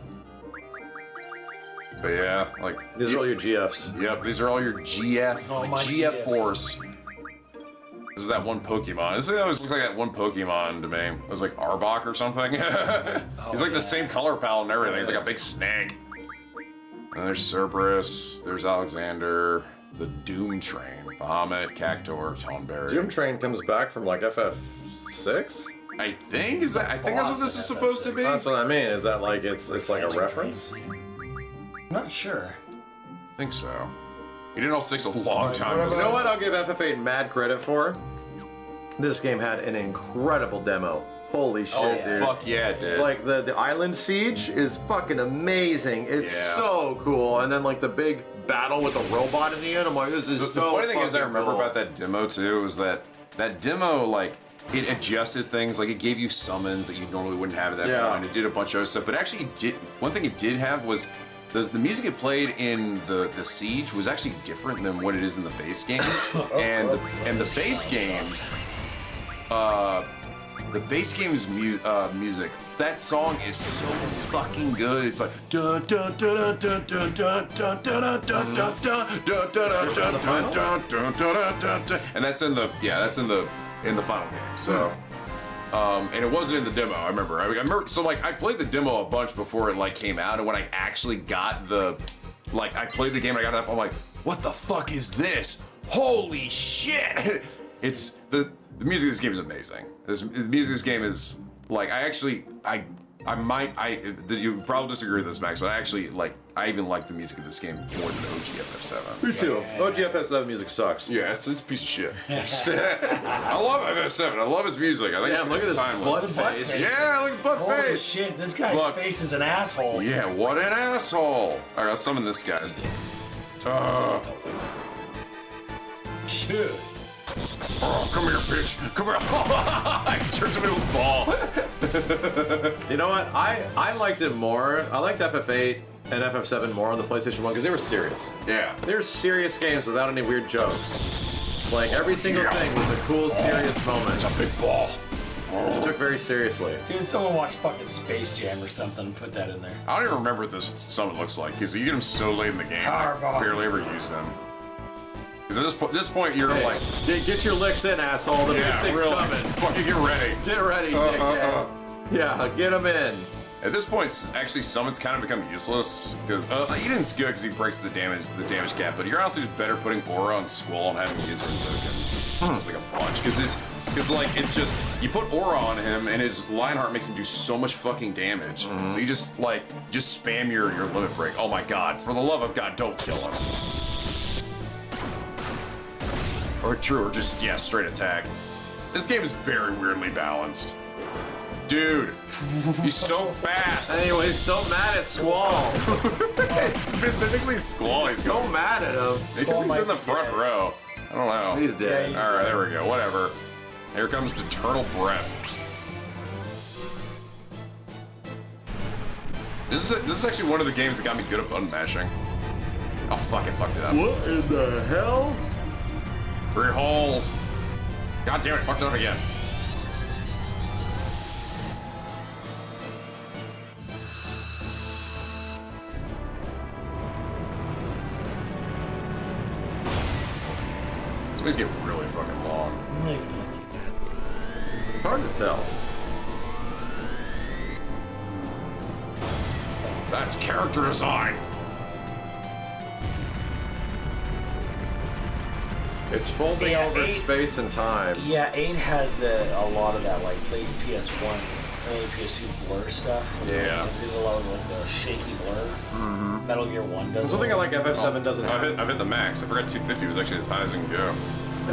But yeah, like these are all your GFs. Yep, these are all your GF. GF Force. This is that one Pokemon. This always looked like that one Pokemon to me. It was like Arbok or something. He's like the same color palette and everything. He's like a big snake. And there's Cerberus. There's Alexander. The Doom Train. Bahamut, Cactor, Tonberry. Doom Train comes back from like FF6? I think that's what this is supposed to be. That's what I mean. Is that like it's like a reference? I'm not sure. I think so. He didn't all 6 a long time. You know what I'll give FF8 mad credit for? This game had an incredible demo. Holy shit, dude. Fuck yeah, it did. Like the island siege is fucking amazing. It's so cool. And then like the big battle with the robot in the end. I'm like, this is the funny thing is I remember about that demo too was that demo like it adjusted things, like it gave you summons that you normally wouldn't have at that point. It did a bunch of other stuff, but actually one thing it did have was the music it played in the Siege was actually different than what it is in the base game. And the base game, music, that song is so fucking good. It's like dun dun dun dun dun dun dun dun dun dun dun dun, and that's in the final game. So. And it wasn't in the demo. I remember. So like I played the demo a bunch before it like came out, and when I actually got I played the game. And I got it up. I'm like, what the fuck is this? Holy shit! It's the music of this game is amazing. The music of this game is like you probably disagree with this, Max, but I even like the music of this game more than OG FF7. Me too. OG FF7 music sucks. Yeah, it's a piece of shit. I love FF7. I love its music. I think look at this butt face. Yeah, look at butt face. Holy shit, this guy's face is an asshole. Yeah, what an asshole. Alright, I'll summon this guy. Shit. Oh, come here, bitch. Come here. He turns him into a ball. You know what? I liked it more. I liked FF8 and FF7 more on the PlayStation 1 because they were serious. Yeah. They were serious games without any weird jokes. Like every single thing was a cool, serious moment. It's a big ball. Which you took very seriously. Dude, someone watched fucking Space Jam or something and put that in there. I don't even remember what this summon looks like because you get him so late in the game. I barely ever used him. Because at this point, you're like... Get your licks in, asshole. The big thing's coming. Fucking get ready. Get ready, Nick. Yeah, get him in. At this point, actually, summons kind of become useless. Because Eden's good because he breaks the damage cap. But you're also just better putting Aura on Squall and having him use it so it can... It's like a bunch. Because it's just... You put Aura on him, and his Lionheart makes him do so much fucking damage. So you just spam your limit break. Oh my god. For the love of God, don't kill him. Or just straight attack. This game is very weirdly balanced. Dude, he's so fast. Anyway, he's so mad at Squall. Specifically Squall. He's so mad at him. Because he's in the front row. I don't know. He's dead. All right, there we go. Whatever. Here comes Eternal Breath. This is actually one of the games that got me good at button mashing. Oh fuck! I fucked it up. What in the hell? Rehold. God damn it! Fucked it up again. These get really fucking long. Hard to tell. That's character design. It's folding over 8, space and time. Yeah, 8 had a lot of that, like played PS1, early PS2 blur stuff. Yeah. Did a lot of like the shaky blur. Mm-hmm. Metal Gear 1 does. Something I like FF7 doesn't have. I've hit the max. I forgot 250 was actually as high as it can go.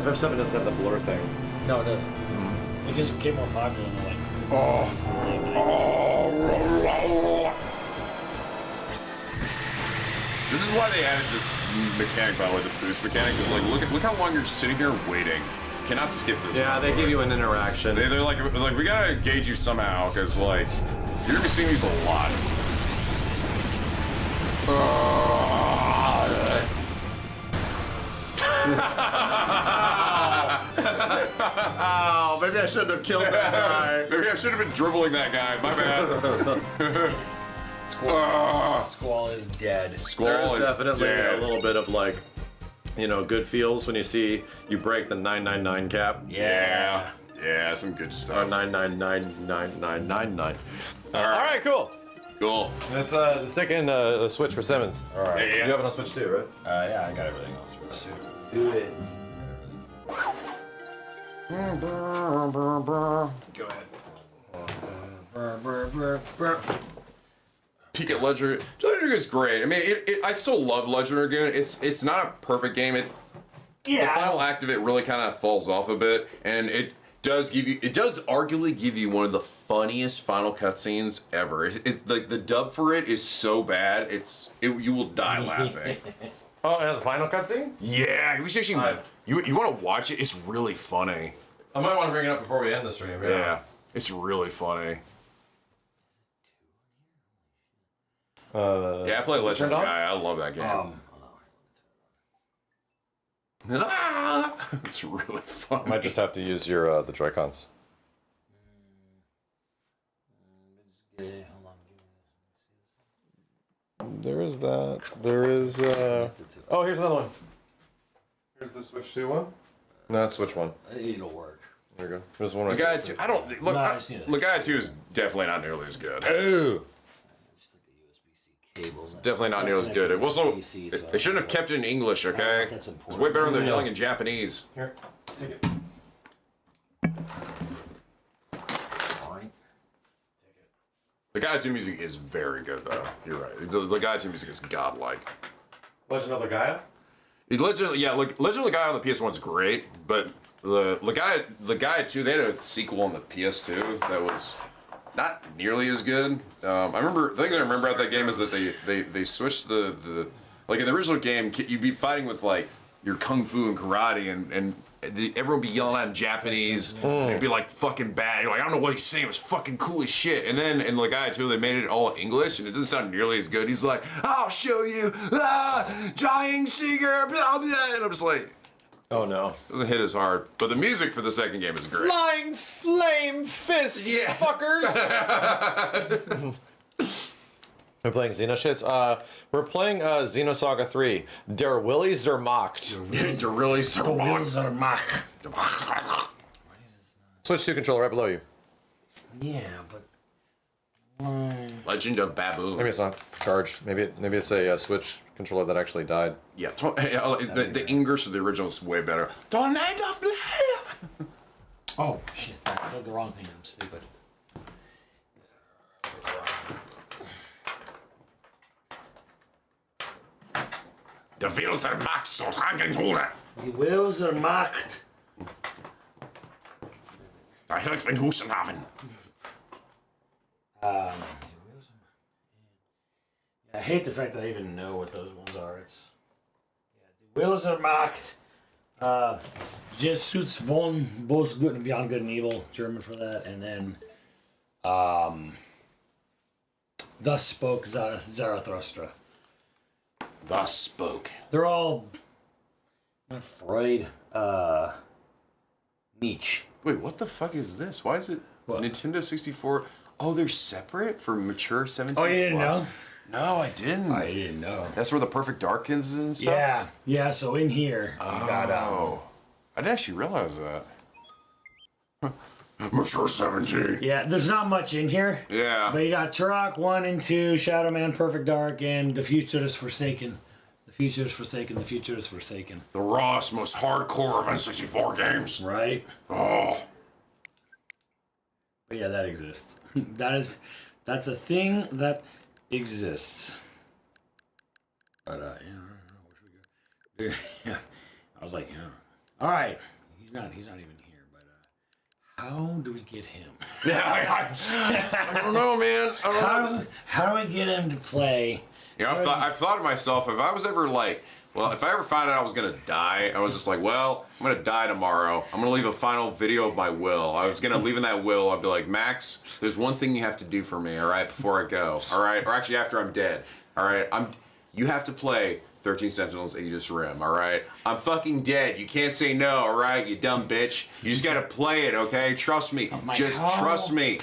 FF7 doesn't have the blur thing. No, it doesn't. Because it became more popular and like. This is why they added this mechanic, by the way, the boost mechanic. Is like, look how long you're sitting here waiting. You cannot skip this. Yeah, they give you an interaction. They're like we gotta engage you somehow, because like you're gonna be seeing these a lot. Oh, maybe I shouldn't have killed that guy. Maybe I should have been dribbling that guy. My bad. Squall is dead. There's definitely dead. a little bit of like, you know, good feels when you see you break the 999 cap. Yeah. Yeah, some good Or stuff. 9999999. All right, cool. Cool. Let's stick in the Switch for Simmons. All right. Yeah. You have it on Switch too, right? Yeah, I got everything else. Do it. Go ahead. Peek at Legend. Legend is great. I mean, I still love Legend again. It's not a perfect game. The final act of it really kind of falls off a bit, and it does arguably give you one of the funniest final cutscenes ever. It's like the dub for it is so bad, you will die laughing. Oh, yeah, the final cutscene? Yeah, we should actually. You want to watch it? It's really funny. I might want to bring it up before we end the stream. Yeah, it's really funny. Yeah, I play Legend Guy. I love that game. It's really fun. Might just have to use your the Joy-Cons. There is that. There is. Oh, here's another one. Here's the Switch 2 one. No, that's Switch 1. It'll work. There you go. There's one. Legaia 2. I don't look. Legaia 2 is definitely not nearly as good. Ooh. Cables. Definitely not nearly as good. It was also. They shouldn't have kept it in English. Okay. It's way better than they're yelling in Japanese. Here, take it. Legaia 2 music is very good, though. You're right. Legaia 2 music is godlike. Legend of Legaia? Legend of Legaia on the PS1 is great, but the Legaia 2, they had a sequel on the PS2 that was not nearly as good. The thing I remember about that game is that they switched the like in the original game, you'd be fighting with like your kung fu and karate, and everyone would be yelling out in Japanese, and it'd be like fucking bad. You're like, I don't know what he's saying. It was fucking cool as shit. And then in Legaia 2, they made it all English, and it doesn't sound nearly as good. He's like, I'll show you, Dying Seeker, blah, blah. And I'm just like, oh no. Doesn't hit as hard. But the music for the second game is great. Flying flame fist, fuckers! We're playing Xenoshits. We're playing Xenosaga 3. Der Willy Zermacht. Der Willy Zermacht. Switch 2 controller right below you. Yeah, but Legend of Baboon. Maybe it's not charged. Maybe it's a Switch controller that actually died. Yeah, the English of the original is way better. Tornado Flame! Oh shit! I did the wrong thing. I'm stupid. Der Wills der Macht so rangen wurde. Die Wills der Macht. Da hilft in Husten haben. I hate the fact that I even know what those ones are. It's the Wheels are marked. Jesuits von both good and beyond good and evil, German for that, and then Thus Spoke Zarathustra. Thus spoke. They're all not Freud, Nietzsche. Wait, what the fuck is this? Why is it What? Nintendo 64? Oh, they're separate for mature 17. Oh, you didn't know? No, I didn't. I didn't know. That's where the Perfect Darkins is and stuff? Yeah. So in here, you got I didn't actually realize that. Mature 17. yeah. There's not much in here. Yeah. But you got Turok 1 and 2, Shadow Man, Perfect Dark, and The Future is Forsaken. The Future is Forsaken. The Future is Forsaken. The rawest, most hardcore of N64 games. Right. Oh. But yeah, that exists. That's a thing that exists. But yeah, I don't know where should we go. Yeah, I was like, yeah. All right, he's not even here. But how do we get him? Yeah, I don't know, man. I don't know. How do we get him to play? You know, I've thought to myself, if I was ever like, well, if I ever found out I was gonna die, I was just like, well, I'm gonna die tomorrow. I'm gonna leave a final video of my will. I was gonna leave in that will. I'd be like, Max, there's one thing you have to do for me, all right, before I go, all right, or actually after I'm dead, all right. You have to play 13 Sentinels Aegis Rim, all right. I'm fucking dead. You can't say no, all right, you dumb bitch. You just gotta play it, okay? Trust me. Trust me.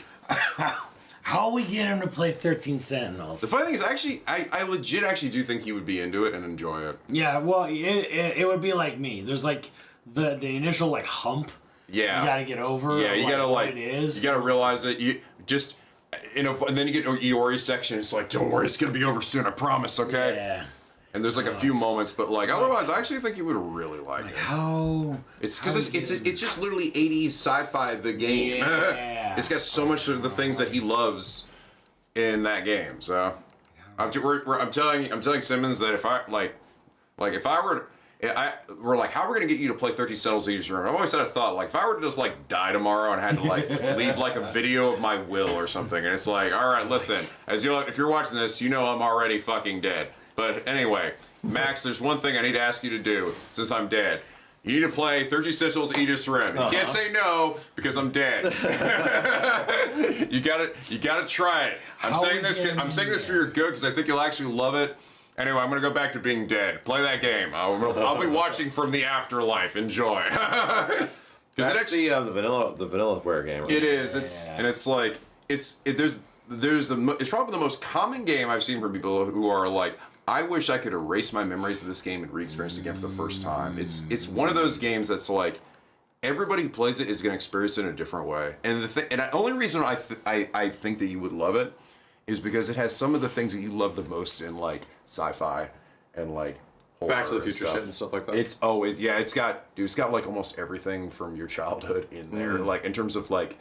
How we get him to play 13 Sentinels? The funny thing is, actually, I legit actually do think he would be into it and enjoy it. Yeah, well, it would be like me. There's like the initial like hump. Yeah. You gotta get over. Yeah, you gotta what like. it is. You gotta realize that you just. And then you get Iori's section. It's like, don't worry, it's gonna be over soon. I promise. Okay. Yeah. And there's like a few moments, but like otherwise, I actually think you would really like it. How? It's because it's just literally 80s sci-fi. The game. Yeah. It's got so much of the things that he loves in that game. So I'm telling Simmons that if I we're like, how are we gonna get you to play 13 Sentinels Aegis Rim? I've always had a thought, like, if I were to just like die tomorrow and had to like leave like a video of my will or something, and it's like, all right, listen, if you're watching this, you know I'm already fucking dead. But anyway, Max, there's one thing I need to ask you to do since I'm dead. You need to play 13 Sentinels Aegis Rim. You can't say no because I'm dead. you gotta try it. I'm saying this for your good because I think you'll actually love it. Anyway, I'm gonna go back to being dead. Play that game. I'll be watching from the afterlife. Enjoy. That's the vanillaware game. Right? It is. It's like it's probably the most common game I've seen from people who are like, I wish I could erase my memories of this game and re-experience it again for the first time. It's one of those games that's like everybody who plays it is gonna experience it in a different way. And the only reason I think that you would love it is because it has some of the things that you love the most in like sci-fi and like horror Back to the Future shit and stuff like that. It's always it's got like almost everything from your childhood in there. Like in terms of like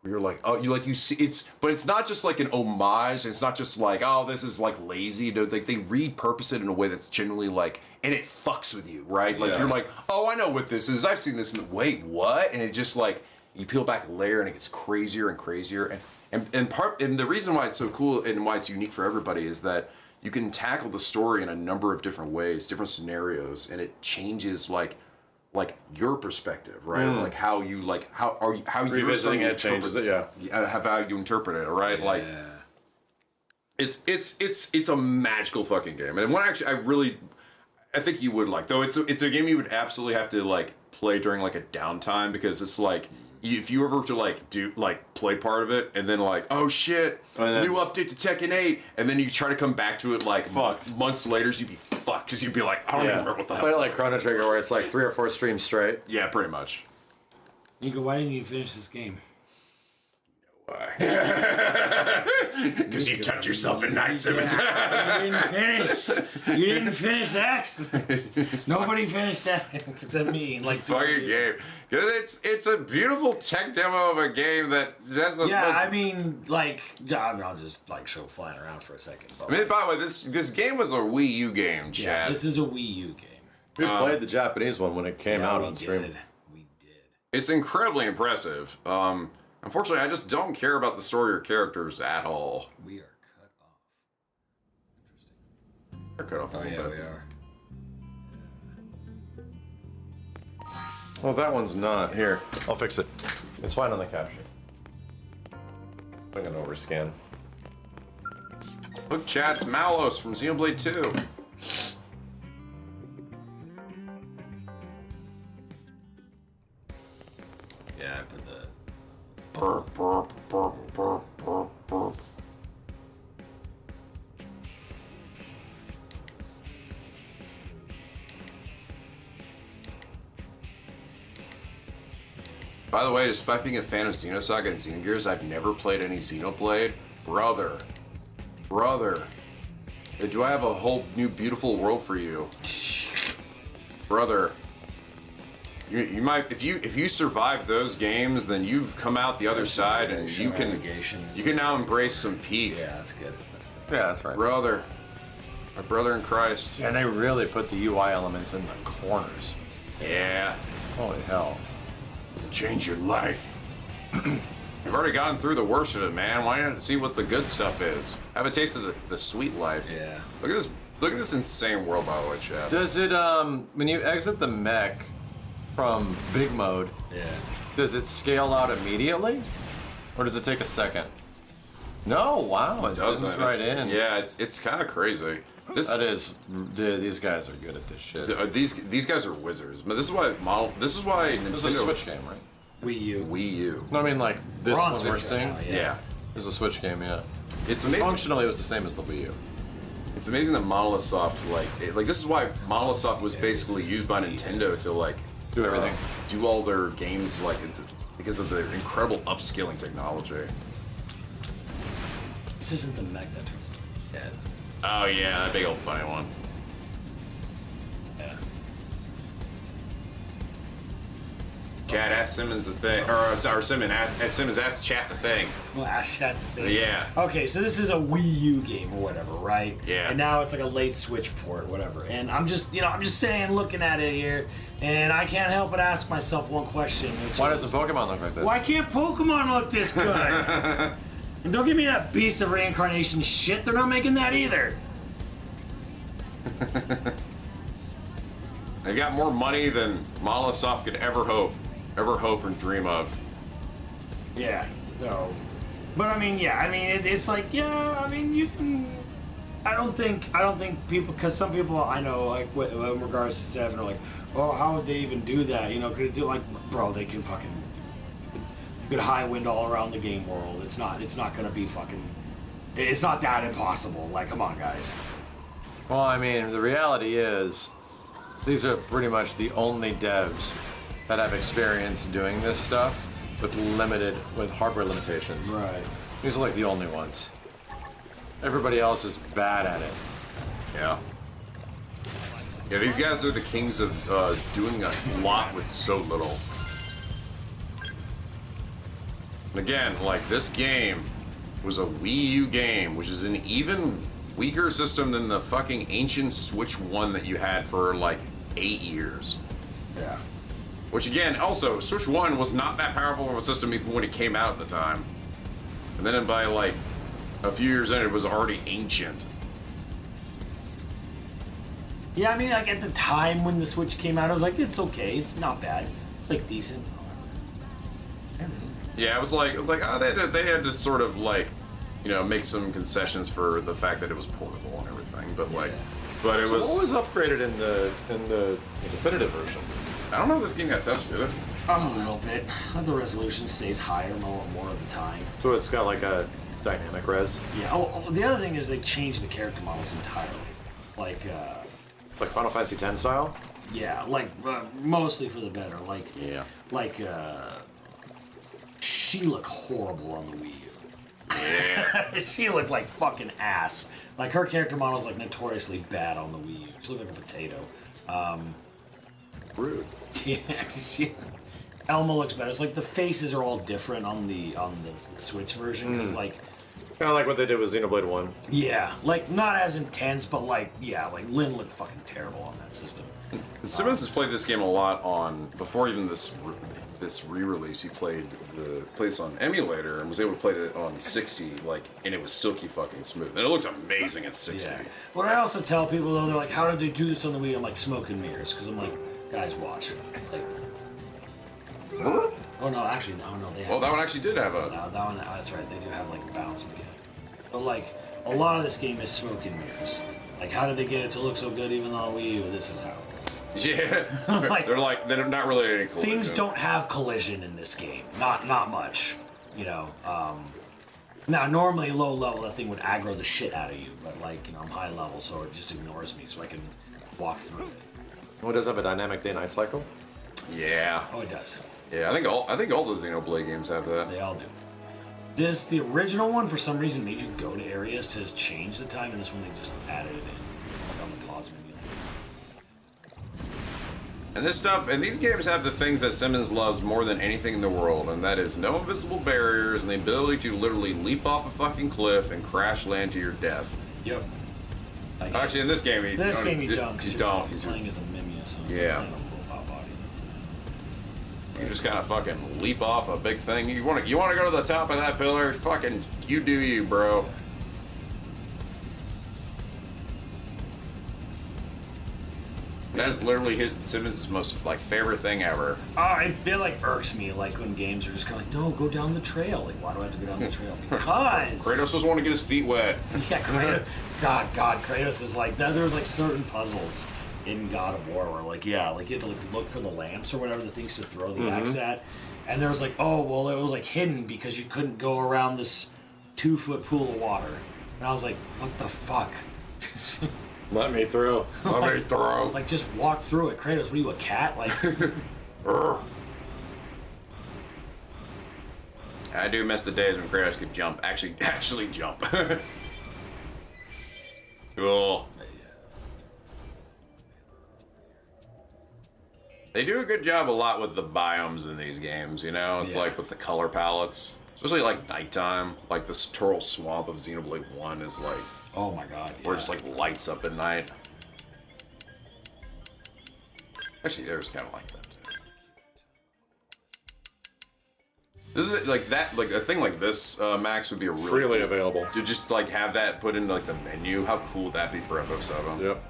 you're like, oh, you see but it's not just like an homage. It's not just like, oh, this is like lazy. They repurpose it in a way that's genuinely like, and it fucks with you, right? Like you're like, oh, I know what this is. I've seen this. Wait, what? And it just like you peel back a layer and it gets crazier and crazier. And the reason why it's so cool and why it's unique for everybody is that you can tackle the story in a number of different ways, different scenarios, and it changes like your perspective, right? Like how you revisiting it changes it, how you interpret it, right? Yeah. Like it's a magical fucking game, and one actually I think you would like, though it's a game you would absolutely have to like play during like a downtime because it's like. If you ever to like do like play part of it and then like, oh shit, new update to Tekken 8, and then you try to come back to it like months later, you'd be fucked because you'd be like, I don't even remember what the hell. Play it like Chrono Trigger where it's like 3 or 4 streams straight. Yeah, pretty much. Nico, why didn't you finish this game? Why? Because you touch yourself at night, Simmons. You didn't finish X. Nobody finished X except me. Like fucking game. Because it's a beautiful tech demo of a game that has the most... I mean, like, I'll just like show flying around for a second. I mean, by the way, this game was a Wii U game, Chad. Yeah, this is a Wii U game. We played the Japanese one when it came out on stream. We did. It's incredibly impressive. Unfortunately, I just don't care about the story or characters at all. We are cut off. Interesting. We're cut off a little bit. We are. Well, that one's not. Here, I'll fix it. It's fine on the caption. I'm gonna overscan. Look, chat, it's Malos from Xenoblade 2. Yeah, I put the... Burp, burp, burp, burp, burp, burp. By the way, despite being a fan of Xenosaga and Xenogears, I've never played any Xenoblade. Brother. Do I have a whole new beautiful world for you? Brother. You might, if you survive those games, then you've come out the other side, and you can now embrace some peak. Yeah, that's good. Yeah, that's right. Brother. My brother in Christ. And they really put the UI elements in the corners. Yeah. Holy hell. Change your life. You've already gotten through the worst of it, man. Why not see what the good stuff is? Have a taste of the sweet life. Yeah. Look at this insane world, by the way, Chad. Does it when you exit the mech from big mode, does it scale out immediately? Or does it take a second? No, wow, it zooms right in. Yeah, it's kind of crazy. These guys are good at this shit. These guys are wizards. But this is why Nintendo. This is a Switch game, right? Wii U. No, I mean like this We're on one we're Switch seeing. now, yeah. It's a Switch game, yeah. It's amazing. Functionally, it was the same as the Wii U. It's amazing that Monolith Soft like this is why Monolith Soft was basically used by Nintendo to do everything, do all their games because of the incredible upscaling technology. This isn't the mech that turns into dead. Oh yeah, that big old funny one. Yeah. Chat asked Simmons the thing, or Simmons asked Chat the thing. Well, ask Chat the thing. Yeah. Okay, so this is a Wii U game or whatever, right? Yeah. And now it's like a late Switch port, whatever. And I'm just saying, looking at it here, and I can't help but ask myself one question. Why does the Pokemon look like this? Why can't Pokemon look this good? And don't give me that Beast of Reincarnation shit. They're not making that either. They got more money than Monolith Soft could ever hope and dream of. Yeah. So, but I mean, it's like, yeah. I mean, you can. I don't think people, because some people I know, like in regards to 7, are like, oh, how would they even do that? You know, could it do bro? They can fucking. You could Highwind all around the game world. It's not gonna be fucking. It's not that impossible. Like, come on, guys. Well, I mean, the reality is, these are pretty much the only devs that have experience doing this stuff with hardware limitations. Right. These are like the only ones. Everybody else is bad at it. Yeah. Yeah, these guys are the kings of doing a lot with so little. And again, this game was a Wii U game, which is an even weaker system than the fucking ancient Switch 1 that you had for 8 years. Yeah. Which again, also, Switch 1 was not that powerful of a system even when it came out at the time. And then by a few years in, it was already ancient. Yeah, I mean, at the time when the Switch came out, I was like, it's okay, it's not bad. It's decent. Yeah, it was like, oh, they had to sort of make some concessions for the fact that it was portable and everything, but but it was. What was upgraded in the definitive version? I don't know if this game got touched, did it? A little bit. The resolution stays higher more of the time. So it's got a dynamic res. Yeah. Oh, the other thing is they changed the character models entirely, like Final Fantasy X style. Yeah, mostly for the better. Yeah. She looked horrible on the Wii U. Yeah. She looked like fucking ass. Her character model's notoriously bad on the Wii U. She looked like a potato. Rude. Yeah, Elma looks better. It's the faces are all different on the Switch version because Kind of like what they did with Xenoblade 1. Yeah, like not as intense, but like like Lynn looked fucking terrible on that system. Simmons has played this game a lot on before even this re-release. He played this on emulator and was able to play it on 60, like, and it was silky fucking smooth. And it looks amazing at 60. Yeah. What I also tell people though, they're like, "How did they do this on the Wii?" I'm like, "Smoke and mirrors," because I'm like, "Guys, watch." Like, oh no, actually, no, they have. Well, that one actually did have a. No, that one, that's right. They do have like bounce mechanics. But like, a lot of this game is smoke and mirrors. Like, how did they get it to look so good even on Wii U? This is how. Yeah, they're not really any collision. Things don't have collision in this game. Not much. You know. Now, normally low level, that thing would aggro the shit out of you. But like, I'm high level, so it just ignores me, so I can walk through it. Well, does it have a dynamic day-night cycle? Yeah. Oh, it does. Yeah, I think all the Xenoblade games have that. They all do. The original one, for some reason, made you go to areas to change the time, and this one they just added it in, like on the pause menu. And these games have the things that Simmons loves more than anything in the world, and that is no invisible barriers and the ability to literally leap off a fucking cliff and crash land to your death. Yep. Actually, in this game, you don't. You don't. He's playing as a Mimia, so yeah. You just kind of fucking leap off a big thing. You want to go to the top of that pillar? Fucking, you do you, bro. That is literally Simmons' most favorite thing ever. It irks me when games are just kind of like, no, go down the trail. Like, why do I have to go down the trail? Because Kratos doesn't want to get his feet wet. Yeah, Kratos. God, Kratos is like that. There's certain puzzles in God of War where you had to look for the lamps or whatever, the things to throw the axe at, and there was it was hidden because you couldn't go around this 2-foot pool of water, and I was like, what the fuck? Let me through. Let me through. Just walk through it. Kratos, what are you, a cat? I do miss the days when Kratos could jump. Actually jump. Cool. They do a good job a lot with the biomes in these games, It's with the color palettes. Especially nighttime. This Tural Swamp of Xenoblade 1 is oh my god. Where it just lights up at night. Actually, there's kind of like that too. This is that a thing like this, Max, would be a really freely cool, available. To just have that put in the menu. How cool would that be for FF7? Yep.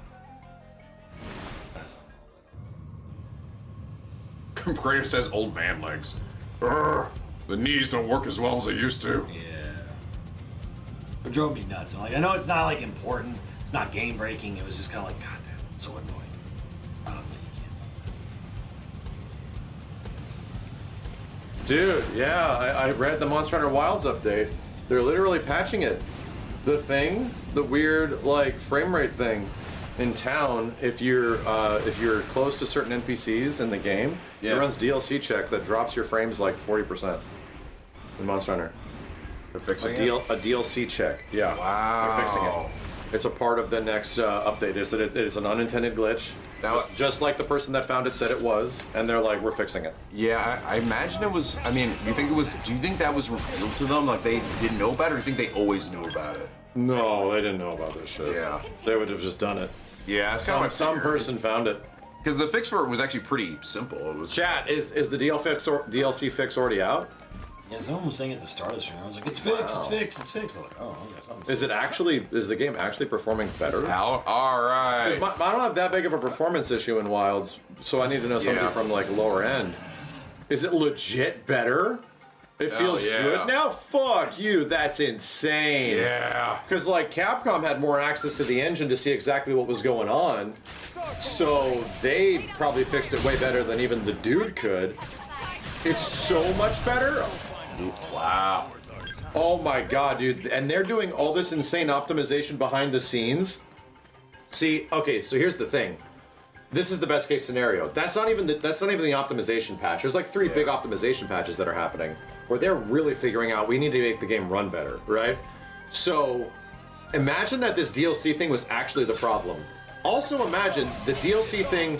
Kratos says old man legs. The knees don't work as well as they used to. Yeah. It drove me nuts. I know it's not important. It's not game breaking. It was just kind of God damn, it's so annoying. Dude, yeah, I read the Monster Hunter Wilds update. They're literally patching it. The weird frame rate thing in town. If you're close to certain NPCs in the game, it runs DLC check that drops your frames 40% in Monster Hunter. They're fixing a DLC check. Yeah. Wow. They're fixing it. It's a part of the next update. It is an unintended glitch. Just like the person that found it said it was, and they're like, we're fixing it. Yeah, I imagine it was. I mean, do you think that was revealed to them? They didn't know about it, or do you think they always knew about it? No, they didn't know about this shit. Yeah. They would have just done it. Yeah, it's kind of some person found it. Because the fix for it was actually pretty simple. It was. Chat, is the DLC fix already out? Yeah, someone was saying at the start of the stream, I was like, it's fixed, it's fixed, it's fixed. I'm like, oh, okay. Is the game actually performing better? It's out? Alright. I don't have that big of a performance issue in Wilds, so I need to know somebody from lower end. Is it legit better? It feels good now? Fuck you, that's insane. Yeah. Because Capcom had more access to the engine to see exactly what was going on, so they probably fixed it way better than even the dude could. It's so much better. Wow. Oh my god, dude. And they're doing all this insane optimization behind the scenes. See, okay, so here's the thing. This is the best case scenario. That's not even the optimization patch. There's 3 big optimization patches that are happening where they're really figuring out we need to make the game run better, right? So imagine that this DLC thing was actually the problem. Also imagine the DLC thing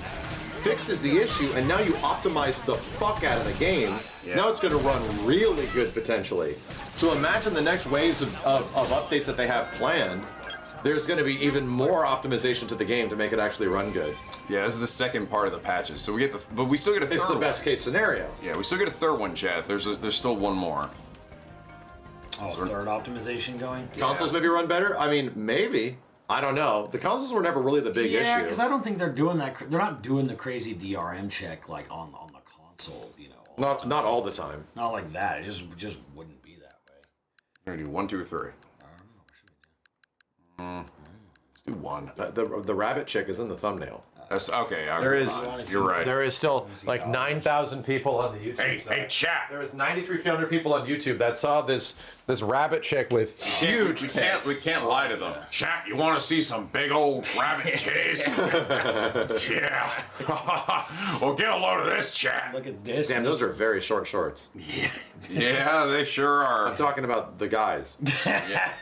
fixes the issue, and now you optimize the fuck out of the game. Yeah. Now it's going to run really good potentially. So imagine the next waves of updates that they have planned. There's going to be even more optimization to the game to make it actually run good. Yeah, this is the second part of the patches. So we get but we still get a third one. It's the best case scenario. Yeah, we still get a third one, Chad. There's still one more. Oh, third optimization going? Consoles maybe run better? I mean, maybe. I don't know. The consoles were never really the big issue. Yeah, because I don't think they're doing that. They're not doing the crazy DRM check like on the console, you know. Not all the time. Not like that. It just wouldn't be that way. We're gonna do 1, 2, or 3. I don't know. What should we do? Let's do 1. The rabbit chick is in the thumbnail. That's okay. You're right. There is still like 9,000 people on the YouTube side. Hey, chat. There was 9,300 people on YouTube that saw this rabbit chick with huge tits. We can't lie to them. Chat, you want to see some big old rabbit titties? Yeah. Well, get a load of this, chat. Look at this. Damn, those are very short shorts. Yeah, they sure are. I'm talking about the guys. Yeah.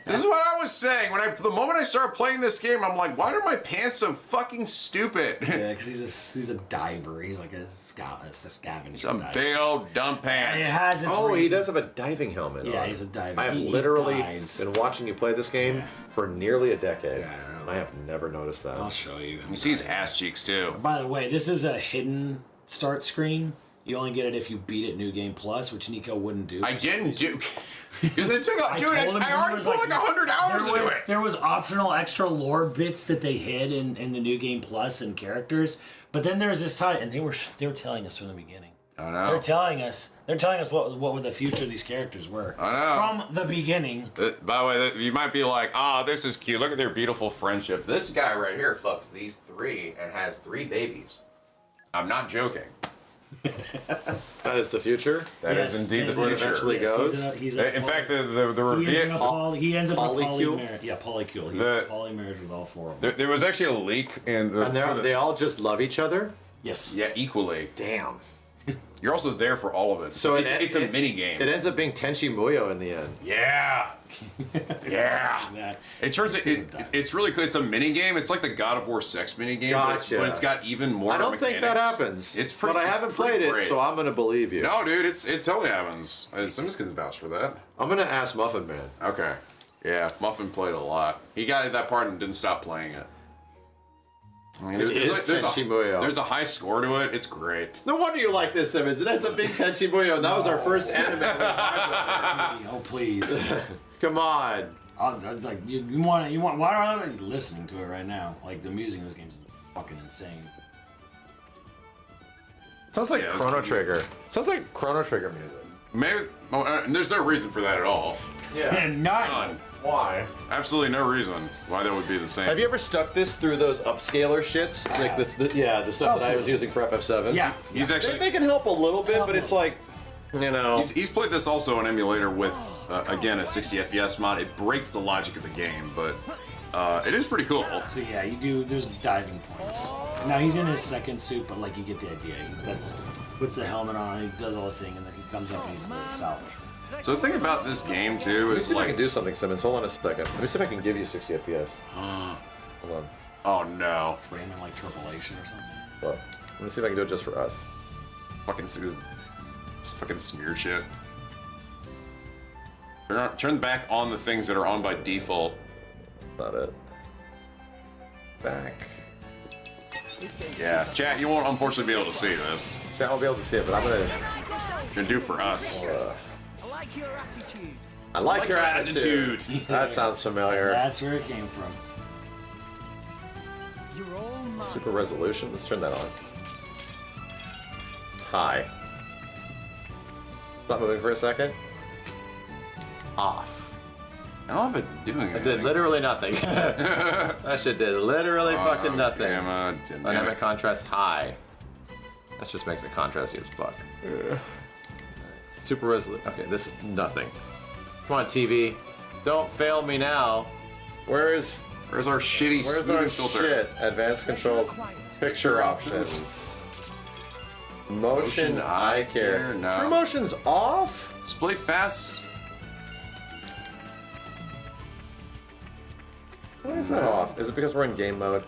This is what I was saying. The moment I started playing this game, I'm like, why are my pants so fucking stupid? Yeah, because he's a diver. He's like a scavenger. Some big old dumb pants. It has its he reason. does have a diving helmet on. Yeah, he's a diver. I have literally been watching you play this game for nearly a decade. Yeah, I know. I have never noticed that. I'll show you. You see his ass cheeks too. By the way, this is a hidden start screen. You only get it if you beat it New Game Plus, which Nico wouldn't do. I didn't do. Because it took. I already put like 100 hours into it. There was optional extra lore bits that they hid in the New Game Plus and characters, but then there's this time, and they were telling us from the beginning. I know. They're telling us what the future of these characters were. I know. From the beginning. By the way, you might be like, this is cute. Look at their beautiful friendship. This guy right here fucks these 3 and has 3 babies. I'm not joking. That is the future. That is indeed the future. Where it eventually goes. In fact, the reveal. He ends up polycule. Polycule. He's a polymarriage with all 4 of them. There was actually a leak in the. And they all just love each other. Yes. Yeah, equally. Damn. You're also there for all of it. So it's a mini game. It ends up being Tenchi Muyo in the end. Yeah. Yeah. It turns it's really cool. It's a mini game. It's like the God of War 6 mini game, Gotcha. but it's got even more. I don't mechanics. think that happens. It's pretty. But I haven't played it, so I'm gonna believe you. No, dude, it totally happens. Somebody's gonna vouch for that. I'm gonna ask Muffin Man. Okay. Yeah, Muffin played a lot. He got at that part and didn't stop playing it. I mean, there's a high score to it. It's great. No wonder you like this, Simmons. It ends up being Tenchi Muyo, and that was our first anime. Oh please. Come on. I was like, you want? Why are you listening to it right now? Like the music in this game is fucking insane. Sounds like Chrono Trigger. Sounds like Chrono Trigger music. Maybe. There's no reason for that at all. Yeah. None. Why? Absolutely no reason why that would be the same. Have you ever stuck this through those upscaler shits? Like the stuff that I was using for FF7? Yeah. He's actually. They can help a little bit, but it's like, you know. He's played this also on emulator with, again, a 60 FPS mod. It breaks the logic of the game, but it is pretty cool. So yeah, there's diving points. Now he's in his second suit, but like you get the idea. He puts the helmet on, he does all the thing, and then he comes up and he's salvage. So the thing about this game too is Let me see if I can do something, Simmons. Hold on a second. Let me see if I can give you 60 FPS. Hold on. Oh no. Frame in like interpolation or something. Look. Let me see if I can do it just for us. Fucking this fucking smear shit. Turn back on the things that are on by default. That's not it. Back. Yeah, chat, you won't unfortunately be able to see this. Chat won't be able to see it, but I'm gonna do for us. I like your attitude. I like your attitude. That sounds familiar. That's where it came from. You're all mine. Super resolution. Let's turn that on. High. Stop moving for a second. Off. I don't know if it's doing anything. It did literally nothing. That shit did literally fucking nothing. Dynamic contrast high. That just makes it contrasty as fuck. Super resolution. Okay, this is nothing. Come on, TV. Don't fail me now. Where's our shitty smoothing filter? Shit? Advanced controls. Picture options. Motion eye care. No. True motion's off? Display fast. Why is that off? Is it because we're in game mode?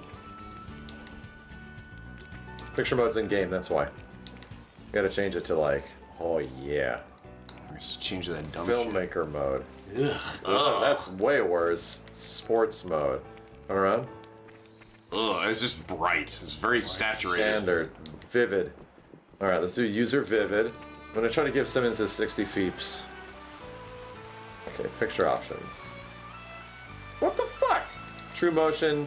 Picture mode's in game, that's why. You gotta change it to like, oh yeah. Let's change that dumb shit. Filmmaker mode. Ugh, that's way worse. Sports mode. Come around. Ugh, it's just bright. It's very saturated. Standard. Vivid. Alright, let's do user vivid. I'm gonna try to give Simmons his 60 feeps. Okay, picture options. What the fuck? True motion.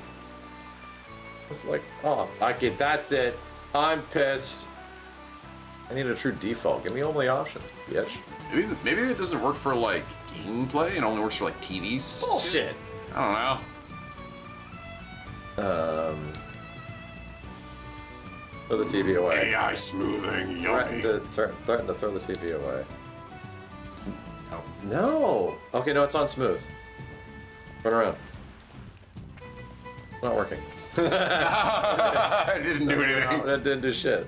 It's like, oh, okay, that's it. I'm pissed. I need a true default. Give me only option, bitch. Maybe it doesn't work for like gameplay and only works for like TVs. Bullshit. I don't know. Throw the TV away. AI smoothing, yummy. Threaten to throw the TV away. No. Okay, no, it's on smooth. Run around. Not working. I didn't do anything. That didn't do shit.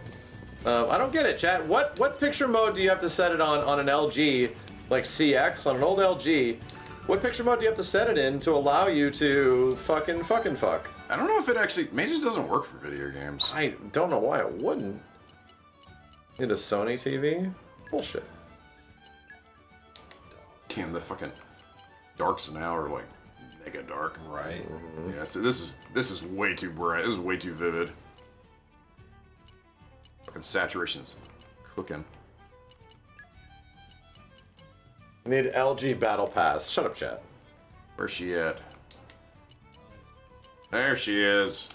I don't get it, chat. What picture mode do you have to set it on an LG, like CX, on an old LG? What picture mode do you have to set it in to allow you to fucking fuck? I don't know if it actually, maybe it just doesn't work for video games. I don't know why it wouldn't. Need a Sony TV? Bullshit. Damn, the fucking darks now are like mega dark. Right. Yeah, so this is way too bright. This is way too vivid. Fucking saturation's cooking. You need LG Battle Pass. Shut up, chat. Where's she at? There she is.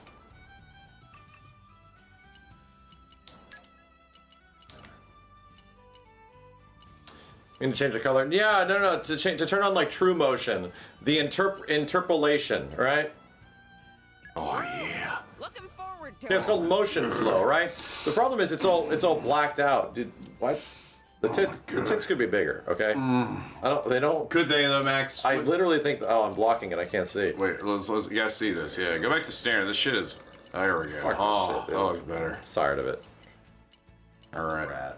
You need to change the color. Yeah, no. To turn on like True Motion, the interpolation, right? Oh yeah. Looking forward to Yeah, it's called motion flow, right? The problem is it's all blacked out. Dude, what? The tits could be bigger, okay? They don't. Could they though, Max? I literally think. Oh, I'm blocking it. I can't see. Wait, let's you gotta see this. Yeah, go back to standard. This shit is. There we go. Fuck oh, this shit, dude. that looks better. Tired of it. All right.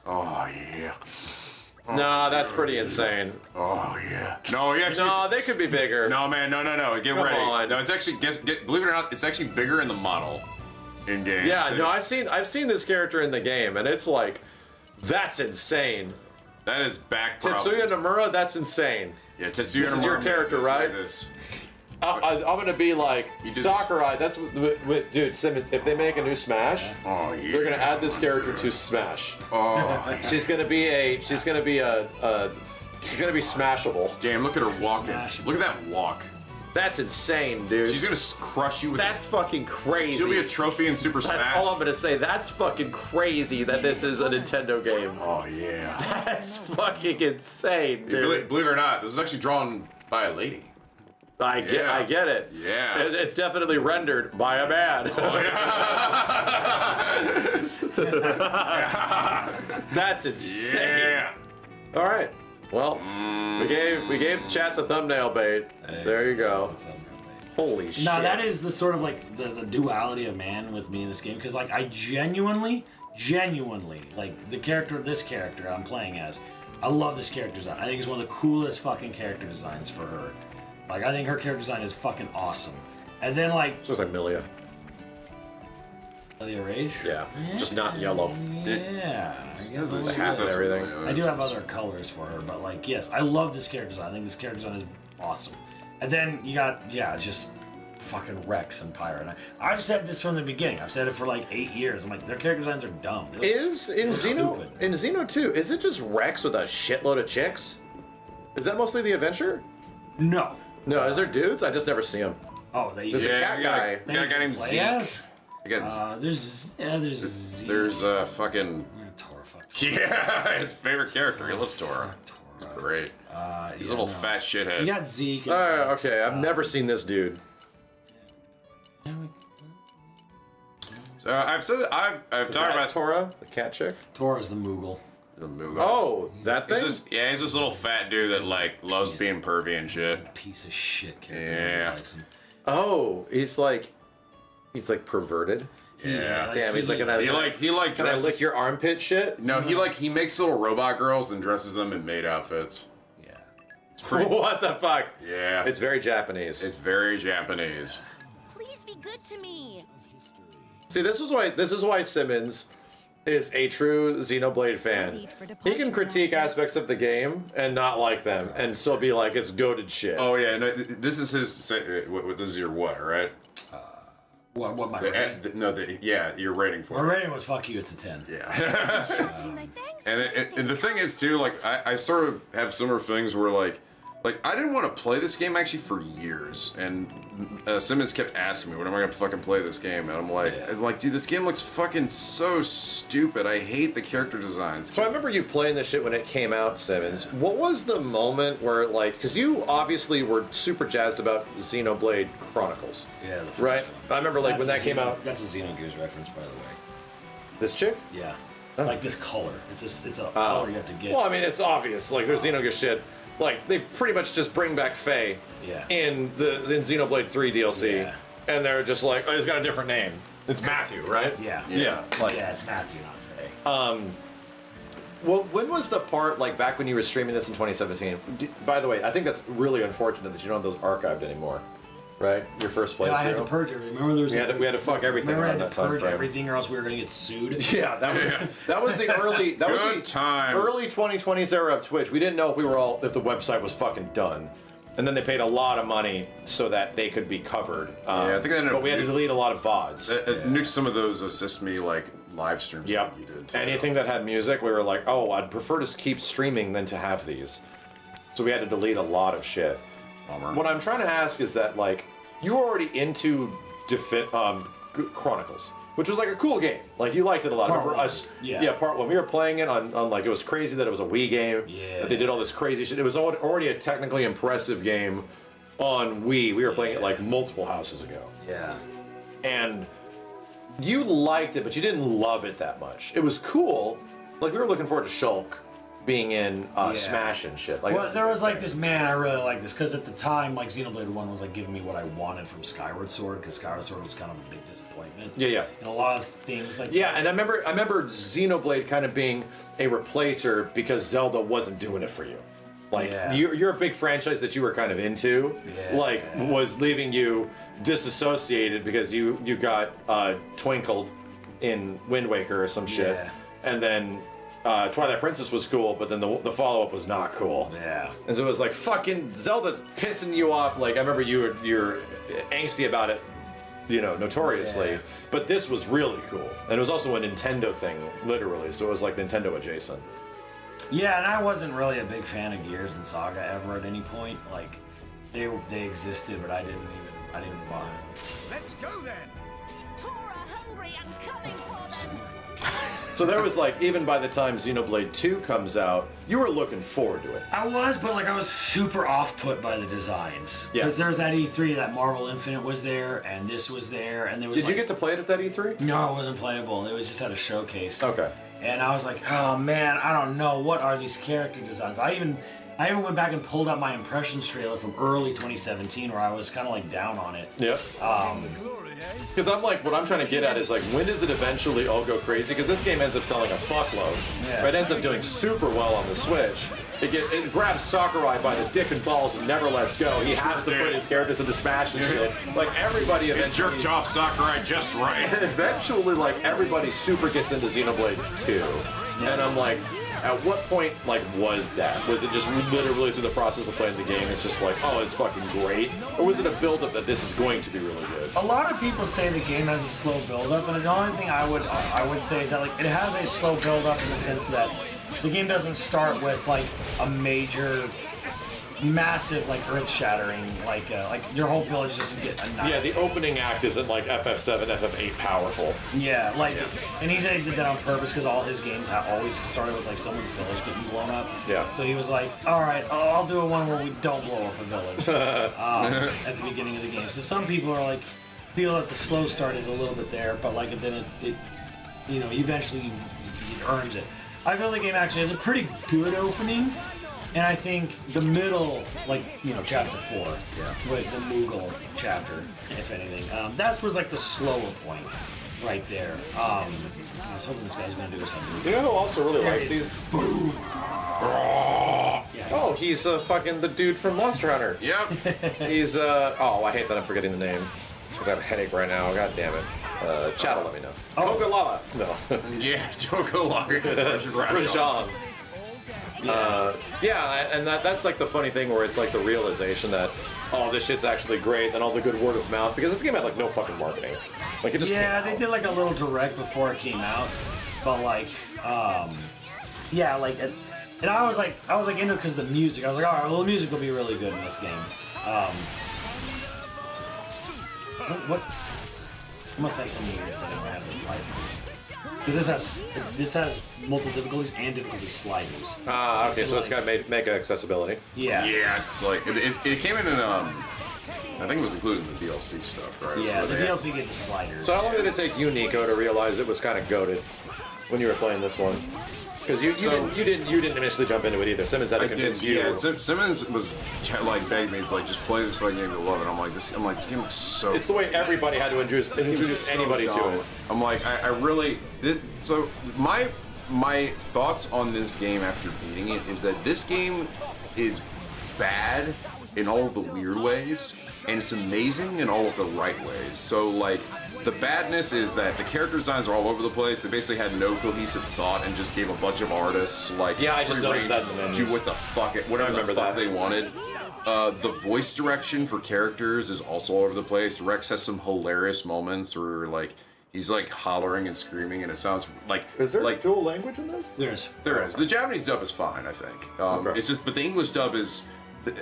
Oh yeah. Nah, that's pretty insane. Oh yeah. No, actually. No, they could be bigger. No, man, no. Get Come ready. on. No, it's actually believe it or not, it's actually bigger in the model. In game. Yeah, no, I've seen this character in the game, and it's like, that's insane. That is back Tetsuya Nomura, that's insane. Yeah, Tetsuya Nomura. This is your character, right? I'm gonna be like Sakurai. That's what, dude. Simmons. If they make a new Smash, they're gonna add this character to Smash. Oh, yeah. She's gonna be smashable. Damn, look at her walking. Look at that walk. That's insane, dude. She's gonna crush you with That's fucking crazy. She'll be a trophy in Super Smash. That's all I'm gonna say. That's fucking crazy that this is a Nintendo game. Oh yeah. That's fucking insane, dude. Believe it or not, this is actually drawn by a lady. I get it. Yeah. It's definitely rendered by a man. Oh, yeah. That's insane. Yeah. All right. Well, we gave the chat the thumbnail bait. There you go. Holy shit. Now that is the sort of like the duality of man with me in this game, because like I genuinely like this character I'm playing as. I love this character design. I think it's one of the coolest fucking character designs for her. Like, I think her character design is fucking awesome. And then, like... So it's like Milia. Milia Rage? Yeah. Just not yellow. Yeah. I guess the hat and everything. I do have other colors for her, but, like, yes. I love this character design. I think this character design is awesome. And then you got, just fucking Rex and Pyra. And I've said this from the beginning. I've said it for, like, 8 years. I'm like, their character designs are dumb. In Xeno 2, is it just Rex with a shitload of chicks? Is that mostly the adventure? No. No, is there dudes? I just never see them. Oh, the cat guy. You got a guy named Zack. There's fucking. Yeah, his favorite character. He loves Tora. He's great. He's a little fat shithead. You got Zeke. Okay, I've never seen this dude. So I've talked about Tora, the cat chick. Tora's the Moogle. The Moogle. Oh, that thing? He's this little fat dude that like loves being pervy and shit. Piece of shit character. Yeah. Oh, he's like perverted. Yeah. Damn, he's like he Can I lick your armpit shit? No, he makes little robot girls and dresses them in maid outfits. Yeah. It's pretty. What the fuck? Yeah. It's very Japanese. It's very Japanese. Please be good to me. See, this is why Simmons is a true Xenoblade fan. He can critique aspects of the game and not like them, and still be like, it's goated shit. Oh yeah, no, this is his. This is your what, right? What my rating? Yeah, your rating for My it. rating was fuck you. It's a 10. Yeah. and the thing is too, like I sort of have similar things where like I didn't want to play this game actually for years, and Simmons kept asking me when am I gonna fucking play this game, and I'm like, dude, this game looks fucking so stupid. I hate the character designs. So I remember you playing this shit when it came out, Simmons. What was the moment where, like, because you obviously were super jazzed about Xenoblade Chronicles. Yeah, the first right? one. I remember like when that came out. That's a Xenogears reference, by the way. This chick? Yeah. Like this color. It's a color you have to get. Well, I mean, it's obvious. Like, there's Xenogears shit. Like, they pretty much just bring back Faye in Xenoblade 3 DLC, and they're just like, oh, he's got a different name. It's Matthew, right? Yeah. Like, yeah, it's Matthew, not Faye. Well, when was the part, like, back when you were streaming this in 2017? By the way, I think that's really unfortunate that you don't have those archived anymore. Right? Your first playthrough. Yeah, I had to purge it. Remember there was we had to fuck everything around that time purge frame. everything or else we were gonna get sued. Yeah, that was the early early 2020s era of Twitch. We didn't know if the website was fucking done. And then they paid a lot of money so that they could be covered. I think but we had to delete a lot of VODs. Nuked some of those assist me like live streams. Yep. You did too. Anything that had music, we were like, oh, I'd prefer to keep streaming than to have these. So we had to delete a lot of shit. Bummer. What I'm trying to ask is that, like, you were already into Chronicles, which was like a cool game. Like, you liked it a lot. Part Remember one. us? Yeah. Part one. We were playing it on like, it was crazy that it was a Wii game. Yeah. That they did all this crazy shit. It was already a technically impressive game on Wii. We were playing it like multiple houses ago. Yeah. And you liked it, but you didn't love it that much. It was cool. Like, we were looking forward to Shulk being in Smash and shit. Like, well, there was like this, man, I really like this, because at the time, like, Xenoblade 1 was like giving me what I wanted from Skyward Sword, because Skyward Sword was kind of a big disappointment. Yeah. And a lot of things like yeah, and I remember Xenoblade kind of being a replacer because Zelda wasn't doing it for you. Like, you're a big franchise that you were kind of into, was leaving you disassociated because you got twinkled in Wind Waker or some shit, and then Twilight Princess was cool, but then the follow-up was not cool. Yeah. And so it was like, fucking Zelda's pissing you off. Like, I remember you're angsty about it, notoriously. Yeah. But this was really cool. And it was also a Nintendo thing, literally. So it was like Nintendo adjacent. Yeah, and I wasn't really a big fan of Gears and Saga ever at any point. Like, they existed, but I didn't buy them. Let's go then. Tora hungry and coming for them. So there was like, even by the time Xenoblade 2 comes out, you were looking forward to it. I was, but like I was super off-put by the designs. Yes. Because there was that E3, that Marvel Infinite was there, and this was there, and there was Did you get to play it at that E3? No, it wasn't playable. It was just at a showcase. Okay. And I was like, oh man, I don't know. What are these character designs? I even went back and pulled up my impressions trailer from early 2017 where I was kind of like down on it. Yep. Because I'm like, what I'm trying to get at is like, when does it eventually all go crazy? Because this game ends up selling a fuckload. Yeah. But it ends up doing super well on the Switch. It grabs Sakurai by the dick and balls and never lets go. He has to put his characters into Smash and shit. Like, everybody eventually... It jerked off Sakurai just right. Eventually, like, everybody super gets into Xenoblade 2. Yeah. And I'm like, at what point, like, was that? Was it just literally through the process of playing the game, it's just like, oh, it's fucking great? Or was it a build-up that this is going to be really good? A lot of people say the game has a slow build-up, and the only thing I would say is that, like, it has a slow build-up in the sense that the game doesn't start with, like, a major, massive, like, earth-shattering, like your whole village doesn't get annihilated. Yeah, the opening act isn't like FF7, FF8 powerful. Yeah, like, and he said he did that on purpose because all his games have always started with, like, someone's village getting blown up. Yeah. So he was like, all right, I'll do a one where we don't blow up a village at the beginning of the game. So some people are like, feel that the slow start is a little bit there, but like then it eventually it earns it. I feel the game actually has a pretty good opening. And I think the middle, like, chapter 4, with the Moogle chapter, if anything, that was like the slower point right there. I was hoping this guy's going to do something. You know who also really likes these? Boom. Oh, he's fucking the dude from Monster Hunter. Yep. He's, I hate that I'm forgetting the name. Because I have a headache right now. God damn it. Chat will let me know. Kogalala. No. Yeah, Chocobo. Rajan. Yeah, and that's like the funny thing where it's like the realization that, oh, this shit's actually great, then all the good word of mouth, because this game had like no fucking marketing. Like it just came out. they did like a little direct before it came out, but like, yeah, like, and I was like into it because of the music. I was like, all right, well, the music will be really good in this game. What? I must have some years that I don't have in life. Because this has multiple difficulties and difficulty sliders. Ah, okay, so it's got mega accessibility. Yeah. Yeah, it's like it came in I think it was included in the DLC stuff, right? Yeah, the DLC gave the sliders. So how long did it take you, Nico, to realize it was kind of goated when you were playing this one? Because you didn't initially jump into it either. Simmons had to convince you. Yeah, Simmons was like begging me. He's like, just play this fucking game, you'll love it. I'm like, this game looks so. It's the way everybody had to introduce anybody to it. I'm like, I really. So my thoughts on this game after beating it is that this game is bad in all of the weird ways, and it's amazing in all of the right ways. So like. The badness is that the character designs are all over the place. They basically had no cohesive thought and just gave a bunch of artists like I just noticed that in the menus. do whatever the fuck they wanted. The voice direction for characters is also all over the place. Rex has some hilarious moments where like he's like hollering and screaming, and it sounds like. Is there like dual language in this? There is. The Japanese dub is fine, I think. Okay. It's just, but the English dub is.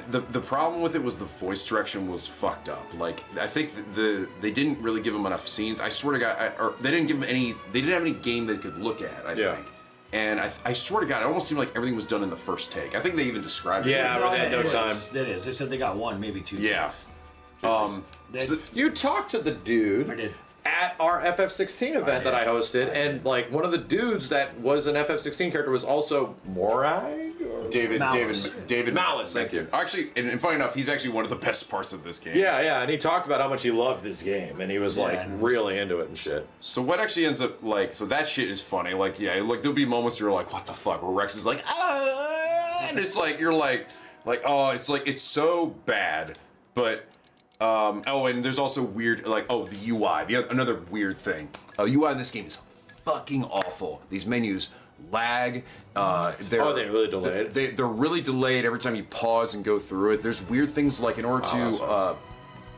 The problem with it was the voice direction was fucked up. Like I think they didn't really give him enough scenes. I swear to God, they didn't give him any. They didn't have any game they could look at. I think. And I swear to God, it almost seemed like everything was done in the first take. I think they even described it. Yeah, but they had no time. It is. They said they got one, maybe two. Yeah. So you talked to the dude. I did. At our FF16 event that I hosted, and like one of the dudes that was an FF16 character was also Morag or David Malice. Thank you. Actually, and funny enough, he's actually one of the best parts of this game. Yeah, and he talked about how much he loved this game, and he was really into it and shit. So what actually ends up like, so that shit is funny. Like, yeah, like there'll be moments where you're like, what the fuck? Where Rex is like, ah, and it's like you're like, oh, it's like it's so bad, but. And there's also weird, like, the UI. Another weird thing. UI in this game is fucking awful. These menus lag. They're really delayed? They're really delayed every time you pause and go through it. There's weird things like in order to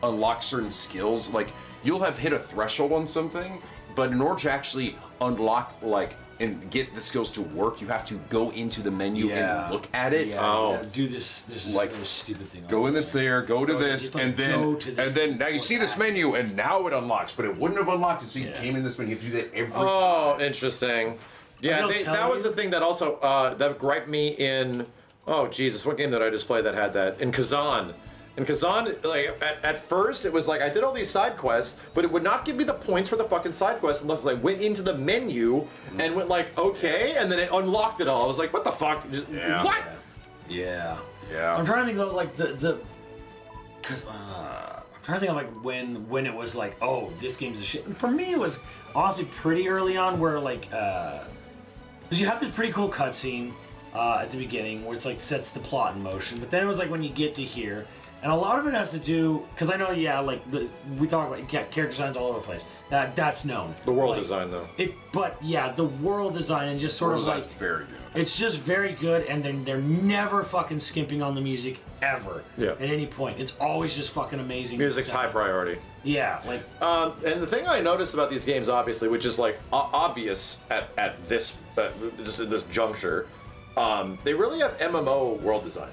unlock certain skills, like, you'll have hit a threshold on something, but in order to actually unlock, like, and get the skills to work, you have to go into the menu and look at it. Do this like really stupid thing. Go in this there, go to this, and then now you see this menu, and now it unlocks, but it wouldn't have unlocked it, so you came in this menu. You have to do that every time. Oh, interesting. Yeah, that was the thing that also that griped me in. Oh Jesus, what game did I just play that had that? In Kazan. In Kazan, like at first, it was like I did all these side quests, but it would not give me the points for the fucking side quests unless I went into the menu and went like okay, and then it unlocked it all. I was like, what the fuck? What? Yeah. I'm trying to think of like because I'm trying to think of like when it was like, oh, this game's the shit. And for me, it was honestly pretty early on, where like because you have this pretty cool cutscene at the beginning where it's like sets the plot in motion, but then it was like when you get to here. And a lot of it has to do, because I know, like we talk about character designs all over the place. That's known. The world design, though. But yeah, the world design and just sort of like very good. It's just very good, and they're never fucking skimping on the music ever. Yeah. At any point, it's always just fucking amazing. Music's high priority. Yeah, like. And the thing I noticed about these games, obviously, which is like obvious at this this juncture, they really have MMO world design.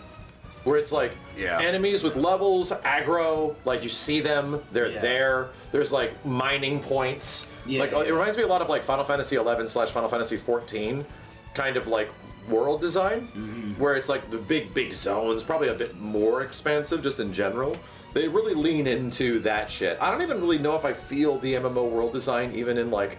Where it's like enemies with levels, aggro, like you see them, they're there. There's like mining points. It reminds me a lot of like Final Fantasy XI / Final Fantasy XIV kind of like world design, where it's like the big zones, probably a bit more expansive just in general. They really lean into that shit. I don't even really know if I feel the MMO world design even in like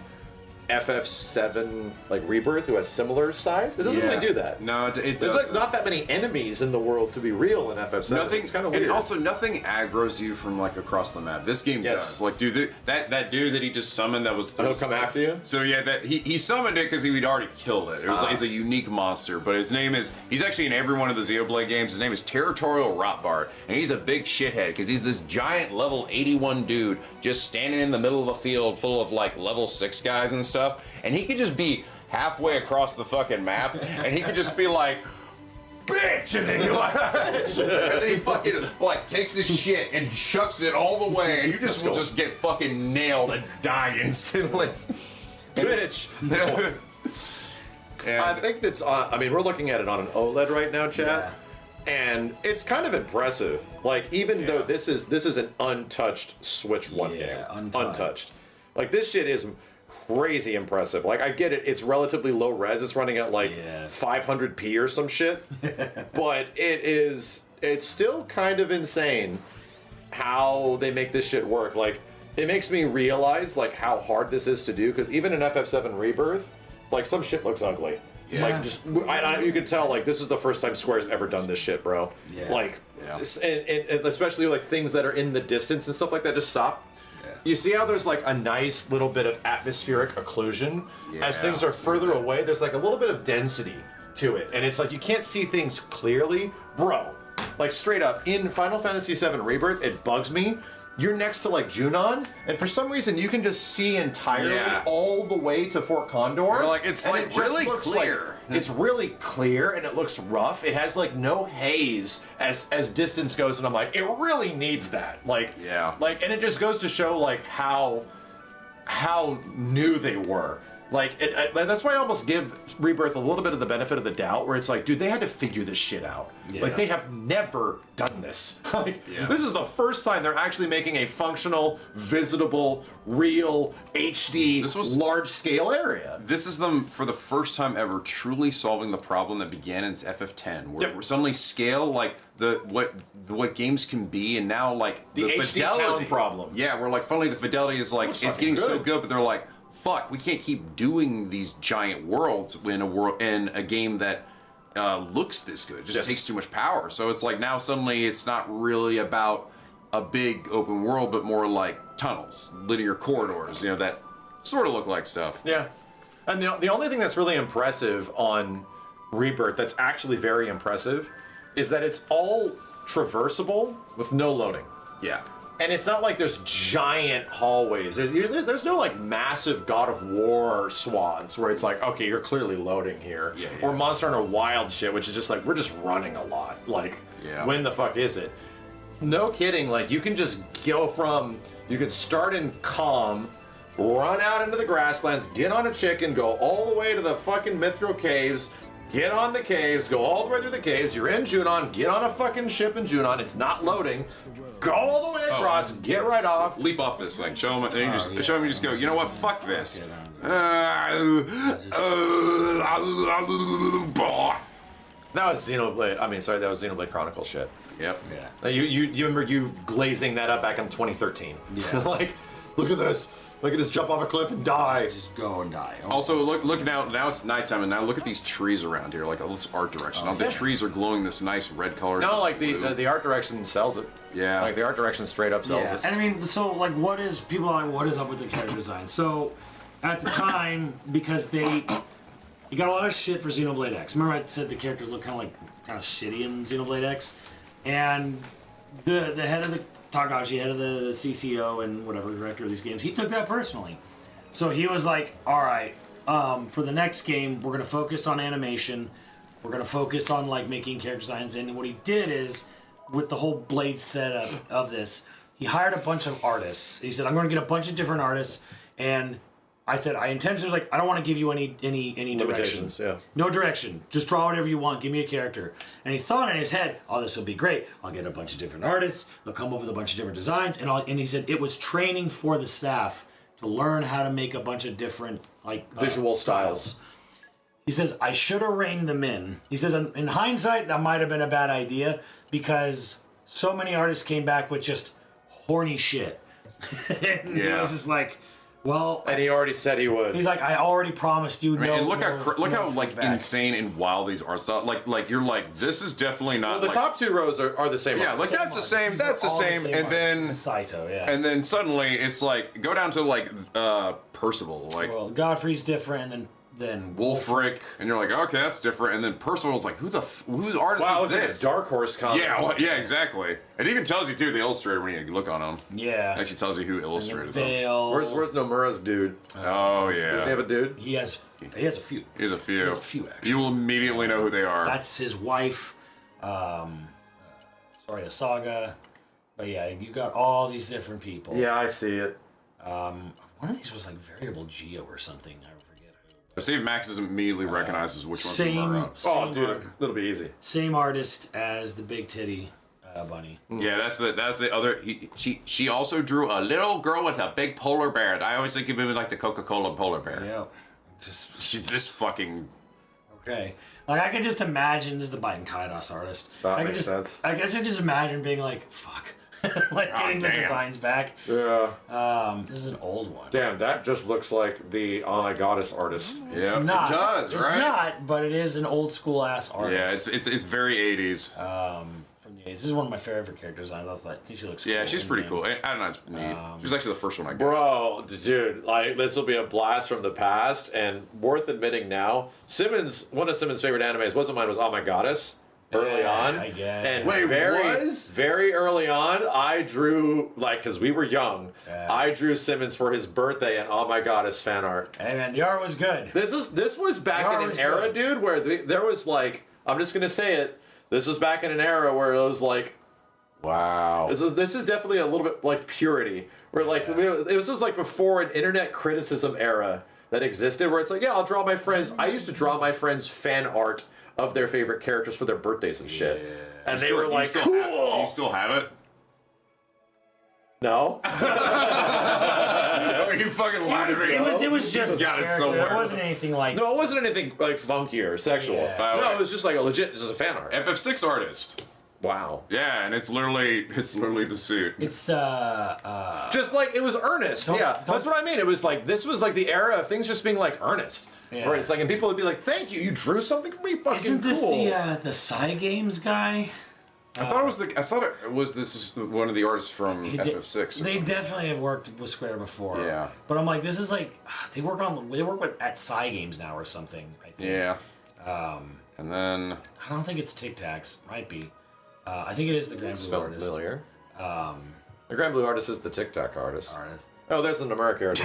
FF7 like Rebirth, who has similar size. It doesn't really do that. No, it There's doesn't. like not that many enemies in the world to be real in FF7. Nothing. It's kind of weird. And also, nothing aggroes you from like across the map. This game does. Like, dude, that dude that he just summoned that was. He'll come after you. So yeah, that he summoned it because he'd already killed it. It was like, it's a unique monster, but his name is. He's actually in every one of the Xenoblade games. His name is Territorial Rotbart, and he's a big shithead because he's this giant level 81 dude just standing in the middle of a field full of like level 6 guys and stuff, and he could just be halfway across the fucking map, and he could just be like, bitch, and then he like, and then he fucking like takes his shit and chucks it all the way, and you just will just get fucking nailed and die instantly. Bitch. And I think that's. I mean, we're looking at it on an OLED right now, chat, and it's kind of impressive. Like, even though this is an untouched Switch One game, untouched. Like, this shit is crazy impressive. Like, I get it, it's relatively low res. It's running at like 500p or some shit, but it's still kind of insane how they make this shit work. Like, it makes me realize like how hard this is to do, because even in FF7 Rebirth, like, some shit looks ugly. Like, just you could tell like this is the first time Square's ever done this shit, bro. Like, and especially like things that are in the distance and stuff like that. Just stop. You see how there's like a nice little bit of atmospheric occlusion as things are further away. There's like a little bit of density to it, and it's like you can't see things clearly, bro. Like, straight up in Final Fantasy VII Rebirth, it bugs me. You're next to like Junon, and for some reason you can just see entirely all the way to Fort Condor. You're like, it's like it really clear. It's really clear, and it looks rough. It has like no haze as distance goes, and I'm like, it really needs that. Like, and it just goes to show like how new they were. Like, that's why I almost give Rebirth a little bit of the benefit of the doubt, where it's like, dude, they had to figure this shit out. Like, they have never done this. Like, this is the first time they're actually making a functional, visitable, real, HD, large-scale area. This is them, for the first time ever, truly solving the problem that began in FF10, where suddenly scale, like, what games can be, and now, like, the HD fidelity town problem. Yeah, where, like, finally the fidelity is, like, it's getting so good, but they're like, fuck, we can't keep doing these giant worlds in a game that looks this good. It just takes too much power. So it's like now suddenly it's not really about a big open world, but more like tunnels, linear corridors, you know, that sort of look like stuff. Yeah. And the only thing that's really impressive on Rebirth, that's actually very impressive, is that it's all traversable with no loading. Yeah. And it's not like there's giant hallways. There's no like massive God of War swaths where it's like, okay, you're clearly loading here. Or Monster Hunter Wild shit, which is just like, we're just running a lot. Like, when the fuck is it? No kidding, like, you can just go you can start in Calm, run out into the grasslands, get on a chicken, go all the way to the fucking Mithril Caves, get on the caves, go all the way through the caves, you're in Junon, get on a fucking ship in Junon, it's not loading, go all the way across, get right off. Leap off this thing, show them, and show them, you just go, you know what, fuck this. That was Xenoblade, that was Xenoblade Chronicles shit. Yep. Yeah. You remember you glazing that up back in 2013. Yeah. Like, look at this. Look at this, jump off a cliff and die. Just go and die. Also, look now it's nighttime, and now look at these trees around here, like all this art direction. Now the trees are glowing this nice red color. No, like the art direction sells it. Yeah. Like, the art direction straight up sells it. And I mean, so, like, what is up with the character design? So, at the time, because you got a lot of shit for Xenoblade X. Remember I said the characters look kind of shitty in Xenoblade X? And the head of the Takahashi, head of the CCO and whatever director of these games, he took that personally. So he was like, all right, for the next game, we're going to focus on animation. We're going to focus on, like, making character designs. And what he did is, with the whole Blade setup of this, he hired a bunch of artists. He said, I'm going to get a bunch of different artists. And I said, I intentionally was like, I don't want to give you any limitations. direction. No direction. Just draw whatever you want. Give me a character. And he thought in his head, oh, this will be great. I'll get a bunch of different artists. They'll come up with a bunch of different designs. And he said it was training for the staff to learn how to make a bunch of different, like, visual styles. He says, I should have reined them in. He says, in hindsight, that might have been a bad idea because so many artists came back with just horny shit. It was just like, Well, and he already said he would. He's like, I already promised you. I mean, no, and look no, how no like feedback. insane and wild these art styles. Like you're like, this is definitely not. Well, the like, top 2 rows are the same. Yeah, ones. like that's the same. These That's are the all same. And then Saito, yeah. and then suddenly it's like go down to like Percival, like Well, Godfrey's different, and then Wolfric, and you're like, okay, that's different. And then Percival's like, whose artist Wow, is it's like this? a Dark Horse comic. Yeah, well, yeah, exactly. It even tells you too, the illustrator, when you look on him. Yeah. It actually tells you who illustrated them. Veil. Where's Nomura's dude? Oh yeah. Doesn't he have a dude? He has a few. He has a few. He has a few, actually. You will immediately know who they are. That's his wife. Sorry, Saga. But yeah, you got all these different people. Yeah, I see it. One of these was like Variable Geo or something. I forget who. But see if Max doesn't immediately recognizes which one's Same. Nomura. Oh, dude, it'll be easy. Same artist as the big titty bunny. Yeah, that's the other. She also drew a little girl with a big polar bear. I always think of him like the Coca-Cola polar bear. Yeah. This fucking. Okay. Like I can just imagine this is the Biden Kaidos artist. That I makes can sense. I guess I just imagine being like, fuck. Like getting the damn. designs back. Yeah. This is an old one. Damn, that just looks like the Oh My Goddess artist. It's Yeah, not. it does, It's right? not, but it is an old school ass artist. Yeah, it's very 80s. From the 80s. This is one of my favorite character designs. I think she looks Yeah, cool. she's pretty cool. I don't know, it's neat. She was actually the first one I got. Bro, dude, like this will be a blast from the past, and worth admitting now. One of Simmons' favorite animes wasn't mine. Was Oh My Goddess. Early Yeah, on, I get it. and Wait, very early on, I drew because we were young. I drew Simmons for his birthday, and Oh My Goddess fan art. Hey man, the art was good. This was back in an era, dude, where there was like, I'm just gonna say it. This was back in an era where it was like, wow. This is definitely a little bit like purity, where like this was like before an internet criticism era that existed, where it's like, yeah, I'll draw my friends. I used to draw my friends fan art of their favorite characters for their birthdays and shit, and they were like, cool. Do you still have it? No. Are you fucking lying to me? It was just got it character. somewhere. It wasn't anything like. No, it wasn't anything like funky or sexual. Yeah. No, it was just like a legit, just a fan art. FF6 artist. Wow. Yeah, and it's literally the suit. It's just like it was earnest. That's what I mean. It was like this was like the era of things just being like earnest. Yeah. Where it's like, and people would be like, "Thank you, you drew something for me, fucking Isn't this cool." the Psy Games guy? I thought it was this is one of the artists from FF6. They definitely have worked with Square before. Yeah. But I'm like, this is like they work with at Psy Games now or something. I think. Yeah. And then I don't think it's Tic Tacs. Might be. I think it is the Grand Blue artist. Familiar. The Grand Blue artist is the Tic Tac artist. Oh, there's the numeric artist.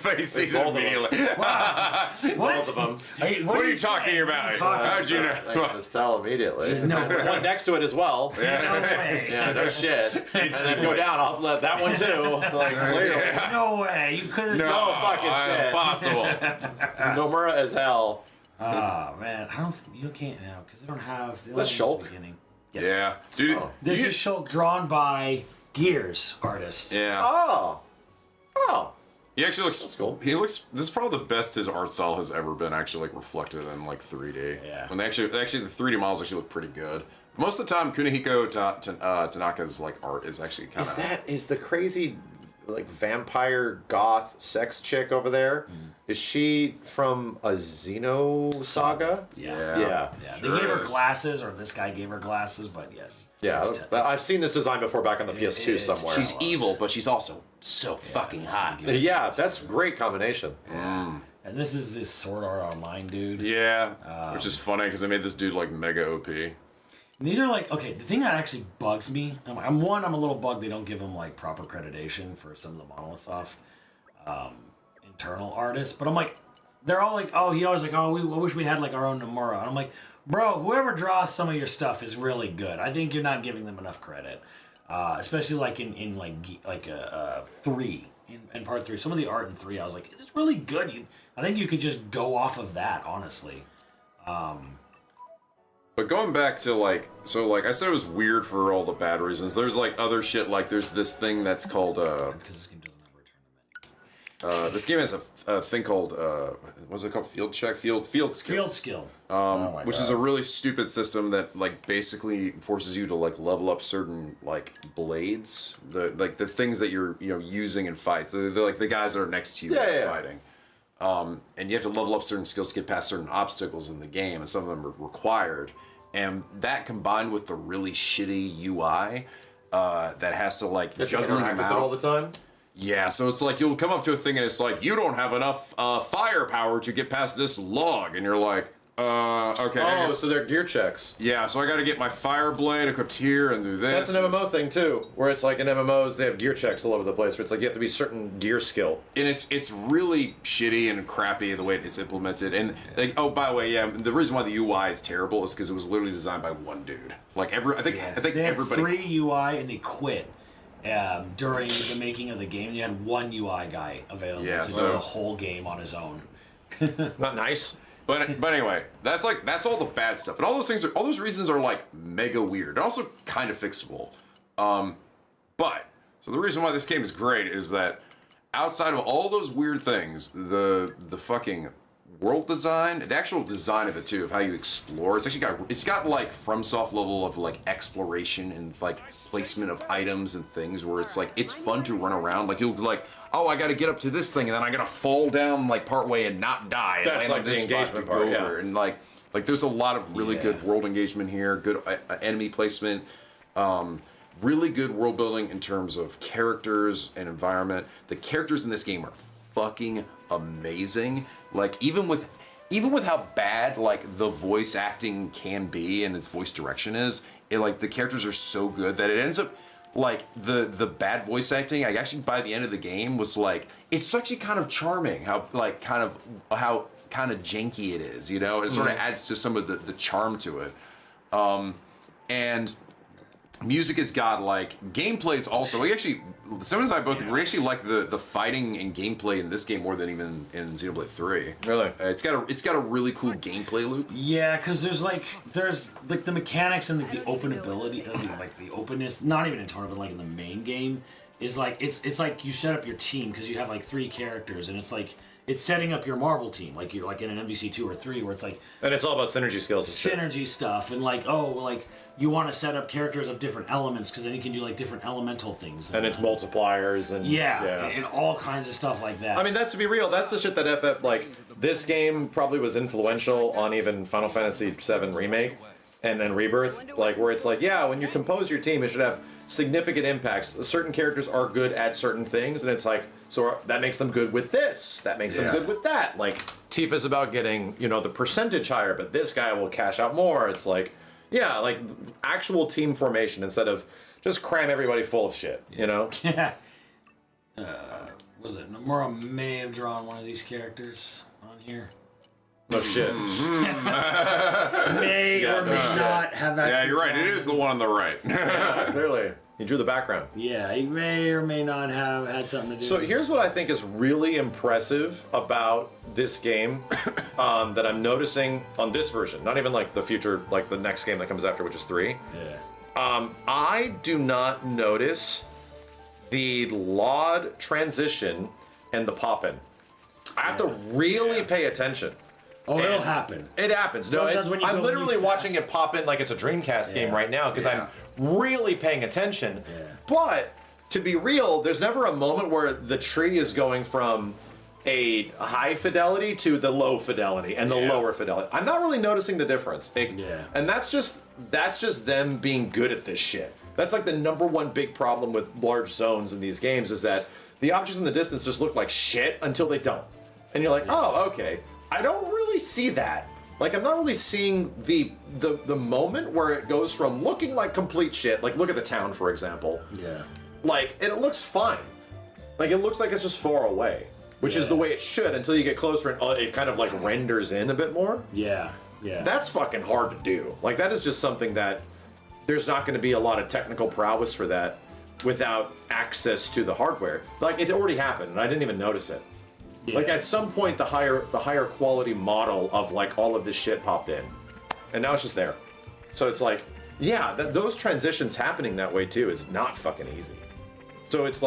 Face sees it immediately. Wow. Both of them. What are you talking about? How'd you know? I can just tell immediately. No one next to it as well. No way. Yeah, no shit. And then go down. I'll let that one too. Like clearly. No way. You could have. No fucking shit. Impossible. Nomura as hell. Oh man, I don't. You can't now because they don't have. That's Shulk. Yes. Yeah, dude. This is Shulk drawn by Gears artist. Yeah. Oh. He actually looks. That's cool. He looks. This is probably the best his art style has ever been. Actually, like reflected in like 3D. Yeah. When they actually the 3D models actually look pretty good. Most of the time, Kunihiko Tanaka's like art is actually kind of. Is the crazy like vampire goth sex chick over there? Is she from a Xeno saga? Yeah. They gave her glasses, or this guy gave her glasses, but yes. Yeah, I've seen this design before back on the PS2 somewhere. She's evil, but she's also so fucking hot. Yeah, that's a great combination. And this is this Sword Art Online dude. Yeah, which is funny because they made this dude like mega OP. And these are like, okay, the thing that actually bugs me, I'm a little bugged they don't give him like proper accreditation for some of the Monolith internal artists, but I'm like, they're all like, oh, he always like, oh, I wish we had like our own Nomura. And I'm like, bro, whoever draws some of your stuff is really good. I think you're not giving them enough credit, especially like in 3, in part 3. Some of the art in 3, I was like, it's really good. I think you could just go off of that, honestly. But going back to like I said, it was weird for all the bad reasons. There's like other shit, like there's this thing that's called Because this game doesn't have a return to menu. This game has a thing called what's it called? Field check, field skill. Field skill. Which is a really stupid system that like basically forces you to like level up certain like blades, the things that you're using in fights. They're like the guys that are next to you fighting. And you have to level up certain skills to get past certain obstacles in the game, and some of them are required. And that combined with the really shitty UI that has to like juggling them out all the time. Yeah, so it's like you'll come up to a thing and it's like you don't have enough firepower to get past this log, and you're like, okay. Oh, so they're gear checks. Yeah, so I got to get my fire blade equipped here and do this. That's an MMO thing too, where it's like in MMOs they have gear checks all over the place. Where it's like you have to be certain gear skill. And it's really shitty and crappy the way it's implemented. And like, oh, by the way, yeah, the reason why the UI is terrible is because it was literally designed by one dude. Like I think they had everybody 3 UI and they quit. During the making of the game, they had 1 UI guy available to do the whole game on his own. Not nice. But anyway, that's all the bad stuff, and all those reasons are like mega weird, and also kind of fixable. But so the reason why this game is great is that outside of all those weird things, the fucking world design, the actual design of it too, of how you explore, it's got like FromSoft level of like exploration and like placement of items and things where it's like it's fun to run around. Like you'll be like, oh, I got to get up to this thing and then I got to fall down like partway and not die. That's and like the engagement part, yeah. And like there's a lot of really good world engagement here, good enemy placement, really good world building in terms of characters and environment. The characters in this game are fucking amazing. Like even with how bad like the voice acting can be and its voice direction is, the characters are so good that it ends up like the bad voice acting. I actually by the end of the game was like it's actually kind of charming how kind of janky it is, It sort of adds to some of the charm to it. And music has got like gameplays also. Simmons and I both we actually like the fighting and gameplay in this game more than even in Xenoblade 3. Really? It's got a really cool gameplay loop. Yeah, because there's the mechanics and the open ability, like the openness. Not even in tournament, but like in the main game, is like it's like you set up your team because you have like 3 characters, and it's like it's setting up your Marvel team, like you're like in an MVC 2 or 3, where it's like and it's all about synergy skills. Synergy stuff, and you want to set up characters of different elements because then you can do like different elemental things. And it's multipliers and and all kinds of stuff like that. I mean, that's to be real. That's the shit that this game probably was influential on even Final Fantasy VII Remake and then Rebirth. Where it's when you compose your team, it should have significant impacts. Certain characters are good at certain things, and it's so that makes them good with this. That makes them good with that. Tifa's about getting, the percentage higher, but this guy will cash out more. It's actual team formation instead of just cram everybody full of shit, Yeah. Was it Nomura may have drawn one of these characters on here? No shit. May or may not have actually. Yeah, you're right. It is the one on the right. Yeah, clearly. He drew the background. Yeah, he may or may not have had something to do So with it. here's what I think is really impressive about this game that I'm noticing on this version. Not even the future, the next game that comes after, which is 3. Yeah. I do not notice the LOD transition and the pop-in. I have to really pay attention. Oh, it'll happen. It happens. No, I'm literally watching it pop in like it's a Dreamcast game right now because I'm really paying attention. Yeah. But to be real, there's never a moment where the tree is going from a high fidelity to the low fidelity and the lower fidelity. I'm not really noticing the difference. And that's just them being good at this shit. That's the number one big problem with large zones in these games is that the objects in the distance just look like shit until they don't. And you're like, oh, okay. I don't really see that. I'm not really seeing the moment where it goes from looking like complete shit. Look at the town, for example. Yeah. And it looks fine. It looks like it's just far away, which is the way it should until you get closer and it kind of renders in a bit more. Yeah. Yeah. That's fucking hard to do. That is just something that there's not going to be a lot of technical prowess for that without access to the hardware. It already happened and I didn't even notice it. Yeah. At some point, the higher quality model of all of this shit popped in, and now it's just there. So it's those transitions happening that way too is not fucking easy. So it's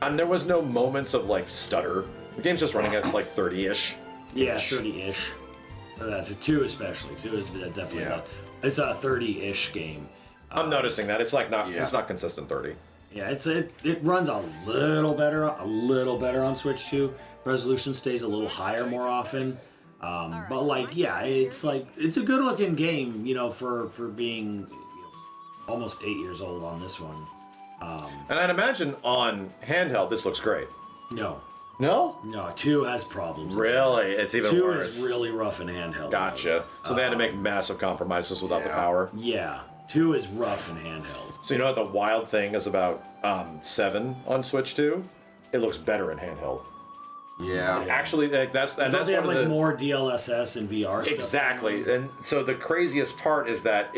And there was no moments of like stutter. The game's just running at like 30-ish. Yeah, 30-ish. That's a 2 especially. 2 is definitely it's a 30-ish game. I'm noticing that it's like it's not consistent 30. Yeah, it runs a little better on Switch 2. Resolution stays a little higher more often. But like, yeah, it's a good looking game, you know, for being almost 8 years old on this one. And I'd imagine on handheld this looks great. No. No? No, 2 has problems. Really? It's even 2 worse. 2 is really rough in handheld. Gotcha. So they had to make massive compromises without the power. Yeah. 2 is rough in handheld. So you know what the wild thing is about 7 on Switch 2? It looks better in handheld. Yeah. Actually, that's Don't one they have of like the more DLSS and VR stuff? Exactly. And so the craziest part is that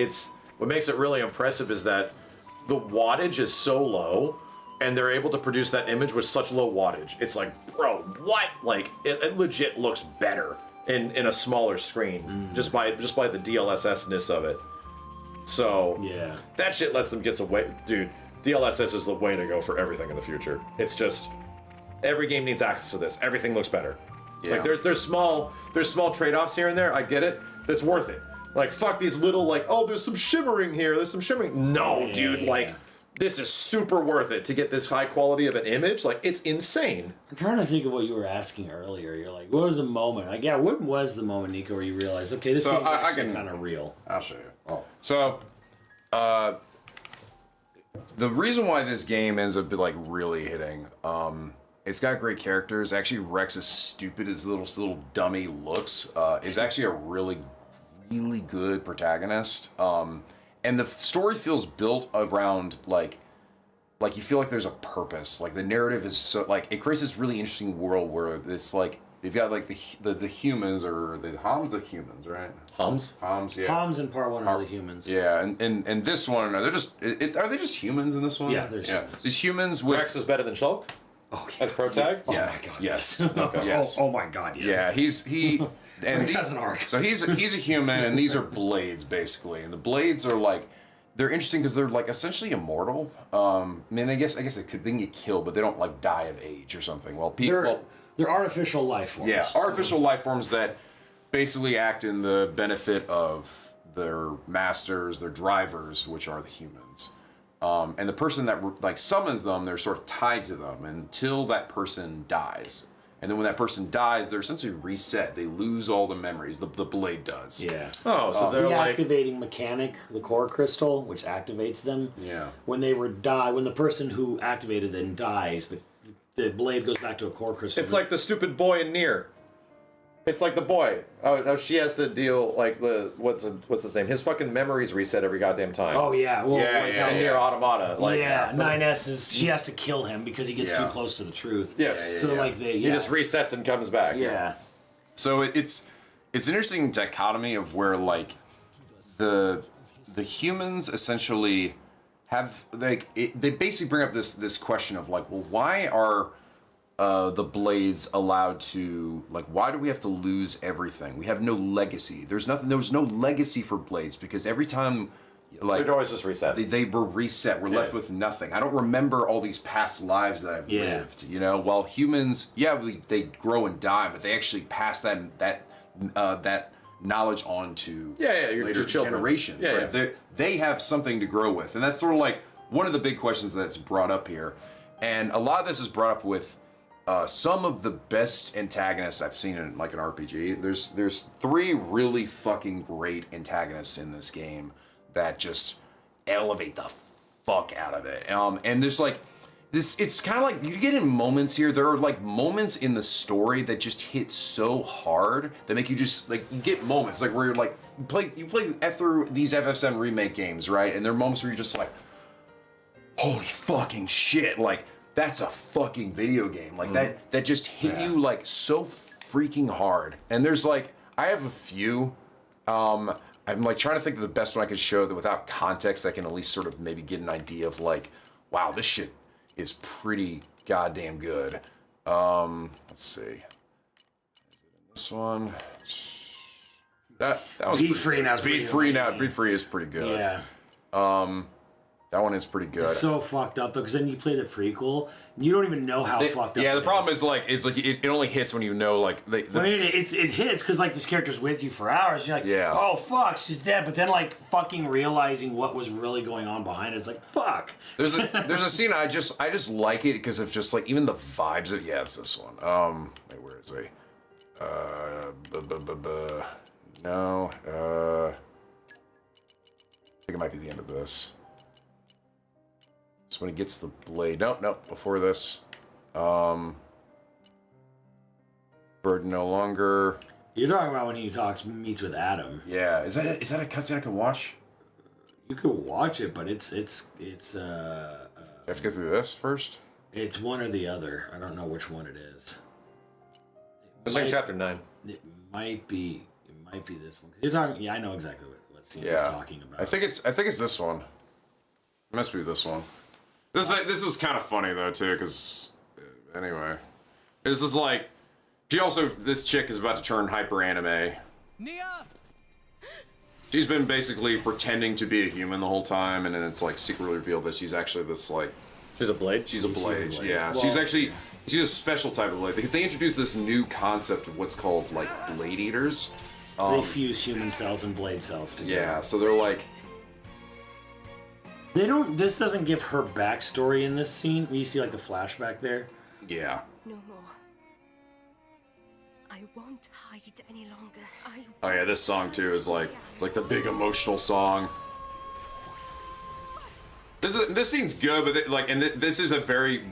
what makes it really impressive is that the wattage is so low, and they're able to produce that image with such low wattage. It's like, bro, what? Like, it legit looks better in a smaller screen just by the DLSS-ness of it. So yeah, that shit lets them get away. Dude, DLSS is the way to go for everything in the future. It's just every game needs access to this. Everything looks better. Yeah. Like there's small trade-offs here and there. I get it. That's worth it. Like fuck these little like, oh, there's some shimmering here. There's some shimmering. No, dude, like this is super worth it to get this high quality of an image. Like it's insane. I'm trying to think of what you were asking earlier. You're like, what was the moment? Like, yeah, what was the moment, Nico, where you realized, okay, this game's actually kind of real? I'll show you. Oh. So, the reason why this game ends up like really hitting, it's got great characters. Actually, Rex, as stupid as little dummy looks, is actually a really good protagonist. And the story feels built around like you feel like there's a purpose. Like the narrative is so like it creates this really interesting world where it's like you've got like the humans or the humans, right? Hums, yeah. Hums in part 1 are the humans. Yeah, and this one are they just humans in this one? Yeah, there's humans. These humans with Rex is better than Shulk? Oh, yeah. As pro tag? Yeah. Oh my god. Yes. Okay. Yes. Oh my god, yes. Yeah, and Rex has an arc. So he's a human, and these are blades basically, and the blades are like they're interesting because they're like essentially immortal. I mean, I guess they could get killed, but they don't like die of age or something. Well, they're artificial life forms. Yeah, artificial life forms that basically act in the benefit of their masters, their drivers, which are the humans. And the person that like summons them, they're sort of tied to them until that person dies. And then when that person dies, they're essentially reset. They lose all the memories. The blade does. Yeah. Oh, so they're the like activating mechanic, the core crystal, which activates them. Yeah. When the person who activated them dies, the blade goes back to a core crystal. It's like the stupid boy in Nier. It's like the boy. Oh, she has to deal like what's his name? His fucking memories reset every goddamn time. Oh yeah, well, in Nier Automata. Like, 9S is she has to kill him because he gets too close to the truth. Yes. He just resets and comes back. Yeah. So it's an interesting dichotomy of where like the humans essentially have like they basically bring up this question of like, well, why are the blades allowed to like? Why do we have to lose everything? We have no legacy. There was no legacy for blades because every time, like they'd always just reset. They were reset. We're left with nothing. I don't remember all these past lives that I've lived. You know, while humans, they grow and die, but they actually pass that knowledge on to later generations. Yeah, right? yeah. They have something to grow with, and that's sort of like one of the big questions that's brought up here. And a lot of this is brought up with some of the best antagonists I've seen in like an RPG. There's 3 really fucking great antagonists in this game that just elevate the fuck out of it. And there's like this. It's kind of like you get in moments here. There are like moments in the story that just hit so hard that make you just like you get moments like where you're like you play through these FF7 remake games, right? And there are moments where you're just like, holy fucking shit, like. That's a fucking video game. Like that just hit you like so freaking hard. And there's like, I have a few. I'm like trying to think of the best one I could show that without context I can at least sort of maybe get an idea of like, wow, this shit is pretty goddamn good. Let's see. Is it in this one? That was Be Free now. Be Free now. Be Free is pretty good. Yeah. That one is pretty good. It's so fucked up though, because then you play the prequel, and you don't even know how fucked up. Yeah, the problem is like it only hits when you know like I mean, it hits because like this character's with you for hours. You're like, oh fuck, she's dead. But then like fucking realizing what was really going on behind it, it's like fuck. There's a scene I just like it because of just like even the vibes of it's this one. Wait, where is he? No. I think it might be the end of this. It's when he gets the blade. Nope, before this. Bird no longer. You're talking about when he meets with Adam. Yeah, is that a cutscene I can watch? You could watch it, but it's I have to go through this first? It's one or the other. I don't know which one it is. It's like chapter 9. It might be this one. 'Cause you're talking. Yeah, I know exactly what scene he's talking about. I think it's this one. It must be this one. This was kind of funny though too, because anyway, this is like this chick is about to turn hyper anime. Nia! She's been basically pretending to be a human the whole time, and then it's like secretly revealed that she's actually this like. She's a blade. She's a blade. Yeah, Well, she's a special type of blade because they introduced this new concept of what's called like blade eaters. They fuse human cells and blade cells together. Yeah, so they're like. They don't. This doesn't give her backstory in this scene. You see like the flashback there. Yeah. No more. I won't hide any longer. Oh yeah, this song too is like it's like the big emotional song. This scene's good, but this is a very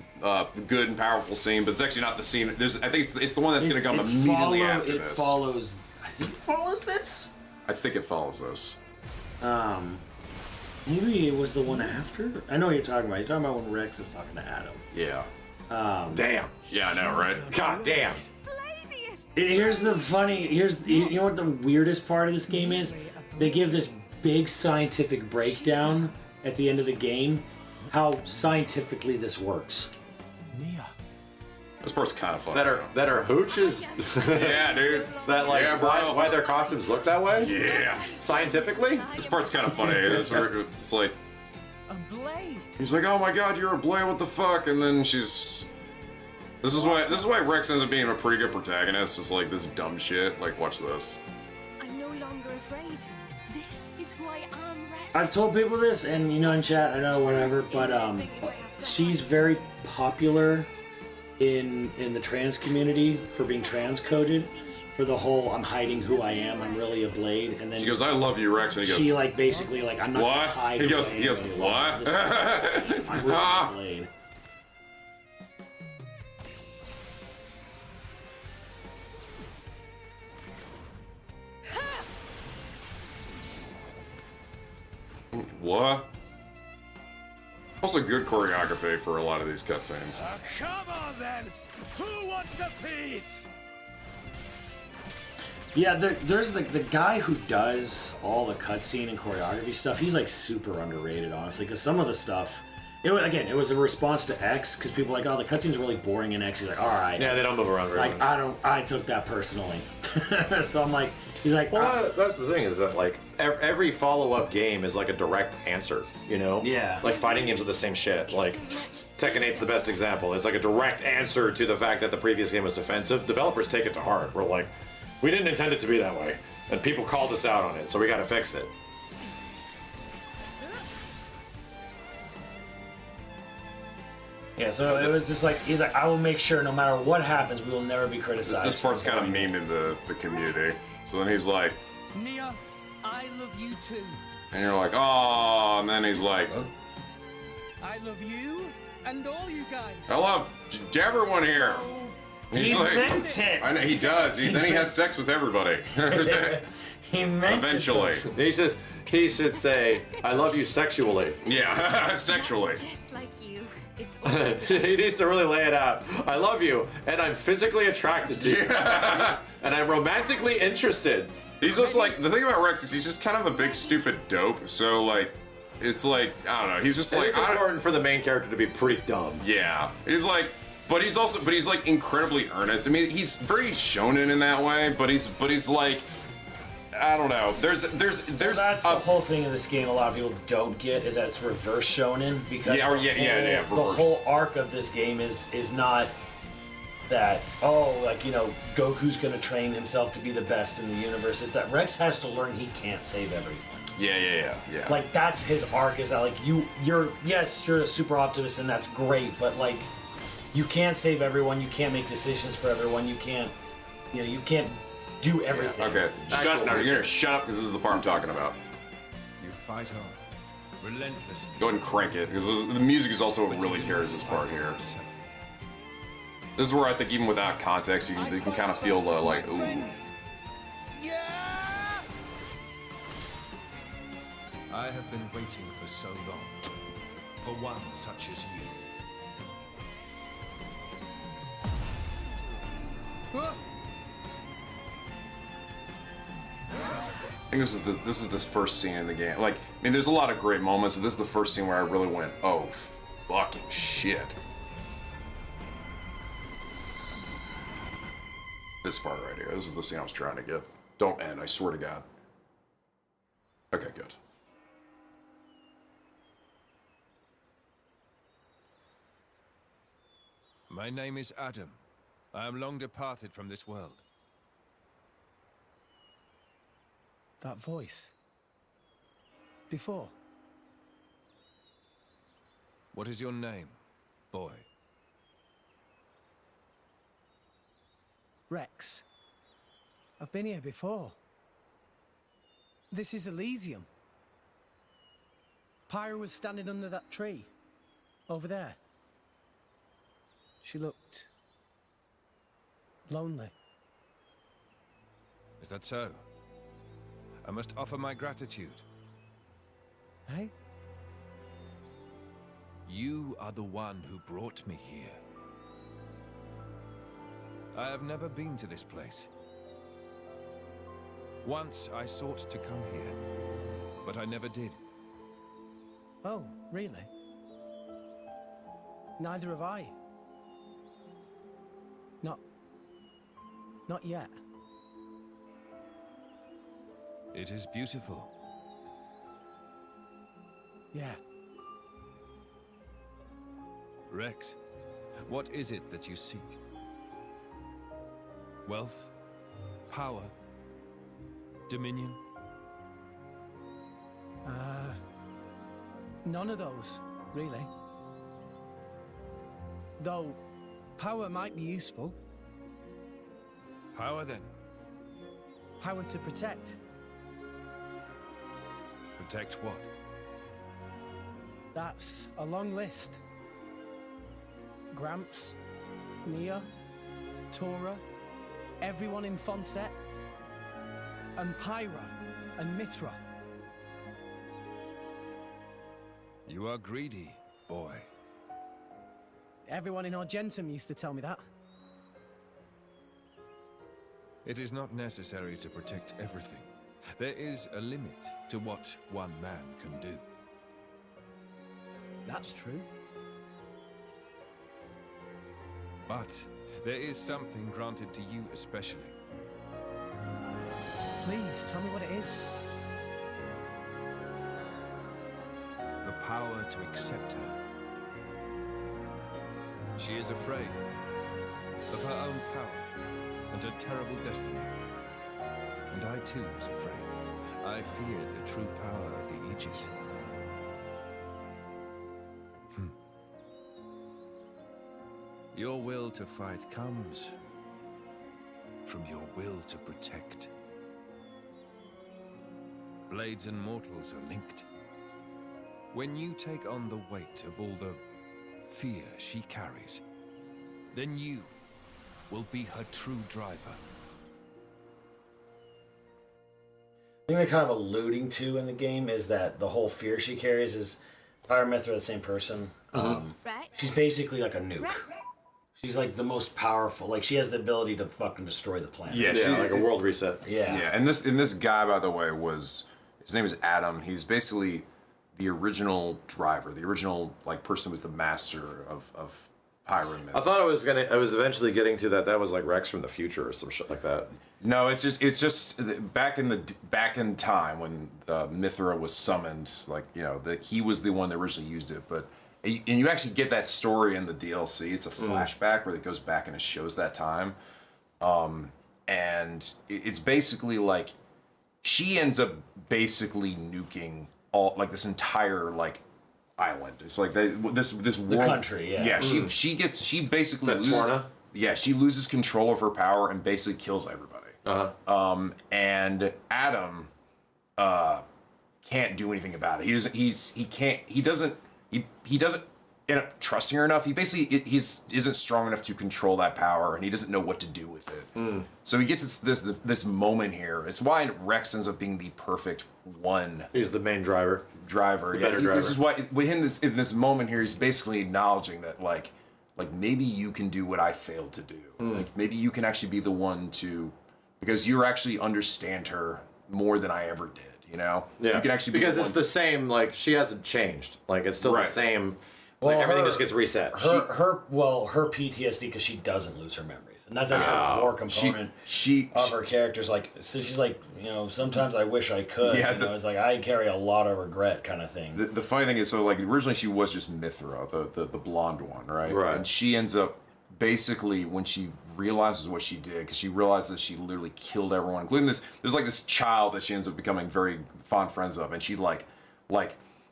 good and powerful scene. But it's actually not the scene. I think it's the one that's going to come immediately after this. It follows. I think it follows this. I think it follows this. Maybe it was the one after. I know what you're talking about. You're talking about when Rex is talking to Adam. Yeah. Damn. Yeah, I know, right? God damn. Here's the funny. You know what the weirdest part of this game is? They give this big scientific breakdown at the end of the game, how scientifically this works. This part's kind of funny. That are hooches. Yeah, dude. That like why their costumes look that way? Yeah. Scientifically? This part's kind of funny. It's like A blade. he's like, "Oh my God, you're a blade. What the fuck?" And then she's. This is why Rex ends up being a pretty good protagonist. It's like this dumb shit. Like, watch this. I'm no longer afraid. This is who I am, Rex. I've told people this, and you know in chat, I know whatever, but she's very popular in the trans community for being trans coded, for the whole I'm hiding who I am, I'm really a blade, and then She goes, "I love you, Rex," and he goes, she like basically like I'm not "What?" gonna hide. He who goes, I "He am goes, any what?" longer. I'm really a blade. What? Also, good choreography for a lot of these cutscenes. Come on then! Who wants a piece? Yeah, there's the guy who does all the cutscene and choreography stuff. He's like super underrated, honestly, because some of the stuff. It was a response to X because people were like, oh, the cutscene's really boring in X. He's like, all right. Yeah, they don't move around very much. I took that personally. So I'm like, he's like, well, that's the thing is that like every follow-up game is like a direct answer, you know? Yeah. Like fighting games are the same shit. Like Tekken 8's the best example. It's like a direct answer to the fact that the previous game was defensive. Developers take it to heart. We're like, we didn't intend it to be that way, and people called us out on it, so we got to fix it. Yeah, so it was just like, he's like, I will make sure no matter what happens, we will never be criticized. This part's kind of memed in the community. So then he's like, Nia, I love you too. and you're like, "Oh," and then he's like, I love you and all you guys. "I love everyone here." He meant it. I know he does. Then he has sex with everybody. He meant Eventually. He should say, "I love you sexually." Yeah, sexually. Just like you. It's He needs to really lay it out. I love you, and I'm physically attracted to you, and I'm romantically interested. He's just like, the thing about Rex is he's just kind of a big stupid dope. So like, it's like, I don't know. He's just like, It's important for the main character to be pretty dumb. Yeah, he's like, but he's like incredibly earnest. I mean, he's very shonen in that way, but he's like, I don't know. There's that's the whole thing in this game. A lot of people don't get is that it's reverse shonen because the whole arc of this game is not that Goku's gonna train himself to be the best in the universe. It's that Rex has to learn he can't save everyone. Yeah. Like that's his arc. Is that like you're a super optimist and that's great, but like you can't save everyone. You can't make decisions for everyone. You can't do everything. Okay. You're gonna shut up because this is the part I'm talking about. You fight on, relentlessly. Go ahead and crank it because the music is also what really carries this part here. This is where I think even without context, you can kind of feel the like, ooh. I have been waiting for so long, for one such as you. I think this is the first scene in the game. Like, I mean, there's a lot of great moments, but this is the first scene where I really went, oh, fucking shit. This part right here. This is the scene I was trying to get. Don't end, I swear to God. Okay, good. My name is Adam. I am long departed from this world. That voice. Before. What is your name, boy? Rex. I've been here before. This is Elysium. Pyra was standing under that tree. Over there. She looked lonely. Is that so? I must offer my gratitude. Hey? You are the one who brought me here. I have never been to this place. Once I sought to come here, but I never did. Oh, really? Neither have I. Not yet. It is beautiful. Yeah. Rex, what is it that you seek? Wealth? Power? Dominion? None of those, really. Though, power might be useful. Power, then? Power to protect. Protect what? That's a long list. Gramps, Nia, Tora, everyone in Fonset, and Pyra, and Mithra. You are greedy, boy. Everyone in Argentum used to tell me that. It is not necessary to protect everything. There is a limit to what one man can do. That's true. But there is something granted to you especially. Please, tell me what it is. The power to accept her. She is afraid of her own power and her terrible destiny. And I too was afraid. I feared the true power of the Aegis. Your will to fight comes from your will to protect. Blades and mortals are linked. When you take on the weight of all the fear she carries, then you will be her true driver. The thing they're kind of alluding to in the game is that the whole fear she carries is Pyra and Mithra are the same person. She's basically like a nuke. She's like the most powerful. Like she has the ability to fucking destroy the planet. Yeah, like a world reset. Yeah. And this guy, by the way, his name is Adam. He's basically the original driver, the original like person who was the master of Pyra myth. I thought I was eventually getting to that was like Rex from the future or some shit like that. No, it's just back in time when Mithra was summoned, like, you know, that he was the one that originally used it, and you actually get that story in the DLC. It's a flashback where it goes back and it shows that time, and it's basically like she ends up basically nuking all like this entire like island. It's like this world, the country, yeah. Yeah, she basically loses. Torna? Yeah, she loses control of her power and basically kills everybody. And Adam can't do anything about it. He doesn't end up trusting her enough. He basically isn't strong enough to control that power, and he doesn't know what to do with it. So he gets this moment here. It's why Rex ends up being the perfect one. He's the main driver. Yeah, this is why with him in this moment here, he's basically acknowledging that like maybe you can do what I failed to do. Like maybe you can actually be the one to, because you actually understand her more than I ever did. You know? Yeah. You can actually be because it's the same. Like she hasn't changed. Like it's still the same. Well, like everything just gets reset. Her PTSD, because she doesn't lose her memories, and that's actually a core component of her character's. Like, so she's like, you know, sometimes I wish I could. Yeah, it's like I carry a lot of regret, kind of thing. The funny thing is, so like originally she was just Mithra, the blonde one, right? Right. And she ends up basically when she realizes what she did, because she realizes she literally killed everyone, including this. There's like this child that she ends up becoming very fond friends of, and she like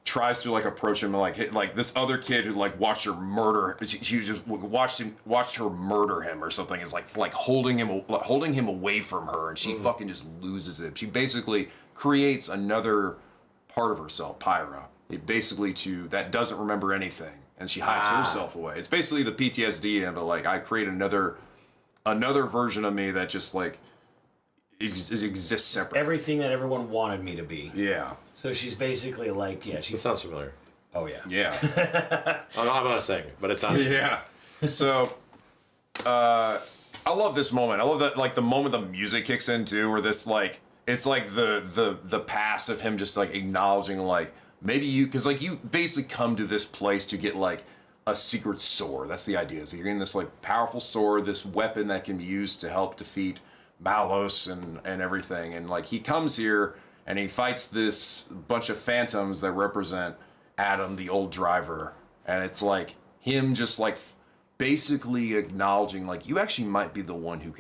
tries to like approach him and like this other kid who like watched her murder. She just watched her murder him or something. Is like holding him away from her, and she fucking just loses it. She basically creates another part of herself, Pyra. Basically that doesn't remember anything, and she hides herself away. It's basically the PTSD of it. Like I create another version of me that just like exists separately. Everything that everyone wanted me to be. Yeah. So she's basically like, she sounds familiar. Oh yeah. Yeah. I'm not saying it, but it sounds yeah. So I love this moment. I love that like the moment the music kicks in too, where this like it's like the past of him just like acknowledging like maybe you, because like you basically come to this place to get like a secret sword. That's the idea. So you're getting this like powerful sword, this weapon that can be used to help defeat Malos and everything. And like he comes here and he fights this bunch of phantoms that represent Adam, the old driver. And it's like him just like basically acknowledging like you actually might be the one who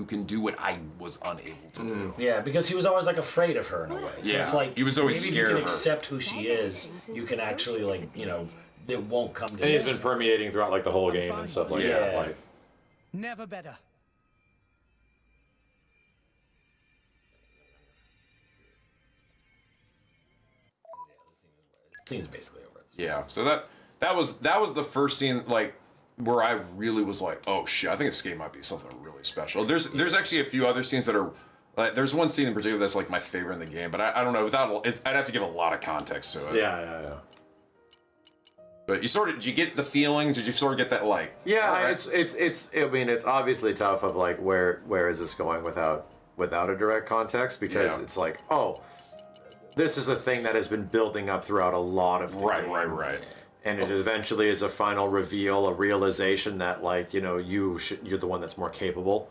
can do what I was unable to do. Yeah, because he was always like afraid of her in a way. So Yeah. it's like He was always maybe scared if you of can her. accept who she is, you can actually like, you know, it won't come to And he's this. been permeating throughout like the whole game and stuff like that. Like Never better. Scene's basically over. Yeah. So that was the first scene like where I really was like, oh shit, I think this game might be something really special. There's actually a few other scenes that are like, there's one scene in particular that's like my favorite in the game, but I don't know, I'd have to give a lot of context to it. Yeah. But did you get the feelings? Did you sort of get that like? Yeah, right? it's. I mean, it's obviously tough. Of like, where is this going without a direct context? Because it's like, oh, this is a thing that has been building up throughout a lot of the game. Right. And it eventually is a final reveal, a realization that like, you know, you're the one that's more capable.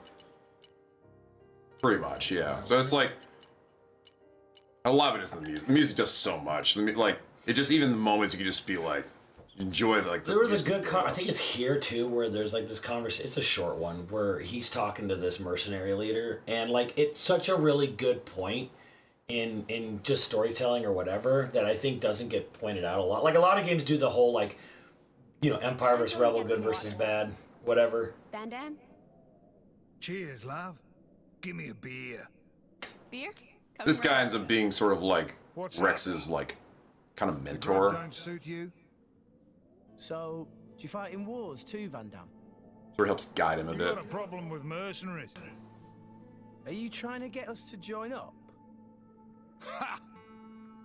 Pretty much, yeah. So it's like a lot of it is the music. The music does so much. Like it just even the moments you can just be like. Enjoy like there was a good I think it's here too where there's like this conversation. It's a short one where he's talking to this mercenary leader, and like it's such a really good point in just storytelling or whatever that I think doesn't get pointed out a lot. Like a lot of games do the whole like, you know, Empire versus Rebel, good versus bad, whatever. Bandam? Cheers, love. Give me a beer. Beer? This guy ends up being sort of like Rex's like kind of mentor. Don't suit you? So, do you fight in wars too, Van Damme? Sort of helps guide him a You bit. got a problem with mercenaries? Are you trying to get us to join up? Ha!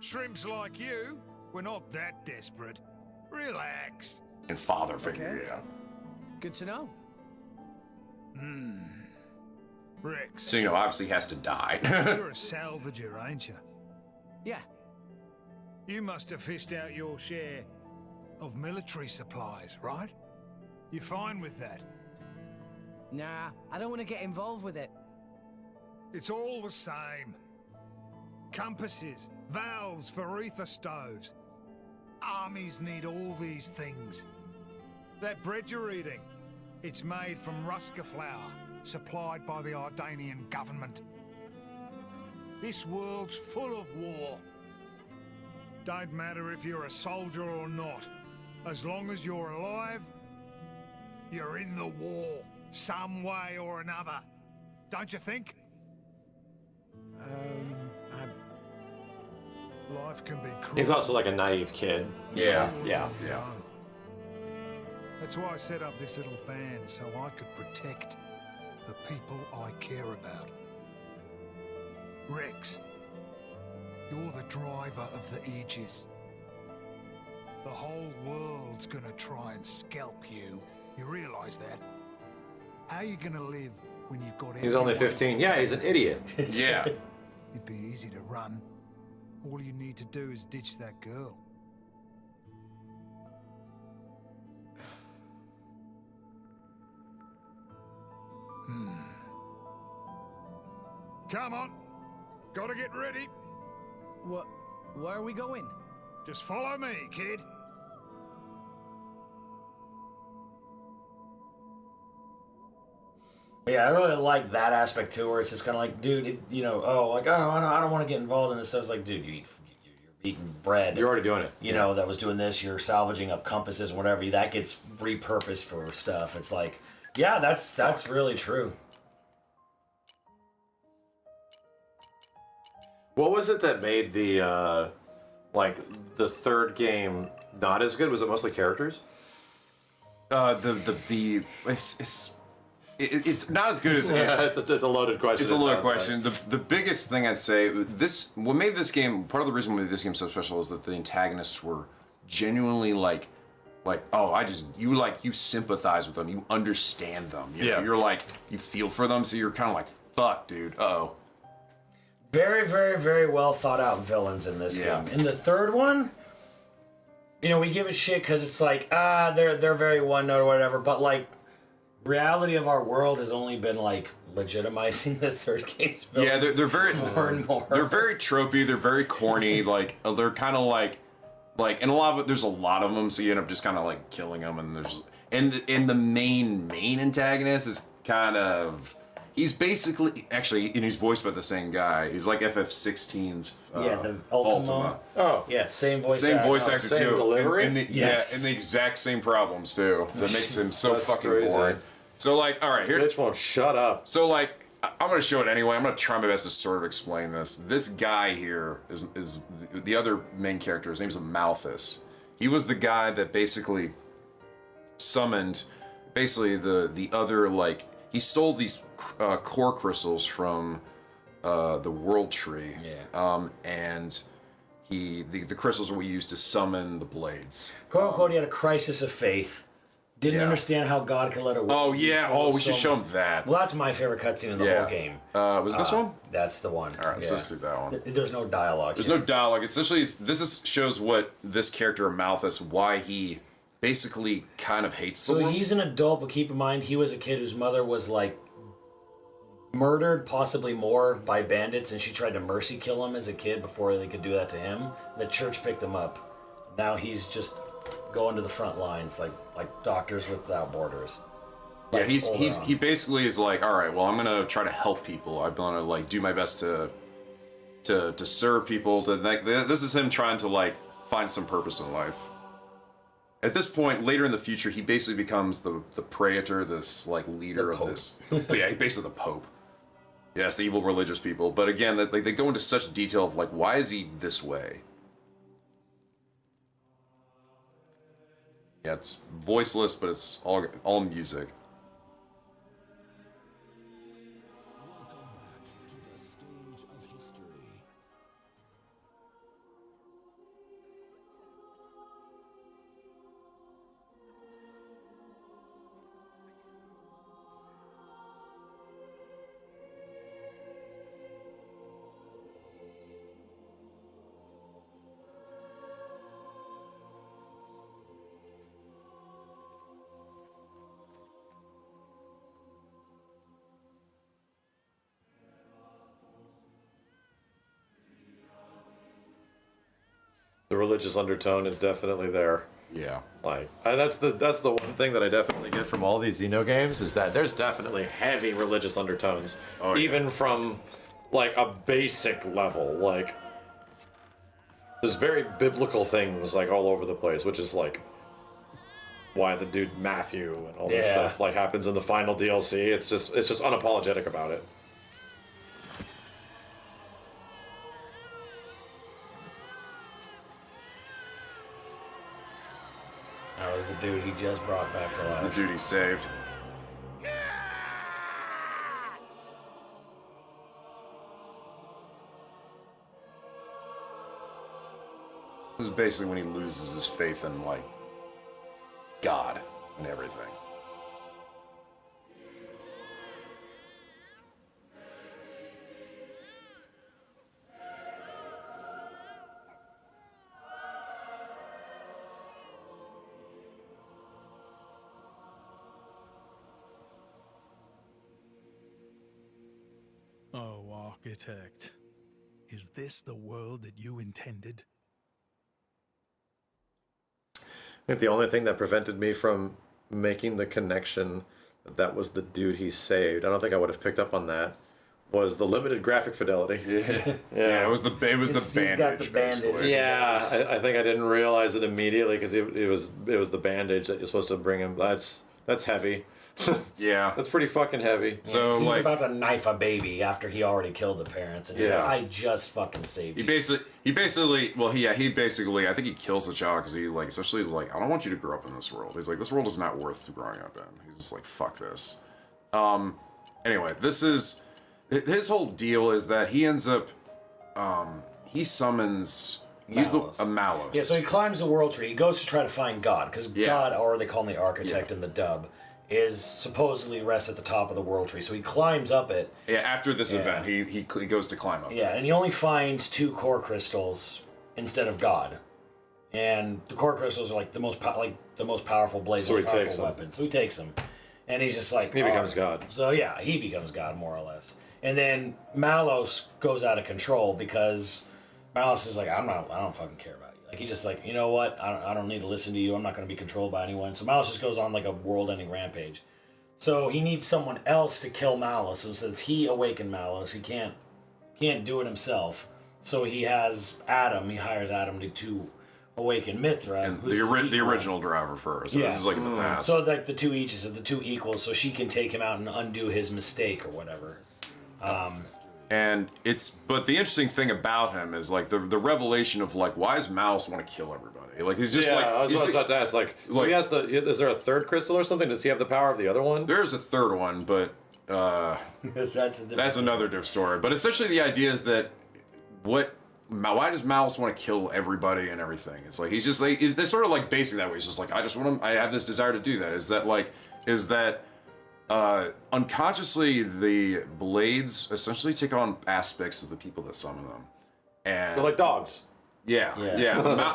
Shrimps like you, we're not that desperate. Relax. And father figure, yeah. Good to know. Rex, So, you know, obviously he has to die. you're a salvager, ain't you? Yeah. You must have fished out your share of military supplies, right? You fine with that? Nah, I don't want to get involved with it. It's all the same. Compasses, valves for ether stoves. Armies need all these things. That bread you're eating, it's made from Ruska flour, supplied by the Ardanian government. This world's full of war. Don't matter if you're a soldier or not. As long as you're alive, you're in the war, some way or another. Don't you think? Life can be cruel. He's also like a naive kid. Yeah. Yeah. Yeah. That's why I set up this little band, so I could protect the people I care about. Rex, you're the driver of the Aegis. The whole world's gonna try and scalp you. You realize that? How are you gonna live when you've got He's only everyone- 15. Yeah, he's an idiot. Yeah. It'd be easy to run. All you need to do is ditch that girl. Come on. Gotta get ready. What? Where are we going? Just follow me, kid. Yeah, I really like that aspect too, where it's just kind of like, dude, I don't want to get involved in this. So I was like, dude, you're eating bread. You're already doing it. You know, that was doing this. You're salvaging up compasses and whatever. That gets repurposed for stuff. It's like, yeah, that's really true. What was it that made the the third game not as good? Was it mostly characters? It's not as good as it's a loaded question. It's a loaded question. Like. The biggest thing I'd say, what made this game, part of the reason what made this game so special is that the antagonists were genuinely like you sympathize with them, you understand them. You're like, you feel for them, so you're kind of like, fuck, dude. Uh-oh. Very, very, very well thought out villains in this game. In the third one, we give it shit because it's like, they're very one note or whatever, but like, reality of our world has only been like legitimizing the third game's villains. Yeah, they're very more and more. They're very tropey. They're very corny. Like they're kind of like, and a lot of it. There's a lot of them, so you end up just kind of like killing them. And the main antagonist is kind of. He's basically and he's voiced by the same guy. He's like FF16's. The Ultima. Oh, yeah, same voice actor same too. delivery. And the exact same problems too. That makes him so fucking boring. So like, all right, here. Bitch won't shut up. So like, I'm gonna show it anyway. I'm gonna try my best to sort of explain this. This guy here is the other main character. His name's Malthus. He was the guy that basically summoned, the other like. He stole these core crystals from the World Tree. Yeah. And the crystals were used to summon the blades. Quote unquote, he had a crisis of faith. Didn't understand how God could let it work. Oh yeah. Oh, we should show him that. Well, that's my favorite cutscene in the whole game. Was it this one? That's the one. All right, let's do that one. There's no dialogue. There's no dialogue. Essentially, shows what this character Malthus, why he basically kind of hates the world. So he's an adult, but keep in mind he was a kid whose mother was like murdered, possibly more, by bandits, and she tried to mercy kill him as a kid before they could do that to him. The church picked him up. Now he's just going to the front lines, like Doctors Without Borders. Yeah, he basically is like, all right, well, I'm gonna try to help people. I'm gonna like do my best to serve people. This is him trying to like find some purpose in life. At this point, later in the future, he basically becomes the praetor, this like leader of this. Yeah, basically the Pope. Yes, the evil religious people. But again, they go into such detail of like, why is he this way? Yeah, it's voiceless, but it's all music. The religious undertone is definitely there. Yeah. Like, and that's the one thing that I definitely get from all these Xeno games is that there's definitely heavy religious undertones, even from like a basic level. Like, there's very biblical things like all over the place, which is like why the dude Matthew and all this stuff like happens in the final DLC. It's just unapologetic about it. That was the dude he just brought back to life. That was the dude he saved. This is basically when he loses his faith in, like, God and everything. Oh, Architect. Is this the world that you intended? I think the only thing that prevented me from making the connection that was the dude he saved, I don't think I would have picked up on that, was the limited graphic fidelity. Yeah, it was the bandage, basically. Yeah, I think I didn't realize it immediately because it was the bandage that you're supposed to bring him. That's heavy. Yeah, that's pretty fucking heavy. So he's about to knife a baby after he already killed the parents, and he's like, "I just fucking saved you." He basically, I think he kills the child because he like essentially is like, "I don't want you to grow up in this world." He's like, "This world is not worth growing up in." He's just like, "Fuck this." Anyway, this is his whole deal is that he ends up, he summons. He's a Malus. Yeah, so he climbs the world tree. He goes to try to find God because God, or they call him the Architect in the dub, is supposedly rests at the top of the world tree. So he climbs up it. Yeah, after this event, he goes to climb up. Yeah, and he only finds 2 core crystals instead of God, and the core crystals are like the most powerful blades, So he most powerful takes them. weapon. So he takes them, and he's just like He becomes God. So yeah, he becomes God more or less. And then Malos goes out of control because Malos is like, I don't fucking care about you. Like, he's just like, you know what? I don't need to listen to you. I'm not going to be controlled by anyone. So Malos just goes on like a world-ending rampage. So he needs someone else to kill Malos. So since he awakened Malos, he can't do it himself. So he has Adam. He hires Adam to awaken Mithra, And who's the original driver first. So this is like in the past. So like the 2 each is the 2 equals, so she can take him out and undo his mistake or whatever. And but the interesting thing about him is like the revelation of like, why does Mouse want to kill everybody? Like, he's just like, I was about to ask, like, so he has is there a third crystal or something? Does he have the power of the other one? There's a third one, but that's another different story. But essentially the idea is that why does Mouse want to kill everybody and everything? It's like, he's just like, they're sort of like basing that way. He's just like, I have this desire to do that. Is that unconsciously the blades essentially take on aspects of the people that summon them, and they're like dogs. Yeah.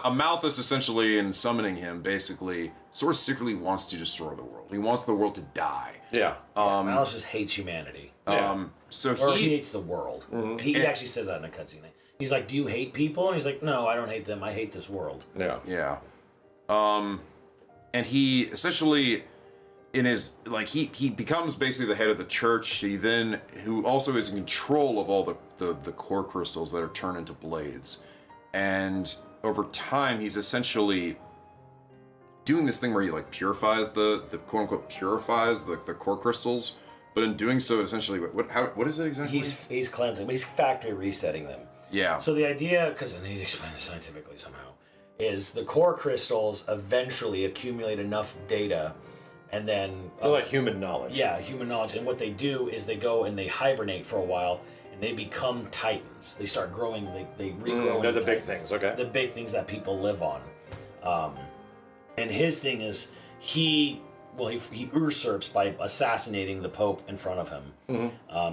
A Malthus essentially, in summoning him, basically sort of secretly wants to destroy the world. He wants the world to die. Yeah. Malus just hates humanity. So he hates the world. He actually says that in a cutscene. He's like, "Do you hate people?" And he's like, "No, I don't hate them. I hate this world." Yeah. And he essentially, in his he becomes basically the head of the church. Who also is in control of all the core crystals that are turned into blades. And over time, he's essentially doing this thing where he like purifies the quote unquote purifies the core crystals. But in doing so, essentially, what is it exactly? He's cleansing, but he's factory resetting them. Yeah. So the idea, and he's explained this scientifically somehow, is the core crystals eventually accumulate enough data, and then they're like human knowledge. Yeah, human knowledge. And what they do is they go and they hibernate for a while, and they become titans. They start growing. They regrow. They're the big titans. things. Okay. The big things that people live on. And his thing is he usurps by assassinating the Pope in front of him.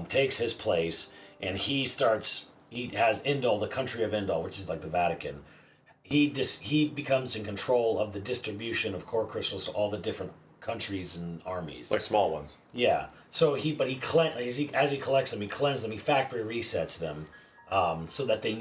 Takes his place, and he has Indol, the country of Indol, which is like the Vatican. He becomes in control of the distribution of core crystals to all the different countries and armies. Like small ones. Yeah. So as he collects them, he cleanses them, he factory resets them, so that they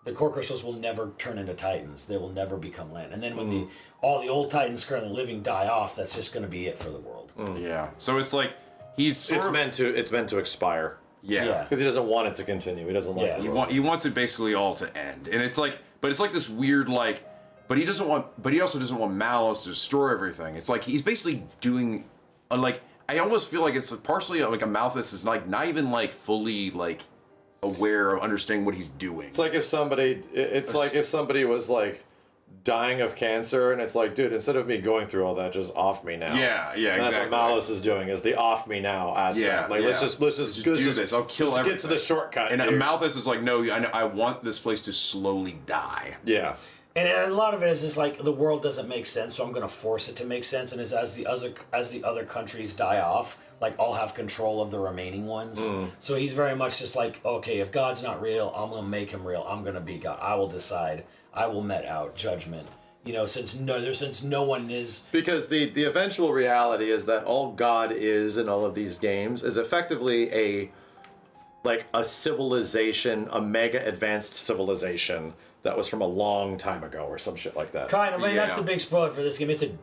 the core crystals will never turn into Titans. They will never become land. And then when all the old Titans currently living die off, that's just going to be it for the world. Yeah. So it's like it's meant to expire. Yeah. Because he doesn't want it to continue. He doesn't like it. He wants it basically all to end. And it's like, but it's like this weird like, but he also doesn't want Malus to destroy everything. It's like he's basically doing, like, I almost feel like it's partially like a Malthus is like not even like fully like aware of understanding what he's doing. It's like if somebody was like dying of cancer, and it's like, dude, instead of me going through all that, just off me now. Yeah, exactly. That's what Malus is doing, is the off me now aspect. Yeah, like let's just do this. I'll kill everything. Get to the shortcut. And Malthus is like, no, I want this place to slowly die. Yeah. And a lot of it is just like the world doesn't make sense, so I'm going to force it to make sense. And as the other countries die off, like I'll have control of the remaining ones. So he's very much just like, okay, if God's not real, I'm going to make him real. I'm going to be God. I will decide. I will met out judgment. You know, since no one is, because the eventual reality is that all God is in all of these games is effectively a civilization, a mega advanced civilization that was from a long time ago or some shit like that. Kind of. I mean, that's the big spoiler for this game. It's a dude.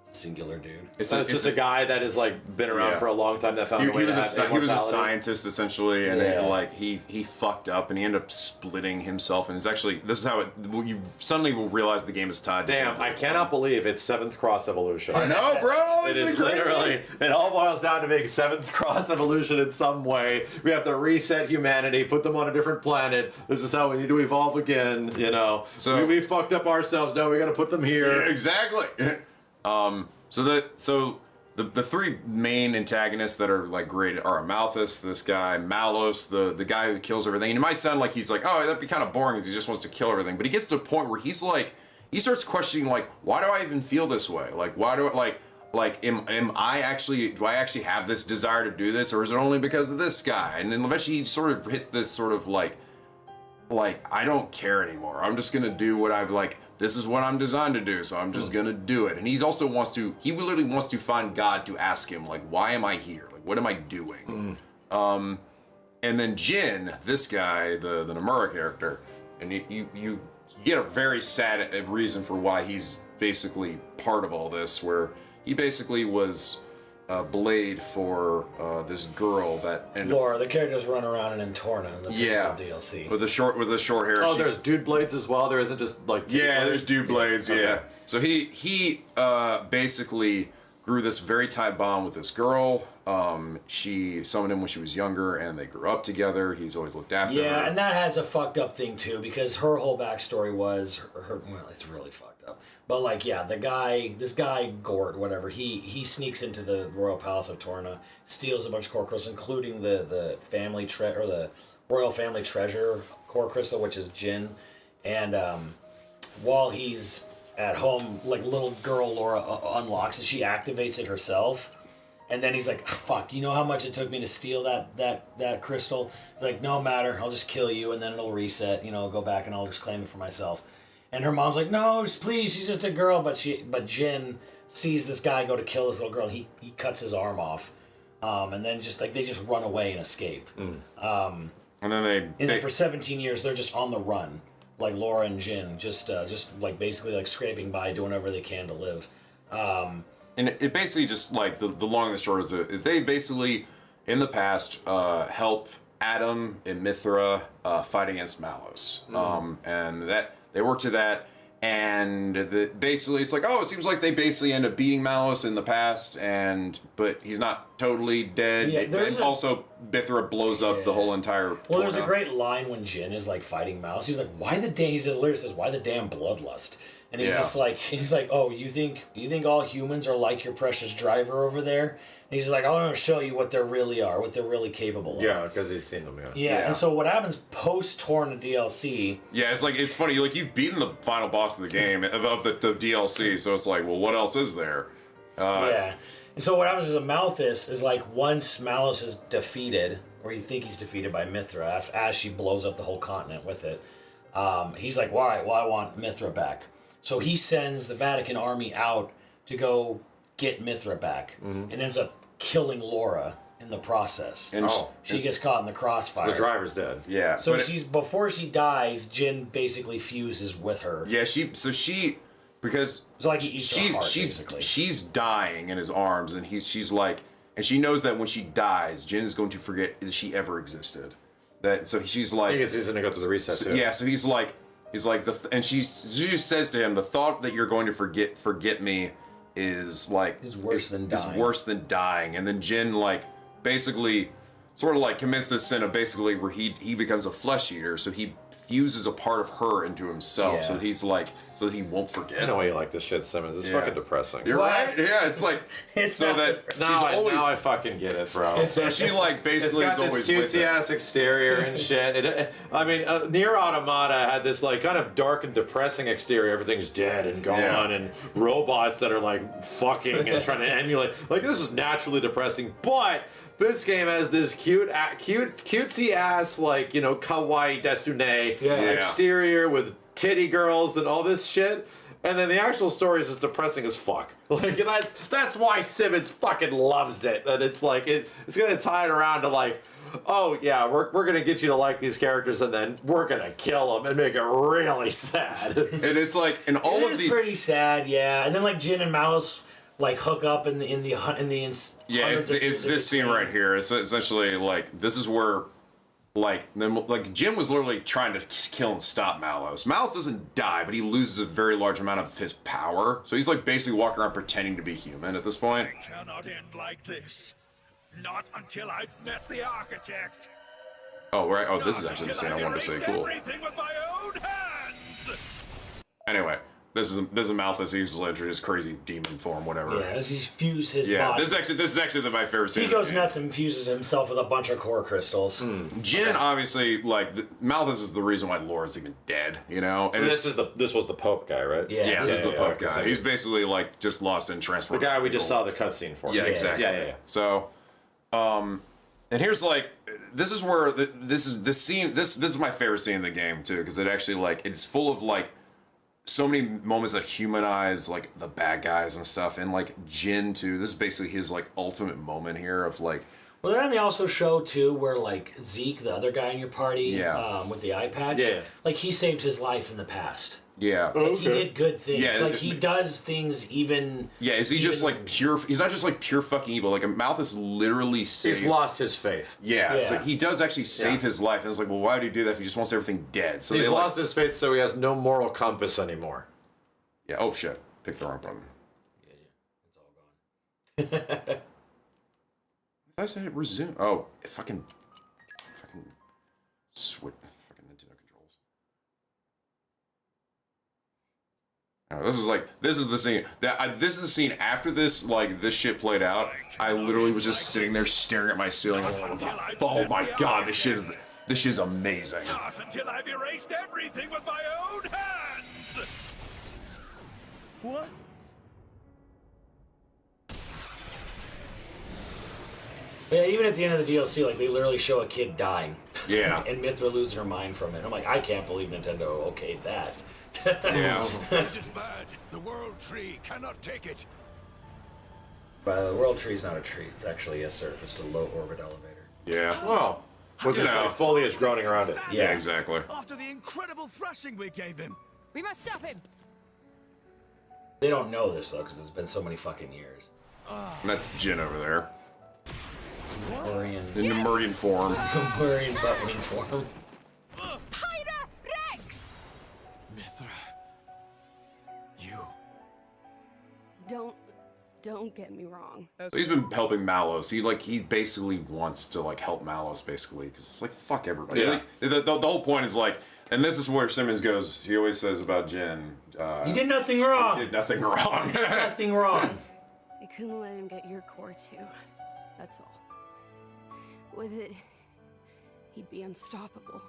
It's a singular dude. It's just a guy that has like been around for a long time that found a way he was to he was a scientist essentially, and he fucked up and he ended up splitting himself. And it's actually this is how you suddenly will realize the game is tied. Damn, I cannot believe it's 7th Cross Evolution. I know, bro. It is literally. It all boils down to being 7th Cross Evolution in some way. We have to reset humanity, put them on a different planet. This is how we need to evolve again. You know, so we fucked up ourselves. Now we got to put them here. Yeah, exactly. So the three main antagonists that are like great are Malthus, this guy, Malus, the guy who kills everything. And it might sound like he's like, oh, that'd be kind of boring because he just wants to kill everything. But he gets to a point where he's like, he starts questioning like, why do I even feel this way? Like, why do I am I actually, do I actually have this desire to do this, or is it only because of this guy? And then eventually he sort of hits this sort of like I don't care anymore. I'm just gonna do what I've like. This is what I'm designed to do, so I'm just gonna do it. And he also he literally wants to find God to ask him, like, why am I here? Like, what am I doing? And then Jin, this guy, the Nomura character, and you get a very sad reason for why he's basically part of all this, where he basically was Blade for this girl that Laura, the characters run around in Entorna in the DLC with the short hair. Oh, there's dude blades as well. There isn't just like there's dude blades. Yeah. Okay. So he basically grew this very tight bond with this girl. She summoned him when she was younger, and they grew up together. He's always looked after her. Yeah, and that has a fucked up thing too, because her whole backstory was well, it's really fucked up. But like, this guy Gort, whatever, he sneaks into the royal palace of Torna, steals a bunch of core crystals, including the family the royal family treasure core crystal, which is Jin. And while he's at home, like little girl Laura unlocks it, she activates it herself. And then he's like, fuck, you know how much it took me to steal that crystal? He's like, no matter, I'll just kill you and then it'll reset, I'll go back and I'll just claim it for myself. And her mom's like, no, just please, she's just a girl. But Jin sees this guy go to kill this little girl, and he cuts his arm off. And then they just run away and escape. And then then for 17 years, they're just on the run. Like Laura and Jin, just like basically like scraping by, doing whatever they can to live. And it basically just like the long and the short is that they basically in the past help Adam and Mithra fight against Malus, and that they work to that, and basically it's like, oh, it seems like they basically end up beating Malus in the past, but he's not totally dead. Yeah, and also Mithra blows up the whole entire. Well, there's a great line when Jin is like fighting Malus. He's like, why the damn? He says, why the damn bloodlust? And he's just like, oh, you think all humans are like your precious driver over there? And he's like, I want to show you what they really are, what they're really capable of. Yeah, because he's seen them. Yeah, and so what happens post Torna DLC? Yeah, it's funny. Like you've beaten the final boss of the game of the DLC, so it's like, well, what else is there? And so what happens is Malthus is like, once Malus is defeated, or you think he's defeated by Mithra, as she blows up the whole continent with it, he's like, all right, well, I want Mithra back. So he sends the Vatican army out to go get Mithra back, and ends up killing Laura in the process. And she gets caught in the crossfire. So the driver's dead. Yeah. So before she dies, Jin basically fuses with her. Yeah, because so like he eats her heart, basically. she's dying in his arms, and she's like, and she knows that when she dies, Jin is going to forget that she ever existed. So she's like, he's gonna go through the reset too. Yeah, so he's like, and she just says to him, the thought that you're going to forget me is like worse than dying. Is worse than dying. And then Jin like basically sort of like commits this sin of basically where he becomes a flesh eater, so he fuses a part of her into himself, so he's like, so that he won't forget. I know why you like this shit, Simmons. It's fucking depressing. You're right. Yeah, it's like so that now I fucking get it, bro. So she like basically it's got is always this cutesy ass exterior and shit. Nier Automata had this like kind of dark and depressing exterior. Everything's dead and gone, and robots that are like fucking and trying to emulate. Like this is naturally depressing, but this game has this cutesy ass like kawaii desune exterior with titty girls and all this shit, and then the actual story is just depressing as fuck. Like that's why Simmons fucking loves it. That it's like it's gonna tie it around to like, oh yeah, we're gonna get you to like these characters, and then we're gonna kill them and make it really sad. And it's like, and all of these pretty sad, yeah. And then like Jin and Malice like hook up in the it's this scene right here. It's essentially like this is where like Jim was literally trying to kill and stop Malus. Malus doesn't die, but he loses a very large amount of his power. So he's like basically walking around pretending to be human at this point. It cannot end like this. Not until I've met the architect. Oh right. Oh, this is actually the scene I wanted to say. Cool. Everything with my own hands. Anyway. This is Malthus. He uses his crazy demon form, whatever. Yeah, as he's fused his body. Yeah, this is actually my favorite scene. He goes nuts and fuses himself with a bunch of core crystals. Jin obviously Malthus is the reason why Laura's even dead. So this was the Pope guy, right? Yeah, this is the Pope guy. He's basically like just lost in transformation. The guy we just saw the cutscene for. Yeah, exactly. Yeah. So, and here's like this is where this is my favorite scene in the game too, because it actually like it's full of like so many moments that humanize like the bad guys and stuff, and like Jin too. This is basically his like ultimate moment here of like. Well, then they also show too where like Zeke, the other guy in your party, with the eye patch, like he saved his life in the past. Yeah, like he did good things. Yeah, like he does things even. Yeah, is he just like pure? He's not just like pure fucking evil. Like Malthus literally saved. He's lost his faith. Yeah, so he does actually save his life, and it's like, well, why would he do that if he just wants everything dead? So he's lost his faith, so he has no moral compass anymore. Yeah. Oh shit! Pick the wrong button. It's all gone. If I said it resume. Oh, fucking switch. Fucking Nintendo controls. This is the scene this is the scene after this this shit played out. I literally was just sitting there staring at my ceiling. Oh my god, this shit is amazing. Not until I've erased everything with my own hands. What? Yeah, even at the end of the DLC, like they literally show a kid dying. Yeah. And Mithra losing her mind from it. I'm like, I can't believe Nintendo okayed that. Yeah. This is bad. The world tree cannot take it. But the world tree is not a tree. It's actually a surfaced a low orbit elevator. Yeah. Well, with just like foliage growing around it. Yeah, exactly. After the incredible thrashing we gave him. We must stop him. They don't know this though, because it's been so many fucking years. And that's Jin over there. Lemurian. In Lemurian form. Lemurian butt-wing form. Pyra Rex! Mithra. You. Don't get me wrong. So he's been helping Malos. He basically wants to help Malos basically because it's like fuck everybody. Yeah. The whole point is and this is where Simmons goes. He always says about Jin. You did nothing wrong. Did nothing wrong. Did nothing wrong. I couldn't let him get your core too. That's all. With it, he'd be unstoppable.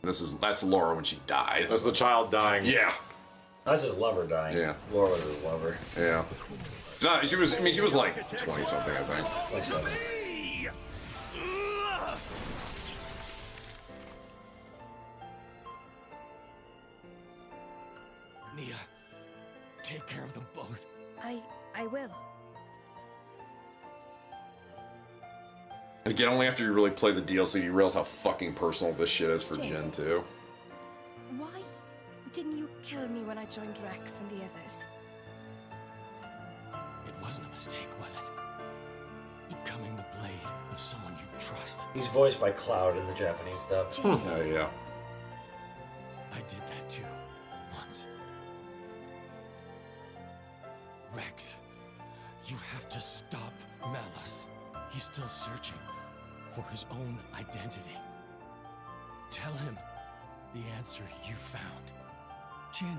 That's Laura when she died. That's the child dying. Yeah. That's his lover dying. Yeah. Laura was his lover. Yeah. No, she was like 20 something, I think. Like 7. Nia, take care of them both. I will. And again, only after you really play the DLC, you realize how fucking personal this shit is for Jin too. Why didn't you kill me when I joined Rex and the others? It wasn't a mistake, was it? Becoming the blade of someone you trust. He's voiced by Cloud in the Japanese dub. Oh yeah. I did that too, once. Rex, you have to stop Malus. He's still searching for his own identity. Tell him the answer you found. Jin.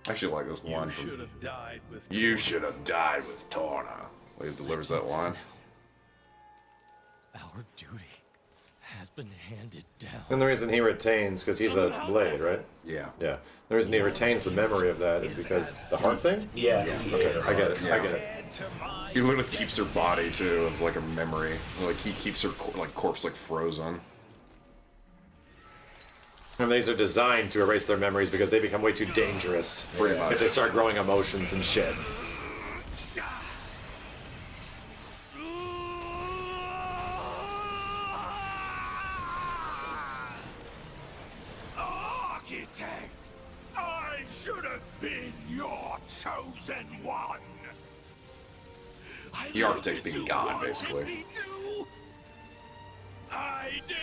I actually like this line. You should have died with. You should have died with Torna. He delivers that line. Our duty has been handed down. And the reason he retains, because he's a blade, right? Yeah. Yeah. The reason he retains the memory of that is because the heart thing? Yeah. Okay, I get it. Yeah. I get it. He literally keeps her body too. It's like a memory. Like he keeps her corpse like frozen. And these are designed to erase their memories because they become way too dangerous Pretty much. if they start growing emotions and shit. Architect, I should have been your chosen one. The architect being God, basically. I did.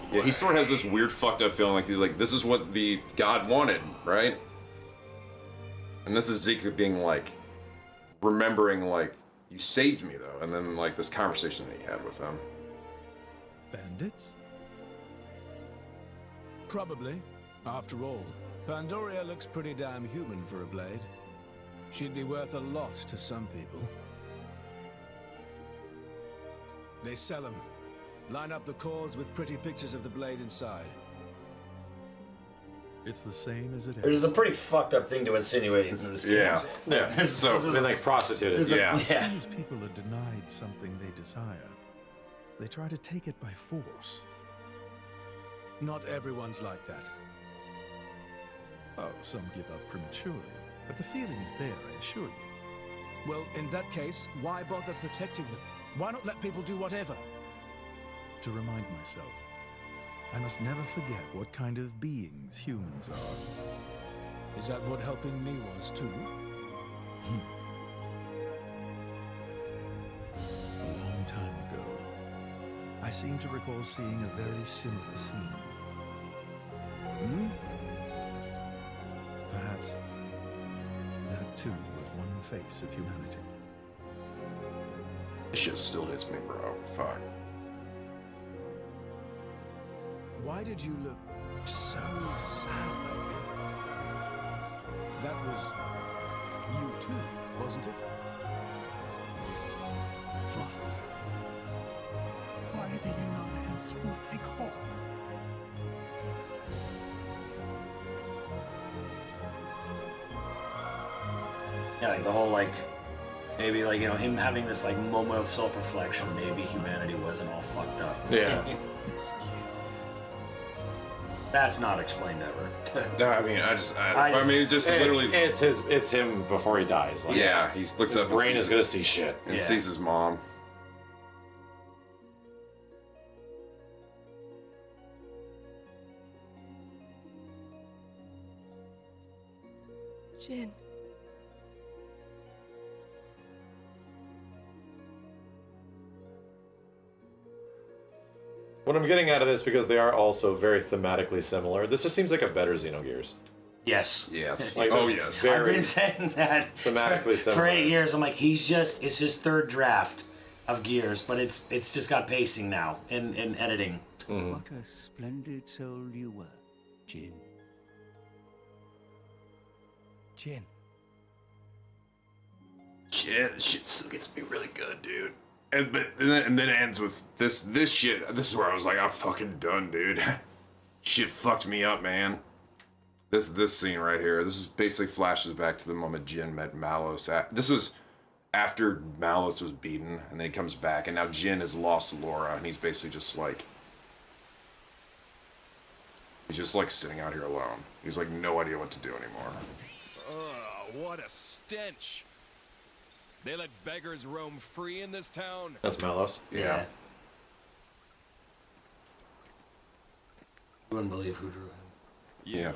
Yeah, he sort of has this weird fucked up feeling like this is what the God wanted, right? And this is Zeke being like, remembering like, you saved me though, and then like this conversation that he had with him. Bandits? Probably. After all, Pandoria looks pretty damn human for a blade. She'd be worth a lot to some people. They sell them. Line up the cords with pretty pictures of the blade inside. It's the same as it is. Which is a pretty fucked up thing to insinuate into this game. Yeah. Yeah. So they like prostituted. Yeah. As soon as people are denied something they desire, they try to take it by force. Not everyone's like that. Oh, some give up prematurely, but the feeling is there, I assure you. Well, in that case, why bother protecting them? Why not let people do whatever? To remind myself, I must never forget what kind of beings humans are. Is that what helping me was too? A long time ago, I seem to recall seeing a very similar scene. Perhaps that too was one face of humanity. This shit still hits me, bro. Fuck. Why did you look so sad like that? That was you too, wasn't it? Father, why do you not answer my call? Yeah, like the whole like, maybe like, you know, him having this like moment of self-reflection, maybe humanity wasn't all fucked up. Yeah. That's not explained ever. No, I mean, I mean, it's just literally. It's him before he dies. Like, Yeah, he looks his up. brain is gonna see shit. And sees his mom. Jin. What I'm getting out of this, because they are also very thematically similar, this just seems like a better Xenogears. Yes. Yes. Like, Oh, this yes. I've very been saying that thematically similar. for 8 years. I'm like, it's his third draft of Gears, but it's just got pacing now in editing. What a splendid soul you were, Jin. Jin. Shit, this shit still gets me really good, dude. And then it ends with this shit. This is where I was like, I'm fucking done, dude. Shit fucked me up, man. This scene right here. This is basically flashes back to the moment Jin met Malus. This was after Malus was beaten, and then he comes back, and now Jin has lost Laura, and he's basically just like, he's just like sitting out here alone. He's like no idea what to do anymore. what a stench. They let beggars roam free in this town. That's Malos. Yeah. You wouldn't believe who drew him. Yeah.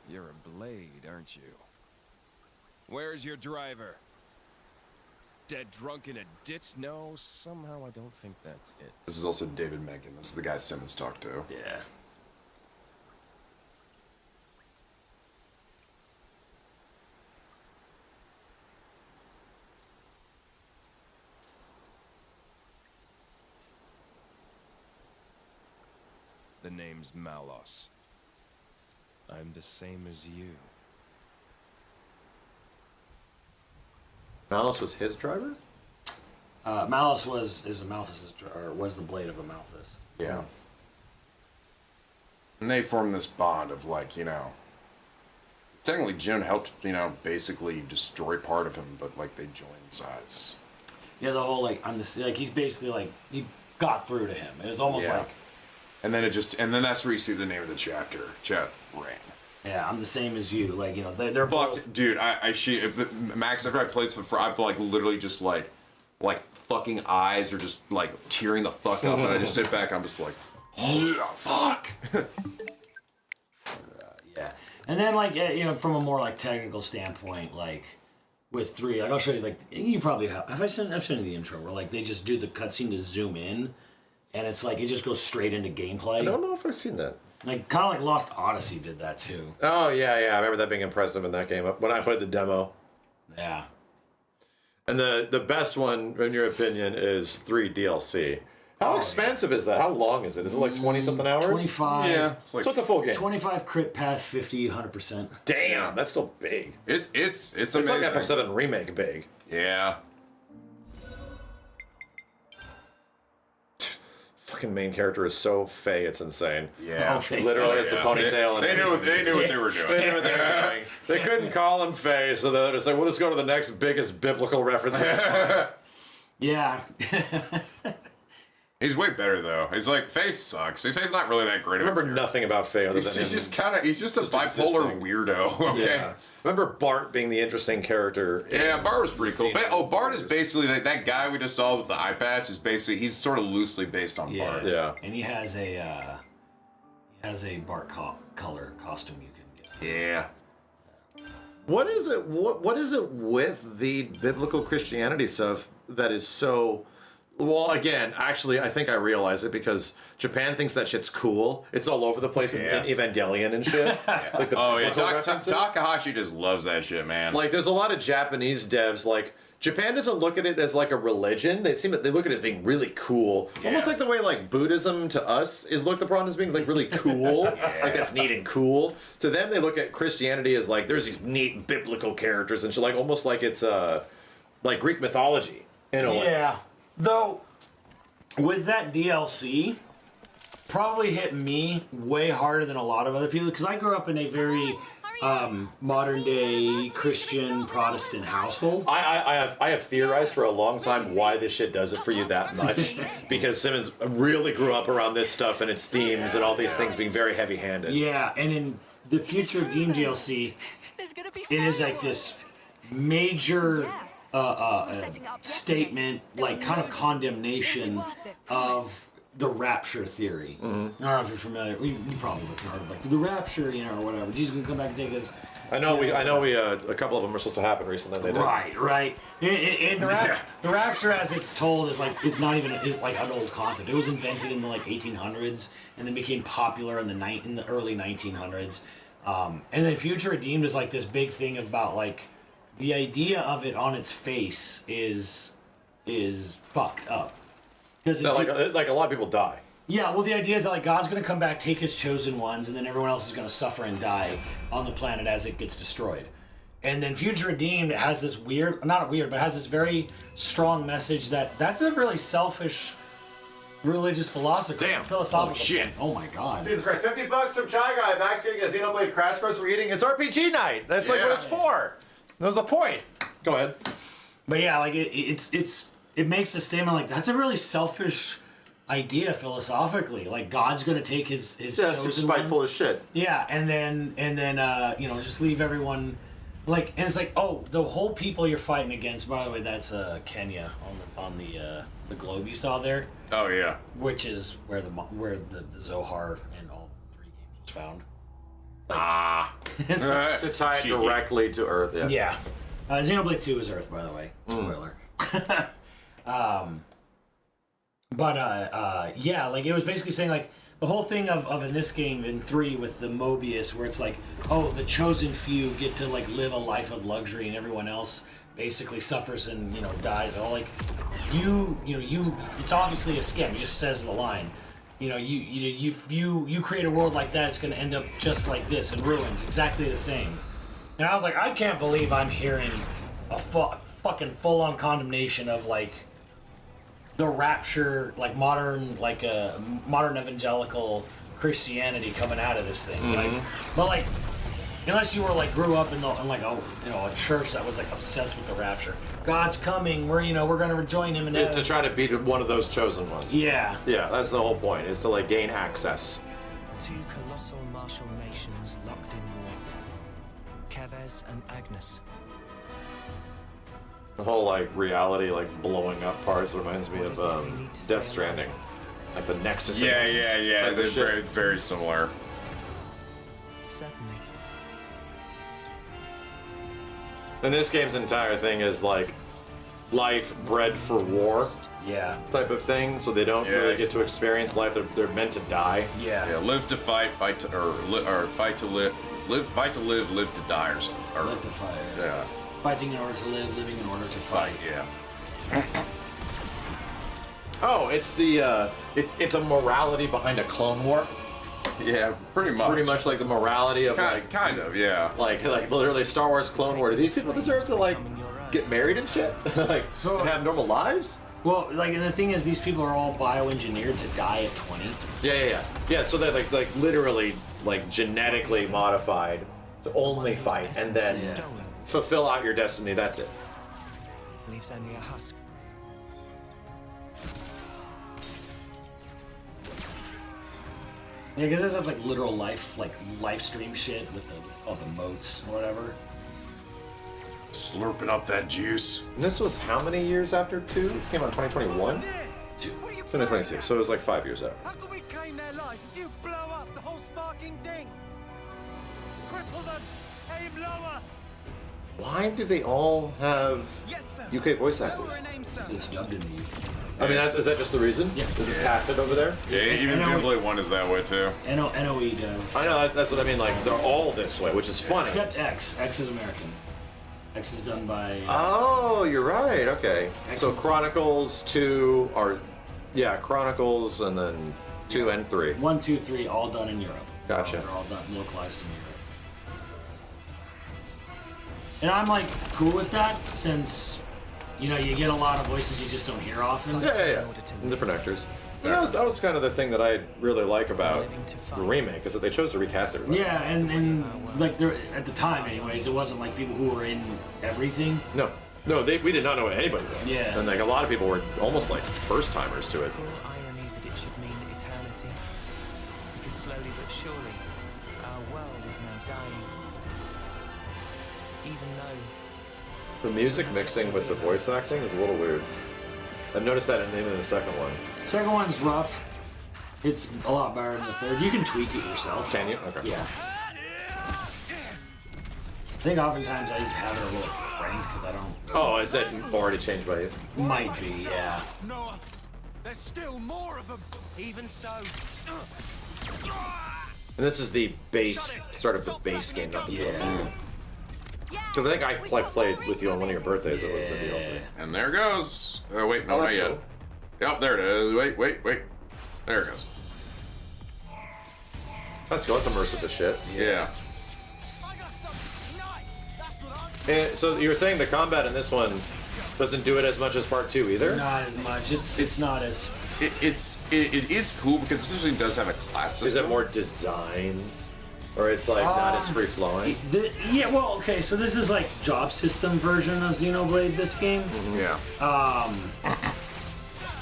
You're a blade, aren't you? Where's your driver? Dead drunk in a ditch? No, somehow I don't think that's it. This is also David Mencken. This is the guy Simmons talked to. Yeah. The name's Malos. I'm the same as you. Malos was his driver? Malos was the blade of a Malthus. Yeah. And they formed this bond of like, you know, technically June helped, you know, basically destroy part of him, but like they joined sides. Yeah, the whole like he's basically like he got through to him. It was almost like. And then that's where you see the name of the chapter. Chat Rain. Yeah, I'm the same as you. Like, you know, they're both. Dude, Max, after I played this before, I'm like literally just like fucking eyes are just like tearing the fuck up, and I just sit back and I'm just like, oh, fuck. Yeah. And then, like, you know, from a more like technical standpoint, like with 3, like I'll show you, like, you probably have. I've shown you the intro where like they just do the cutscene to zoom in, and it's like it just goes straight into gameplay. I don't know if I've seen that. Like, kind of like Lost Odyssey did that too. Oh, yeah. I remember that being impressive in that game when I played the demo. Yeah. And the best one, in your opinion, is 3 DLC. How expansive is that? How long is it? Is it like 20-something hours? 25. Yeah. So it's a full game. 25 crit path, 50, 100%. Damn, that's still big. It's amazing. Like FF7 Remake big. Yeah. Fucking main character is so fey, it's insane. Yeah. Literally, it's the ponytail. They knew what they were doing. They knew what they were doing. They couldn't call him Faye, so they're just like, we'll just go to the next biggest biblical reference. Yeah. He's way better though. He's like, Faye sucks. Faye's not really that great. I remember nothing about Faye other than he's just a bipolar weirdo. Okay. Yeah. Remember Bart being the interesting character. Yeah, Bart was pretty cool. Bart is basically that guy we just saw with the eye patch. Is basically he's sort of loosely based on Bart. Yeah. And he has a Bart color costume you can get. Yeah. What is it? What is it with the biblical Christianity stuff that is so? Well, again, actually, I think I realize it because Japan thinks that shit's cool. It's all over the place in Evangelion and shit. Like Takahashi just loves that shit, man. Like, there's a lot of Japanese devs. Like, Japan doesn't look at it as like a religion. They look at it as being really cool, almost like the way like Buddhism to us is looked upon as being like really cool, like that's neat and cool. To them, they look at Christianity as like there's these neat biblical characters and shit, like almost like it's like Greek mythology in a way. Yeah. Though, with that DLC, probably hit me way harder than a lot of other people because I grew up in a very modern day Christian Protestant household. I have theorized for a long time why this shit does it for you that much because Simmons really grew up around this stuff and its themes and all these things being very heavy handed. Yeah, and in the Future of Doom DLC, it is like this major statement, like kind of condemnation of the rapture theory. I don't know if you're familiar. You probably looked heard of like the rapture, you know, or whatever. Jesus gonna come back and take us. I know we a couple of them were supposed to happen recently. They did. Right. And the rapture, as it's told, is not even like an old concept. It was invented in the like 1800s and then became popular in the early 1900s. And then Future Redeemed is like this big thing about like. The idea of it on its face is fucked up. Because like a lot of people die. Yeah, well, the idea is that like God's gonna come back, take his chosen ones, and then everyone else is gonna suffer and die on the planet as it gets destroyed. And then Future Redeemed has this has this very strong message that's a really selfish religious philosophy. Damn. Philosophical. Oh, shit. Oh my god. Jesus Christ, $50 from Chai Guy. Max getting a Xenoblade Crash Course we're eating. It's RPG night. That's like what it's for. There's a point. Go ahead. But yeah, like it makes a statement like that's a really selfish idea philosophically. Like God's gonna take his chosen spiteful ones. as shit. Yeah, and then you know just leave everyone Like, and it's like, oh, the whole people you're fighting against. By the way, that's Kenya on the globe you saw there. Oh yeah. Which is where the Zohar in all 3 games was found. To tie it directly to Earth. Yeah. Yeah. Xenoblade 2 is Earth, by the way. Spoiler. Yeah, like it was basically saying like the whole thing of in this game in 3 with the Mobius, where it's like, oh, the chosen few get to like live a life of luxury and everyone else basically suffers and dies. All like you it's obviously a scam. It just says the line. You create a world like that, it's going to end up just like this in ruins, exactly the same. And I was like, I can't believe I'm hearing a fucking full-on condemnation of like the rapture, like modern evangelical Christianity coming out of this thing. Like, but like, unless you were like grew up in a church that was like obsessed with the rapture, God's coming. We're gonna rejoin Him. And is to try to be one of those chosen ones. Yeah. Yeah, that's the whole point. Is to like gain access. 2 colossal martial nations locked in war. Kevez and Agnes. The whole like reality like blowing up parts reminds me of Death Stranding, like the Nexus. Yeah. They're very, very similar. Certainly. And this game's entire thing is like life bred for war. Yeah. Type of thing. So they don't really get to experience life. They're meant to die. Yeah. Live to fight, fight to fight to live, fight to live, live to die, or something. Or, live to fight. Yeah. Fighting in order to live, living in order to fight. Yeah. Oh, it's the it's a morality behind a clone war. Yeah, pretty much. Pretty much like the morality of kind of, yeah. Like literally Star Wars Clone War. Do these people deserve to like get married and shit? Like and have normal lives? Well, like, and the thing is, these people are all bioengineered to die at 20. Yeah. So they're like literally like genetically modified to only fight and then fulfill out your destiny. That's it. Leaves only a husk. Yeah, because this is like literal life, like Lifestream shit with all the moats or whatever. Slurping up that juice. And this was how many years after 2? It came out in 2021? 2022, so it was like 5 years out. How can we claim their life if you blow up the whole sparking thing? Cripple them! Aim lower! Why do they all have UK voice actors? It's dubbed in the UK. I mean, is that just the reason? Yeah. Is this casted over there? Yeah, even Xenoblade 1 is that way too. NOE does. I know, that's what I mean, like, they're all this way, which is funny. Except X. X is American. X is done by... Oh, you're right, okay. So Chronicles 2 are... Yeah, Chronicles and then 2 and 3. 1, 2, 3, all done in Europe. Gotcha. They're all done, localized in Europe. And I'm like cool with that since, you get a lot of voices you just don't hear often. Yeah. And different actors. And that was kind of the thing that I really like about the remake, is that they chose to recast everybody. Yeah, and like at the time anyways, it wasn't like people who were in everything. No, we did not know what anybody was. Yeah. And like a lot of people were almost like first timers to it. Irony that it should mean eternity. Because slowly but surely, our world is now dying. Even though The music mixing with the voice acting is a little weird. I've noticed that in the second one. Second one's rough. It's a lot better than the third. You can tweak it yourself. Can you? Okay. Yeah. I think oftentimes I have it a little cranked because I don't... Oh, is that already changed by you? Might be, yeah. Noah, there's still more of them. Even so. And this is the base, start of the base game, not the DLC. Because I think I played with you on one of your birthdays. It was the DLC. And there it goes. Oh, wait, no, not yet. Cool. Yep, there it is. Wait. There it goes. That's cool. That's immersive as shit. Yeah. And so you were saying the combat in this one doesn't do it as much as part 2 either? Not as much. It's not as... It is cool because it essentially does have a class system. Is it more design? Or it's like not as free flowing? Yeah, well, okay, so this is like job system version of Xenoblade, this game. Yeah.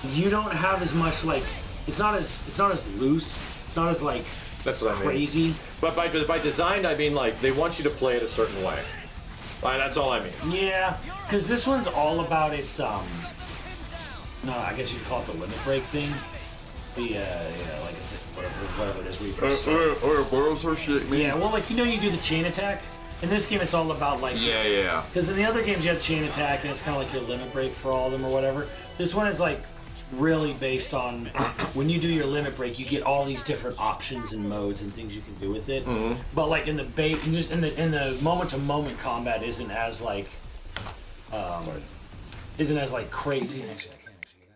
You don't have as much like it's not as loose. It's not as like that's what crazy. I mean. But by design, I mean like they want you to play it a certain way. That's all I mean. Yeah, because this one's all about its no, I guess you'd call it the limit break thing. The like I said, whatever it is where you press start. Borrows her shit, man. Yeah, well, like you do the chain attack. In this game, it's all about like yeah. Because in the other games, you have chain attack, and it's kind of like your limit break for all of them or whatever. This one is like really based on when you do your limit break, you get all these different options and modes and things you can do with it. Mm-hmm. But like in the in the moment to moment combat isn't as like crazy. Actually, I can't actually get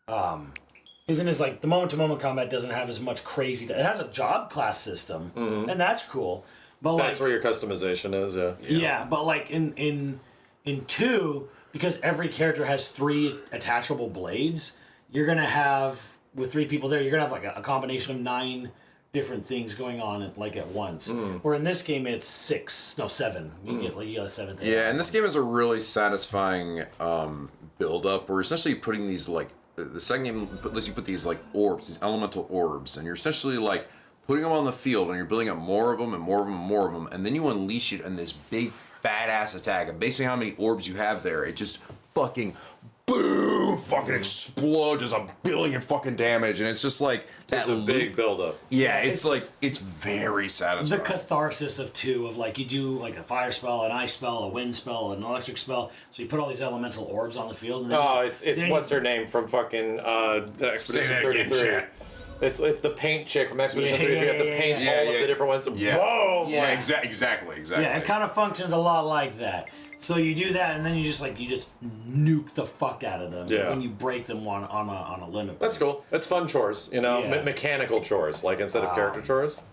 out of that. Isn't as like the moment to moment combat doesn't have as much crazy. It has a job class system, and that's cool. But that's where your customization is, yeah. Yeah, but like in 2, because every character has 3 attachable blades, you're gonna have with 3 people there, you're gonna have like a combination of 9 different things going on like at once. Where in this game it's 7. You get a 7th. Yeah, and this game is a really satisfying build up. Where essentially putting these like the second game lets you put these like orbs, these elemental orbs, and you're essentially like putting them on the field, and you're building up more of them and more of them and more of them, and then you unleash it in this big fat ass attack. And based on how many orbs you have there, it just fucking boom, fucking explodes, does 1 billion fucking damage, and it's just like that's a big build up. Yeah, it's like it's very satisfying. The catharsis of 2 of like you do like a fire spell, an ice spell, a wind spell, an electric spell. So you put all these elemental orbs on the field. And then it's what's her name from fucking Expedition 33. It's the paint chick from Expedition 33. You have to paint all of the different ones. And boom! Yeah, exactly. Yeah, it kind of functions a lot like that. So you do that, and then you just nuke the fuck out of them when you break them on a limit. That's cool. It's fun chores, mechanical chores, like instead of character chores.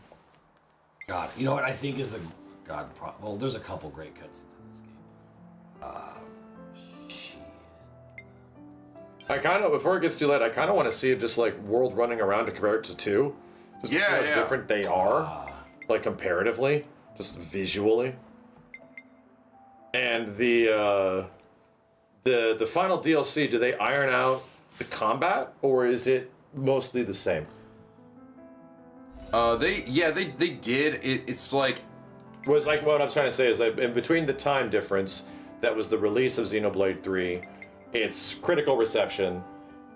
God, you know what I think is well, there's a couple great cutscenes in this game. I kind of, before it gets too late, I kind of want to see just like world running around to compare it to 2. Just to see how different they are, like comparatively, just visually. And the final DLC, do they iron out the combat, or is it mostly the same? They did. It's like was like what I'm trying to say is that in between the time difference that was the release of Xenoblade 3. Its critical reception,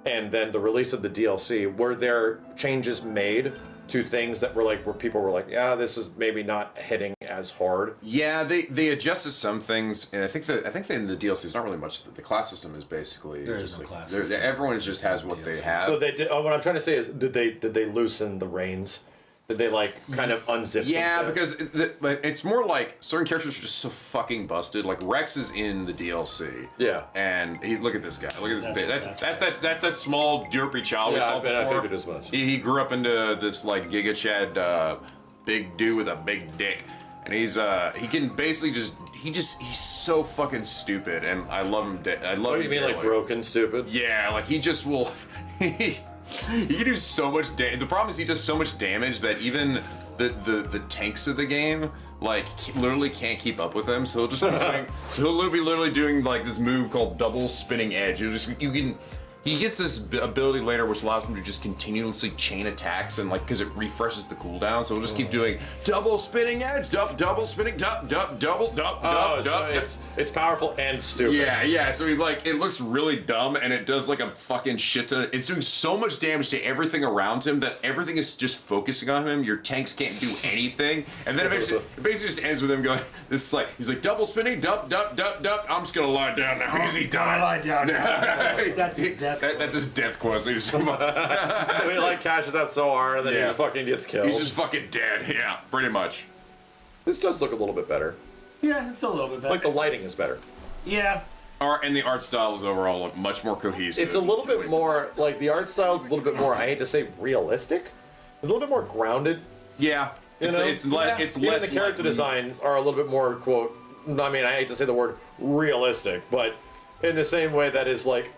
and then the release of the DLC, were there changes made to things that were like, where people were like, yeah, this is maybe not hitting as hard? Yeah, they adjusted some things, and I think in the DLC it's not really much. The class system is basically just like, class system. Everyone just has what they have. So they did. What I'm trying to say is, did they loosen the reins? Did they like kind of unzip? Yeah, because it's more like certain characters are just so fucking busted. Like Rex is in the DLC. Yeah, and look at this guy. Look at this. That's that small derpy child. Yeah, I figured as much. He grew up into this like Giga Chad big dude with a big dick, and he can basically he's so fucking stupid, and I love him. I love him. You mean like broken stupid? Yeah, like he just will. He can do so much damage. The problem is he does so much damage that even the tanks of the game like literally can't keep up with him. So he'll just be doing, literally doing like this move called double spinning edge. He gets this ability later which allows him to just continuously chain attacks and like because it refreshes the cooldown. So he'll just keep doing double spinning edge, double spinning, double. It's powerful and stupid. Yeah. So he like it looks really dumb and it does like a fucking shit ton. It's doing so much damage to everything around him that everything is just focusing on him. Your tanks can't do anything, and then it basically just ends with him going. This is like he's like double spinning, dup. I'm just gonna lie down now because he died. Lie down. That's his death. That's his death quest. So he like cashes out so hard and then he just fucking gets killed. He's just fucking dead. Yeah, pretty much. This does look a little bit better. Yeah, it's a little bit better. Like the lighting is better. Yeah. And the art style is overall much more cohesive. It's a little bit more like the art style is a little bit more. I hate to say realistic. A little bit more grounded. Yeah. It's less. Even the character designs are a little bit more quote. I mean, I hate to say the word realistic, but in the same way that is like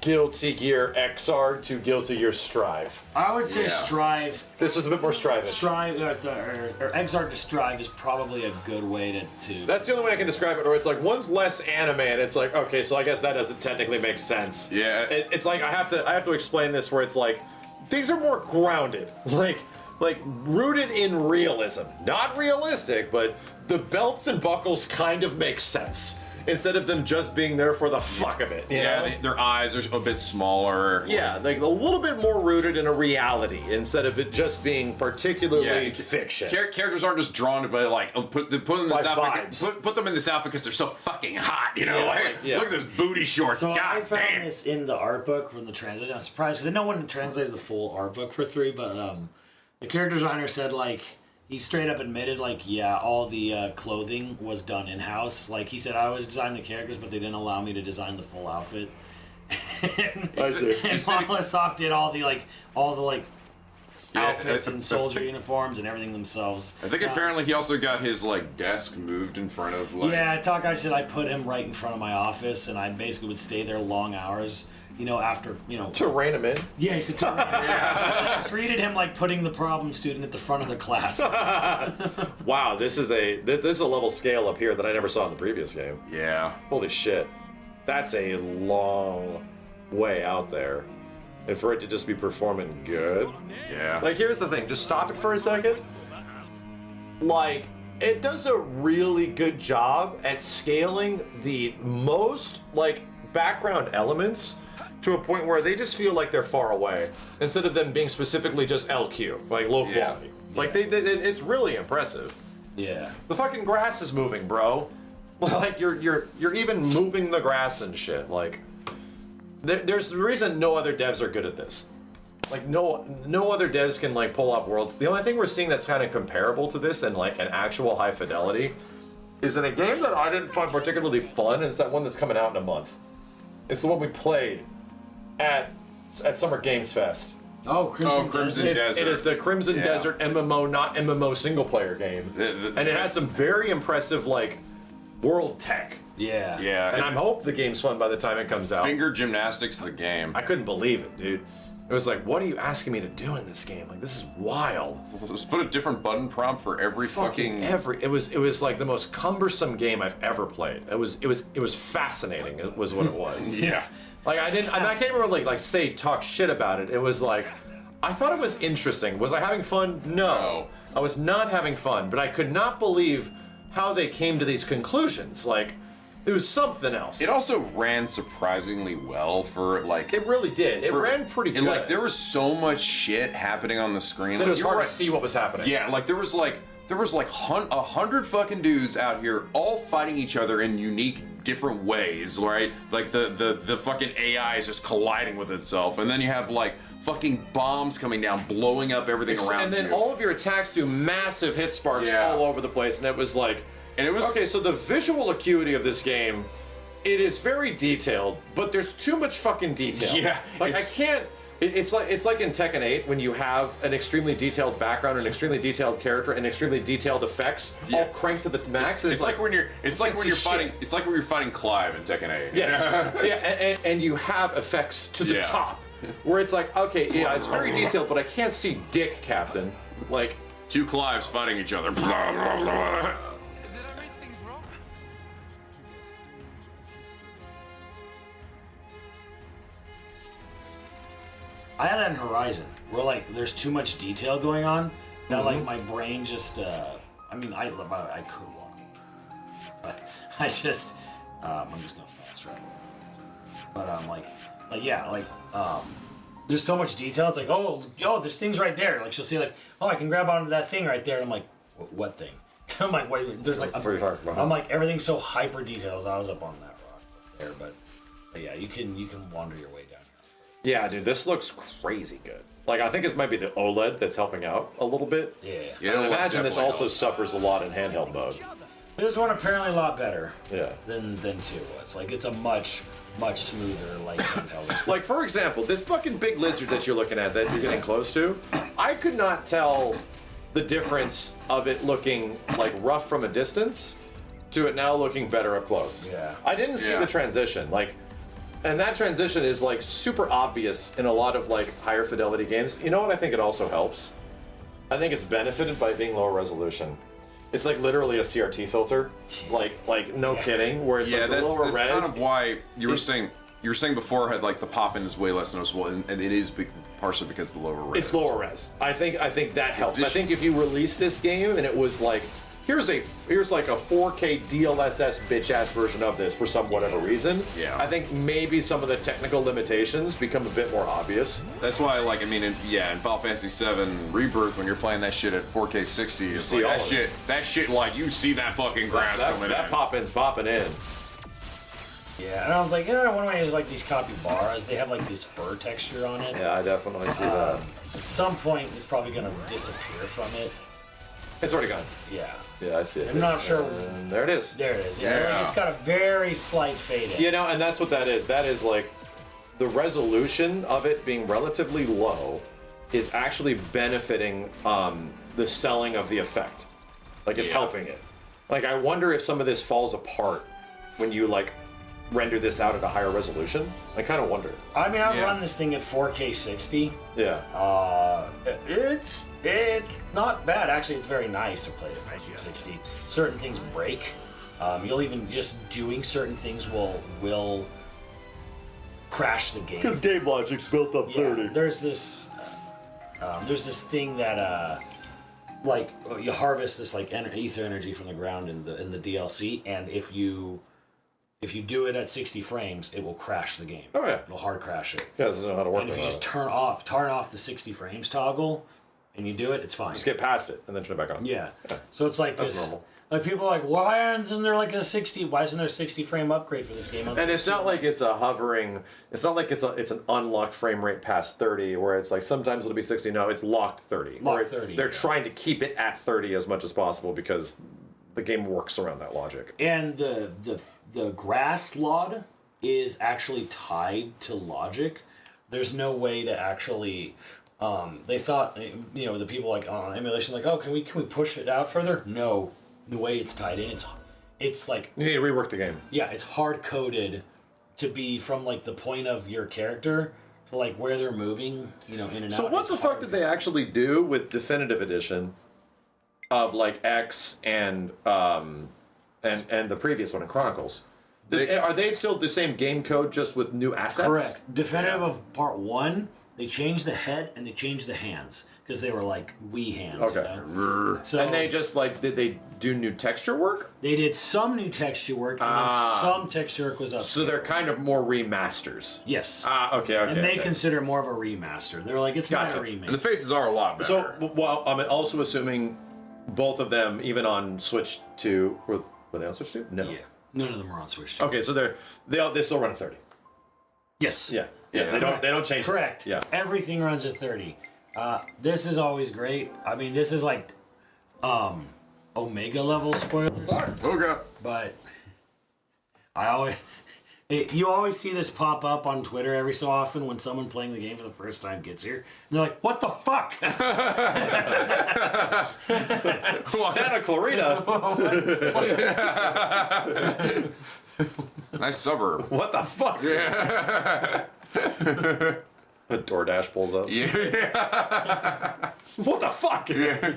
Guilty Gear XR to Guilty Gear Strive. I would say Strive. This is a bit more Strive-ish. Strive or XR to Strive is probably a good way to. That's the only way I can describe it. Or it's like one's less anime, and it's like okay, so I guess that doesn't technically make sense. Yeah. It's like I have to explain this where it's like things are more grounded. Like like rooted in realism. Not realistic, but the belts and buckles kind of make sense. Instead of them just being there for the fuck of it. You know? Their eyes are a bit smaller. Yeah, like a little bit more rooted in a reality instead of it just being particularly fiction. Characters aren't just drawn to by like put them in this outfit. Put them in this outfit because they're so fucking hot. You know, look at those booty shorts. So God I found damn. this in the art book from the translation. I'm surprised because no one translated the full art book for 3, but the character designer said like. He straight up admitted, like, yeah, all the clothing was done in-house. Like, he said, I always designed the characters, but they didn't allow me to design the full outfit. and Monolith Soft did all the outfits and soldier uniforms and everything themselves. I think apparently he also got his, like, desk moved in front of, like... Yeah, Talk said I put him right in front of my office, and I basically would stay there long hours. You know, after, you know... To rein him in? Yeah, he said to rein him in. I treated him like putting the problem student at the front of the class. Wow, this is a level scale up here that I never saw in the previous game. Yeah. Holy shit. That's a long way out there. And for it to just be performing good. Yeah. Like, here's the thing. Just stop it for a second. Like, it does a really good job at scaling the most, like, background elements to a point where they just feel like they're far away instead of them being specifically just LQ, like low quality. Like it's really impressive. Yeah. The fucking grass is moving, bro. Like you're even moving the grass and shit. Like there's the reason no other devs are good at this. Like no other devs can like pull off worlds. The only thing we're seeing that's kind of comparable to this and like an actual high fidelity is in a game that I didn't find particularly fun, and it's that one that's coming out in a month. It's the one we played at Summer Games Fest. Oh, Crimson Desert. It is the Crimson Desert MMO, not MMO single player game. And it has some very impressive, like, world tech. Yeah. Yeah. And I hope the game's fun by the time it comes out. Finger gymnastics of the game. I couldn't believe it, dude. It was like, what are you asking me to do in this game? Like, this is wild. Let's put a different button prompt for every fucking... It was like the most cumbersome game I've ever played. It was fascinating. It was what it was. Yeah. Like I can't really like talk shit about it. It was like, I thought it was interesting. Was I having fun? No. I was not having fun, but I could not believe how they came to these conclusions. Like, it was something else. It also ran surprisingly well for like... It really did. It ran pretty good. And like, there was so much shit happening on the screen. That like, it was hard to see what was happening. Yeah, like there was like 100 fucking dudes out here all fighting each other in unique different ways, right? Like the fucking AI is just colliding with itself, and then you have like fucking bombs coming down, blowing up everything around you. And then all of your attacks do massive hit sparks all over the place, and it was like... And it was... Okay, so the visual acuity of this game, it is very detailed, but there's too much fucking detail. Yeah. Like, I can't... It's like in Tekken 8 when you have an extremely detailed background, an extremely detailed character, and extremely detailed effects all cranked to the max. It's like when you're fighting Clive in Tekken 8. Yes. Yeah, and you have effects to the top. Where it's like, okay, yeah, it's very detailed, but I can't see dick, Captain. Like, two Clives fighting each other. Blah, blah, blah. I had that in Horizon, where like there's too much detail going on. That like my brain just, I mean, I could walk, but I just, I'm just gonna fast travel. But there's so much detail. It's like, oh, there's things right there. Like she'll see like, oh, I can grab onto that thing right there. And I'm like, what thing? I'm like, wait, there's like, I'm like, everything's so hyper detailed. I was up on that rock there, but yeah, you can wander your way down. Yeah, dude, this looks crazy good. Like, I think it might be the OLED that's helping out a little bit. Yeah. I imagine this also suffers a lot in handheld mode. This one apparently a lot better. Yeah. Than 2 was. Like, it's a much smoother, like, handheld. Like, for example, this fucking big lizard that you're looking at that you're getting close to, I could not tell the difference of it looking, like, rough from a distance to it now looking better up close. Yeah. I didn't see the transition. Like, and that transition is like super obvious in a lot of like higher fidelity games. You know what I think it also helps? I think it's benefited by being lower resolution. It's like literally a CRT filter, like no kidding, where it's like the lower res. That's kind of why you were saying you were saying before had like the pop in is way less noticeable, and it is partially because of the lower res. It's lower res. I think that helps. I think if you release this game and it was like, here's like a 4K DLSS bitch ass version of this for some whatever reason. Yeah. I think maybe some of the technical limitations become a bit more obvious. That's why, like, I mean, in Final Fantasy VII Rebirth, when you're playing that shit at 4K 60, it's see like all that shit, like, you see that fucking grass coming in. That pop-in's popping in. Yeah, and I was like, one way is like these capybaras, they have like this fur texture on it. Yeah, I definitely see that. At some point, it's probably going to disappear from it. It's already gone. Yeah. Yeah, I see it. I'm not sure. There it is. There it is. Yeah. It's got a very slight fade in. You know, and that's what that is. That is like the resolution of it being relatively low is actually benefiting the selling of the effect. Like it's helping it. Like I wonder if some of this falls apart when you like render this out at a higher resolution. I kind of wonder. I mean, I've run this thing at 4K 60. Yeah. It's not bad. Actually, it's very nice to play at 4K 60. Certain things break. You'll even just doing certain things will crash the game. Because game logic's built up 30. There's this thing that like you harvest this like ether energy from the ground in the DLC, and if you do it at 60 frames, it will crash the game. Oh yeah, it'll hard crash it. Yeah, it doesn't know how to work. And if you just turn off the 60 frames toggle, and you do it, it's fine. Just get past it and then turn it back on. Yeah. So it's like that's this. Normal. Like people are like, why isn't there like a 60? Why isn't there a 60 frame upgrade for this game? And it's not like it's a hovering. It's not like it's an unlocked frame rate past 30, where it's like sometimes it'll be 60. No, it's locked 30. Locked 30. They're trying to keep it at 30 as much as possible because the game works around that logic. And the grass LOD is actually tied to logic. There's no way to actually. They thought, the people like on emulation, like, oh, can we push it out further? No, the way it's tied in, it's like you need to rework the game. Yeah, it's hard coded to be from like the point of your character to like where they're moving, in and out. So what the fuck did they actually do with Definitive Edition of like X and the previous one in Chronicles? Are they still the same game code just with new assets? Correct. Definitive of Part 1, they changed the head and they changed the hands because they were like Wii hands. Okay. So, and they just did they do new texture work? They did some new texture work and then some texture work was up. So they're kind of more remasters. Yes. Okay. And they consider it more of a remaster. They're like, it's not a remake. And the faces are a lot better. So, well, I'm also assuming both of them, even on Switch 2, were they on Switch 2? No. Yeah. None of them are on Switch 2. Okay, so they still run at 30. Yes. Yeah. They don't change. Correct. It. Yeah. Everything runs at 30. This is always great. I mean, this is like Omega level spoilers. Okay. But you always see this pop up on Twitter every so often when someone playing the game for the first time gets here. And they're like, what the fuck? Santa Clarita. Nice suburb. What the fuck? Yeah. A DoorDash pulls up. Yeah. What the fuck? Yeah.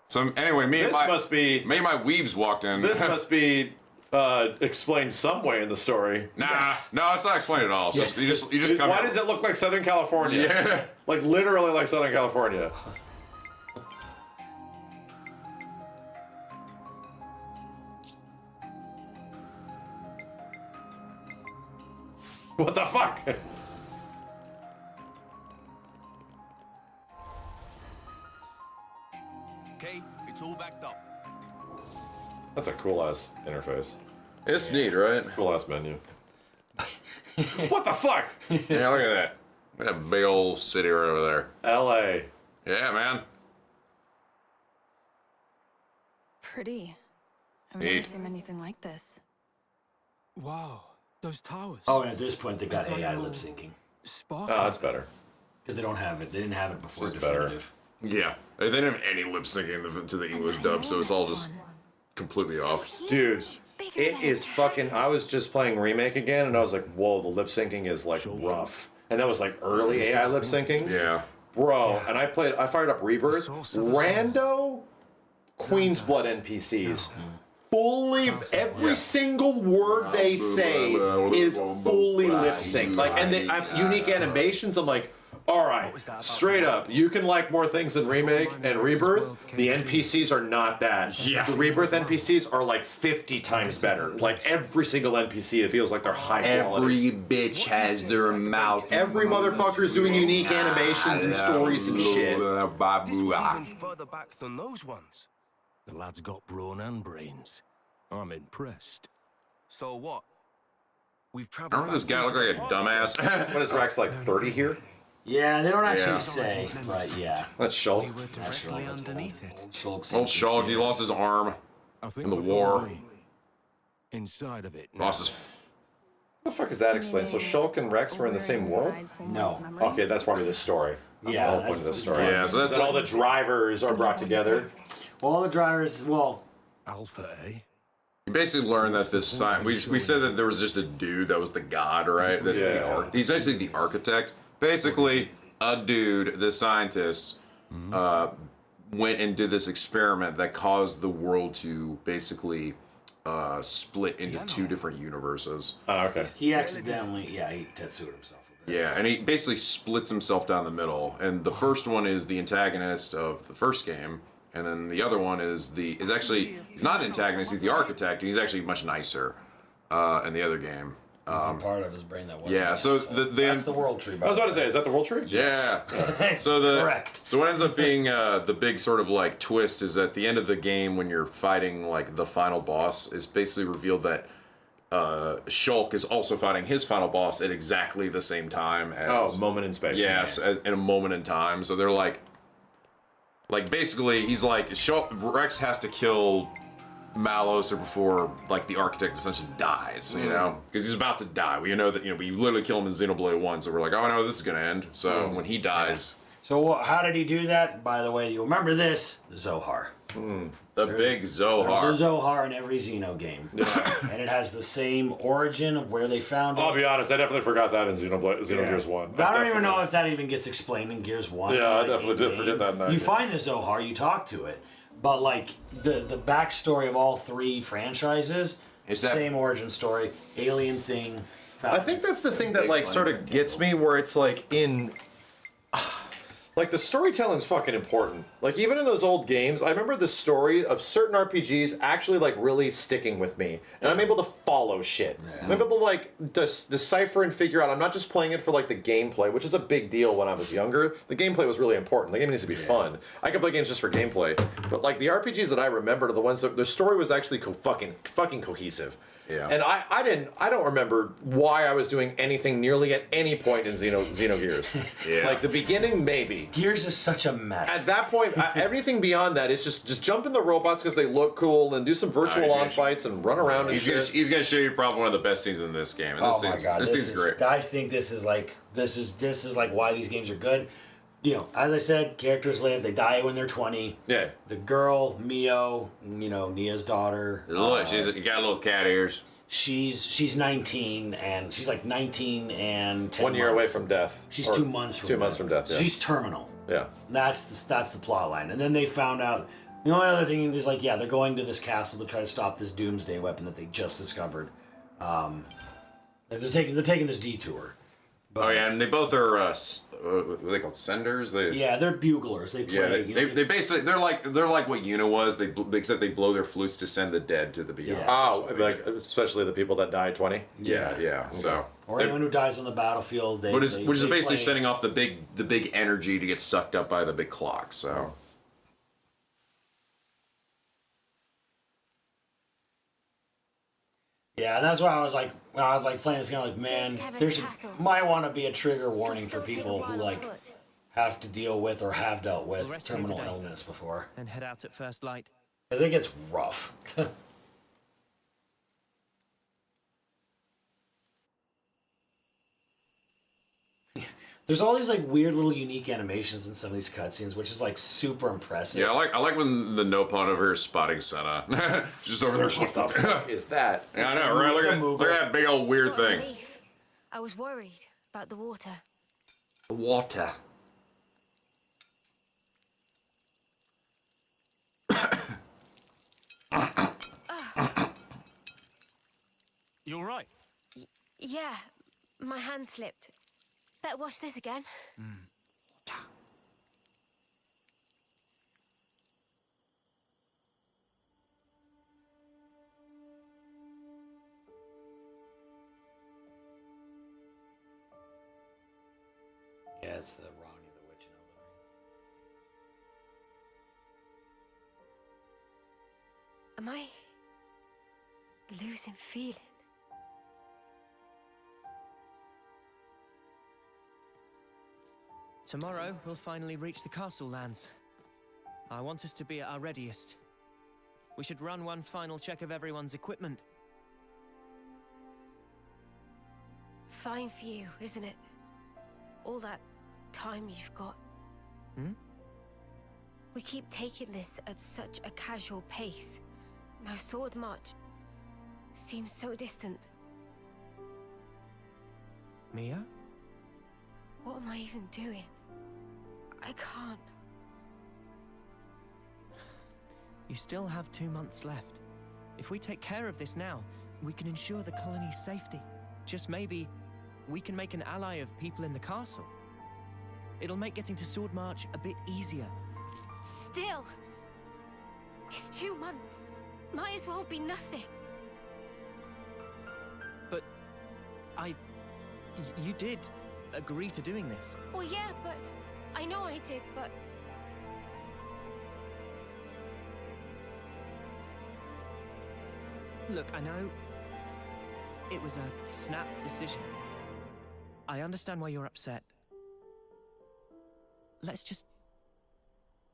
So anyway, me and my weebs walked in. This must be explained some way in the story. No, it's not explained at all. So you just come. Why does it look like Southern California? Yeah. Like literally like Southern California. What the fuck? Okay, it's all backed up. That's a cool ass interface. It's neat, right? Cool ass menu. What the fuck? Yeah, look at that. Look at that big old city right over there. L.A. Yeah, man. Pretty. I've never seen anything like this. Wow, those towers. Oh, and at this point they got AI lip syncing. Oh, that's better. Because they don't have it. They didn't have it before It's Definitive. Yeah, they didn't have any lip syncing to the English dub, so it's all just completely off. Dude, it is fucking. I was just playing Remake again, and I was like, whoa, the lip syncing is like rough. And that was like early AI lip syncing. Yeah. Bro, and I fired up Rebirth. Rando Queen's Blood NPCs fully, every single word they say is fully lip synced. Like, and they have unique animations. I'm like, all right, straight up, you can like more things than Remake and Rebirth. The NPCs are not that. Yeah. The Rebirth NPCs are like 50 times better. Like every single NPC, it feels like they're high quality. Every bitch has their mouth. Every motherfucker's doing unique animations and stories and shit. This was even further back than those ones. The lad's got brawn and brains. I'm impressed. So what? We've traveled. Remember this guy look like a dumbass? What is Rex, like 30 here? Yeah, they don't actually say, but yeah. That's Shulk. That's Shulk. Underneath it. Old Shulk, he lost his arm in the war. Inside of it. Lost his. What the fuck is that explained? So Shulk and Rex were in the same world? No. Okay, that's probably the story. Yeah, That's point of the story. Yeah, so that's that all the drivers are brought together. Well, all the drivers, well, Alpha, eh? You basically learned that this sign. We said that there was just a dude that was the god, right? That's he's basically the architect. Basically, a dude, the scientist, went and did this experiment that caused the world to basically split into two different universes. Oh, okay. he accidentally, he tattooed himself a bit. Yeah, and he basically splits himself down the middle. And the first one is the antagonist of the first game, and then the other one is actually he's not the antagonist, he's the architect, and he's actually much nicer in the other game. This is the part of his brain that wasn't. Yeah, so that's the world tree. I was about to say, is that the world tree? Yeah. Correct. So what ends up being the big sort of like twist is at the end of the game when you're fighting like the final boss, is basically revealed that Shulk is also fighting his final boss at exactly the same time as moment in space. Yes, in a moment in time. So they're like basically he's like Rex has to kill Malos or before like the architect essentially dies, you know, because he's about to die. We know that we literally kill him in Xenoblade 1, so we're like, oh no, this is gonna end. So when he dies, So how did he do that? By the way, you remember this Zohar. The big Zohar. There's a Zohar in every Xeno game, and it has the same origin of where they found it. I'll be honest, I definitely forgot that in Xenogears 1. I don't even know if that even gets explained in Gears 1. Yeah, I definitely did forget that in that You game. find the Zohar, you talk to it, but like the backstory of all three franchises, same origin story, alien thing. I think that's the thing that like sort of gets me, where it's like in like the storytelling's fucking important. Like even in those old games, I remember the story of certain RPGs actually like really sticking with me, and I'm able to follow shit. I'm able to like decipher and figure out. I'm not just playing it for like the gameplay, which is a big deal when I was younger. The gameplay was really important. The game needs to be fun. I could play games just for gameplay, but like the RPGs that I remembered are the ones that the story was actually fucking cohesive. Yeah. And I don't remember why I was doing anything nearly at any point in Xenogears. Yeah. Like the beginning, maybe. Gears is such a mess. At that point, everything beyond that is just jump in the robots because they look cool and do some virtual on fights and run around and shit. He's gonna show you probably one of the best scenes in this game. And Oh my god, this thing's great. I think this is like why these games are good. As I said, characters live, they die when they're 20. Yeah. The girl, Mio, Nia's daughter. Look, you got little cat ears. She's 19 and she's like 19 and 10 1 year away months. from death. She's Or 2 months from 2 months from death. Yeah. She's terminal. Yeah. That's the plot line. And then they found out the only other thing is like, they're going to this castle to try to stop this doomsday weapon that they just discovered. They're taking this detour. Oh yeah, and they both are what are they called, senders? They're buglers. They play. They basically they're like what Una was. Except they blow their flutes to send the dead to the beyond. Like especially the people that die at 20. Yeah. So or anyone who dies on the battlefield. Which is basically setting off the big energy to get sucked up by the big clock. So. Yeah, and that's why I was like, when I was like playing this game, like, man, might want to be a trigger warning for people who like have to deal with or have dealt with terminal illness before. And head out at first light. Because it gets rough. There's all these like weird little unique animations in some of these cutscenes, which is like super impressive. Yeah, I like when the Nopon over here is spotting Senna. Just over there. What the fuck is that? Yeah, I know, right? Look at that big old weird thing. I was worried about the water. Water. You all right? Yeah, my hand slipped. Better wash this again. Yeah, it's the Ronnie the Witch and Elden Ring. Am I losing feeling? Tomorrow, we'll finally reach the castle lands. I want us to be at our readiest. We should run one final check of everyone's equipment. Fine for you, isn't it? All that time you've got. Hmm? We keep taking this at such a casual pace. Now Sword March seems so distant. Mia? What am I even doing? I can't. You still have 2 months left. If we take care of this now, we can ensure the colony's safety. Just maybe, we can make an ally of people in the castle. It'll make getting to Sword March a bit easier. Still! It's 2 months. Might as well be nothing. But... you did agree to doing this. Well, yeah, but... I know I did, but... Look, I know... it was a snap decision. I understand why you're upset. Let's just...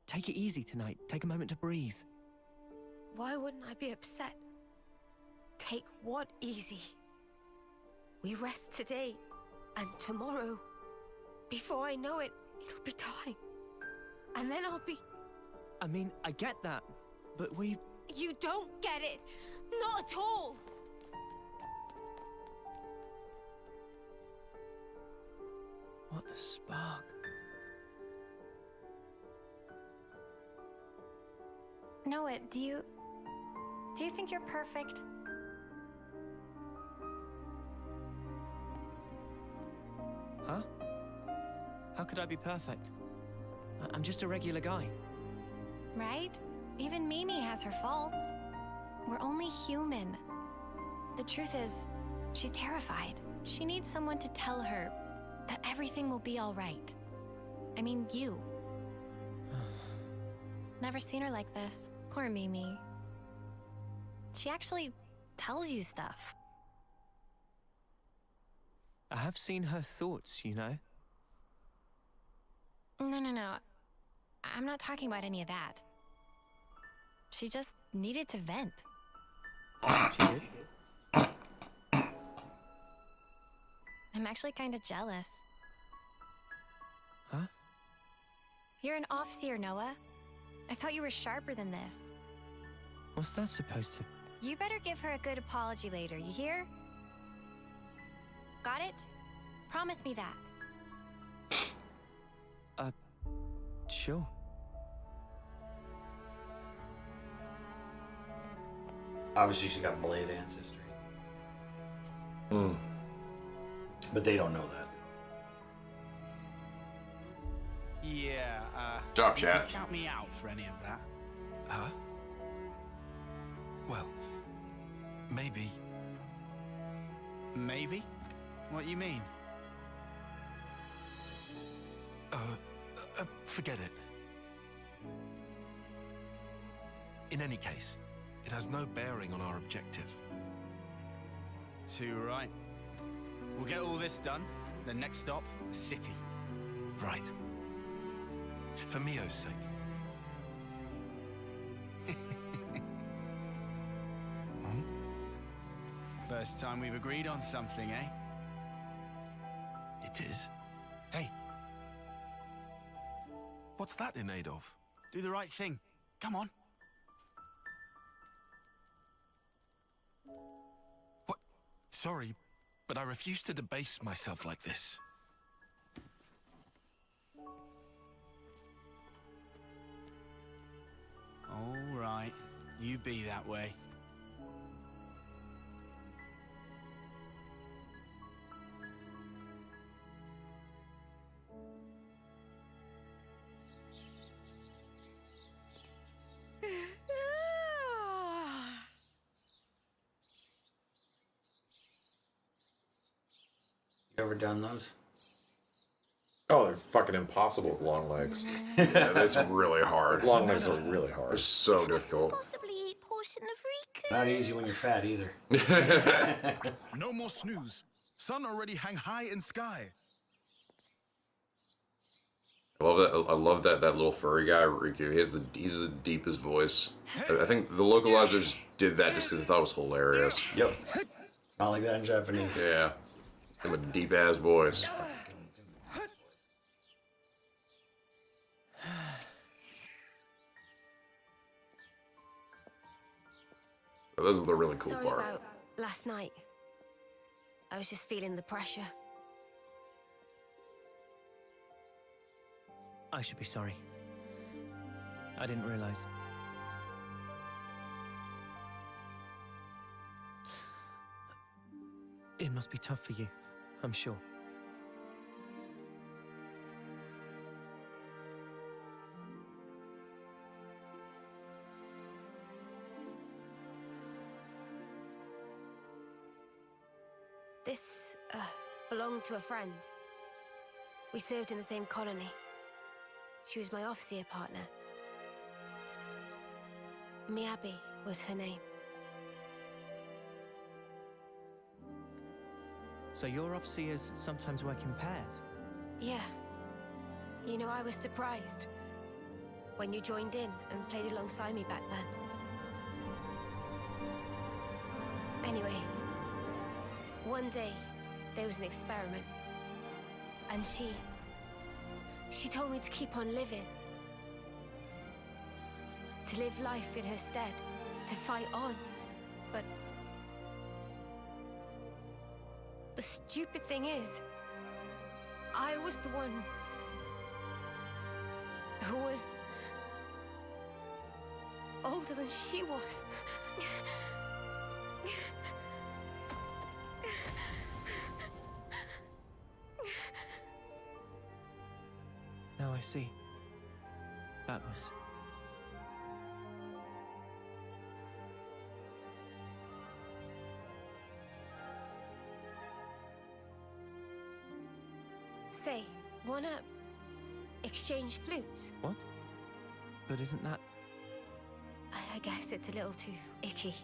take it easy tonight. Take a moment to breathe. Why wouldn't I be upset? Take what easy? We rest today, and tomorrow, before I know it, it'll be time. And then I'll be... I mean, I get that, but we... You don't get it! Not at all! What the spark? Noah, do you think you're perfect? Huh? How could I be perfect? I'm just a regular guy. Right? Even Mimi has her faults. We're only human. The truth is, she's terrified. She needs someone to tell her that everything will be all right. I mean, you. Never seen her like this. Poor Mimi. She actually tells you stuff. I have seen her thoughts, you know? No. I'm not talking about any of that. She just needed to vent. She did? I'm actually kind of jealous. Huh? You're an off-seer, Noah. I thought you were sharper than this. What's that supposed to... You better give her a good apology later, you hear? Got it? Promise me that. Sure. Obviously, she got Blade ancestry. But they don't know that. Yeah, Job, you chat. can count me out for any of that. Huh? Well, maybe. Maybe? What you mean? Forget it. In any case, it has no bearing on our objective. Too right. We'll get all this done. The next stop, the city. Right. For Mio's sake. First time we've agreed on something, eh? It is. Hey. What's that in aid of? Do the right thing. Come on. What? Sorry, but I refuse to debase myself like this. All right. You be that way. You ever done those? Oh, they're fucking impossible with long legs. Yeah, that's really hard. Long legs are really hard. They're so difficult. Not easy when you're fat either. No more snooze. Sun already hang high in sky. I love that. I love that little furry guy, Riku. He's the deepest voice. I think the localizers did that just because they thought it was hilarious. Yep. It's not like that in Japanese. Yeah. Him a deep ass voice. So this is the really cool Sorry part. about last night. I was just feeling the pressure. I should be sorry. I didn't realize. It must be tough for you, I'm sure. This belonged to a friend. We served in the same colony. She was my officer partner. Miyabi was her name. So your officers sometimes work in pairs? Yeah. You know, I was surprised when you joined in and played alongside me back then. Anyway, one day there was an experiment, and she told me to keep on living. To live life in her stead, to fight on. But the stupid thing is, I was the one who was older than she was. Now I see. That was... Say, wanna exchange flutes? What? But isn't that... I guess it's a little too icky.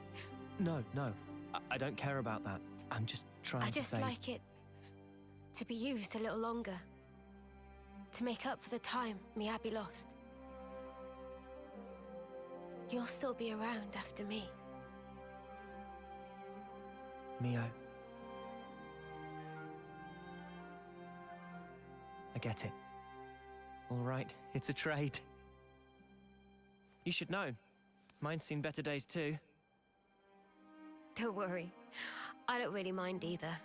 No. I don't care about that. I'm just trying to say... I just like it to be used a little longer. To make up for the time Miyabi lost. You'll still be around after me. Mio. I get it. All right, it's a trade. You should know. Mine's seen better days too. Don't worry. I don't really mind either.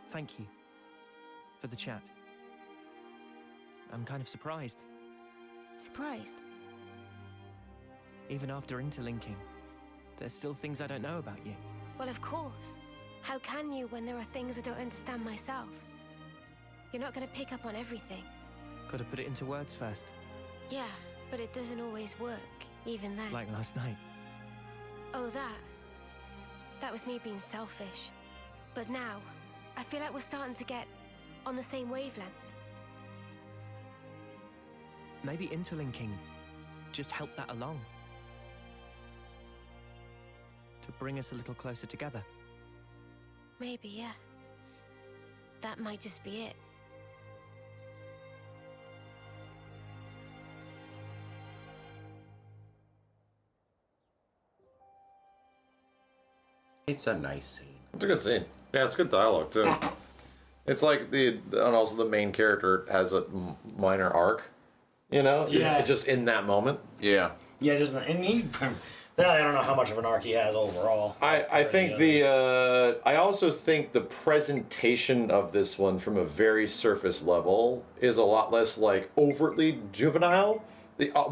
Thank you for the chat. I'm kind of surprised. Surprised? Even after interlinking, there's still things I don't know about you. Well, of course. How can you when there are things I don't understand myself? You're not going to pick up on everything. Gotta put it into words first. Yeah, but it doesn't always work, even then. Like last night. Oh, that was me being selfish. But now, I feel like we're starting to get on the same wavelength. Maybe interlinking just helped that along. To bring us a little closer together. Maybe, yeah. That might just be it. It's a nice scene. It's a good scene. Yeah, it's good dialogue too. It's like and also the main character has a minor arc, you know? Yeah. Just in that moment. Yeah. Yeah, just and he. I don't know how much of an arc he has overall. I think I also think the presentation of this one from a very surface level is a lot less like overtly juvenile.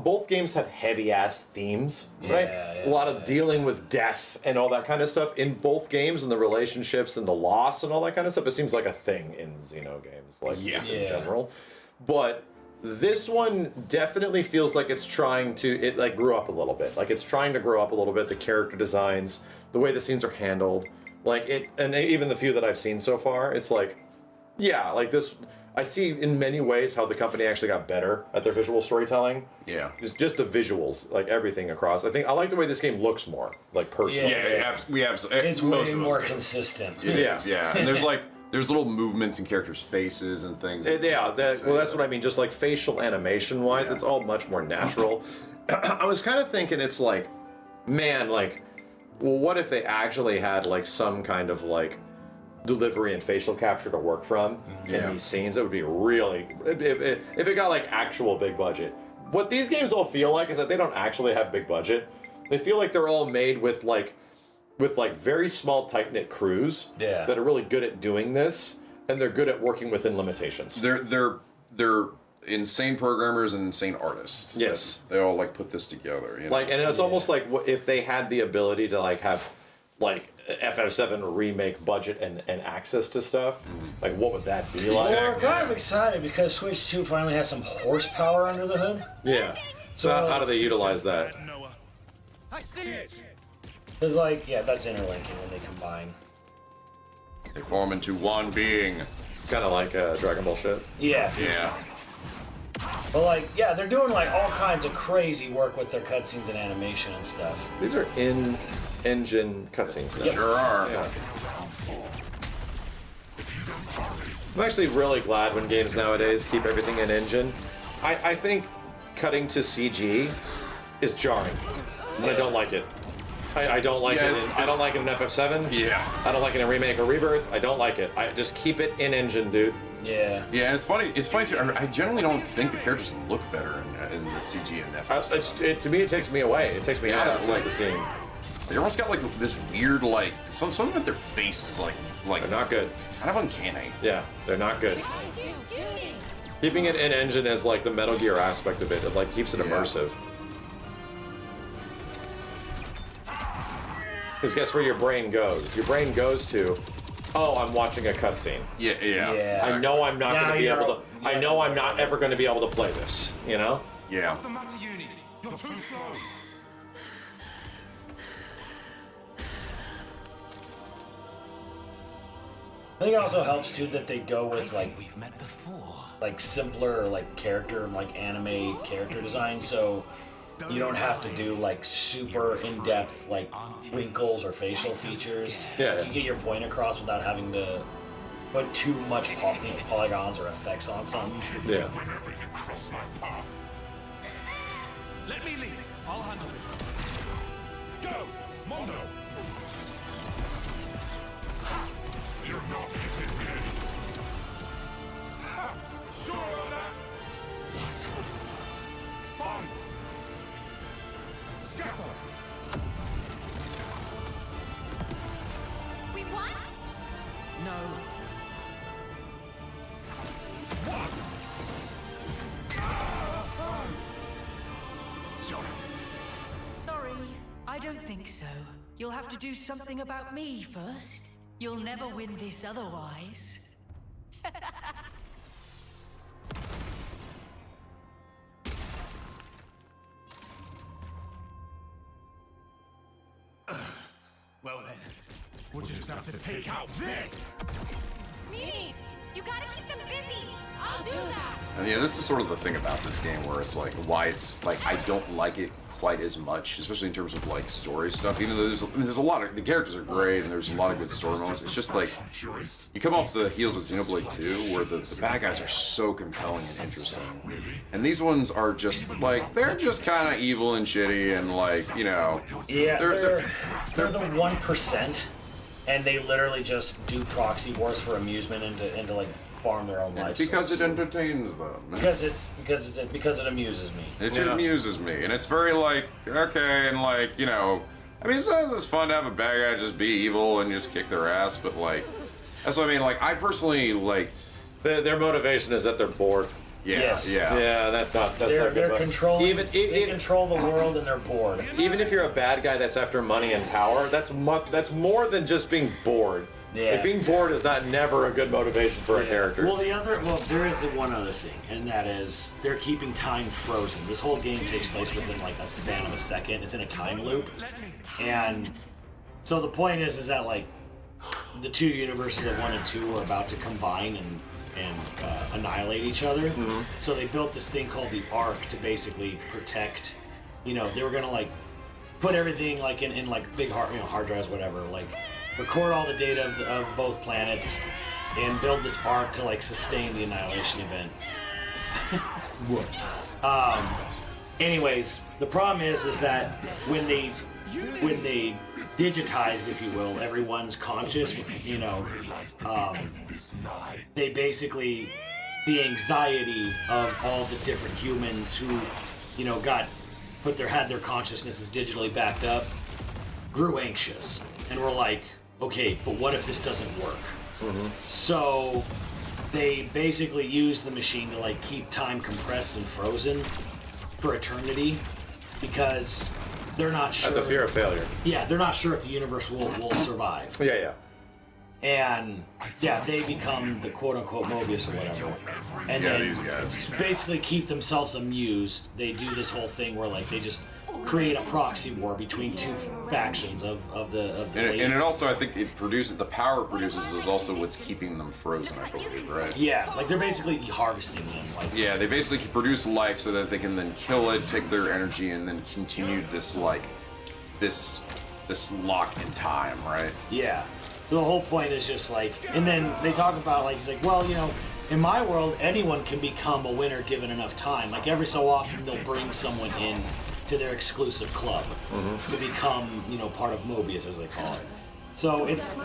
Both games have heavy ass themes, right? A lot of dealing with death and all that kind of stuff in both games, and the relationships and the loss and all that kind of stuff. It seems like a thing in Xeno games, like just in general. but this one definitely feels like it's trying to, it like grew up a little bit. Like it's trying to grow up a little bit, the character designs, the way the scenes are handled. Like it, and even the few that I've seen so far, it's like, yeah, like this, I see in many ways how the company actually got better at their visual storytelling. Yeah. It's just the visuals, like everything across. I like the way this game looks more, like personally. Yeah, it's most way of us more do. consistent. It is, yeah. And there's little movements in characters' faces and things. That's what I mean. Just like facial animation-wise, it's all much more natural. I was kind of thinking, it's like, man, like, well, what if they actually had like some kind of like delivery and facial capture to work from in these scenes? It would be really, if it got like actual big budget. What these games all feel like is that they don't actually have big budget. They feel like they're all made with very small, tight-knit crews that are really good at doing this, and they're good at working within limitations. They're insane programmers and insane artists. Yes. They all like put this together. You know? Like, and it's almost like if they had the ability to like have like FF7 remake budget and access to stuff, like what would that be like? Well, we're kind of excited because Switch 2 finally has some horsepower under the hood. Yeah. So how do they utilize that? I see it. Because like, that's interlinking when they combine. They form into one being. It's kind of like Dragon Ball shit. Yeah. Yeah. But like, they're doing like all kinds of crazy work with their cutscenes and animation and stuff. These are in-engine cutscenes now. Sure are. Yeah. I'm actually really glad when games nowadays keep everything in engine. I think cutting to CG is jarring. And I don't like it. I don't like it. I don't like it in FF7. Yeah. I don't like it in Remake or Rebirth. I don't like it. I just keep it in engine, dude. Yeah. Yeah, and it's funny. It's funny too. I generally don't think the characters look better in the CG and FF7. To me, it takes me away. It takes me out of the scene. They almost got like this weird like some of their faces like they're not good. Kind of uncanny. Yeah, they're not good. Keeping it in engine has like the Metal Gear aspect of it. It like keeps it immersive. Because guess where your brain goes? Your brain goes to, oh, I'm watching a cutscene. Yeah. I know I'm not going to be able to. I know I'm not ever going to be able to play this. You know? Yeah. What's the matter, Uni? You're too slow. I think it also helps too that they go with like we've met before, like simpler like character like anime character design, so you don't have to do like super in-depth like wrinkles or facial features. Yeah. You get your point across without having to put too much polygons or effects on something. Yeah. Let me lead. I'll handle this. Go, Mondo. You're not getting me. Ha! Sure on that. What? Fine. Scatter. We won? No. What? Sorry, I don't think so. You'll have to do something about me first. You'll never win this otherwise. Well then, we'll just have to take out this. Mimi, you gotta keep them busy. I'll do that. And yeah, this is sort of the thing about this game where it's like why it's like I don't like it quite as much, especially in terms of like story stuff. Even though there's a lot of the characters are great and there's a lot of good story moments. It's just like you come off the heels of Xenoblade 2 where the bad guys are so compelling and interesting, and these ones are just like they're just kind of evil and shitty and like Yeah, they're the 1%, and they literally just do proxy wars for amusement and to like farm their own life. Because it entertains them. Because it amuses me. It amuses me, and it's very like okay, and like I mean, it's fun to have a bad guy just be evil and just kick their ass, but like that's what I mean. Like I personally like their motivation is that they're bored. Yeah, Yes. Yeah, that's not good. They're controlling. They control the world and they're bored. Even if you're a bad guy that's after money and power, that's more than just being bored. Yeah. Like, being bored is not never a good motivation for a character. Well, there is one other thing, and that is they're keeping time frozen. This whole game takes place within like a span of a second. It's in a time loop, and so the point is that like the two universes of 1 and 2 are about to combine and annihilate each other. So they built this thing called the Ark to basically protect. They were gonna like put everything like in like big hard drives, whatever, like record all the data of both planets and build this Ark to like sustain the annihilation event. Anyways, the problem is that when they digitized, if you will, everyone's conscious, they basically, the anxiety of all the different humans who, had their consciousnesses digitally backed up, grew anxious. And were like, okay, but what if this doesn't work? So they basically use the machine to like keep time compressed and frozen for eternity because they're not sure. At the fear of failure. Yeah, they're not sure if the universe will survive. Yeah. And they become the quote-unquote Mobius or whatever. And then these guys basically keep themselves amused. They do this whole thing where like they just create a proxy war between two factions of the and it also, I think, the power it produces is also what's keeping them frozen, I believe, right? Yeah, like they're basically harvesting them. Like, yeah, they basically produce life so that they can then kill it, take their energy, and then continue this lock in time, right? Yeah. So the whole point is just like, and then they talk about like, he's like, well, in my world, anyone can become a winner given enough time. Like every so often, they'll bring someone in to their exclusive club to become, part of Mobius, as they call it. So it's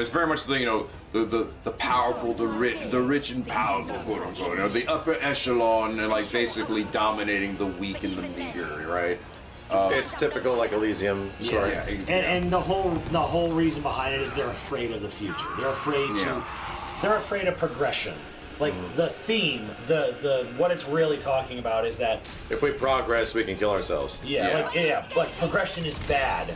very much the powerful, the rich and powerful, quote unquote, the upper echelon, and like basically dominating the weak and the meager, right? It's typical like Elysium story. Yeah. And the whole reason behind it is they're afraid of the future. They're afraid of progression. Like the theme, the what it's really talking about is that if we progress, we can kill ourselves. But progression is bad.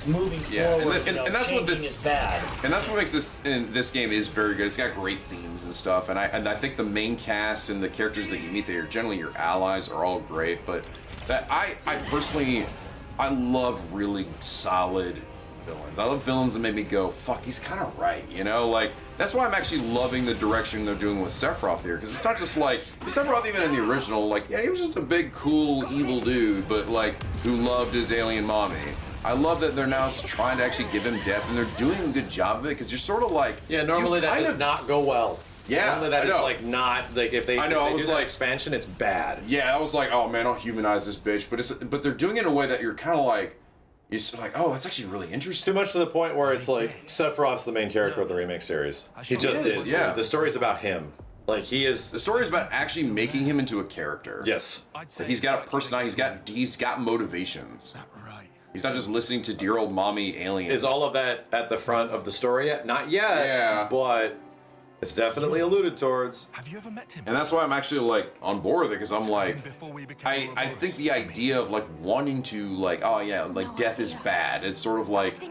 Moving forward, and that's what this is bad. And that's what makes this game is very good. It's got great themes and stuff, and I think the main cast and the characters that you meet there, generally your allies, are all great. But that I personally, I love really solid villains. I love villains that make me go, fuck, he's kind of right, like. That's why I'm actually loving the direction they're doing with Sephiroth here, because it's not just like Sephiroth, even in the original, like, yeah, he was just a big, cool, evil dude, but like who loved his alien mommy. I love that they're now trying to actually give him depth, and they're doing a good job of it, because you're sort of like, normally that does not go well. Yeah, normally that is like not like if they I know if they I was do that like expansion, it's bad. Yeah, I was like, oh man, I'll humanize this bitch, but they're doing it in a way that you're kind of like. You're like, oh, that's actually really interesting. Too much to the point where it's like Sephiroth's the main character of the remake series. He just is. Yeah. The story's about him. Like he is. The story is about actually making him into a character. Yes. He's got a personality. He's got motivations. He's not just listening to dear old mommy alien. Is all of that at the front of the story yet? Not yet. Yeah. But it's definitely alluded towards. Have you ever met him? And that's why I'm actually like on board with it, because I'm like, I think the idea of like wanting to like, oh yeah, like death is bad. It's sort of like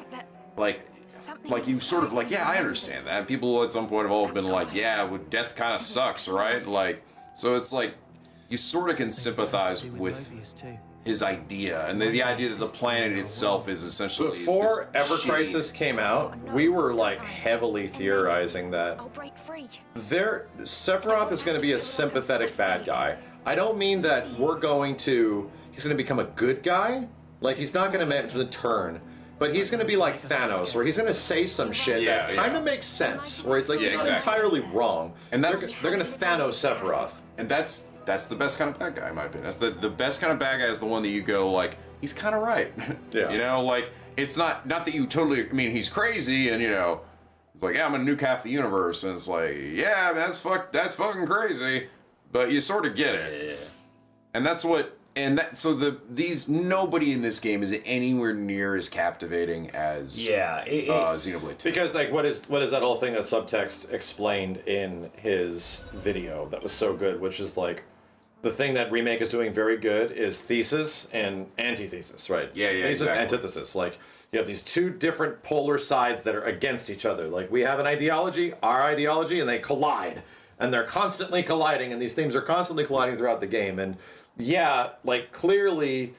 you sort of like, yeah, I understand that. People at some point have all been like, yeah, well, death kind of sucks, right? Like, so it's like you sort of can sympathize with his idea, and the idea that the planet itself is essentially. Before Ever Crisis came out, we were like heavily theorizing that Sephiroth is going to be a sympathetic bad guy. I don't mean that he's going to become a good guy. Like he's not going to make the turn. But he's going to be like Thanos, where he's going to say some shit that kind of makes sense. Where it's like, you're not entirely wrong. And they're going to Thanos Sephiroth. And that's the best kind of bad guy, in my opinion. That's the best kind of bad guy is the one that you go, like, he's kind of right. Yeah. Like, it's not that you totally, I mean, he's crazy, and, it's like, yeah, I'm going to nuke half the universe. And it's like, yeah, that's fucking crazy. But you sort of get it. Yeah. And that's what... nobody in this game is anywhere near as captivating as Xenoblade 2. Because like what is that whole thing that Subtext explained in his video that was so good, which is like the thing that Remake is doing very good is thesis and antithesis, right? Yeah, thesis, exactly. antithesis. Like You have these two different polar sides that are against each other. Like, we have an ideology, our ideology, and they collide. And they're constantly colliding, and these themes are constantly colliding throughout the game. And yeah, like, clearly,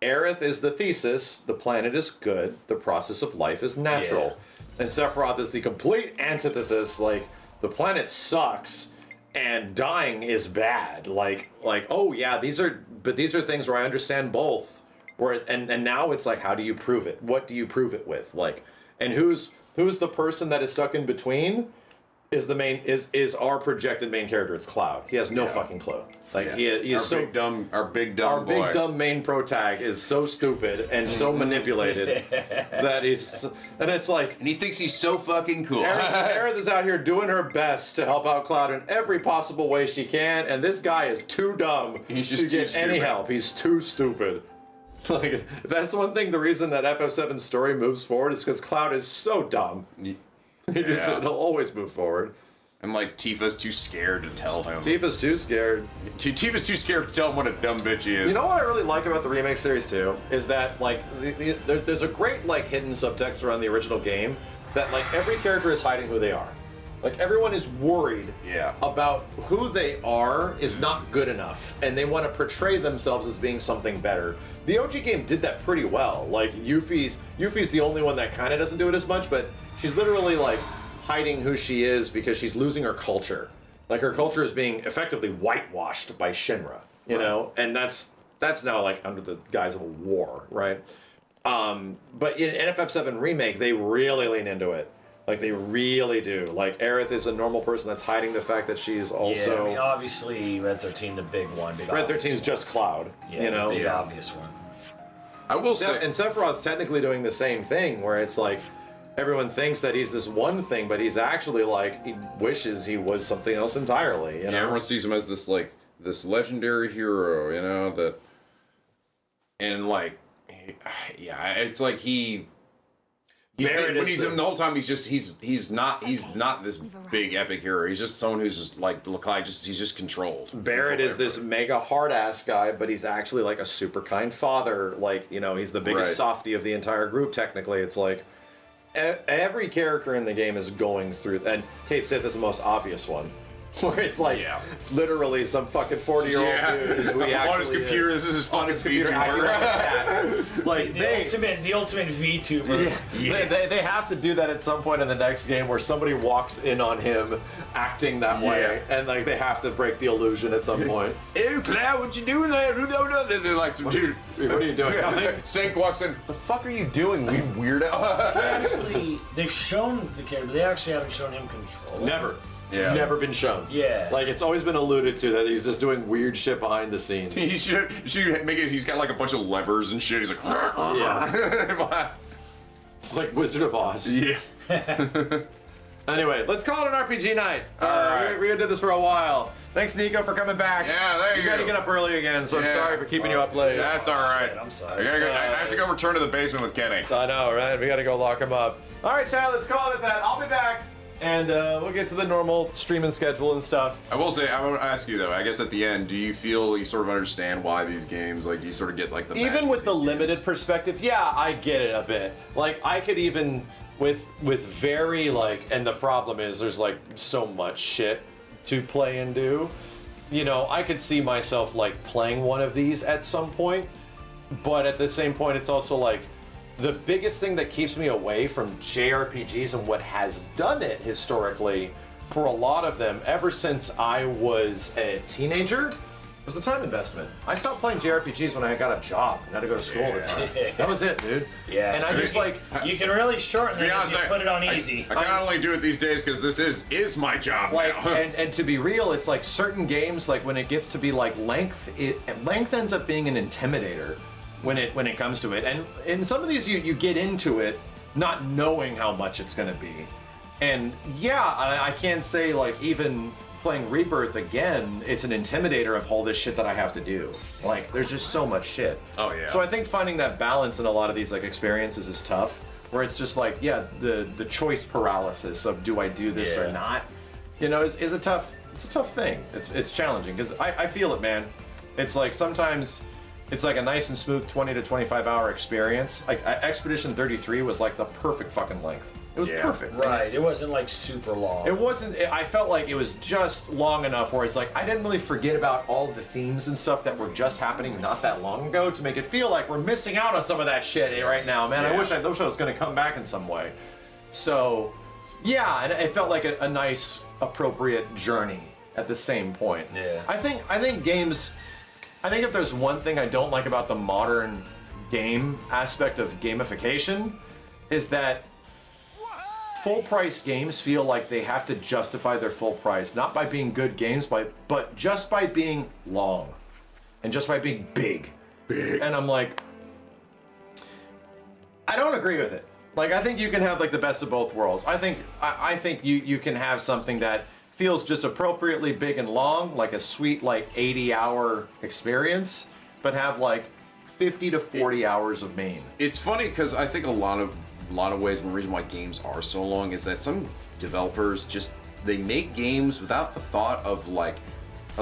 Aerith is the thesis, the planet is good, the process of life is natural. And Sephiroth is the complete antithesis, like, the planet sucks, and dying is bad. Like, oh yeah, these are things where I understand both. Where and now it's like, how do you prove it? What do you prove it with? Like, and who's the person that is stuck in between? Is our projected main character? It's Cloud. He has no fucking clue. Like he is our big dumb big dumb main protag is so stupid and so manipulated that he's, and it's like, and he thinks he's so fucking cool. Aerith is out here doing her best to help out Cloud in every possible way she can, and this guy is too dumb to get any help. He's too stupid. Like, that's the one thing. The reason that FF7's story moves forward is because Cloud is so dumb. He'll always move forward. And like, Tifa's too scared to tell him. Tifa's too scared. Tifa's too scared to tell him what a dumb bitch he is. You know what I really like about the remake series too? Is that like, there's a great like hidden subtext around the original game that like every character is hiding who they are. Like, everyone is worried about who they are is not good enough, and they want to portray themselves as being something better. The OG game did that pretty well. Like, Yuffie's the only one that kind of doesn't do it as much, but she's literally, like, hiding who she is because she's losing her culture. Like, her culture is being effectively whitewashed by Shinra, you know? And that's now, like, under the guise of a war, right? But in FF7 Remake, they really lean into it. Like, they really do. Like, Aerith is a normal person that's hiding the fact that she's also... Yeah, I mean, obviously, Red 13, the big one. Red 13 is just Cloud, you know? The big obvious one. I will say... And Sephiroth's technically doing the same thing, where it's like, everyone thinks that he's this one thing, but he's actually, like, he wishes he was something else entirely, you know? Everyone sees him as this, like, this legendary hero, you know, that... And, like, it's like he... the whole time he's not this big epic hero. He's just someone who's just like he's just controlled. Barrett is this mega hard ass guy, but he's actually like a super kind father. Like, you know, he's the biggest softie of the entire group. Technically, it's like every character in the game is going through, and Kate Sith is the most obvious one. Where it's like literally some fucking 40-year-old dude who he on his computer. This is his fucking VTuber. Like the ultimate VTuber. They have to do that at some point in the next game where somebody walks in on him acting that way, and like they have to break the illusion at some point. Ew, Cloud, what you doing there? They're like, dude, what are you doing? Sank walks in. The fuck are you doing, you weirdo? Actually, they've shown the character, but they actually haven't shown him control. Never. It's never been shown. Yeah. Like, it's always been alluded to that he's just doing weird shit behind the scenes. He should make it, he's got like a bunch of levers and shit. He's like, yeah. It's like Wizard of Oz. Yeah. Anyway, let's call it an RPG night. Alright. We did this for a while. Thanks, Nico, for coming back. Yeah, there you go. You gotta get up early again, so I'm sorry for keeping you up late. That's alright. I'm sorry. I have to go return to the basement with Kenny. I know, right? We gotta go lock him up. Alright, Chad, let's call it that. I'll be back. And we'll get to the normal streaming schedule and stuff. I will say, I want to ask you though, I guess at the end, do you feel you sort of understand why these games, like, do you sort of get like the even with the limited perspective, yeah, I get it a bit. Like, I could even, with very, like, and the problem is there's, like, so much shit to play and do. You know, I could see myself, like, playing one of these at some point, but at the same point, it's also, like, the biggest thing that keeps me away from JRPGs and what has done it historically for a lot of them ever since I was a teenager was the time investment. I stopped playing JRPGs when I got a job and had to go to school all the time. That was it, dude. Yeah. And I just like... You can really shorten it if you put it on easy. I can only do it these days because this is my job like, now. and to be real, it's like certain games, like when it gets to be like length ends up being an intimidator. When it comes to it, and in some of these you get into it not knowing how much it's gonna be, and yeah, I can't say like even playing Rebirth again, it's an intimidator of all this shit that I have to do. Like there's just so much shit. Oh yeah. So I think finding that balance in a lot of these like experiences is tough, where it's just like the choice paralysis of do I do this or not, you know, is a tough thing. It's challenging because I feel it, man. It's like sometimes it's like a nice and smooth 20 to 25 hour experience. Like Expedition 33 was like the perfect fucking length. It was perfect. Right. It wasn't like super long. It wasn't. I felt like it was just long enough where it's like I didn't really forget about all the themes and stuff that were just happening not that long ago to make it feel like we're missing out on some of that shit right now, man. I wish I was going to come back in some way. So, yeah, and it felt like a nice, appropriate journey at the same point. Yeah. I think games. I think if there's one thing I don't like about the modern game aspect of gamification, is that full price games feel like they have to justify their full price, not by being good games, but just by being long and just by being big. And I'm like, I don't agree with it. Like, I think you can have like the best of both worlds. I think you can have something that feels just appropriately big and long, like a sweet like 80-hour experience, but have like 50 to 40 hours of main. It's funny because I think a lot of ways, and the reason why games are so long is that some developers they make games without the thought of the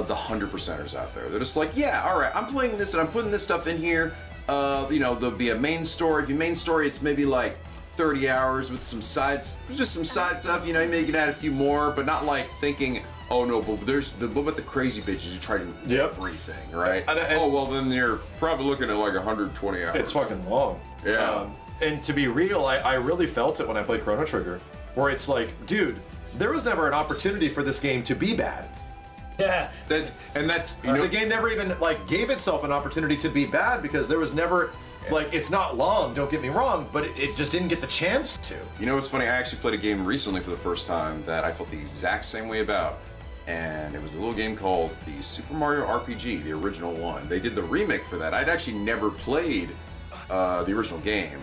100%ers out there. They're just like, yeah, all right, I'm playing this and I'm putting this stuff in here. There'll be a main story. If you main story, it's maybe like 30 hours with some side stuff. You may can add a few more, but not like thinking, oh no, but what about the crazy bitches who try to do everything, right? Then you're probably looking at like 120 hours. It's fucking long. Yeah. And to be real, I really felt it when I played Chrono Trigger, where it's like, dude, there was never an opportunity for this game to be bad. Yeah. The game never even like gave itself an opportunity to be bad because there was never like, it's not long, don't get me wrong, but it just didn't get the chance to. You know what's funny? I actually played a game recently for the first time that I felt the exact same way about. And it was a little game called the Super Mario RPG, the original one. They did the remake for that. I'd actually never played the original game,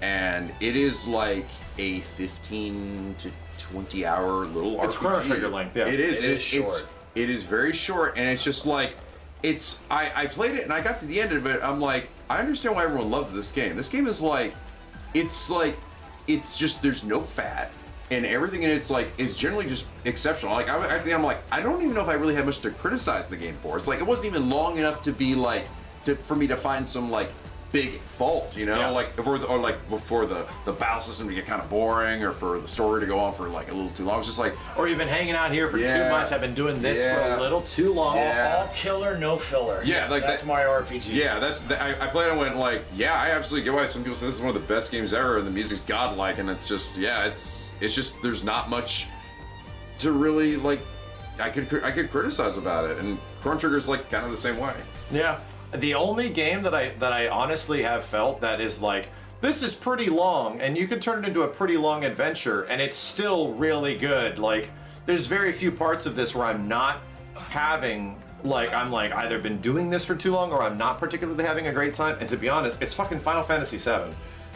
and it is like a 15 to 20 hour little RPG. It's Chrono Trigger length, yeah. It is. It is short. It is very short, and it's just like, I played it and I got to the end of it. I'm like, I understand why everyone loves this game. This game is it's just, there's no fat, and everything in it's generally just exceptional. Like I'm like, I don't even know if I really have much to criticize the game for. It's like it wasn't even long enough to be like for me to find some like big fault, like before the battle system to get kind of boring, or for the story to go on for like a little too long. It's just like, or you've been hanging out here for too much. I've been doing this for a little too long. All killer, no filler. Yeah, like that's my RPG. Yeah, I played it and went like, yeah, I absolutely get why some people say this is one of the best games ever, and the music's godlike, and it's just, it's just there's not much to really like. I could criticize about it, and Chrono Trigger's like kind of the same way. Yeah. The only game that I honestly have felt that is like, this is pretty long, and you could turn it into a pretty long adventure, and it's still really good. Like, there's very few parts of this where I'm not having, like, I'm like either been doing this for too long or I'm not particularly having a great time. And to be honest, it's fucking Final Fantasy VII.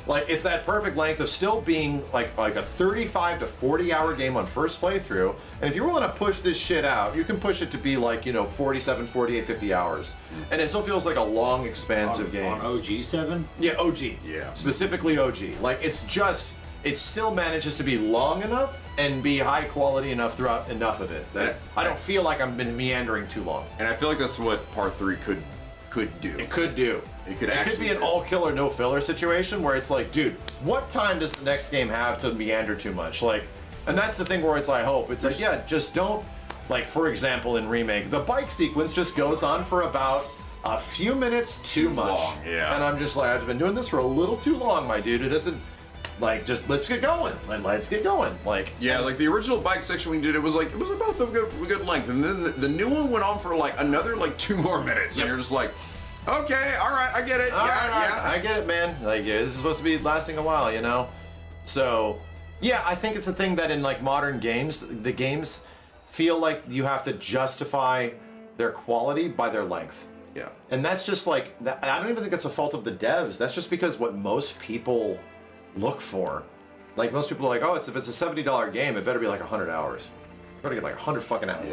Like, it's that perfect length of still being like a 35 to 40 hour game on first playthrough. And if you're willing to push this shit out, you can push it to be like, 47, 48, 50 hours. And it still feels like a long, expansive game. On OG 7? Yeah, OG. Yeah. Specifically OG. Like, it still manages to be long enough and be high quality enough throughout enough of it that I don't feel like I've been meandering too long. And I feel like that's what Part 3 could do. It could do. It could be an all killer, no filler situation where it's like, dude, what time does the next game have to meander too much? Like, and that's the thing where it's, I hope. It's like, yeah, just don't, like, for example, in Remake, the bike sequence just goes on for about a few minutes too much. Long, yeah. And I'm just like, I've been doing this for a little too long, my dude. It isn't, like, just let's get going. Let's get going. Like, yeah, like the original bike section we did, it was about the good length, and then the new one went on for like another like 2 more minutes, and you're just like, okay, all right, I get it. I get it, man. Like, yeah, this is supposed to be lasting a while, So, yeah, I think it's a thing that in like modern games, the games feel like you have to justify their quality by their length. Yeah. And that's just like, I don't even think it's a fault of the devs. That's just because what most people look for. Like, most people are like, oh, if it's a $70 game, it better be like 100 hours. You gotta get like 100 fucking hours.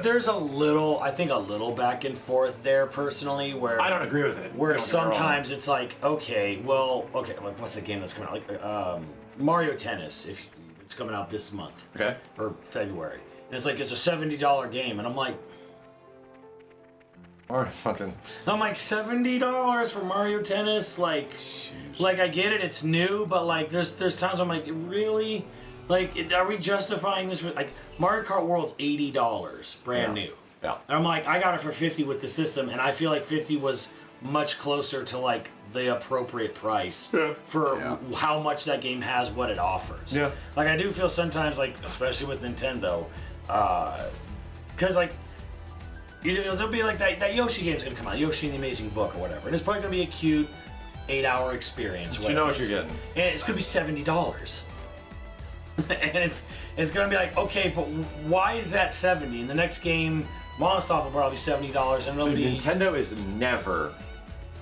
There's I think a little back and forth there personally, where I don't agree with it. Where sometimes it's like, okay, like what's the game that's coming out? Like Mario Tennis, if it's coming out this month, okay, or February, and it's like it's a $70 game, and I'm like, Or fucking. I'm like $70 for Mario Tennis. Like I get it, it's new, but like there's times I'm like, really, like, are we justifying this? Like Mario Kart World's $80, brand new. Yeah. And I'm like, I got it for 50 with the system, and I feel like 50 was much closer to like the appropriate price for how much that game has, what it offers. Yeah. Like I do feel sometimes, like especially with Nintendo, because like. You know, there'll be like that Yoshi game's gonna come out, Yoshi and the Amazing Book or whatever, and it's probably gonna be a cute 8-hour experience. But you know what you're getting. And it's gonna be $70. And it's gonna be like, okay, but why is that 70? And the next game, Monster will probably be $70, and it'll be. Nintendo is never,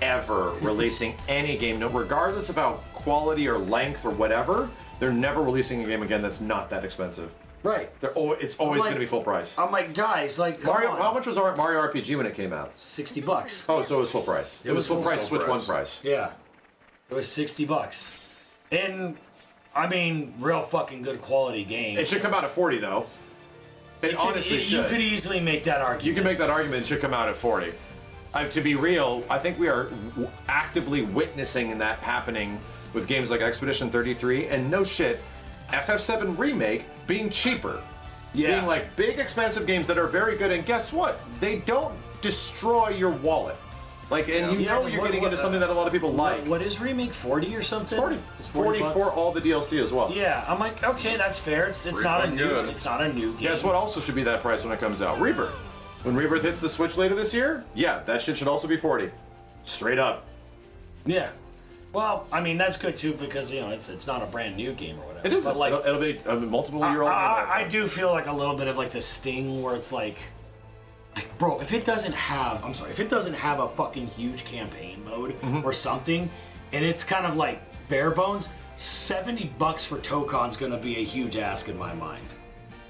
ever releasing any game, no, regardless of how quality or length or whatever. They're never releasing a game again that's not that expensive. Right. It's always going to be full price. I'm like, guys, like, Mario. come on. How much was Mario RPG when it came out? $60. Oh, so it was full price. It was full price. Switch one price. Yeah, it was $60, and I mean, real fucking good quality game. It should come out at 40 though. It honestly should. You could easily make that argument. You can make that argument. It should come out at 40. To be real, I think we are actively witnessing that happening with games like Expedition 33 and no shit, FF7 Remake being cheaper. Yeah. Being like big expensive games that are very good, and guess what? They don't destroy your wallet. Like, and you know you're getting into something that a lot of people like. What is Remake, 40 or something? It's 40 for all the DLC as well. Yeah, I'm like, okay, that's fair. It's not a new game. Guess what also should be that price when it comes out? Rebirth. When Rebirth hits the Switch later this year, yeah, that shit should also be 40. Straight up. Yeah. Well, I mean, that's good too because, you know, it's not a brand new game or whatever. It is. But like, it'll be a multiple-year-old game. I do feel like a little bit of like the sting where it's like, bro, if it doesn't have a fucking huge campaign mode or something, and it's kind of like bare bones, $70 for Tokon's gonna be a huge ask in my mind.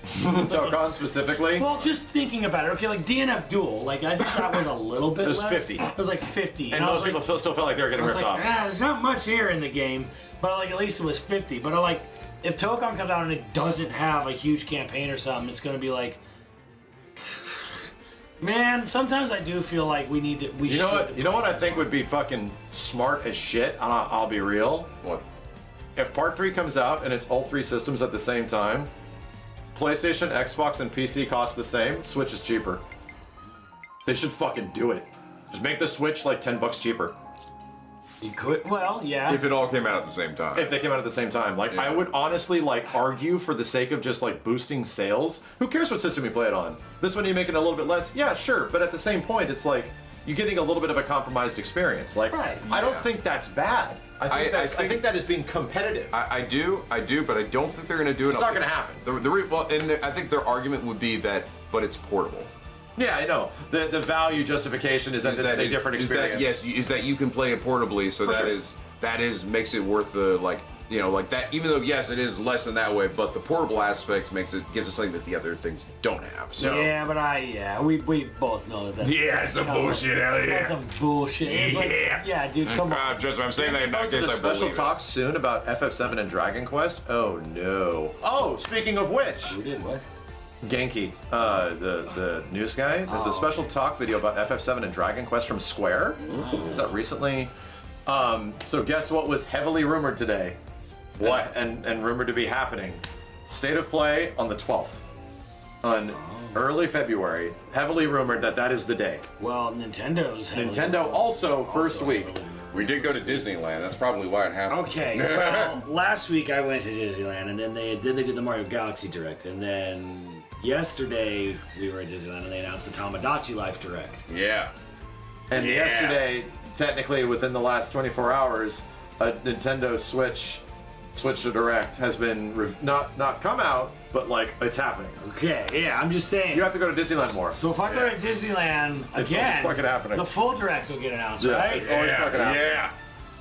Tokon specifically? Well, just thinking about it, okay, like DNF Duel, like I think that was a little bit It was less. 50. It was like 50. And most people still felt like they were getting ripped off. Yeah, there's not much here in the game, but like at least it was 50. But like, if Tokon comes out and it doesn't have a huge campaign or something, it's gonna be like, man. Sometimes I do feel like we need to. You know what I think would be fucking smart as shit. I'll be real. What? If Part 3 comes out and it's all three systems at the same time, PlayStation, Xbox, and PC cost the same. Switch is cheaper. They should fucking do it. Just make the Switch like $10 cheaper. You could, well, yeah. If it all came out at the same time. If they came out at the same time. Like, I would honestly, like, argue for the sake of just, like, boosting sales. Who cares what system you play it on? This one you make it a little bit less? Yeah, sure. But at the same point, it's like, you're getting a little bit of a compromised experience. Like, I don't think that's bad. I think that is being competitive. I do, but I don't think they're going to do it. It's not going to happen. I think their argument would be that, but it's portable. Yeah, I know. The value justification is that this is a different experience. Is that you can play it portably, so that makes it worth the, like, you know, like that. Even though yes, it is less in that way, but the portable aspect gives us something that the other things don't have. So yeah, but we both know that. It's some bullshit. Hell yeah, that's some bullshit. It's like, dude, come on. Trust me, I'm saying that in that case, a special talk soon about FF7 and Dragon Quest. Oh no. Oh, speaking of which, who did what? Genki, the news guy. There's a special talk video about FF7 and Dragon Quest from Square. Is that recently? So guess what was heavily rumored today? What? And rumored to be happening. State of Play on the 12th. On early February. Heavily rumored that is the day. Well, Nintendo also first week. We did go to Disneyland. That's probably why it happened. Okay. Well, last week I went to Disneyland, and then they did the Mario Galaxy Direct, and then yesterday we were at Disneyland, and they announced the Tamagotchi Life Direct. Yeah. And yesterday, technically within the last 24 hours, a Nintendo Switch Direct has been not come out, but like it's happening. Okay, yeah, I'm just saying. You have to go to Disneyland more. So if I go to Disneyland again, it's fucking happening. The full Direct will get announced, right? It's always fucking happening. Yeah.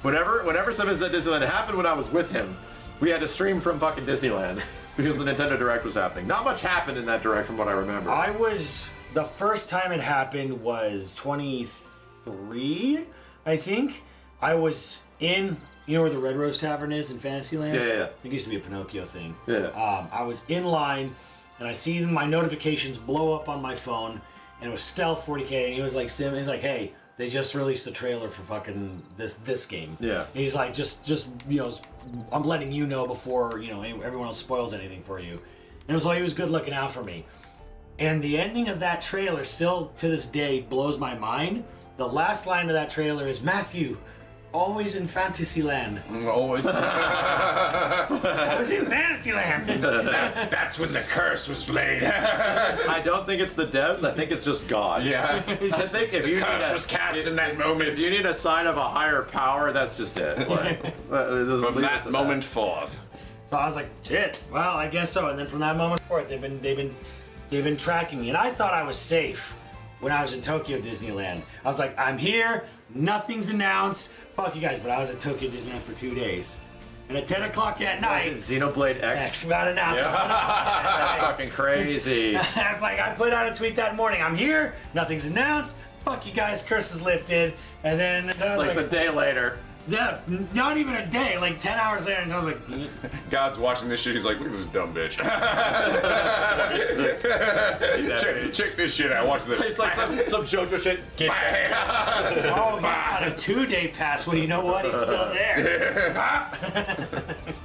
Whenever something's at Disneyland, it happened when I was with him. We had to stream from fucking Disneyland because the Nintendo Direct was happening. Not much happened in that Direct from what I remember. The first time it happened was 23, I think. I was in, you know where the Red Rose Tavern is in Fantasyland? Yeah. It used to be a Pinocchio thing. Yeah. I was in line, and I see my notifications blow up on my phone, and it was stealth 40k, and he was like, he's like, hey, they just released the trailer for fucking this game. Yeah. And he's like, just I'm letting you know before everyone else spoils anything for you. And it was like he was good looking out for me. And the ending of that trailer still to this day blows my mind. The last line of that trailer is, Matthew, always in Fantasyland. Always. I was in Fantasyland. That's when the curse was laid. I don't think it's the devs. I think it's just God. Yeah. I think if you curse was cast in that moment. If you need a sign of a higher power, that's just it. Like, from that moment forth. So I was like, shit. Well, I guess so. And then from that moment forth, they've been tracking me, and I thought I was safe when I was in Tokyo Disneyland. I was like, I'm here. Nothing's announced. Fuck you guys. But I was at Tokyo Disneyland for 2 days. And at 10 o'clock at night... Was it Xenoblade X? Got announced. Yeah. That's fucking crazy. I was like, I put out a tweet that morning. I'm here. Nothing's announced. Fuck you guys. Curse is lifted. And then I was like a day later. Yeah, not even a day, like 10 hours later, and I was like... God's watching this shit, he's like, look at this dumb bitch. check this shit out, watch this. It's like some JoJo shit. Oh, he's got a 2-day pass, well, you know what? He's still there.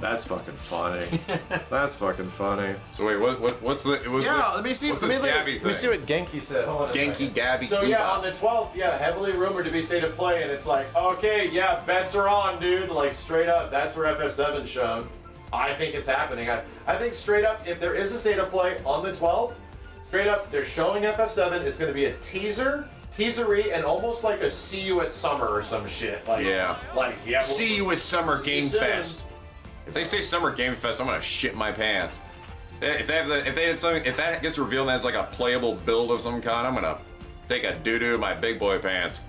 That's fucking funny. That's fucking funny. So wait, what's the... let me see. What's this Gabby thing? Let me see what Genki said. Hold on a Genki, second. Gabby, So yeah, on the 12th, heavily rumored to be State of Play, and it's like, okay, bets are on, dude. Like, straight up, that's where FF7's shown. I think it's happening. I think straight up, if there is a State of Play on the 12th, straight up, they're showing FF7. It's going to be a teasery, and almost like a see you at summer or some shit. Like, see you at Summer Game Fest. If they say Summer Game Fest, I'm gonna shit my pants. If that gets revealed as like a playable build of some kind, I'm gonna take a doo-doo in my big boy pants.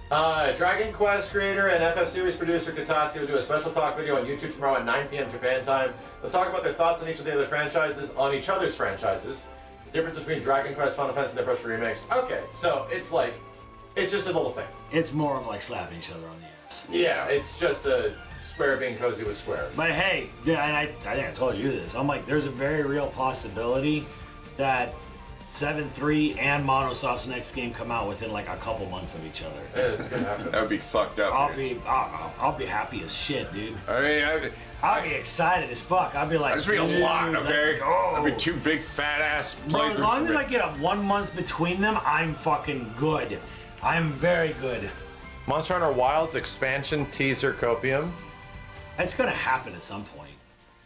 Dragon Quest creator and FF series producer Katase will do a special talk video on YouTube tomorrow at 9 p.m. Japan time. They'll talk about their thoughts on each of the other franchises, on each other's franchises, the difference between Dragon Quest, Final Fantasy, and Depressing remakes. Okay, so it's like, it's just a little thing. It's more of like slapping each other on the ass. Yeah, it's just a Square being cozy with Square. But hey, and I think I told you this. I'm like, there's a very real possibility that 7-3 and Monosoft's next game come out within like a couple months of each other. That would be fucked up. I'll be happy as shit, dude. I mean, I'll be excited as fuck. I'll be like, I'd just be a lot, okay? That'd be 2 big fat ass playthroughs. Bro, as long as I get 1 month between them, I'm fucking good. I'm very good. Monster Hunter Wilds expansion teaser copium. It's gonna happen at some point.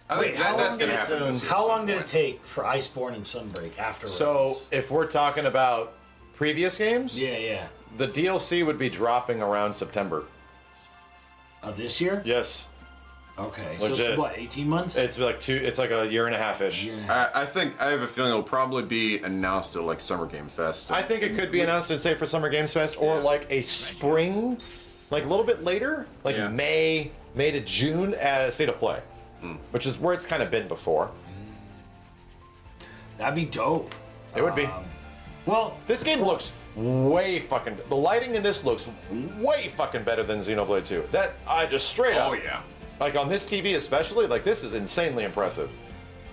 I think that's gonna happen. How long did it take for Iceborne and Sunbreak after? So, if we're talking about previous games, yeah, the DLC would be dropping around September of this year. Yes. Okay. Legit. So it's what, 18 months? It's like it's like a year and a half ish. I have a feeling it'll probably be announced at like Summer Game Fest. I think it could be announced at say for Summer Games Fest or like a spring, like a little bit later, like May to June as State of Play, which is where it's kind of been before. That'd be dope. It would be. Well, this game looks way fucking. The lighting in this looks way fucking better than Xenoblade 2. That I just straight up. Oh yeah. Like on this TV especially, like this is insanely impressive.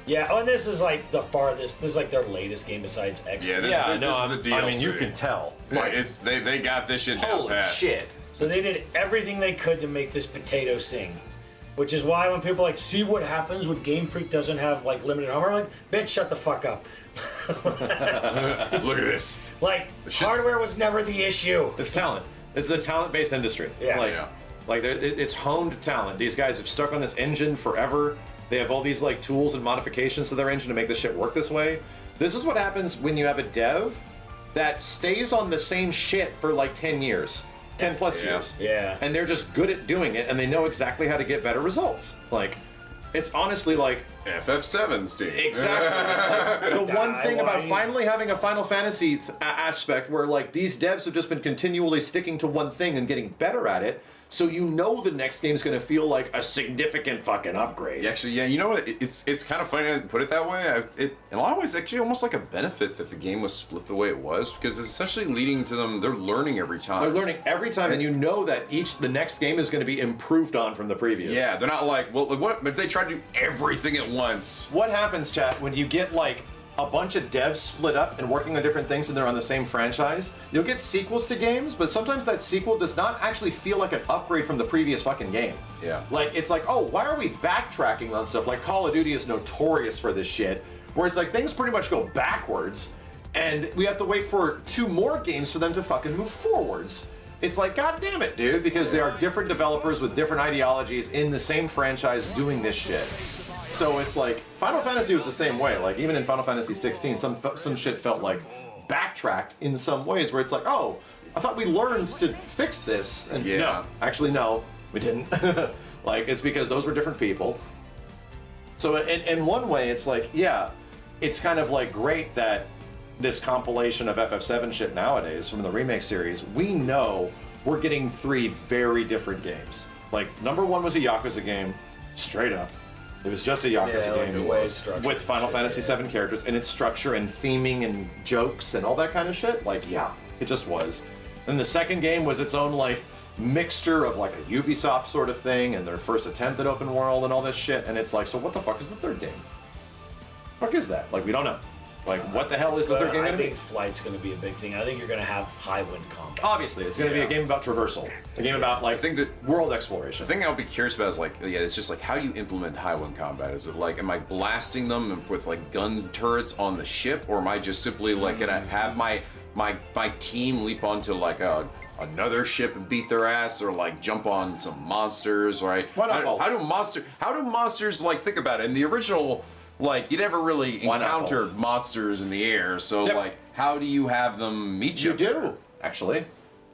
Yeah, oh, and this is like the farthest. This is like their latest game besides X. Yeah, this is the DLC. I mean, you can tell. Like it's they got this shit down Holy pat. shit. So they did everything they could to make this potato sing. Which is why when people are like, see what happens when Game Freak doesn't have like limited armor, I'm like, bitch, shut the fuck up. Look at this. Like, hardware was never the issue. It's talent. This is a talent-based industry. Yeah. Like it's honed talent. These guys have stuck on this engine forever. They have all these like tools and modifications to their engine to make this shit work this way. This is what happens when you have a dev that stays on the same shit for like 10 years. 10 plus years. Yeah. And they're just good at doing it and they know exactly how to get better results. Like, it's honestly like FF7 Steve. Exactly. It's like the one thing about finally having a Final Fantasy aspect where like these devs have just been continually sticking to one thing and getting better at it. So you know the next game's gonna feel like a significant fucking upgrade. Actually, yeah, you know what? It's kind of funny to put it that way. In a lot of ways, actually, almost like a benefit that the game was split the way it was because it's essentially leading to them. They're learning every time. They're learning every time, and you know that the next game is going to be improved on from the previous. Yeah, they're not like, well, what if they try to do everything at once? What happens, chat, when you get like a bunch of devs split up and working on different things and they're on the same franchise, you'll get sequels to games, but sometimes that sequel does not actually feel like an upgrade from the previous fucking game. Yeah. Like, it's like, oh, why are we backtracking on stuff? Like, Call of Duty is notorious for this shit, where it's like things pretty much go backwards, and we have to wait for 2 more games for them to fucking move forwards. It's like, god damn it, dude, because there are different developers with different ideologies in the same franchise doing this shit. So it's like, Final Fantasy was the same way. Like, even in Final Fantasy 16, some shit felt like backtracked in some ways, where it's like, oh, I thought we learned to fix this. And no, actually, no, we didn't. Like, it's because those were different people. So in one way, it's like, yeah, it's kind of like great that this compilation of FF7 shit nowadays from the remake series, we know we're getting 3 very different games. Like, number 1 was a Yakuza game, straight up. It was just a Yakuza game with Final Fantasy VII characters, and its structure and theming and jokes and all that kind of shit. Like, yeah, it just was. And the second game was its own, like, mixture of, like, a Ubisoft sort of thing and their first attempt at open world and all this shit. And it's like, so what the fuck is the third game? Fuck is that? Like, we don't know. Like, what the hell is the third game going to be? I think flight's going to be a big thing. I think you're going to have Highwind combat. Obviously, it's going to be a game about traversal. A game about, like, I think that world exploration. The thing I'll be curious about is, like, yeah, it's just like, how do you implement Highwind combat? Is it like, am I blasting them with, like, gun turrets on the ship? Or am I just simply, like, going to have my team leap onto, like, another ship and beat their ass, or like jump on some monsters, right? How do monsters, like, think about it? In the original, like, you never really encountered monsters in the air, so like, how do you have them meet you? You do, actually.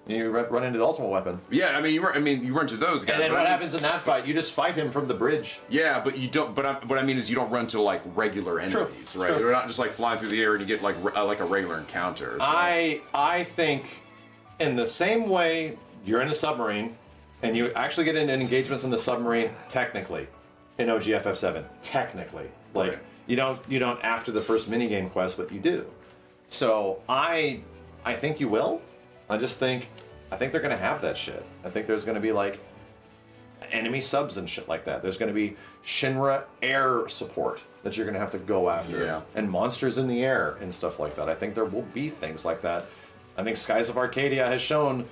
You run into the ultimate weapon. Yeah, I mean, you run into those guys. And then what happens in that fight? You just fight him from the bridge. Yeah, but you don't. But what I mean is, you don't run to, like, regular enemies, right? You're not just, like, flying through the air and you get like a regular encounter. So. I think, in the same way, you're in a submarine, and you actually get into engagements in the submarine technically, in OG FF7. Technically, like you don't after the first minigame quest, but you do. So I think you will. I think they're gonna have that shit. I think there's gonna be, like, enemy subs and shit like that. There's gonna be Shinra air support that you're gonna have to go after, and monsters in the air and stuff like that. I think there will be things like that. I think Skies of Arcadia has shown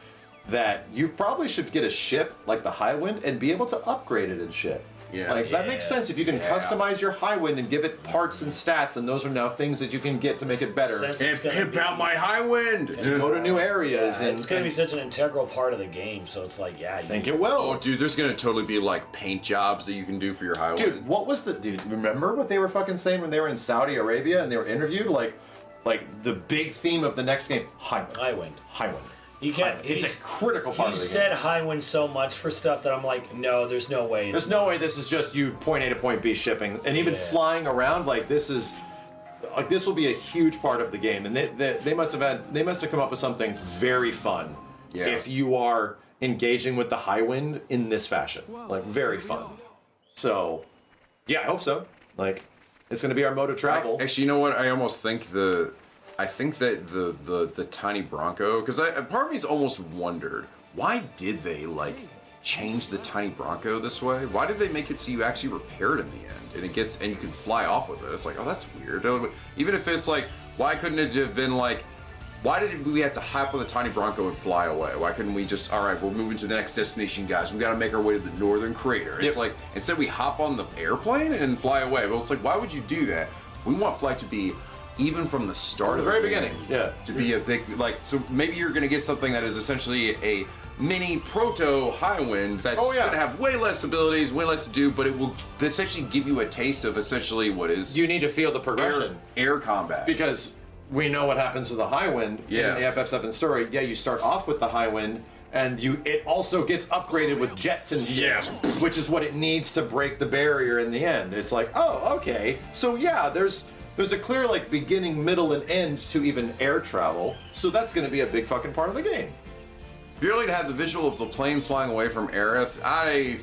that you probably should get a ship like the Highwind and be able to upgrade it and shit. Yeah. That makes sense if you can customize your Highwind and give it parts and stats, and those are now things that you can get to make it better. And pimp out my Highwind! To go to new areas. Yeah, it's going to be such an integral part of the game, so it's like, yeah. I think it will. Oh, dude, there's going to totally be, like, paint jobs that you can do for your Highwind. Dude, what was remember what they were fucking saying when they were in Saudi Arabia and they were interviewed? Like the big theme of the next game, Highwind. You can't. It's a critical part of the game. He said Highwind so much for stuff that I'm like, no, there's no way. There's no way this is just you point A to point B shipping, and even flying around. Like, this will be a huge part of the game, and they must have come up with something very fun. Yeah. If you are engaging with the Highwind in this fashion, like, very fun. So, yeah, I hope so. Like, it's going to be our mode of travel. Actually, you know what? I almost think I think that the tiny Bronco, because part of me's almost wondered, why did they, like, change the tiny Bronco this way? Why did they make it so you actually repair it in the end and you can fly off with it? It's like, oh, that's weird. Even if it's like, why couldn't it have been like, why did we have to hop on the tiny Bronco and fly away? Why couldn't we just, all right, we're moving to the next destination, guys. We got to make our way to the northern crater. It's like, instead we hop on the airplane and fly away. But it's like, why would you do that? We want flight to be, even from the start of the very beginning, to be a big, like, so maybe you're going to get something that is essentially a mini proto Highwind that's going to have way less abilities, way less to do, but it will essentially give you a taste of essentially what is... You need to feel the progression. Air combat. Because we know what happens to the Highwind in the FF7 story. Yeah, you start off with the Highwind, and it also gets upgraded with jets and shit, which is what it needs to break the barrier in the end. It's like, oh, okay. So yeah, there's a clear, like, beginning, middle, and end to even air travel, so that's going to be a big fucking part of the game. Purely to have the visual of the plane flying away from Aerith, I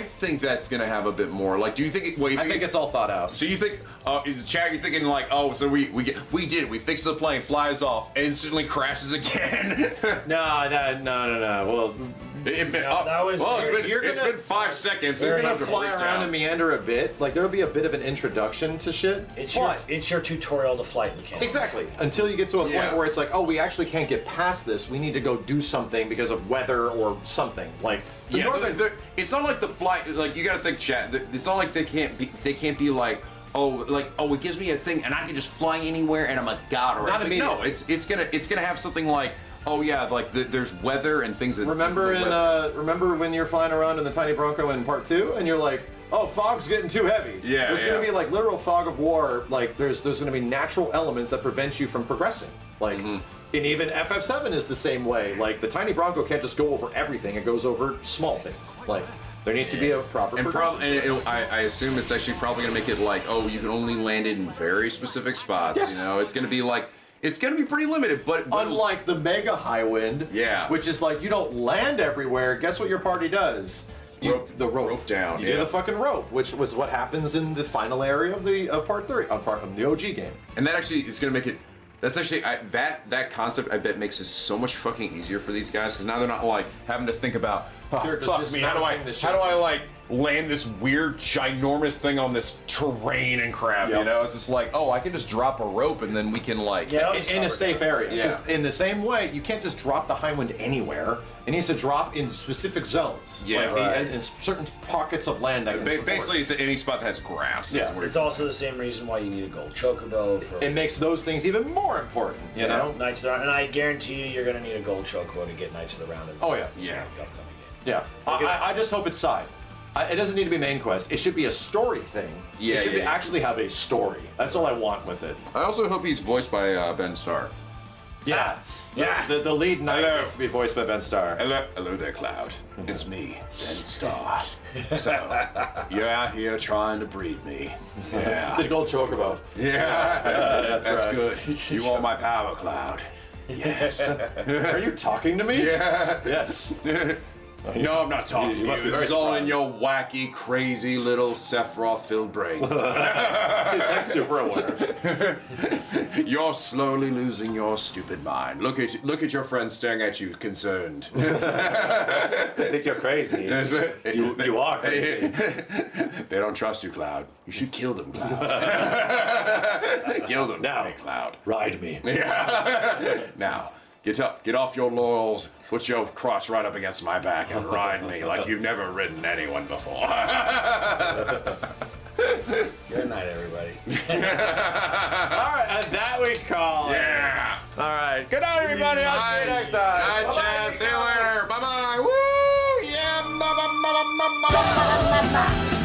think that's going to have a bit more. Like, do you think... I think it's all thought out. So you think... is Chad, you thinking like, oh, so we did it. We fixed the plane, flies off, instantly crashes again. No. Well, that was it's been 5 seconds. You're It's gonna time to fly break around down. and meander a bit. Like there'll be a bit of an introduction to shit. It's your tutorial to flight mechanics. Exactly. Until you get to a point where it's like, oh, we actually can't get past this. We need to go do something because of weather or something. Like it's not like the flight. Like you got to think, chat. It's not like they can't be like. It gives me a thing, and I can just fly anywhere, and I'm a god. Or Not no, it's gonna have something like, oh yeah, like there's weather and things that. Remember when you're flying around in the tiny Bronco in part 2, and you're like, oh, fog's getting too heavy. Yeah, there's gonna be like literal fog of war. Like there's gonna be natural elements that prevent you from progressing. Like, and even FF7 is the same way. Like the tiny Bronco can't just go over everything; it goes over small things. Like. There needs to be a proper progression. I assume it's actually probably going to make it like, oh, you can only land it in very specific spots. Yes. You know, it's going to be like, it's going to be pretty limited. But unlike the Mega Highwind, which is like you don't land everywhere. Guess what your party does? The rope down. You do the fucking rope, which was what happens in the final area of part 3, of the OG game. And that actually is going to make it. That's actually that concept. I bet makes it so much fucking easier for these guys because now they're not like having to think about. Oh, fuck me! How do I like land this weird ginormous thing on this terrain and crap? You know, it's just like, oh, I can just drop a rope and then we can like in a safe area. Because in the same way, you can't just drop the Highwind anywhere. It needs to drop in specific zones. In certain pockets of land that can basically it's any spot that has grass. Yeah, it's also the same reason why you need a gold chocobo. It makes those things even more important. You know, Knights of the Round, and I guarantee you, you're going to need a gold chocobo to get Knights of the Round. Yeah, I just hope it's side. It doesn't need to be main quest. It should be a story thing. It should actually have a story. That's all I want with it. I also hope he's voiced by Ben Starr. Yeah. The lead knight needs to be voiced by Ben Starr. Hello there, Cloud. It's me, Ben Starr. So, you're out here trying to breed me. Yeah. The gold chocobo. Yeah. That's right. good. You want my power, Cloud? Yes. Are you talking to me? Yeah. Yes. No, I'm not talking to you. must be This very is all in surprised. your wacky, crazy little Sephiroth-filled brain. He's like super aware. You're slowly losing your stupid mind. Look at your friends staring at you, concerned. They think you're crazy. You are crazy. They don't trust you, Cloud. You should kill them, Cloud. Kill them now, Cloud. Ride me. Yeah. Now. Get up, get off your laurels, put your cross right up against my back and ride me like you've never ridden anyone before. Good night, everybody. All right, and that we call it. Yeah. All right. Good night, everybody. I'll see you next time. Night, chat. See you later. Bye-bye. Woo! Yeah. Bye-bye.